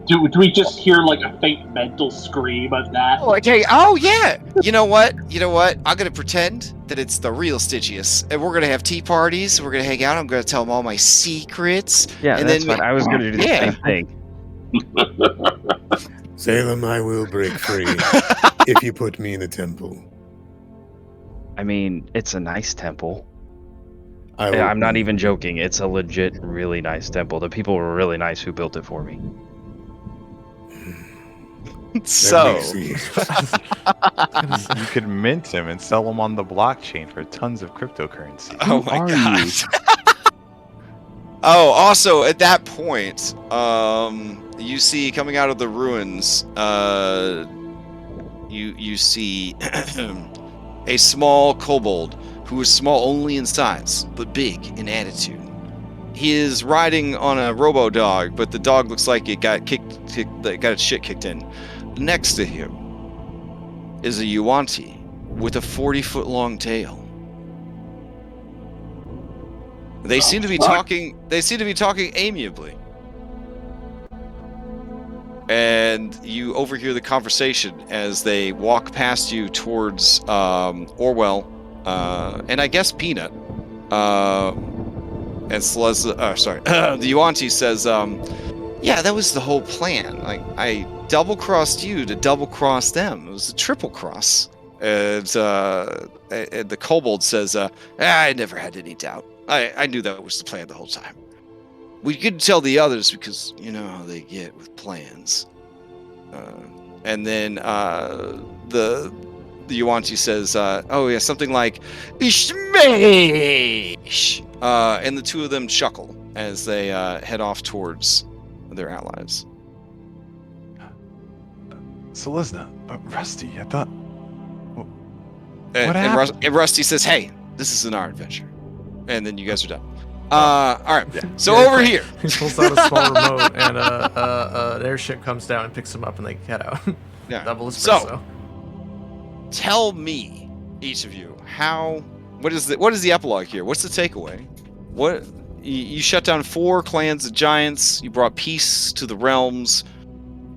Do we just hear like a faint mental scream of that? Oh, okay. Oh, yeah. You know what? I'm going to pretend that it's the real Stygius. And we're going to have tea parties. We're going to hang out. I'm going to tell him all my secrets. Yeah, and that's then fine. I was gonna do the Yeah. same thing. Salem, I will break free if you put me in the temple. I mean, it's a nice temple. I will I'm not be- even joking. It's a legit, really nice temple. The people were really nice who built it for me. So, Let me see. You could mint him and sell him on the blockchain for tons of cryptocurrency. oh my are god. you? Oh, also at that point, you see coming out of the ruins, you see a small kobold who is small only in size but big in attitude. He is riding on a robo dog, but the dog looks like it got got its shit kicked in. Next to him is a Yuanti with a 40-foot long tail. They seem to be talking. They seem to be talking amiably, and you overhear the conversation as they walk past you towards Orwell, and I guess Peanut. And sorry, the Yuanti says, "Yeah, that was the whole plan. Like I double-crossed you to double-cross them. It was a triple cross." And the kobold says, "I never had any doubt. I knew that was the plan the whole time. We couldn't tell the others because you know how they get with plans." And then the Yuanti says, "Oh yeah, something like Ishmesh," and the two of them chuckle as they head off towards their allies. So listen, Rusty, I thought. And Rusty says, "Hey, this isn't our adventure." And then you guys are done. All right. So over here, He pulls out a small remote, and an airship comes down and picks him up, and they head out. Yeah. Double So- espresso. tell me, each of you, what is the epilogue here? What's the takeaway? What you shut down 4 clans of giants. You brought peace to the realms.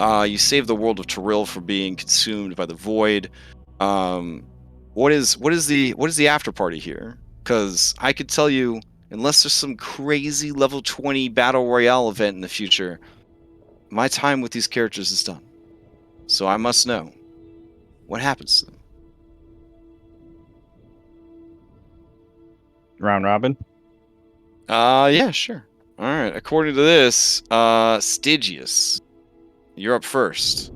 You saved the world of Tyrell from being consumed by the void. What is the after party here? Because I could tell you, unless there's some crazy level 20 battle royale event in the future, my time with these characters is done. So I must know what happens to them. Round robin. Yeah, sure. All right. According to this, Stygius, you're up first.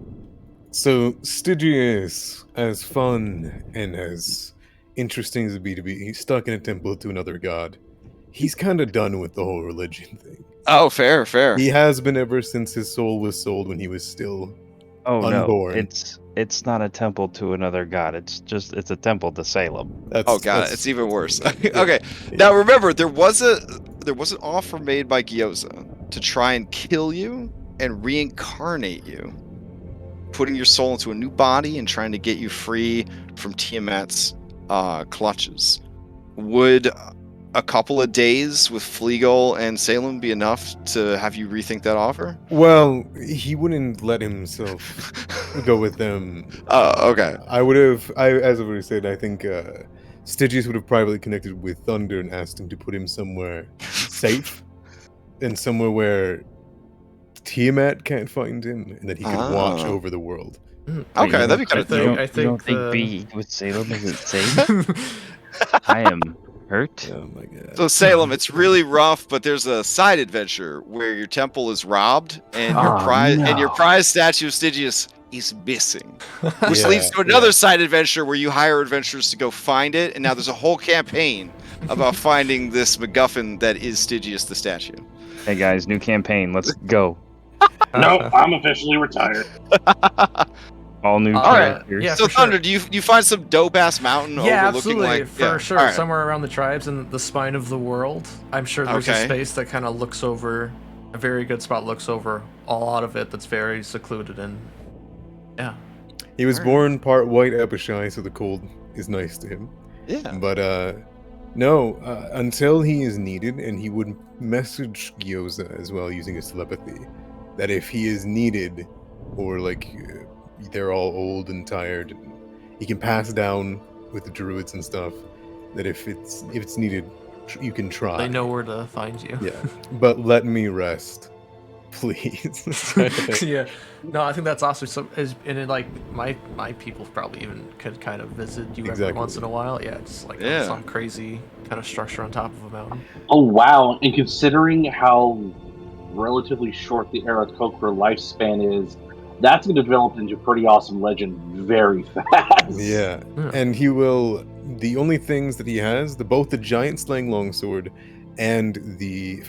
So Stygius, as fun and as interesting as it'd be to be stuck in a temple to another god, he's kind of done with the whole religion thing. Oh, fair. He has been ever since his soul was sold when he was still Oh unborn. no, it's not a temple to another god. It's a temple to Salem. Oh god, it's even worse. Okay. Now remember, there was an offer made by Gyoza to try and kill you and reincarnate you, putting your soul into a new body and trying to get you free from Tiamat's clutches. Would a couple of days with Fleagle and Salem be enough to have you rethink that offer? Well, he wouldn't let himself go with them. Okay. As I've already said, I think Stygius would have privately connected with Thunder and asked him to put him somewhere safe and somewhere where Tiamat can't find him and that he could watch over the world. Okay, that'd be kind of think- dope. I You don't think think being with Salem isn't safe? I am hurt. Oh my god. So Salem, it's really rough, but there's a side adventure where your temple is robbed and your prize statue of Stygius is missing. Which Yeah, leads to another side adventure where you hire adventurers to go find it, and now there's a whole campaign about finding this MacGuffin that is Stygius the statue. Hey guys, new campaign. Let's go. Nope, I'm officially retired. All new All right. characters. Yeah, So for sure. Thunder, do you find some dope ass mountain Yeah, overlooking absolutely, like for sure. all right. Somewhere around the tribes and the spine of the world. I'm sure there's a Okay. space that kind of looks over, a very good spot looks over a lot of it that's very secluded and yeah. He was Alright. born part white, Epishai, so the cold is nice to him. Yeah. But no, until he is needed, and he would message Gyoza as well using his telepathy, that if he is needed, or like they're all old and tired, he can pass down with the druids and stuff. That if it's needed, you can try. They know where to find you. Yeah, but let me rest, please. Yeah. No, I think that's awesome. So, and it, like my people probably even could kind of visit you every Exactly. once in a while. Yeah, it's like Yeah. some crazy kind of structure on top of a mountain. Oh wow! And considering how relatively short the Aarakocra lifespan is, that's going to develop into a pretty awesome legend very fast. Yeah, Yeah. and he will. The only things that he has, both the giant slaying longsword and the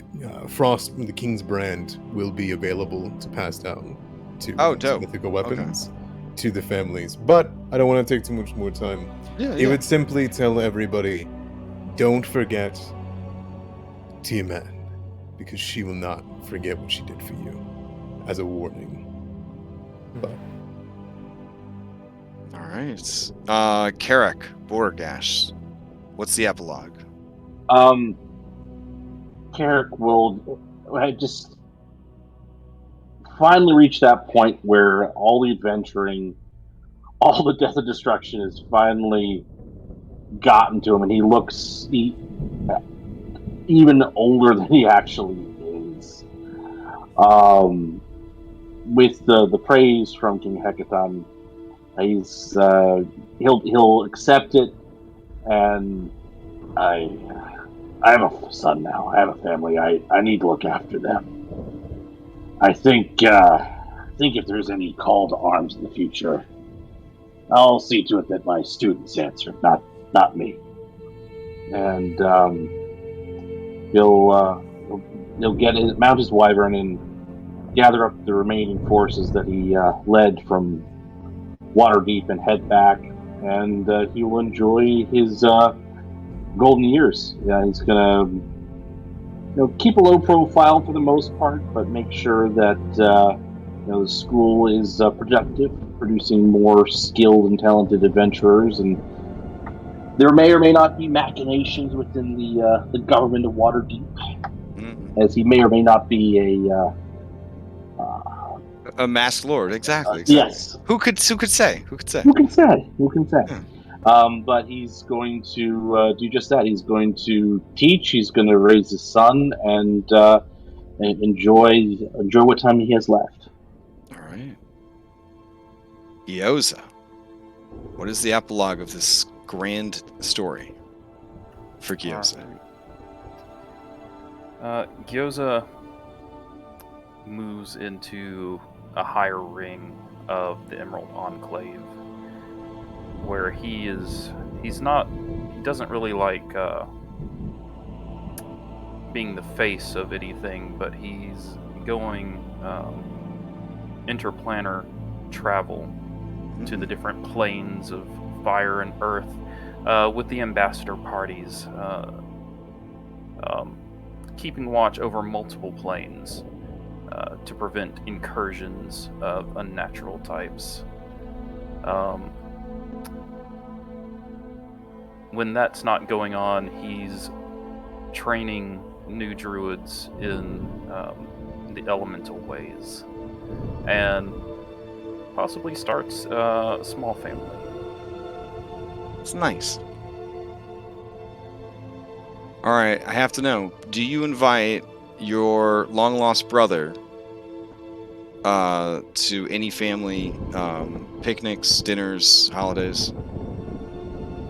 frost, the king's brand, will be available to pass down to dope. mythical weapons to the families. But I don't want to take too much more time. Yeah. He would simply tell everybody, don't forget Tiamat, because she will not forget what she did for you, as a warning. But All right. Carrick, Borgash. What's the epilogue? Carrick will just finally reach that point where all the adventuring, all the death and destruction has finally gotten to him, and he looks even older than he actually is. With the praise from King Hekaton, he'll accept it, and I have a son now. I have a family. I need to look after them. I think if there's any call to arms in the future, I'll see to it that my students answer, not me. And he'll mount his wyvern and gather up the remaining forces that he led from Waterdeep and head back, and he will enjoy his golden years. Yeah, he's gonna keep a low profile for the most part, but make sure that the school is productive, producing more skilled and talented adventurers, and there may or may not be machinations within the government of Waterdeep, as he may or may not be A masked lord, exactly. Yes. Who could say? Who could say? Who can say? Yeah. But he's going to do just that. He's going to teach. He's going to raise his son and enjoy what time he has left. All right. Gyoza, what is the epilogue of this grand story for Gyoza? Gyoza moves into a higher ring of the Emerald Enclave, where he doesn't really like being the face of anything, but he's going interplanar travel to the different planes of fire and earth with the ambassador parties, keeping watch over multiple planes to prevent incursions of unnatural types. When that's not going on, he's training new druids in the elemental ways, and possibly starts a small family. It's nice. All right, I have to know, do you invite your long-lost brother to any family picnics, dinners, holidays?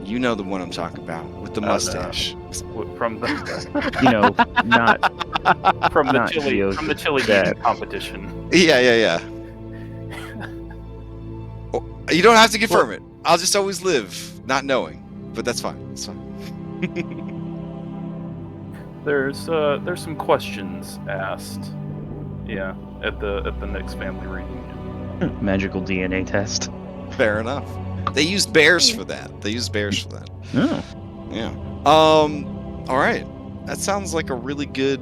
You know the one I'm talking about, with the mustache. From the not from the not chili Gyoza from the chili that- eating competition. Yeah. Oh, you don't have to confirm it. I'll just always live not knowing, but that's fine. It's fine. There's some questions asked. Yeah, at the next family reunion. Magical DNA test. Fair enough. They use bears for that. Oh. Yeah. All right. That sounds like a really good.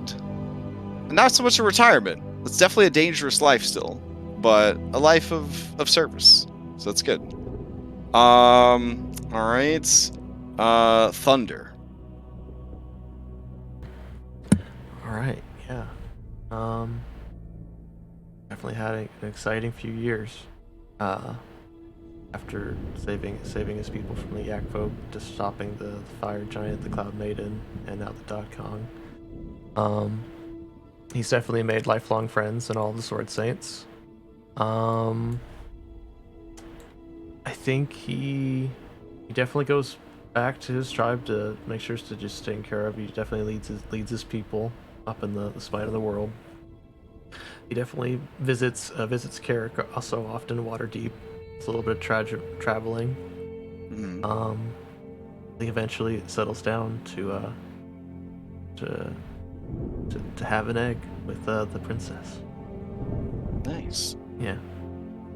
Not so much a retirement. It's definitely a dangerous life still, but a life of service. So that's good. All right. Thunder. All right, yeah. Definitely had an exciting few years. After saving his people from the Yak folk, just stopping the fire giant, the Cloud Maiden, and now the Dodkong. He's definitely made lifelong friends and all the Sword Saints. I think he definitely goes back to his tribe to make sure to just taken care of. He definitely leads his people up in the spine of the world. He definitely visits Carrick also often Waterdeep. It's a little bit of traveling. Mm-hmm. He eventually settles down to have an egg with the princess. Nice. Yeah.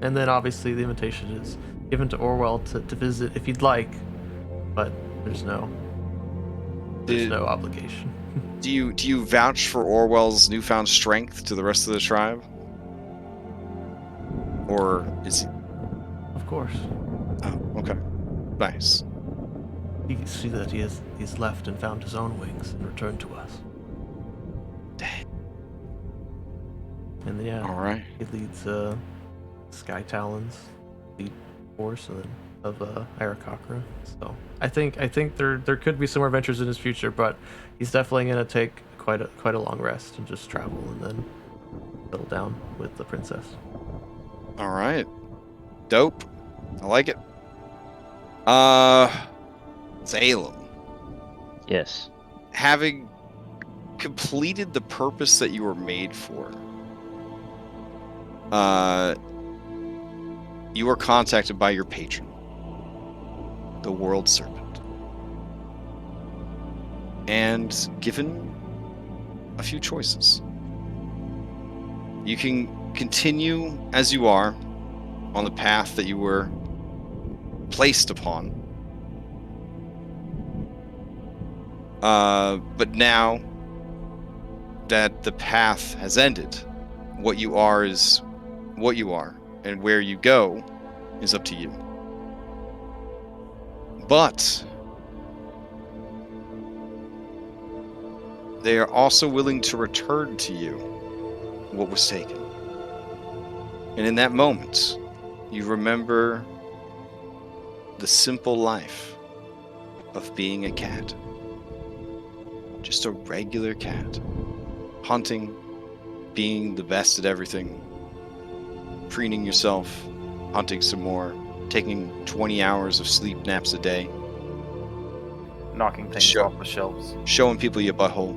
And then obviously the invitation is given to Orwell to visit if you'd like, but there's no obligation. Do you vouch for Orwell's newfound strength to the rest of the tribe? Or is he... Of course. Oh, okay. Nice. You can see that he's left and found his own wings and returned to us. Dang. And yeah, All right. he leads Sky Talons, lead force of Aarakocra. So I think there could be some more adventures in his future, but he's definitely gonna take quite a long rest and just travel and then settle down with the princess. All right. Dope. I like it. Salem. Yes. Having completed the purpose that you were made for, you were contacted by your patron, the World Serpent, and given a few choices. You can continue as you are on the path that you were placed upon. But now that the path has ended, what you are is what you are, and where you go is up to you. But they are also willing to return to you what was taken. And in that moment, you remember the simple life of being a cat. Just a regular cat. Hunting, being the best at everything, preening yourself, hunting some more, taking 20 hours of sleep naps a day, Knocking things off the shelves. showing people your butthole.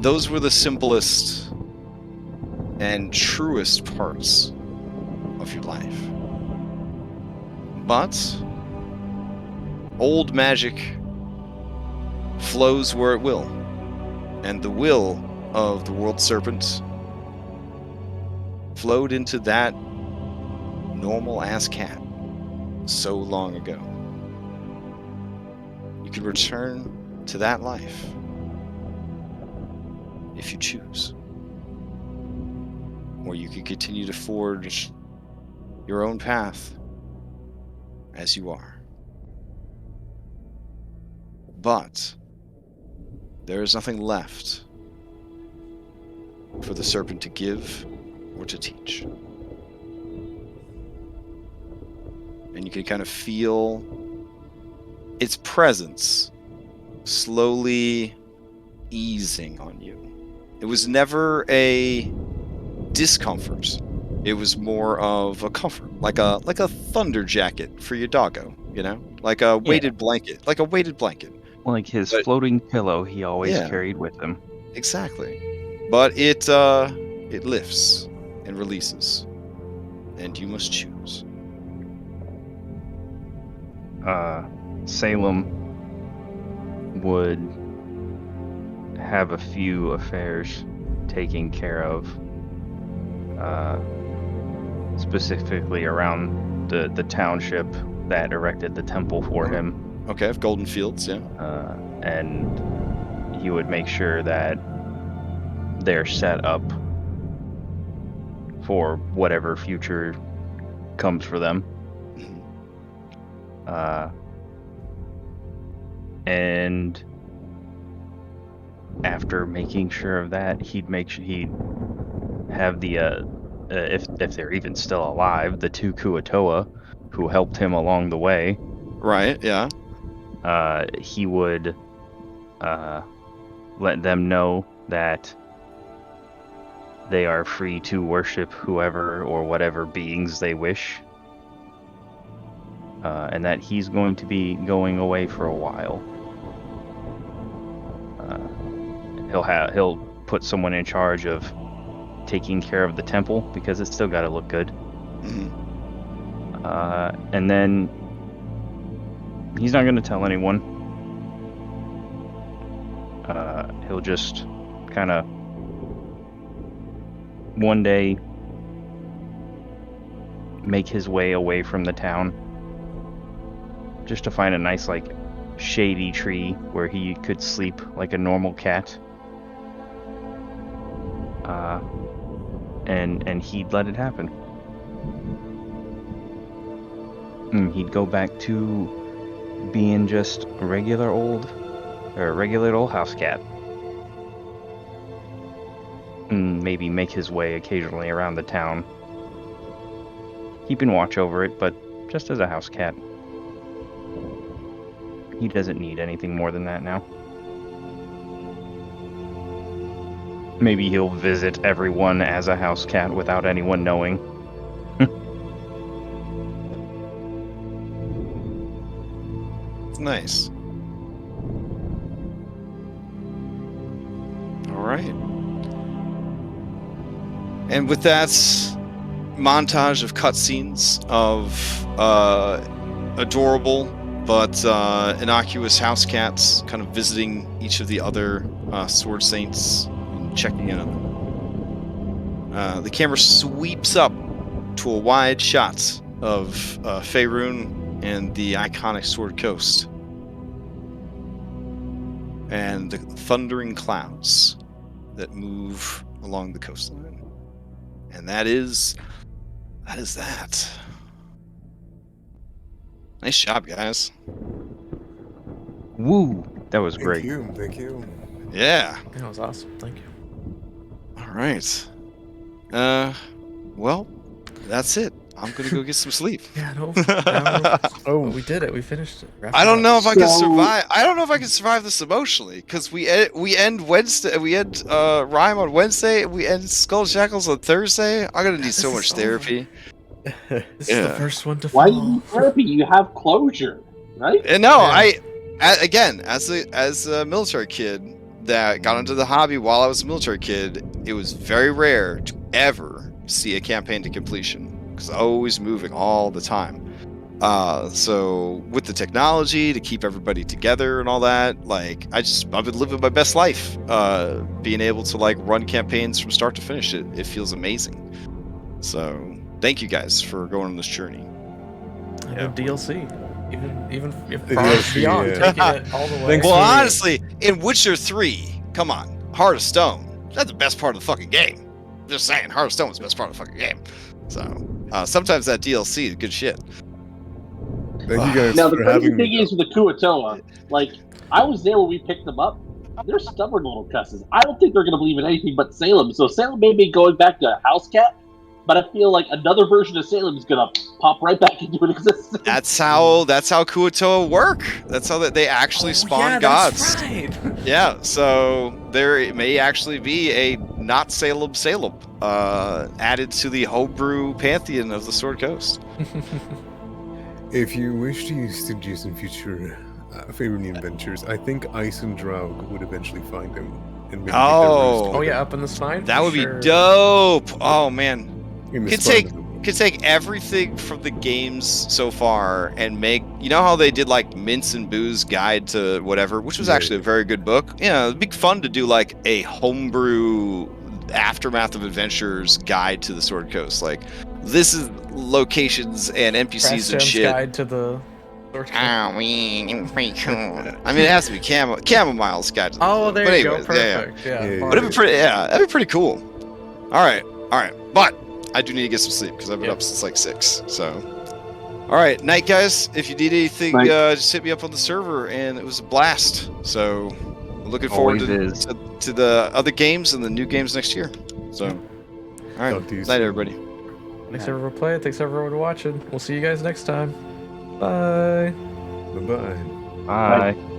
Those were the simplest and truest parts of your life. But old magic flows where it will, and the will of the World Serpent flowed into that normal-ass cat so long ago. You can return to that life if you choose. Or you can continue to forge your own path as you are. But there is nothing left for the serpent to give or to teach. And you can kind of feel its presence slowly easing on you. It was never a discomfort. It was more of a comfort, like a thunder jacket for your doggo, you know? Like a weighted blanket. Like a weighted blanket. Like his But- floating pillow he always Yeah. carried with him. Exactly. But it lifts and releases. And you must choose. Salem would have a few affairs taken care of specifically around the township that erected the temple for him. Okay, Golden Fields, yeah. And he would make sure that they're set up for whatever future comes for them. And after making sure of that, he'd make sure he'd have the if they're even still alive, the 2 Kuatoa who helped him along the way. Right, yeah. He would let them know that they are free to worship whoever or whatever beings they wish. And that he's going to be going away for a while. He'll put someone in charge of taking care of the temple because it's still got to look good. And then he's not going to tell anyone. He'll just kind of one day make his way away from the town just to find a nice, like, shady tree where he could sleep like a normal cat. And he'd let it happen. He'd go back to being just a regular old house cat. And maybe make his way occasionally around the town, keeping watch over it, but just as a house cat. He doesn't need anything more than that now. Maybe he'll visit everyone as a house cat without anyone knowing. It's nice. All right. And with that montage of cutscenes of adorable but innocuous house cats kind of visiting each of the other sword saints and checking in on them, the camera sweeps up to a wide shot of Faerun and the iconic Sword Coast and the thundering clouds that move along the coastline. And that is that. Nice job, guys. Woo! That was great. Thank you. Yeah. That was awesome. Thank you. All right. Well, that's it. I'm gonna go get some sleep. Yeah, no. Oh, we did it. We finished it. I don't know if I can survive. I don't know if I can survive this emotionally because we end Wednesday. We end Rhyme on Wednesday. We end Skull Shackles on Thursday. I'm gonna need so much therapy. This is the first one to Why fall. do you need therapy? You have closure, right? And no, again, as a military kid that got into the hobby while I was a military kid, it was very rare to ever see a campaign to completion because I was always moving all the time. So with the technology to keep everybody together and all that, like I've been living my best life. Being able to like run campaigns from start to finish, it feels amazing. So thank you guys for going on this journey. And DLC. Even if The far DLC, beyond, yeah. taking it all the way. Well, honestly, in Witcher 3, come on, Heart of Stone, that's the best part of the fucking game. Just saying, Heart of Stone was the best part of the fucking game. So sometimes that DLC is good shit. Thank you guys Now the for crazy having thing me. is with the Kuatoa, like I was there when we picked them up. They're stubborn little cusses. I don't think they're going to believe in anything but Salem. So Salem may be going back to house cat, but I feel like another version of Salem is going to pop right back into existence. That's how Kuatoa work. That's how they actually spawn gods. That's right. Yeah, so there may actually be a not Salem added to the homebrew pantheon of the Sword Coast. If you wish to use Stygius in future Faerunian adventures, I think Ice and Draug would eventually find him. And maybe Oh yeah, up in the spine. That would be dope. Oh man, Could could take everything from the games so far and make, you know how they did like Mince and Boo's Guide to Whatever, which was actually a very good book. Yeah, it'd be fun to do like a homebrew Aftermath of Adventures guide to the Sword Coast. Like this is locations and NPCs and Crashgem's shit. guide to the. I mean, pretty cool. I mean, it has to be Camomile's guide. To the Oh, there but you anyways, go. Perfect. Yeah. But it'd be pretty. Yeah, that'd be pretty cool. All right. But I do need to get some sleep because I've been up since like 6. So, all right, night, guys. If you need anything, just hit me up on the server, and it was a blast. So, looking forward to the other games and the new games next year. So, all right, night, everybody. Thanks everyone for playing. Thanks everyone for watching. We'll see you guys next time. Bye. Bye-bye. Bye.